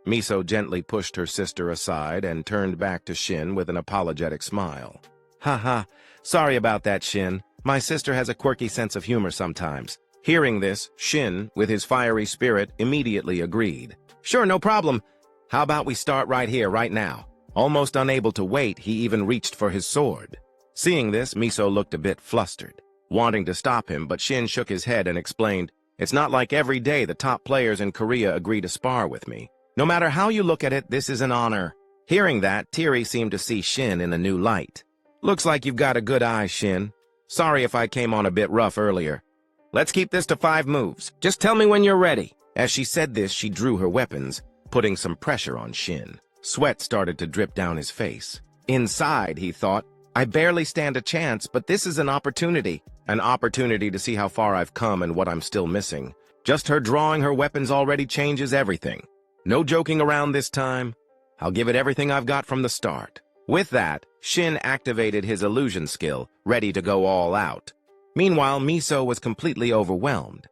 Miso gently pushed her sister aside and turned back to Shin with an apologetic smile. "Haha, sorry about that, Shin. My sister has a quirky sense of humor sometimes." Hearing this, Shin, with his fiery spirit, immediately agreed. "Sure, no problem. How about we start right here, right now?" Almost unable to wait, he even reached for his sword. Seeing this, Miso looked a bit flustered, wanting to stop him, but Shin shook his head and explained, "It's not like every day the top players in Korea agree to spar with me. No matter how you look at it, this is an honor." Hearing that, Tiri seemed to see Shin in a new light. "Looks like you've got a good eye, Shin. Sorry if I came on a bit rough earlier. Let's keep this to 5 moves. Just tell me when you're ready." As she said this, she drew her weapons, putting some pressure on Shin. Sweat started to drip down his face. Inside, he thought, "I barely stand a chance, but this is an opportunity. An opportunity to see how far I've come and what I'm still missing. Just her drawing her weapons already changes everything. No joking around this time. I'll give it everything I've got from the start." With that, Shin activated his illusion skill, ready to go all out. Meanwhile, Miso was completely overwhelmed,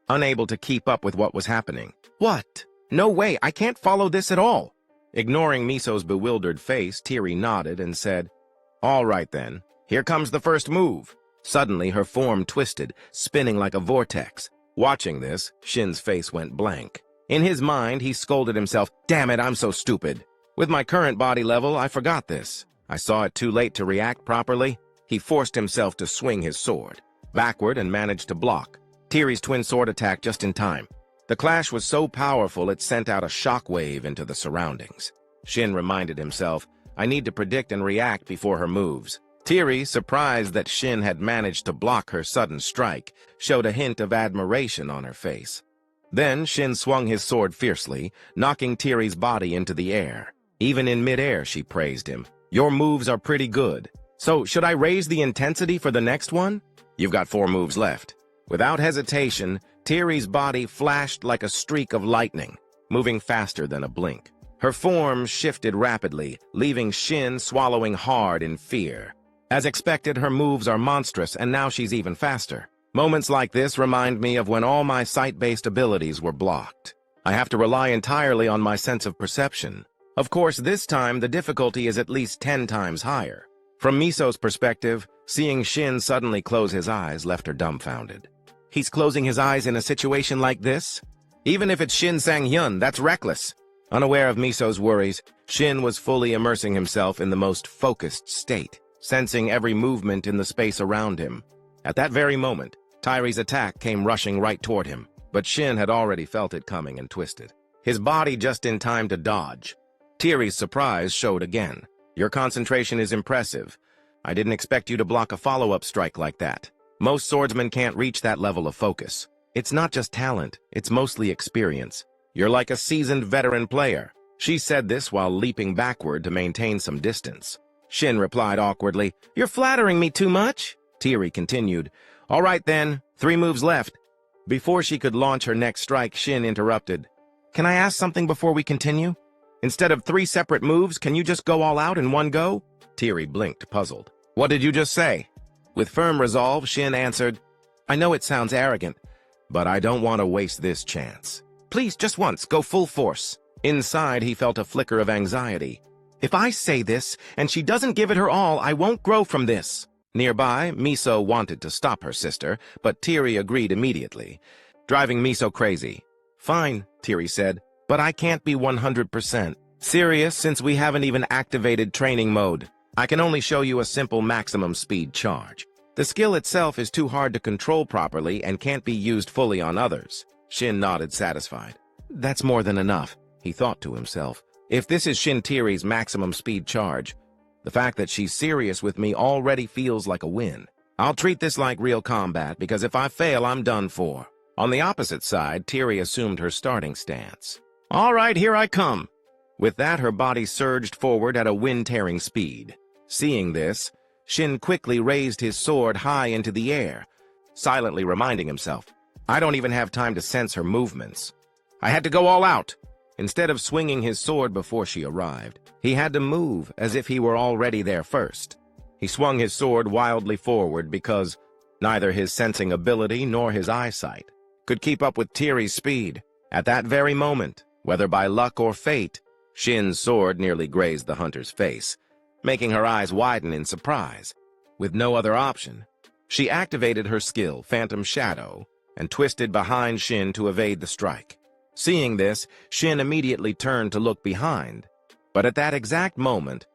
unable to keep up with what was happening. "What? No way, I can't follow this at all." Ignoring Miso's bewildered face, Tiri nodded and said, "All right then, here comes the first move." Suddenly, her form twisted, spinning like a vortex. Watching this, Shin's face went blank. In his mind, he scolded himself, "Damn it, I'm so stupid. With my current body level, I forgot this. I saw it too late to react properly." He forced himself to swing his sword backward and managed to block Tiri's twin sword attack just in time. The clash was so powerful it sent out a shockwave into the surroundings. Shin reminded himself, "I need to predict and react before her moves." Tiri, surprised that Shin had managed to block her sudden strike, showed a hint of admiration on her face. Then Shin swung his sword fiercely, knocking Tiri's body into the air. Even in midair, she praised him. "Your moves are pretty good. So, should I raise the intensity for the next one? You've got 4 moves left." Without hesitation, Tiri's body flashed like a streak of lightning, moving faster than a blink. Her form shifted rapidly, leaving Shin swallowing hard in fear. As expected, her moves are monstrous, and now she's even faster. Moments like this remind me of when all my sight-based abilities were blocked. I have to rely entirely on my sense of perception. Of course, this time the difficulty is at least 10 times higher. From Miso's perspective, seeing Shin suddenly close his eyes left her dumbfounded. He's closing his eyes in a situation like this? Even if it's Shin Sang-hyun, that's reckless. Unaware of Miso's worries, Shin was fully immersing himself in the most focused state, sensing every movement in the space around him. At that very moment, Tyree's attack came rushing right toward him, but Shin had already felt it coming and twisted, his body just in time to dodge. Tyree's surprise showed again. Your concentration is impressive. I didn't expect you to block a follow-up strike like that. Most swordsmen can't reach that level of focus. It's not just talent, it's mostly experience. You're like a seasoned veteran player. She said this while leaping backward to maintain some distance. Shin replied awkwardly, "You're flattering me too much?" Tyree continued, "All right then, 3 moves left." Before she could launch her next strike, Shin interrupted. "Can I ask something before we continue? Instead of 3 separate moves, can you just go all out in one go?" Tyree blinked, puzzled. "What did you just say?" With firm resolve, Shin answered, "I know it sounds arrogant, but I don't want to waste this chance. Please, just once, go full force." Inside, he felt a flicker of anxiety. "If I say this, and she doesn't give it her all, I won't grow from this." Nearby, Miso wanted to stop her sister, but Tyree agreed immediately, driving Miso crazy. "Fine," Tyree said, "but I can't be 100% serious since we haven't even activated training mode. I can only show you a simple maximum speed charge. The skill itself is too hard to control properly and can't be used fully on others." Shin nodded, satisfied. "That's more than enough," he thought to himself. "If this is Shin Tyree's maximum speed charge, the fact that she's serious with me already feels like a win. I'll treat this like real combat, because if I fail, I'm done for." On the opposite side, Tyree assumed her starting stance. "All right, here I come." With that, her body surged forward at a wind-tearing speed. Seeing this, Shin quickly raised his sword high into the air, silently reminding himself, "I don't even have time to sense her movements. I had to go all out." Instead of swinging his sword before she arrived, he had to move as if he were already there first. He swung his sword wildly forward because neither his sensing ability nor his eyesight could keep up with Tyree's speed. At that very moment, whether by luck or fate, Shin's sword nearly grazed the hunter's face, making her eyes widen in surprise. With no other option, she activated her skill, Phantom Shadow, and twisted behind Shin to evade the strike. Seeing this, Shin immediately turned to look behind, but at that exact moment,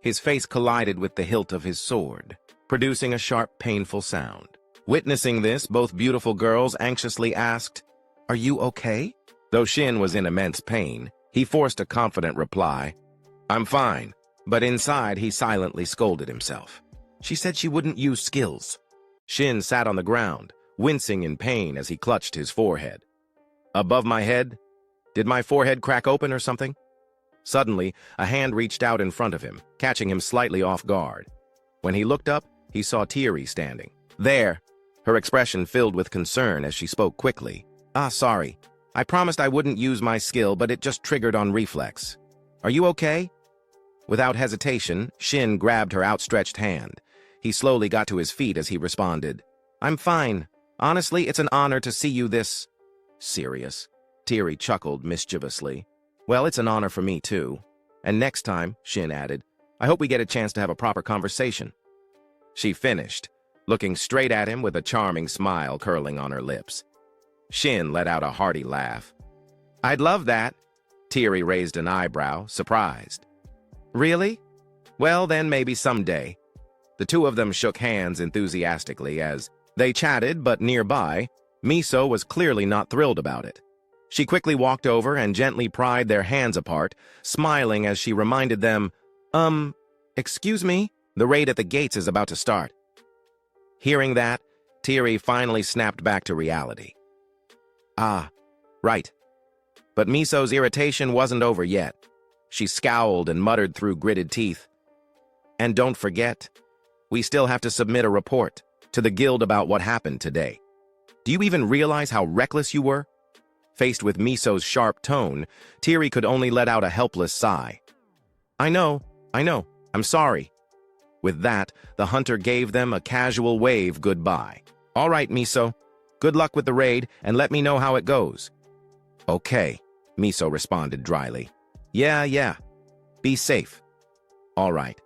his face collided with the hilt of his sword, producing a sharp, painful sound. Witnessing this, both beautiful girls anxiously asked, "Are you okay?" Though Shin was in immense pain, he forced a confident reply, "I'm fine," but inside he silently scolded himself. She said she wouldn't use skills. Shin sat on the ground, wincing in pain as he clutched his forehead. Above my head? Did my forehead crack open or something? Suddenly, a hand reached out in front of him, catching him slightly off guard. When he looked up, he saw Tyree standing. "There." Her expression filled with concern as she spoke quickly. Sorry. I promised I wouldn't use my skill, but it just triggered on reflex. Are you okay?" Without hesitation, Shin grabbed her outstretched hand. He slowly got to his feet as he responded, "I'm fine. Honestly, it's an honor to see you this serious." Tyree chuckled mischievously. "Well, it's an honor for me, too. And next time," Shin added, "I hope we get a chance to have a proper conversation." She finished, looking straight at him with a charming smile curling on her lips. Shin let out a hearty laugh. "I'd love that." Tyree raised an eyebrow, surprised. "Really? Well, then maybe someday." The two of them shook hands enthusiastically as they chatted, but nearby, Miso was clearly not thrilled about it. She quickly walked over and gently pried their hands apart, smiling as she reminded them, Excuse me? The raid at the gates is about to start." Hearing that, Tyree finally snapped back to reality. "Ah, right." But Miso's irritation wasn't over yet. She scowled and muttered through gritted teeth, "And don't forget, we still have to submit a report to the guild about what happened today. Do you even realize how reckless you were?" Faced with Miso's sharp tone, Tyree could only let out a helpless sigh. I know, I'm sorry." With that, the hunter gave them a casual wave goodbye. "All right, Miso. Good luck with the raid, and let me know how it goes." "Okay," Miso responded dryly. Yeah. Be safe." "All right."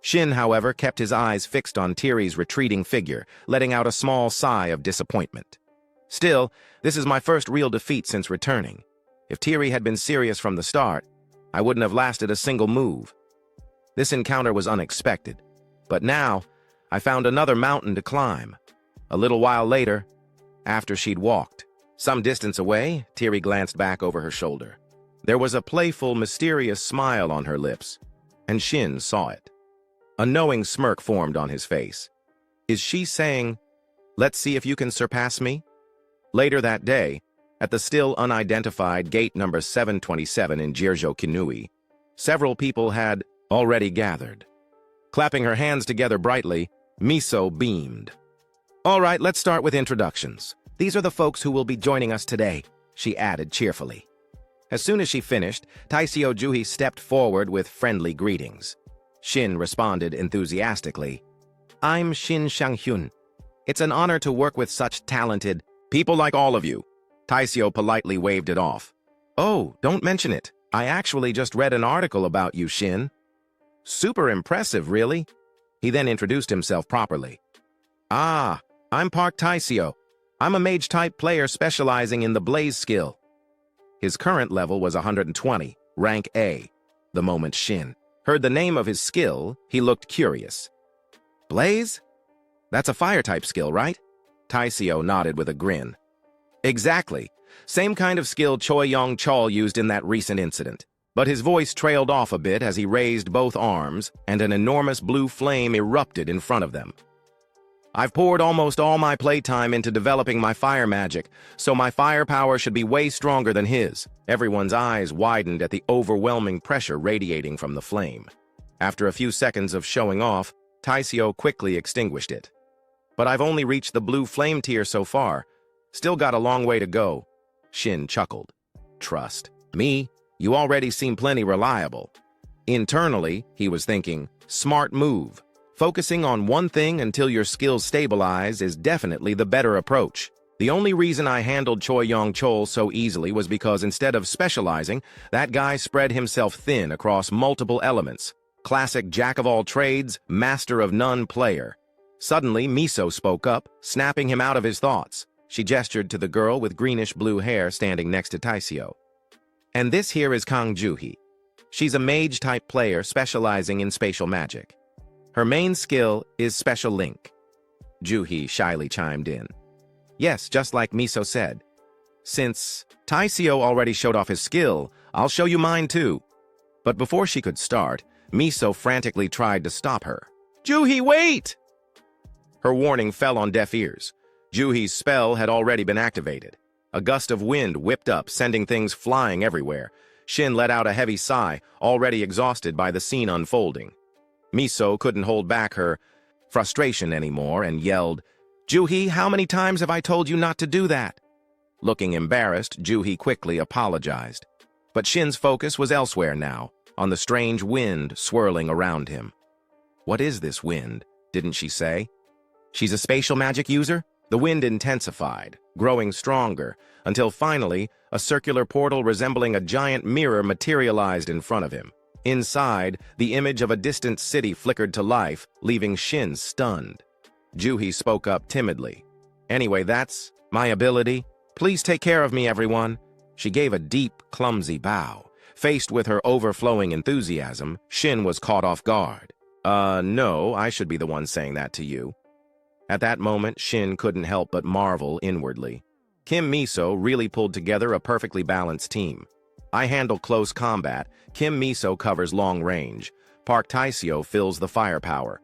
Shin, however, kept his eyes fixed on Tiri's retreating figure, letting out a small sigh of disappointment. "Still, this is my first real defeat since returning. If Tiri had been serious from the start, I wouldn't have lasted a single move. This encounter was unexpected, but now I found another mountain to climb." A little while later, after she'd walked some distance away, Tiri glanced back over her shoulder. There was a playful, mysterious smile on her lips, and Shin saw it. A knowing smirk formed on his face. Is she saying, "Let's see if you can surpass me"? Later that day, at the still unidentified gate number 727 in Jirjo Kinui, several people had already gathered. Clapping her hands together brightly, Miso beamed. "All right, let's start with introductions. These are the folks who will be joining us today," she added cheerfully. As soon as she finished, Taisio Juhi stepped forward with friendly greetings. Shin responded enthusiastically. "I'm Shin Shanghyun. It's an honor to work with such talented people like all of you." Taisio politely waved it off. "Oh, don't mention it. I actually just read an article about you, Shin." "Super impressive, really?" He then introduced himself properly. "Ah, I'm Park Taisio. I'm a mage-type player specializing in the blaze skill." His current level was 120, rank A. The moment Shin heard the name of his skill, he looked curious. "Blaze? That's a fire-type skill, right?" Taisio nodded with a grin. "Exactly. Same kind of skill Choi Yong-chol used in that recent incident." But his voice trailed off a bit as he raised both arms, and an enormous blue flame erupted in front of them. "I've poured almost all my playtime into developing my fire magic, so my firepower should be way stronger than his." Everyone's eyes widened at the overwhelming pressure radiating from the flame. After a few seconds of showing off, Taisio quickly extinguished it. "But I've only reached the blue flame tier so far. Still got a long way to go." Shin chuckled. "Trust me, you already seem plenty reliable." Internally, he was thinking, smart move. Focusing on one thing until your skills stabilize is definitely the better approach. The only reason I handled Choi Yong-chol so easily was because instead of specializing, that guy spread himself thin across multiple elements. Classic jack-of-all-trades, master-of-none player. Suddenly, Miso spoke up, snapping him out of his thoughts. She gestured to the girl with greenish-blue hair standing next to Taisio. "And this here is Kang Juhi. She's a mage-type player specializing in spatial magic. Her main skill is Special Link." Juhi shyly chimed in. "Yes, just like Miso said. Since Taisio already showed off his skill, I'll show you mine too." But before she could start, Miso frantically tried to stop her. "Juhi, wait!" Her warning fell on deaf ears. Juhi's spell had already been activated. A gust of wind whipped up, sending things flying everywhere. Shin let out a heavy sigh, already exhausted by the scene unfolding. Miso couldn't hold back her frustration anymore and yelled, "Juhi, how many times have I told you not to do that?" Looking embarrassed, Juhi quickly apologized. But Shin's focus was elsewhere now, on the strange wind swirling around him. "What is this wind?" didn't she say? She's a spatial magic user? The wind intensified, growing stronger, until finally, a circular portal resembling a giant mirror materialized in front of him. Inside, the image of a distant city flickered to life, leaving Shin stunned. Juhi spoke up timidly. "Anyway, that's my ability. Please take care of me, everyone." She gave a deep, clumsy bow. Faced with her overflowing enthusiasm, Shin was caught off guard. No, I should be the one saying that to you." At that moment, Shin couldn't help but marvel inwardly. Kim Miso really pulled together a perfectly balanced team. I handle close combat, Kim Miso covers long range, Park Taisio fills the firepower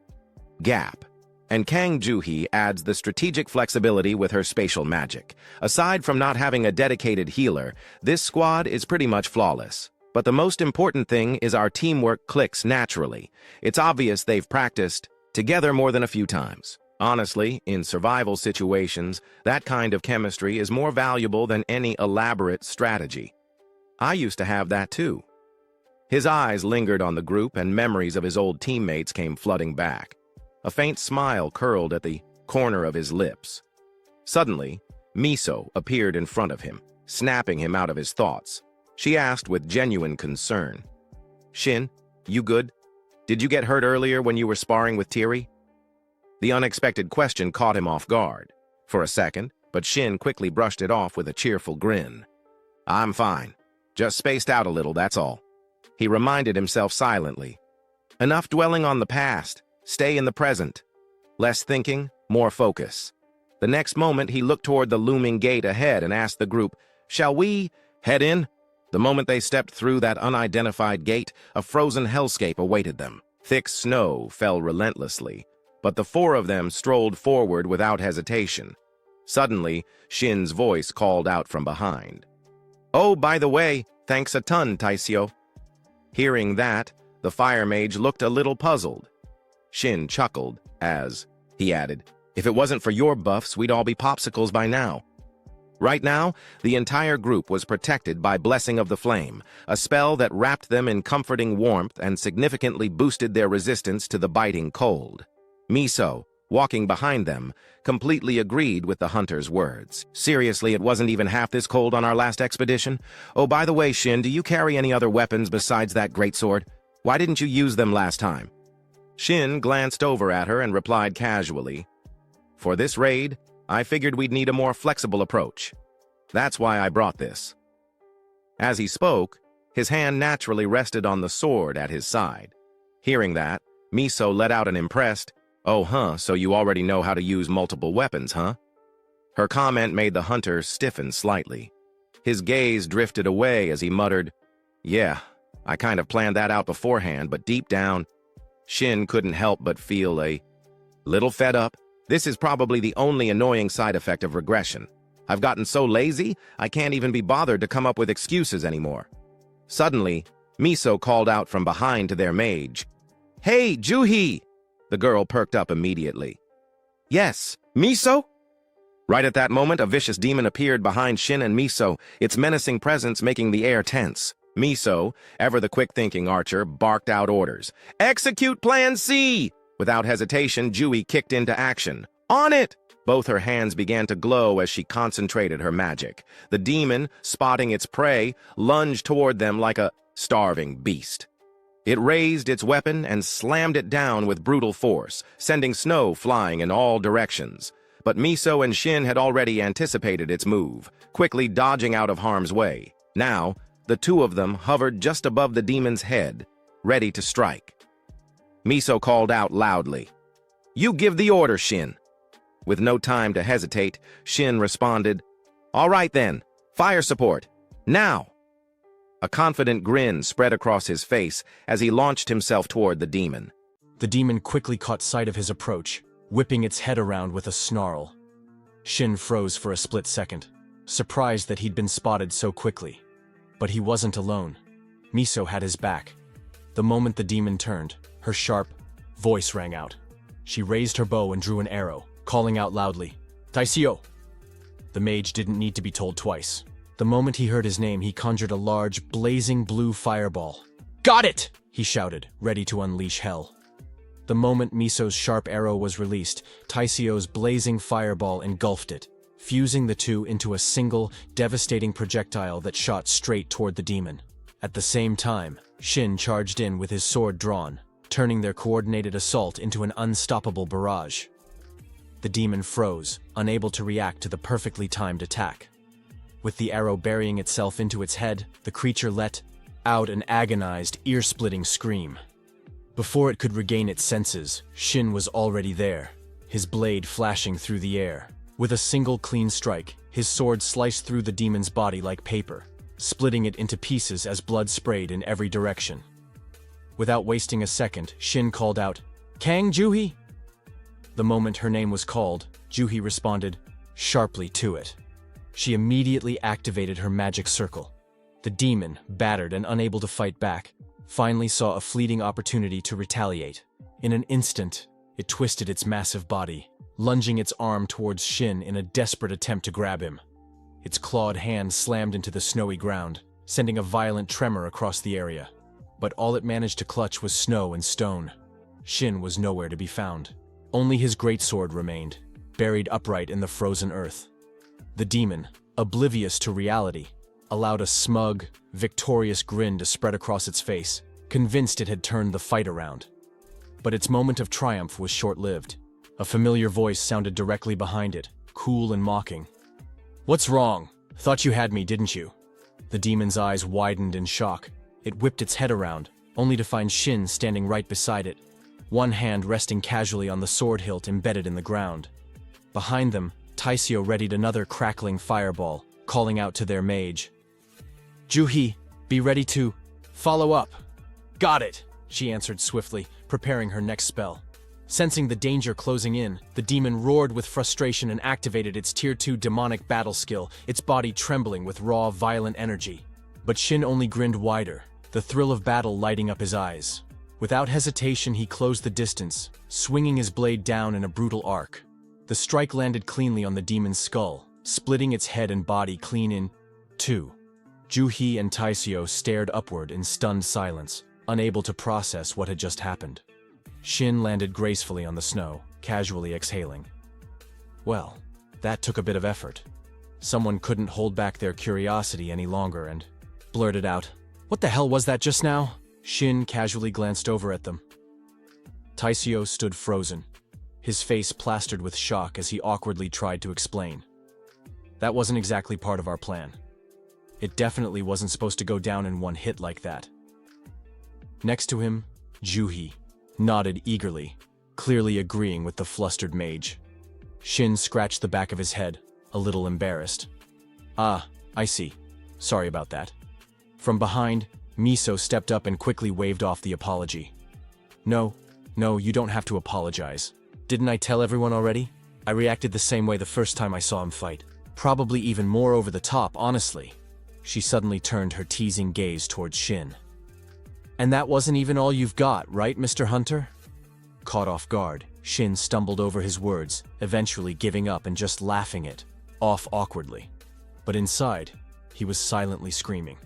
gap, and Kang Juhi adds the strategic flexibility with her spatial magic. Aside from not having a dedicated healer, this squad is pretty much flawless. But the most important thing is our teamwork clicks naturally. It's obvious they've practiced together more than a few times. Honestly, in survival situations, that kind of chemistry is more valuable than any elaborate strategy. I used to have that too. His eyes lingered on the group, and memories of his old teammates came flooding back. A faint smile curled at the corner of his lips. Suddenly, Miso appeared in front of him, snapping him out of his thoughts. She asked with genuine concern, "Shin, you good? Did you get hurt earlier when you were sparring with Tiri?" The unexpected question caught him off guard for a second, but Shin quickly brushed it off with a cheerful grin. "I'm fine. Just spaced out a little, that's all." He reminded himself silently. Enough dwelling on the past. Stay in the present. Less thinking, more focus. The next moment, he looked toward the looming gate ahead and asked the group, "Shall we head in?" The moment they stepped through that unidentified gate, a frozen hellscape awaited them. Thick snow fell relentlessly, but the four of them strolled forward without hesitation. Suddenly, Shin's voice called out from behind. "Oh, by the way, thanks a ton, Taisio." Hearing that, the fire mage looked a little puzzled. Shin chuckled as he added, "If it wasn't for your buffs, we'd all be popsicles by now." Right now, the entire group was protected by Blessing of the Flame, a spell that wrapped them in comforting warmth and significantly boosted their resistance to the biting cold. Miso, walking behind them, completely agreed with the hunter's words. "Seriously, it wasn't even half this cold on our last expedition? Oh, by the way, Shin, do you carry any other weapons besides that greatsword? Why didn't you use them last time?" Shin glanced over at her and replied casually, "For this raid, I figured we'd need a more flexible approach. That's why I brought this." As he spoke, his hand naturally rested on the sword at his side. Hearing that, Miso let out an impressed, "Oh, so you already know how to use multiple weapons, huh?" Her comment made the hunter stiffen slightly. His gaze drifted away as he muttered, "Yeah, I kind of planned that out beforehand, but deep down..." Shin couldn't help but feel a little fed up. This is probably the only annoying side effect of regression. I've gotten so lazy, I can't even be bothered to come up with excuses anymore. Suddenly, Miso called out from behind to their mage, "Hey, Juhi!" The girl perked up immediately. "Yes, Miso?" Right at that moment, a vicious demon appeared behind Shin and Miso, its menacing presence making the air tense. Miso, ever the quick-thinking archer, barked out orders. "Execute Plan C!" Without hesitation, Jui kicked into action. "On it!" Both her hands began to glow as she concentrated her magic. The demon, spotting its prey, lunged toward them like a starving beast. It raised its weapon and slammed it down with brutal force, sending snow flying in all directions. But Miso and Shin had already anticipated its move, quickly dodging out of harm's way. Now, the two of them hovered just above the demon's head, ready to strike. Miso called out loudly, "You give the order, Shin." With no time to hesitate, Shin responded, "All right then, fire support, now." A confident grin spread across his face as he launched himself toward the demon. The demon quickly caught sight of his approach, whipping its head around with a snarl. Shin froze for a split second, surprised that he'd been spotted so quickly. But he wasn't alone. Miso had his back. The moment the demon turned, her sharp voice rang out. She raised her bow and drew an arrow, calling out loudly, "Taisio!" The mage didn't need to be told twice. The moment he heard his name, he conjured a large, blazing blue fireball. "Got it!" he shouted, ready to unleash hell. The moment Miso's sharp arrow was released, Taisio's blazing fireball engulfed it, fusing the two into a single, devastating projectile that shot straight toward the demon. At the same time, Shin charged in with his sword drawn, turning their coordinated assault into an unstoppable barrage. The demon froze, unable to react to the perfectly timed attack. With the arrow burying itself into its head, the creature let out an agonized, ear-splitting scream. Before it could regain its senses, Shin was already there, his blade flashing through the air. With a single clean strike, his sword sliced through the demon's body like paper, splitting it into pieces as blood sprayed in every direction. Without wasting a second, Shin called out, "Kang Juhi!" The moment her name was called, Juhi responded sharply to it. She immediately activated her magic circle. The demon, battered and unable to fight back, finally saw a fleeting opportunity to retaliate. In an instant, it twisted its massive body, lunging its arm towards Shin in a desperate attempt to grab him. Its clawed hand slammed into the snowy ground, sending a violent tremor across the area. but all it managed to clutch was snow and stone. Shin was nowhere to be found. Only his greatsword remained, buried upright in the frozen earth. The demon, oblivious to reality, allowed a smug, victorious grin to spread across its face, convinced it had turned the fight around. But its moment of triumph was short-lived. A familiar voice sounded directly behind it, cool and mocking. "What's wrong? Thought you had me, didn't you?" The demon's eyes widened in shock. It whipped its head around, only to find Shin standing right beside it, one hand resting casually on the sword hilt embedded in the ground. Behind them, Taisio readied another crackling fireball, calling out to their mage. "Juhi, be ready to follow up." "Got it," she answered swiftly, preparing her next spell. Sensing the danger closing in, the demon roared with frustration and activated its Tier 2 demonic battle skill, its body trembling with raw, violent energy. But Shin only grinned wider, the thrill of battle lighting up his eyes. Without hesitation, he closed the distance, swinging his blade down in a brutal arc. The strike landed cleanly on the demon's skull, splitting its head and body clean in two. Juhi and Taisio stared upward in stunned silence, unable to process what had just happened. Shin landed gracefully on the snow, casually exhaling. Well, that took a bit of effort. Someone couldn't hold back their curiosity any longer and blurted out, "What the hell was that just now?" Shin casually glanced over at them. Taisio stood frozen, his face plastered with shock as he awkwardly tried to explain. "That wasn't exactly part of our plan. It definitely wasn't supposed to go down in one hit like that." Next to him, Juhi nodded eagerly, clearly agreeing with the flustered mage. Shin scratched the back of his head, a little embarrassed. "Ah, I see. Sorry about that." From behind, Miso stepped up and quickly waved off the apology. No, you don't have to apologize. Didn't I tell everyone already? I reacted the same way the first time I saw him fight. Probably even more over the top, honestly." She suddenly turned her teasing gaze towards Shin. "And that wasn't even all you've got, right, Mr. Hunter?" Caught off guard, Shin stumbled over his words, eventually giving up and just laughing it off awkwardly. But inside, he was silently screaming.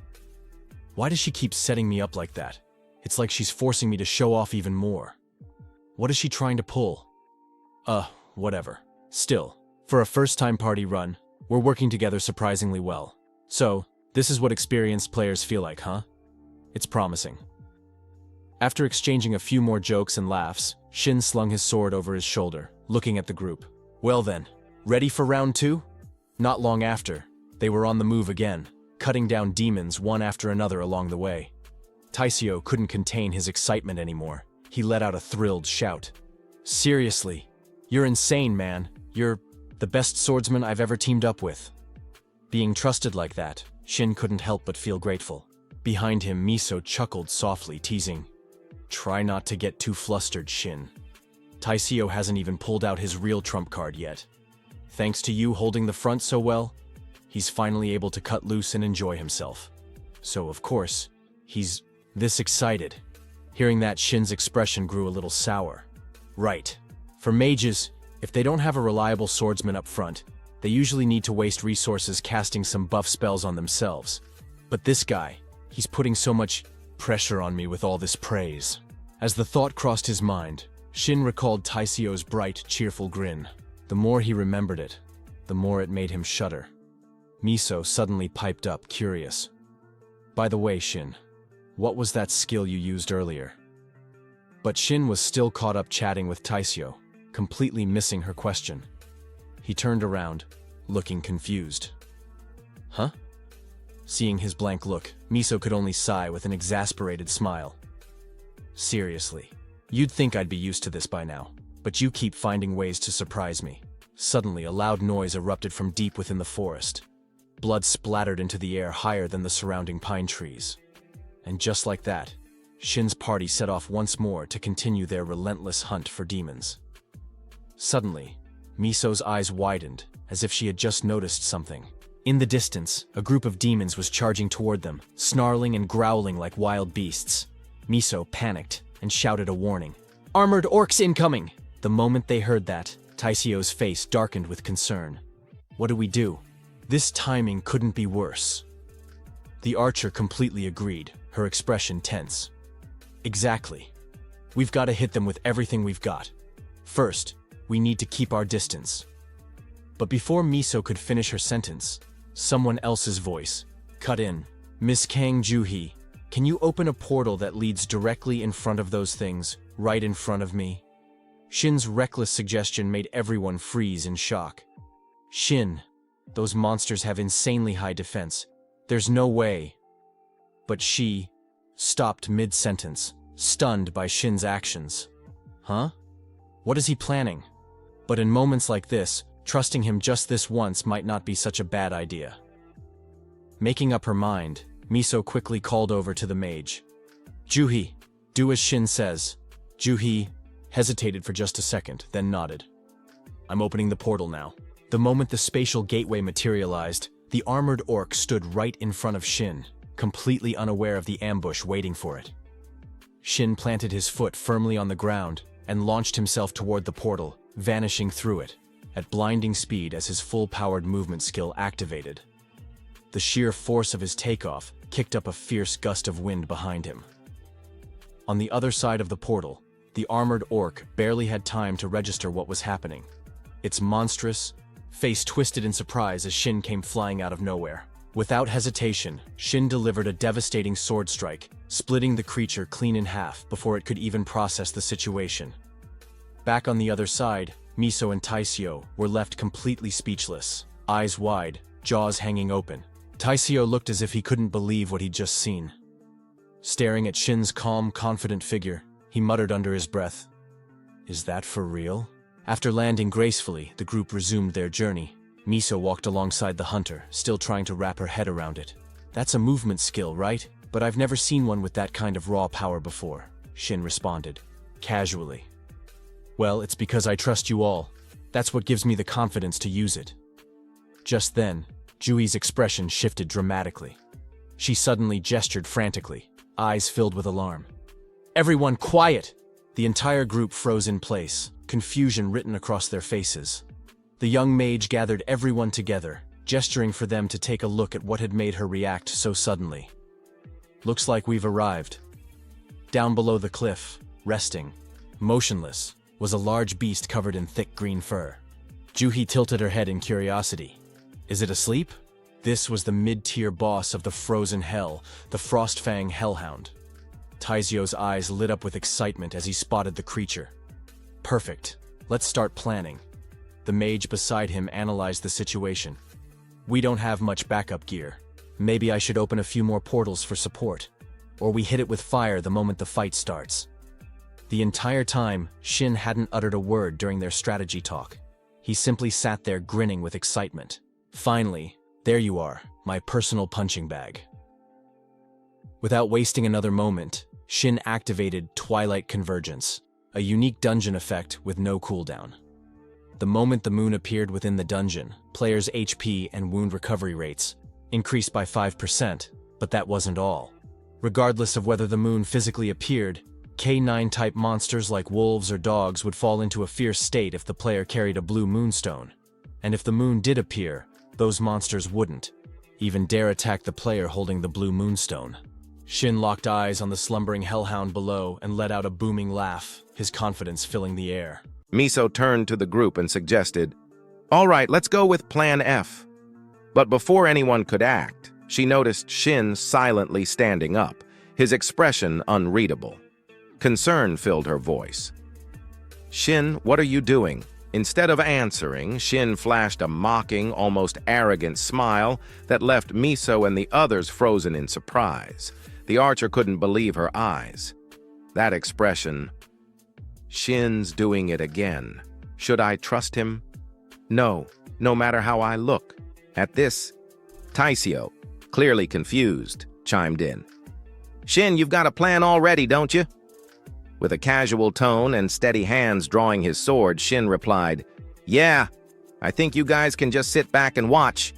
Why does she keep setting me up like that? It's like she's forcing me to show off even more. What is she trying to pull? Whatever. Still, for a first-time party run, we're working together surprisingly well. So, this is what experienced players feel like, huh? It's promising. After exchanging a few more jokes and laughs, Shin slung his sword over his shoulder, looking at the group. Well then, ready for round 2? Not long after, they were on the move again, cutting down demons one after another along the way. Taisio couldn't contain his excitement anymore. He let out a thrilled shout. "Seriously, you're insane, man. You're the best swordsman I've ever teamed up with." Being trusted like that, Shin couldn't help but feel grateful. Behind him, Miso chuckled softly, teasing, "Try not to get too flustered, Shin. Taisio hasn't even pulled out his real trump card yet. Thanks to you holding the front so well, he's finally able to cut loose and enjoy himself. So, of course, he's this excited." Hearing that, Shin's expression grew a little sour. Right. For mages, if they don't have a reliable swordsman up front, they usually need to waste resources casting some buff spells on themselves. But this guy, he's putting so much pressure on me with all this praise. As the thought crossed his mind, Shin recalled Taisio's bright, cheerful grin. The more he remembered it, the more it made him shudder. Miso suddenly piped up, curious. "By the way, Shin, what was that skill you used earlier?" But Shin was still caught up chatting with Taisio, completely missing her question. He turned around, looking confused. "Huh?" Seeing his blank look, Miso could only sigh with an exasperated smile. "Seriously, you'd think I'd be used to this by now, but you keep finding ways to surprise me." Suddenly, a loud noise erupted from deep within the forest. Blood splattered into the air higher than the surrounding pine trees. And just like that, Shin's party set off once more to continue their relentless hunt for demons. Suddenly, Miso's eyes widened, as if she had just noticed something. In the distance, a group of demons was charging toward them, snarling and growling like wild beasts. Miso panicked and shouted a warning. "Armored orcs incoming!" The moment they heard that, Taisio's face darkened with concern. "What do we do? This timing couldn't be worse." The archer completely agreed, her expression tense. Exactly. We've got to hit them with everything we've got. First, we need to keep our distance. But before Miso could finish her sentence, someone else's voice cut in. Miss Kang Juhee, can you open a portal that leads directly in front of those things, right in front of me? Shin's reckless suggestion made everyone freeze in shock. Shin, those monsters have insanely high defense. There's no way. But she stopped mid-sentence, stunned by Shin's actions. Huh? What is he planning? But in moments like this, trusting him just this once might not be such a bad idea. Making up her mind, Miso quickly called over to the mage. Juhee, do as Shin says. Juhee hesitated for just a second, then nodded. I'm opening the portal now. The moment the spatial gateway materialized, the armored orc stood right in front of Shin, completely unaware of the ambush waiting for it. Shin planted his foot firmly on the ground and launched himself toward the portal, vanishing through it, at blinding speed as his full-powered movement skill activated. The sheer force of his takeoff kicked up a fierce gust of wind behind him. On the other side of the portal, the armored orc barely had time to register what was happening. Its monstrous face twisted in surprise as Shin came flying out of nowhere. Without hesitation, Shin delivered a devastating sword strike, splitting the creature clean in half before it could even process the situation. Back on the other side, Miso and Taisio were left completely speechless, eyes wide, jaws hanging open. Taisio looked as if he couldn't believe what he'd just seen. Staring at Shin's calm, confident figure, he muttered under his breath, "Is that for real?" After landing gracefully, the group resumed their journey. Miso walked alongside the hunter, still trying to wrap her head around it. "That's a movement skill, right? But I've never seen one with that kind of raw power before," Shin responded, casually. "Well, it's because I trust you all. That's what gives me the confidence to use it." Just then, Juhee's expression shifted dramatically. She suddenly gestured frantically, eyes filled with alarm. "Everyone quiet!" The entire group froze in place, confusion written across their faces. The young mage gathered everyone together, gesturing for them to take a look at what had made her react so suddenly. "Looks like we've arrived." Down below the cliff, resting, motionless, was a large beast covered in thick green fur. Juhee tilted her head in curiosity. "Is it asleep?" This was the mid-tier boss of the frozen hell, the Frostfang Hellhound. Taisio's eyes lit up with excitement as he spotted the creature. "Perfect. Let's start planning." The mage beside him analyzed the situation. "We don't have much backup gear. Maybe I should open a few more portals for support. Or we hit it with fire the moment the fight starts." The entire time, Shin hadn't uttered a word during their strategy talk. He simply sat there grinning with excitement. "Finally, there you are, my personal punching bag." Without wasting another moment, Shin activated Twilight Convergence, a unique dungeon effect with no cooldown. The moment the moon appeared within the dungeon, players' HP and wound recovery rates increased by 5%, but that wasn't all. Regardless of whether the moon physically appeared, K9-type monsters like wolves or dogs would fall into a fierce state if the player carried a blue moonstone. And if the moon did appear, those monsters wouldn't even dare attack the player holding the blue moonstone. Shin locked eyes on the slumbering hellhound below and let out a booming laugh, his confidence filling the air. Miso turned to the group and suggested, "All right, let's go with Plan F." But before anyone could act, she noticed Shin silently standing up, his expression unreadable. Concern filled her voice. "Shin, what are you doing?" Instead of answering, Shin flashed a mocking, almost arrogant smile that left Miso and the others frozen in surprise. The archer couldn't believe her eyes. That expression, "Shin's doing it again. Should I trust him? No, no matter how I look." At this, Taisio, clearly confused, chimed in. "Shin, you've got a plan already, don't you?" With a casual tone and steady hands drawing his sword, Shin replied, "Yeah, I think you guys can just sit back and watch."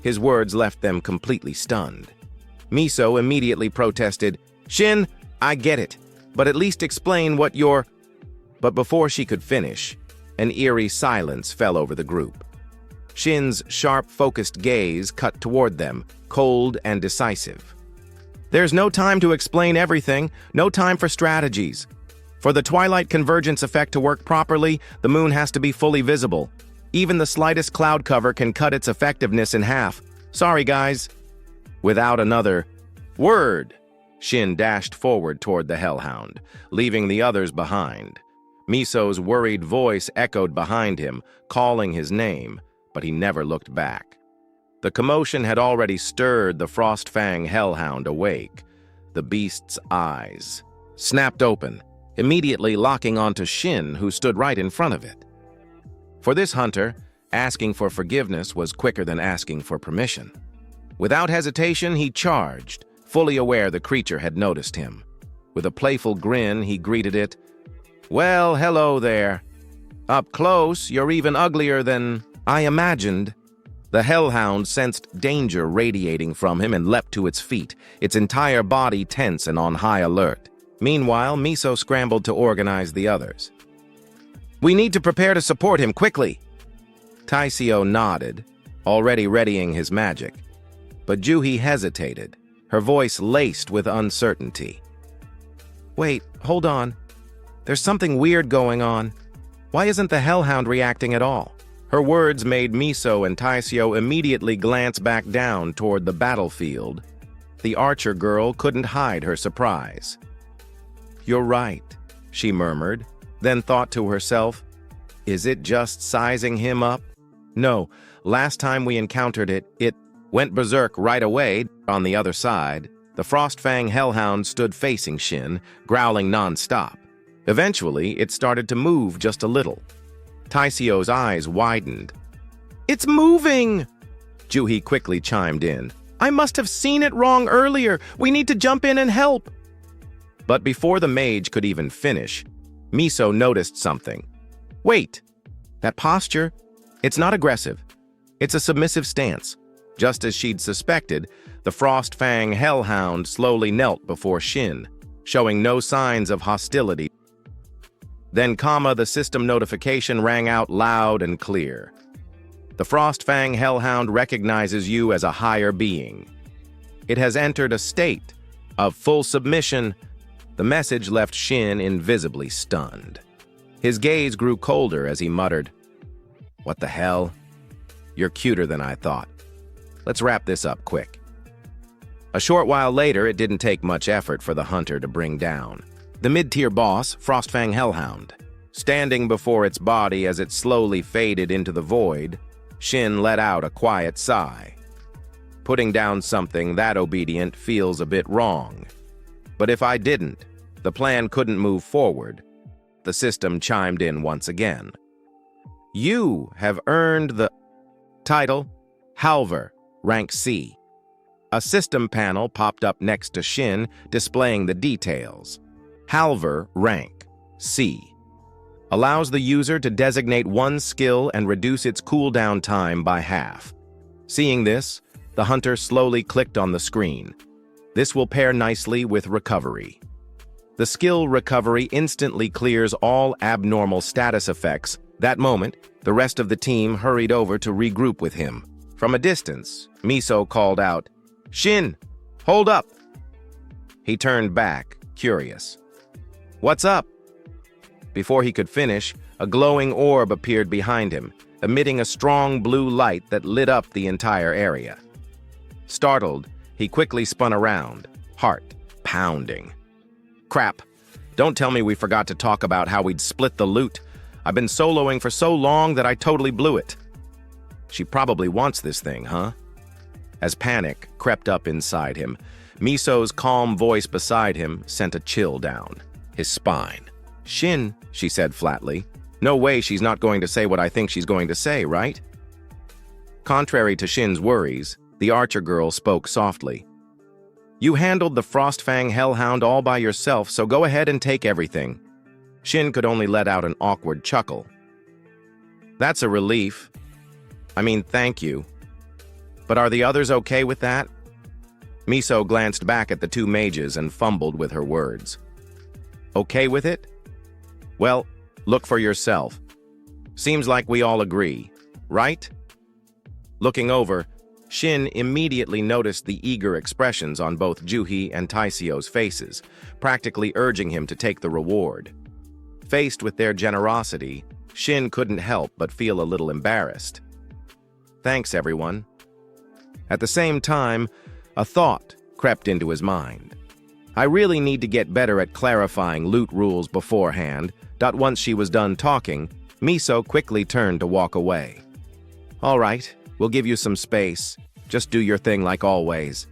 His words left them completely stunned. Miso immediately protested, "Shin, I get it, but at least explain what you're—" But before she could finish, an eerie silence fell over the group. Shin's sharp, focused gaze cut toward them, cold and decisive. There's no time to explain everything, no time for strategies. For the twilight convergence effect to work properly, the moon has to be fully visible. Even the slightest cloud cover can cut its effectiveness in half. Sorry, guys. Without another word, Shin dashed forward toward the hellhound, leaving the others behind. Miso's worried voice echoed behind him, calling his name, but he never looked back. The commotion had already stirred the Frostfang hellhound awake. The beast's eyes snapped open, immediately locking onto Shin, who stood right in front of it. For this hunter, asking for forgiveness was quicker than asking for permission. Without hesitation, he charged, fully aware the creature had noticed him. With a playful grin, he greeted it. "Well, hello there. Up close, you're even uglier than I imagined." The hellhound sensed danger radiating from him and leapt to its feet, its entire body tense and on high alert. Meanwhile, Miso scrambled to organize the others. "We need to prepare to support him quickly." Taisio nodded, already readying his magic. But Juhi hesitated, her voice laced with uncertainty. "Wait, hold on. There's something weird going on. Why isn't the hellhound reacting at all?" Her words made Miso and Taisio immediately glance back down toward the battlefield. The archer girl couldn't hide her surprise. "You're right," she murmured, then thought to herself, "Is it just sizing him up? No, last time we encountered it, it went berserk right away." On the other side, the Frostfang hellhound stood facing Shin, growling non-stop. Eventually, it started to move just a little. Taisio's eyes widened. "It's moving!" Juhi quickly chimed in. "I must have seen it wrong earlier. We need to jump in and help." But before the mage could even finish, Miso noticed something. "Wait, that posture, it's not aggressive. It's a submissive stance." Just as she'd suspected, the Frostfang hellhound slowly knelt before Shin, showing no signs of hostility. Then, the system notification rang out loud and clear. The Frostfang hellhound recognizes you as a higher being. It has entered a state of full submission. The message left Shin invisibly stunned. His gaze grew colder as he muttered, "What the hell? You're cuter than I thought. Let's wrap this up quick." A short while later, it didn't take much effort for the hunter to bring down the mid-tier boss, Frostfang hellhound. Standing before its body as it slowly faded into the void, Shin let out a quiet sigh. Putting down something that obedient feels a bit wrong. But if I didn't, the plan couldn't move forward. The system chimed in once again. "You have earned the title, Halver, rank C." A system panel popped up next to Shin, displaying the details. Halver, rank C. Allows the user to designate one skill and reduce its cooldown time by half. Seeing this, the hunter slowly clicked on the screen. This will pair nicely with recovery. The skill recovery instantly clears all abnormal status effects. That moment, the rest of the team hurried over to regroup with him. From a distance, Miso called out, "Shin, hold up!" He turned back, curious. "What's up?" Before he could finish, a glowing orb appeared behind him, emitting a strong blue light that lit up the entire area. Startled, he quickly spun around, heart pounding. "Crap, don't tell me we forgot to talk about how we'd split the loot. I've been soloing for so long that I totally blew it." She probably wants this thing, huh? As panic crept up inside him, Miso's calm voice beside him sent a chill down his spine. "Shin," she said flatly. "No way she's not going to say what I think she's going to say, right?" Contrary to Shin's worries, the archer girl spoke softly. "You handled the Frostfang hellhound all by yourself, so go ahead and take everything." Shin could only let out an awkward chuckle. "That's a relief. I mean, thank you. But are the others okay with that?" Miso glanced back at the two mages and fumbled with her words. "Okay with it? Well, look for yourself. Seems like we all agree, right?" Looking over, Shin immediately noticed the eager expressions on both Juhi and Taisio's faces, practically urging him to take the reward. Faced with their generosity, Shin couldn't help but feel a little embarrassed. Thanks, everyone. At the same time, a thought crept into his mind. I really need to get better at clarifying loot rules beforehand. Once she was done talking, Miso quickly turned to walk away. All right, we'll give you some space. Just do your thing like always.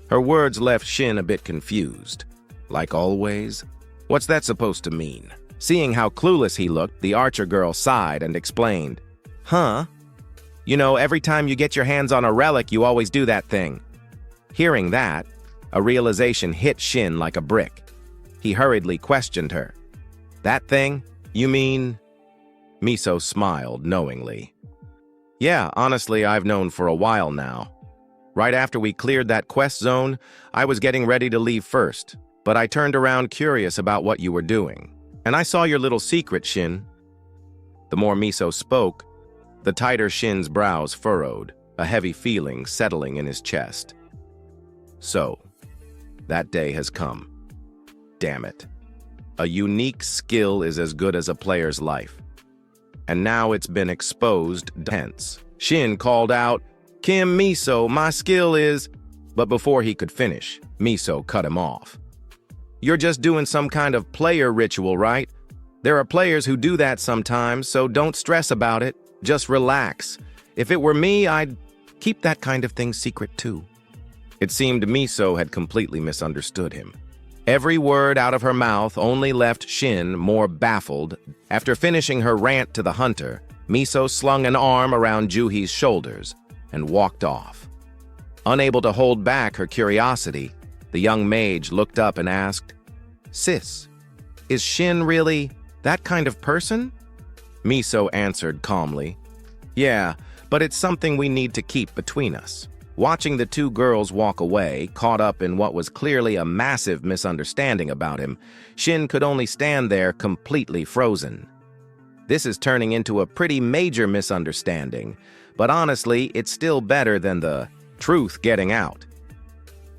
Her words left Shin a bit confused. Like always? What's that supposed to mean? Seeing how clueless he looked, the archer girl sighed and explained. Huh? You know, every time you get your hands on a relic, you always do that thing. Hearing that, a realization hit Shin like a brick. He hurriedly questioned her. That thing? You mean? Miso smiled knowingly. Yeah, honestly, I've known for a while now. Right after we cleared that quest zone, I was getting ready to leave first, but I turned around curious about what you were doing. And I saw your little secret, Shin. The more Miso spoke, the tighter Shin's brows furrowed, a heavy feeling settling in his chest. So, that day has come. Damn it. A unique skill is as good as a player's life. And now it's been exposed. Hence, Shin called out, Kim Miso, my skill is... But before he could finish, Miso cut him off. You're just doing some kind of player ritual, right? There are players who do that sometimes, so don't stress about it. Just relax. If it were me, I'd keep that kind of thing secret too. It seemed Miso had completely misunderstood him. Every word out of her mouth only left Shin more baffled. After finishing her rant to the hunter, Miso slung an arm around Juhi's shoulders and walked off. Unable to hold back her curiosity, the young mage looked up and asked, Sis, is Shin really that kind of person? Miso answered calmly, Yeah, but it's something we need to keep between us. Watching the two girls walk away, caught up in what was clearly a massive misunderstanding about him, Shin could only stand there completely frozen. This is turning into a pretty major misunderstanding, but honestly, it's still better than the truth getting out.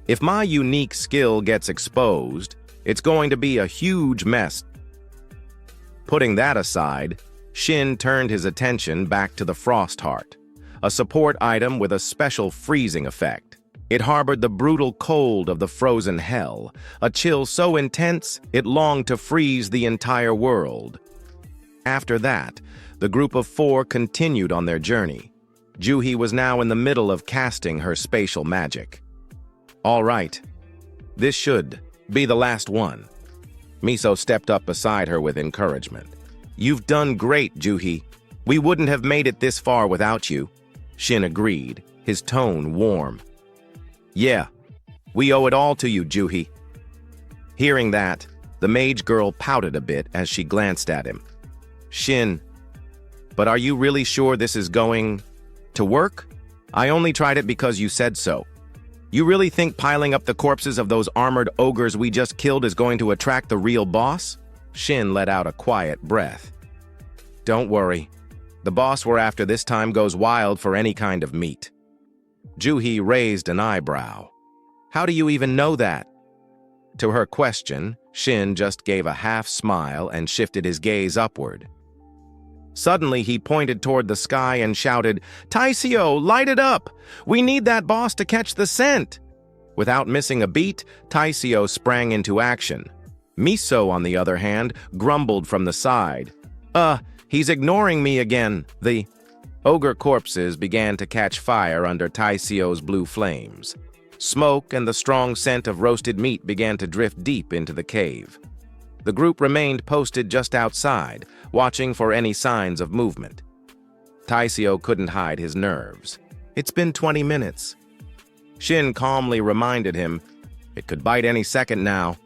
If my unique skill gets exposed, it's going to be a huge mess. Putting that aside, Shin turned his attention back to the Frost Heart, a support item with a special freezing effect. It harbored the brutal cold of the frozen hell, a chill so intense it longed to freeze the entire world. After that, the group of four continued on their journey. Juhi was now in the middle of casting her spatial magic. All right, this should be the last one. Miso stepped up beside her with encouragement. You've done great, Juhi. We wouldn't have made it this far without you. Shin agreed, his tone warm. Yeah, we owe it all to you, Juhi. Hearing that, the mage girl pouted a bit as she glanced at him. Shin, but are you really sure this is going to work? I only tried it because you said so. You really think piling up the corpses of those armored ogres we just killed is going to attract the real boss? Shin let out a quiet breath. Don't worry. The boss we're after this time goes wild for any kind of meat. Juhi raised an eyebrow. How do you even know that? To her question, Shin just gave a half smile and shifted his gaze upward. Suddenly, he pointed toward the sky and shouted, Taisio, light it up! We need that boss to catch the scent! Without missing a beat, Taisio sprang into action. Miso, on the other hand, grumbled from the side. He's ignoring me again. The ogre corpses began to catch fire under Taisio's blue flames. Smoke and the strong scent of roasted meat began to drift deep into the cave. The group remained posted just outside, watching for any signs of movement. Taisio couldn't hide his nerves. It's been 20 minutes. Shin calmly reminded him, it could bite any second now.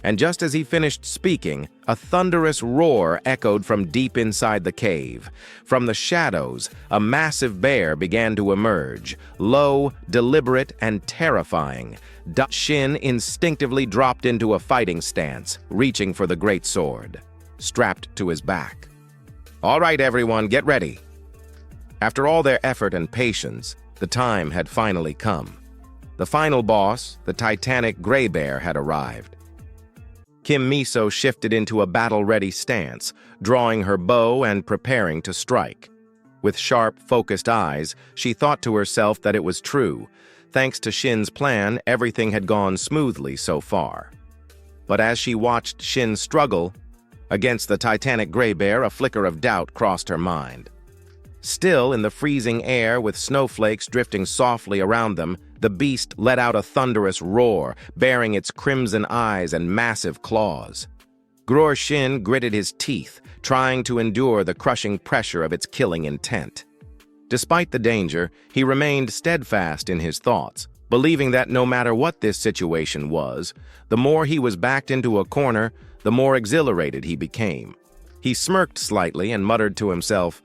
And just as he finished speaking, a thunderous roar echoed from deep inside the cave. From the shadows, a massive bear began to emerge, low, deliberate, and terrifying. Shin instinctively dropped into a fighting stance, reaching for the great sword, strapped to his back. All right, everyone, get ready. After all their effort and patience, The time had finally come. The final boss, the titanic gray bear, had arrived. Kim Miso shifted into a battle-ready stance, drawing her bow and preparing to strike. With sharp, focused eyes, she thought to herself that it was true. Thanks to Shin's plan, everything had gone smoothly so far. But as she watched Shin struggle against the titanic gray bear, a flicker of doubt crossed her mind. Still, in the freezing air, with snowflakes drifting softly around them, the beast let out a thunderous roar, baring its crimson eyes and massive claws. Gror Shin gritted his teeth, trying to endure the crushing pressure of its killing intent. Despite the danger, he remained steadfast in his thoughts, believing that no matter what this situation was, the more he was backed into a corner, the more exhilarated he became. He smirked slightly and muttered to himself,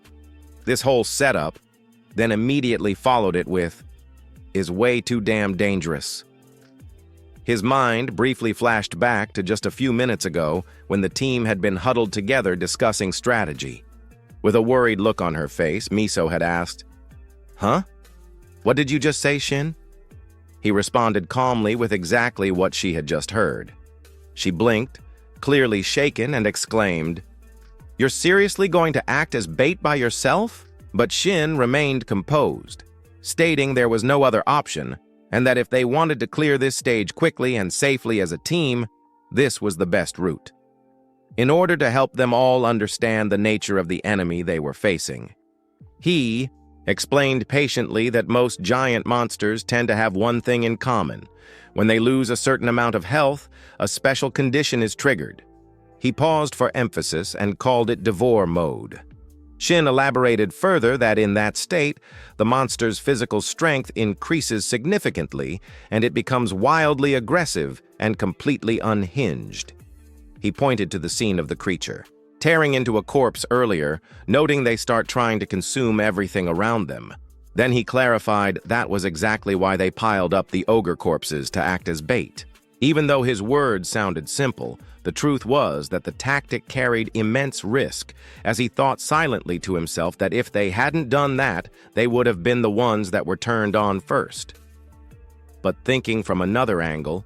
"This whole setup," then immediately followed it with, "is way too damn dangerous." His mind briefly flashed back to just a few minutes ago when the team had been huddled together discussing strategy. With a worried look on her face, Miso had asked, "Huh? What did you just say, Shin?" He responded calmly with exactly what she had just heard. She blinked, clearly shaken, and exclaimed, "You're seriously going to act as bait by yourself?" But Shin remained composed, stating there was no other option, and that if they wanted to clear this stage quickly and safely as a team, this was the best route. In order to help them all understand the nature of the enemy they were facing, he explained patiently that most giant monsters tend to have one thing in common. When they lose a certain amount of health, a special condition is triggered. He paused for emphasis and called it Devour mode. Shin elaborated further that in that state, the monster's physical strength increases significantly and it becomes wildly aggressive and completely unhinged. He pointed to the scene of the creature, tearing into a corpse earlier, noting they start trying to consume everything around them. Then he clarified that was exactly why they piled up the ogre corpses to act as bait. Even though his words sounded simple, the truth was that the tactic carried immense risk, as he thought silently to himself that if they hadn't done that, they would have been the ones that were turned on first. But thinking from another angle,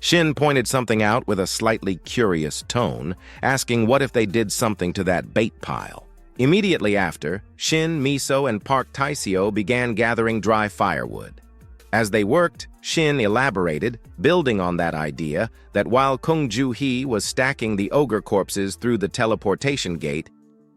Shin pointed something out with a slightly curious tone, asking what if they did something to that bait pile. Immediately after, Shin, Miso, and Park Taiseo began gathering dry firewood. As they worked, Shin elaborated, building on that idea, that while Kung Ju Hee was stacking the ogre corpses through the teleportation gate,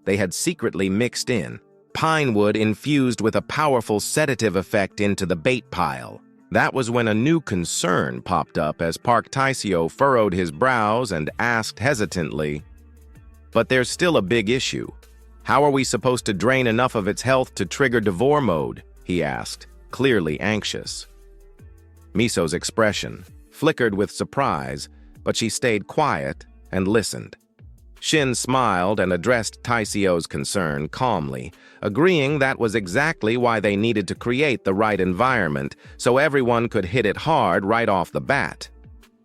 they had secretly mixed in pine wood infused with a powerful sedative effect into the bait pile. That was when a new concern popped up as Park Taiseo furrowed his brows and asked hesitantly, "But there's still a big issue. How are we supposed to drain enough of its health to trigger Devour mode?" he asked, clearly anxious. Miso's expression flickered with surprise, but she stayed quiet and listened. Shin smiled and addressed Taiseo's concern calmly, agreeing that was exactly why they needed to create the right environment so everyone could hit it hard right off the bat.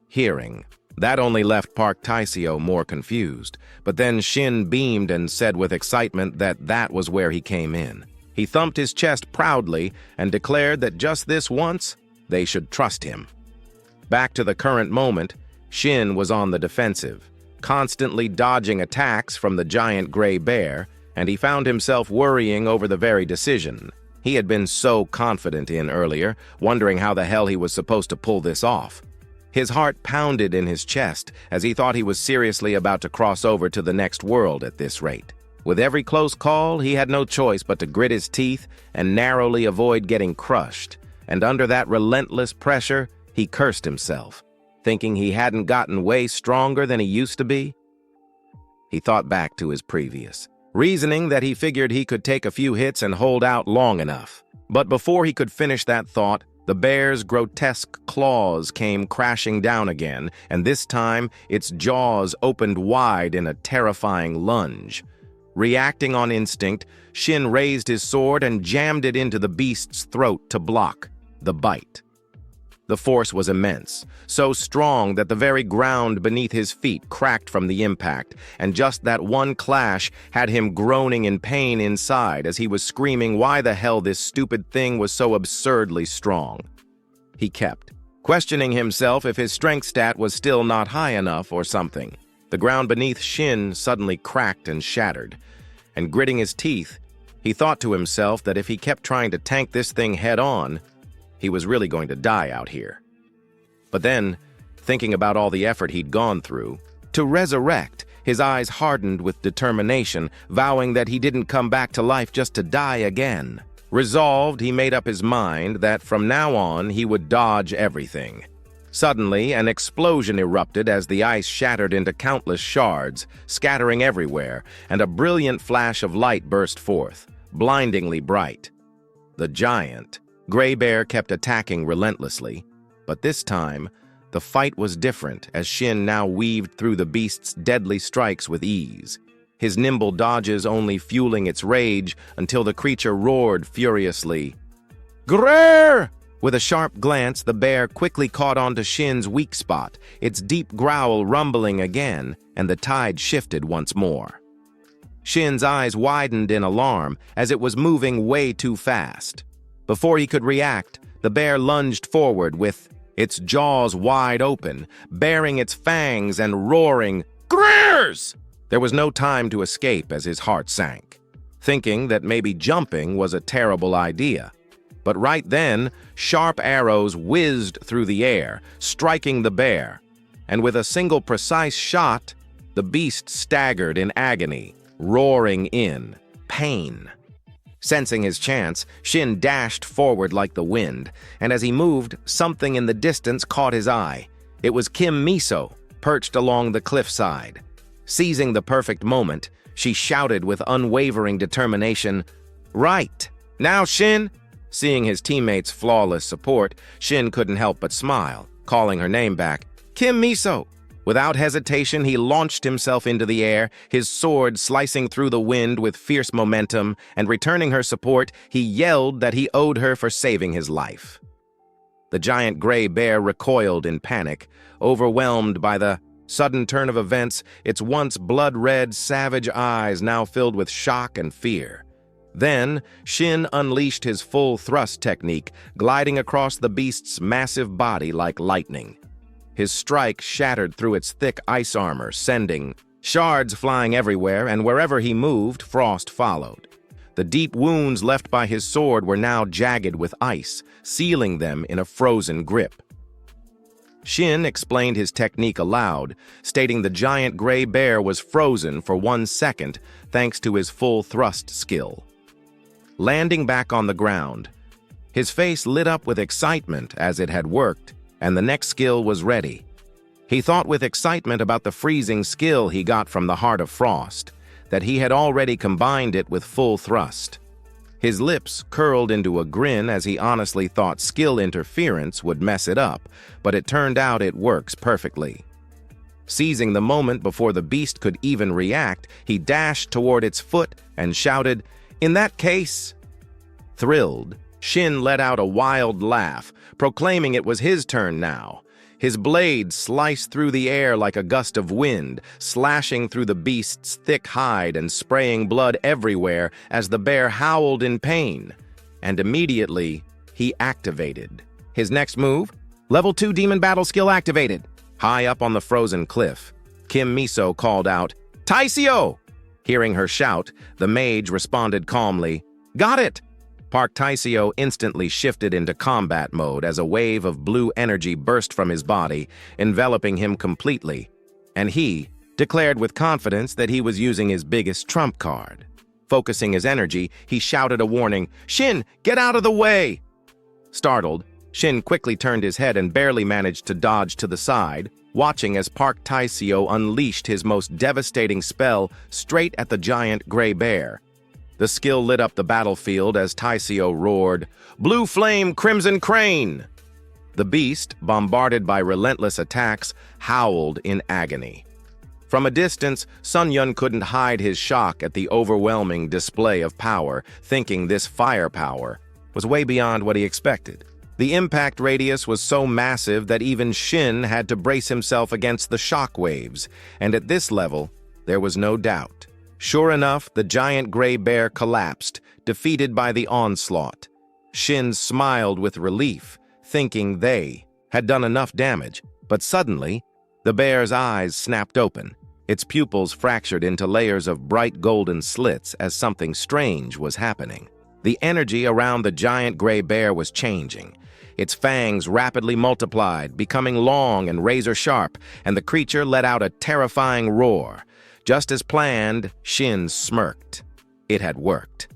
Hearing that only left Park Taiseo more confused, but then Shin beamed and said with excitement that that was where he came in. He thumped his chest proudly and declared that just this once, they should trust him. Back to the current moment, Shin was on the defensive, constantly dodging attacks from the giant gray bear, and he found himself worrying over the very decision he had been so confident in earlier, wondering how the hell he was supposed to pull this off. His heart pounded in his chest as he thought he was seriously about to cross over to the next world at this rate. With every close call, he had no choice but to grit his teeth and narrowly avoid getting crushed, and under that relentless pressure, he cursed himself, thinking he hadn't gotten way stronger than he used to be. He thought back to his previous, reasoning that he figured he could take a few hits and hold out long enough. But before he could finish that thought, the bear's grotesque claws came crashing down again, and this time its jaws opened wide in a terrifying lunge. Reacting on instinct, Shin raised his sword and jammed it into the beast's throat to block the bite. The force was immense, so strong that the very ground beneath his feet cracked from the impact, and just that one clash had him groaning in pain inside as he was screaming why the hell this stupid thing was so absurdly strong. He kept questioning himself if his strength stat was still not high enough or something. The ground beneath Shin suddenly cracked and shattered, and gritting his teeth, he thought to himself that if he kept trying to tank this thing head-on, he was really going to die out here. But then, thinking about all the effort he'd gone through, to resurrect, his eyes hardened with determination, vowing that he didn't come back to life just to die again. Resolved, he made up his mind that from now on he would dodge everything. Suddenly, an explosion erupted as the ice shattered into countless shards, scattering everywhere, and a brilliant flash of light burst forth, blindingly bright. The giant, Gray Bear, kept attacking relentlessly, but this time, the fight was different as Shin now weaved through the beast's deadly strikes with ease, his nimble dodges only fueling its rage until the creature roared furiously. "Grrr!" With a sharp glance, the bear quickly caught on to Shin's weak spot, its deep growl rumbling again, and the tide shifted once more. Shin's eyes widened in alarm as it was moving way too fast. Before he could react, the bear lunged forward with its jaws wide open, baring its fangs and roaring, "Grrrs!" There was no time to escape as his heart sank, thinking that maybe jumping was a terrible idea. But right then, sharp arrows whizzed through the air, striking the bear, and with a single precise shot, the beast staggered in agony, roaring in pain. Sensing his chance, Shin dashed forward like the wind, and as he moved, something in the distance caught his eye. It was Kim Miso, perched along the cliffside. Seizing the perfect moment, she shouted with unwavering determination, "Right! Now, Shin!" Seeing his teammates' flawless support, Shin couldn't help but smile, calling her name back, "Kim Miso!" Without hesitation, he launched himself into the air, his sword slicing through the wind with fierce momentum, and returning her support, he yelled that he owed her for saving his life. The giant gray bear recoiled in panic, overwhelmed by the sudden turn of events, its once blood-red, savage eyes now filled with shock and fear. Then, Shin unleashed his full thrust technique, gliding across the beast's massive body like lightning. His strike shattered through its thick ice armor, sending shards flying everywhere, and wherever he moved, frost followed. The deep wounds left by his sword were now jagged with ice, sealing them in a frozen grip. Shin explained his technique aloud, stating the giant gray bear was frozen for 1 second thanks to his full thrust skill. Landing back on the ground, his face lit up with excitement as it had worked, and the next skill was ready. He thought with excitement about the freezing skill he got from the Heart of Frost, that he had already combined it with full thrust. His lips curled into a grin as he honestly thought skill interference would mess it up, but it turned out it works perfectly. Seizing the moment before the beast could even react, he dashed toward its foot and shouted, "In that case!" Thrilled, Shin let out a wild laugh, proclaiming it was his turn now. His blade sliced through the air like a gust of wind, slashing through the beast's thick hide and spraying blood everywhere as the bear howled in pain. And immediately, he activated. His next move? Level 2 Demon Battle Skill activated. High up on the frozen cliff, Kim Miso called out, "Taisio!" Hearing her shout, the mage responded calmly, "Got it!" Park Taisio instantly shifted into combat mode as a wave of blue energy burst from his body, enveloping him completely, and he declared with confidence that he was using his biggest trump card. Focusing his energy, he shouted a warning, "Shin, get out of the way!" Startled, Shin quickly turned his head and barely managed to dodge to the side, watching as Park Taisio unleashed his most devastating spell straight at the giant gray bear. The skill lit up the battlefield as Taisio roared, "Blue Flame Crimson Crane!" The beast, bombarded by relentless attacks, howled in agony. From a distance, Sun Yun couldn't hide his shock at the overwhelming display of power, thinking this firepower was way beyond what he expected. The impact radius was so massive that even Shin had to brace himself against the shock waves, and at this level, there was no doubt. Sure enough, the giant gray bear collapsed, defeated by the onslaught. Shin smiled with relief, thinking they had done enough damage, but suddenly, the bear's eyes snapped open. Its pupils fractured into layers of bright golden slits as something strange was happening. The energy around the giant gray bear was changing. Its fangs rapidly multiplied, becoming long and razor-sharp, and the creature let out a terrifying roar. Just as planned, Shin smirked. It had worked.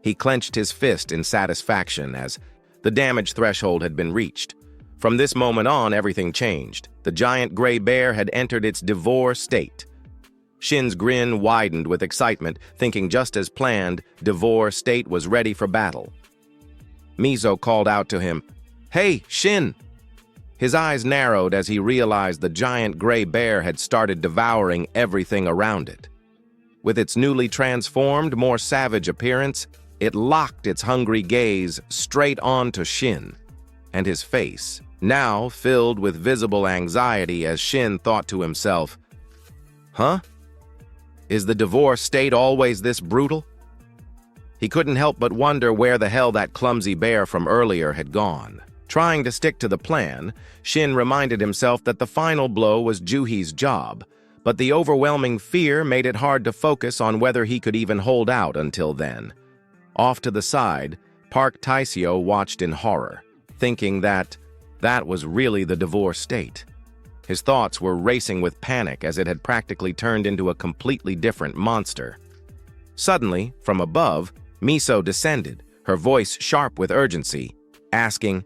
He clenched his fist in satisfaction as the damage threshold had been reached. From this moment on, everything changed. The giant gray bear had entered its Devour state. Shin's grin widened with excitement, thinking just as planned, Devour state was ready for battle. Miso called out to him, "Hey, Shin!" His eyes narrowed as he realized the giant gray bear had started devouring everything around it. With its newly transformed, more savage appearance, it locked its hungry gaze straight onto Shin, and his face, now filled with visible anxiety as Shin thought to himself, "Huh? Is the Devour state always this brutal?" He couldn't help but wonder where the hell that clumsy bear from earlier had gone. Trying to stick to the plan, Shin reminded himself that the final blow was Juhi's job, but the overwhelming fear made it hard to focus on whether he could even hold out until then. Off to the side, Park Taiseo watched in horror, thinking that was really the Devour state. His thoughts were racing with panic as it had practically turned into a completely different monster. Suddenly, from above, Miso descended, her voice sharp with urgency, asking,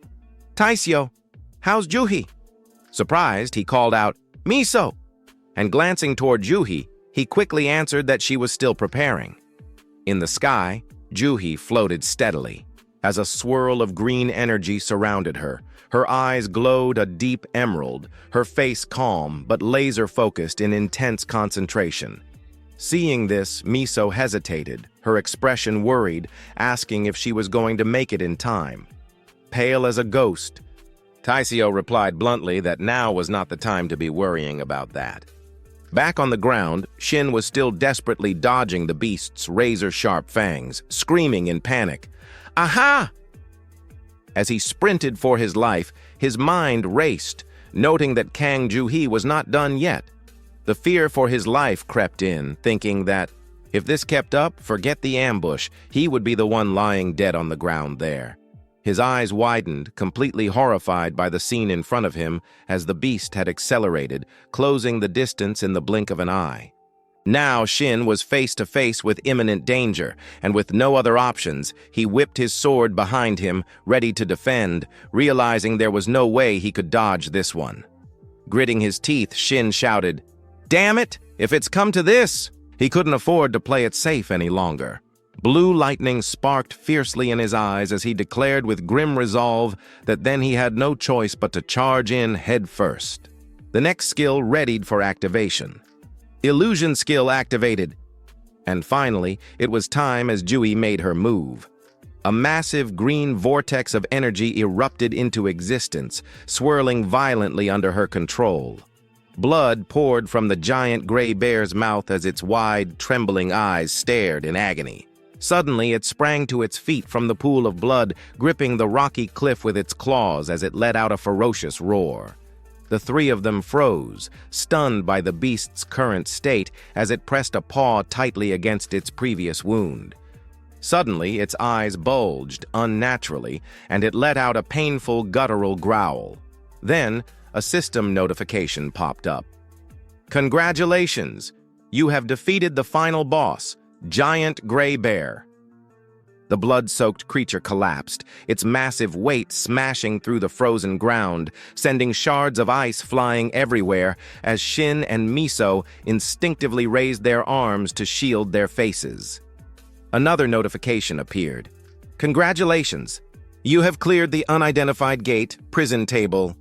"Taiseo, how's Juhi?" Surprised, he called out, "Miso!" And glancing toward Juhi, he quickly answered that she was still preparing. In the sky, Juhi floated steadily, as a swirl of green energy surrounded her. Her eyes glowed a deep emerald, her face calm but laser-focused in intense concentration. Seeing this, Miso hesitated, her expression worried, asking if she was going to make it in time. Pale as a ghost, Taiseo replied bluntly that now was not the time to be worrying about that. Back on the ground, Shin was still desperately dodging the beast's razor-sharp fangs, screaming in panic, "Aha!" As he sprinted for his life, his mind raced, noting that Kang Juhi was not done yet. The fear for his life crept in, thinking that, if this kept up, forget the ambush, he would be the one lying dead on the ground there. His eyes widened, completely horrified by the scene in front of him as the beast had accelerated, closing the distance in the blink of an eye. Now Shin was face to face with imminent danger, and with no other options, he whipped his sword behind him, ready to defend, realizing there was no way he could dodge this one. Gritting his teeth, Shin shouted, "Damn it! If it's come to this!" He couldn't afford to play it safe any longer. Blue lightning sparked fiercely in his eyes as he declared with grim resolve that then he had no choice but to charge in head first. The next skill readied for activation. Illusion skill activated. And finally, it was time as Juhi made her move. A massive green vortex of energy erupted into existence, swirling violently under her control. Blood poured from the giant gray bear's mouth as its wide, trembling eyes stared in agony. Suddenly, it sprang to its feet from the pool of blood, gripping the rocky cliff with its claws as it let out a ferocious roar. The three of them froze, stunned by the beast's current state as it pressed a paw tightly against its previous wound. Suddenly, its eyes bulged unnaturally, and it let out a painful guttural growl. Then, a system notification popped up. "Congratulations! You have defeated the final boss, Giant Gray Bear." The blood-soaked creature collapsed, its massive weight smashing through the frozen ground, sending shards of ice flying everywhere as Shin and Miso instinctively raised their arms to shield their faces. Another notification appeared. "Congratulations! You have cleared the unidentified gate, prison table,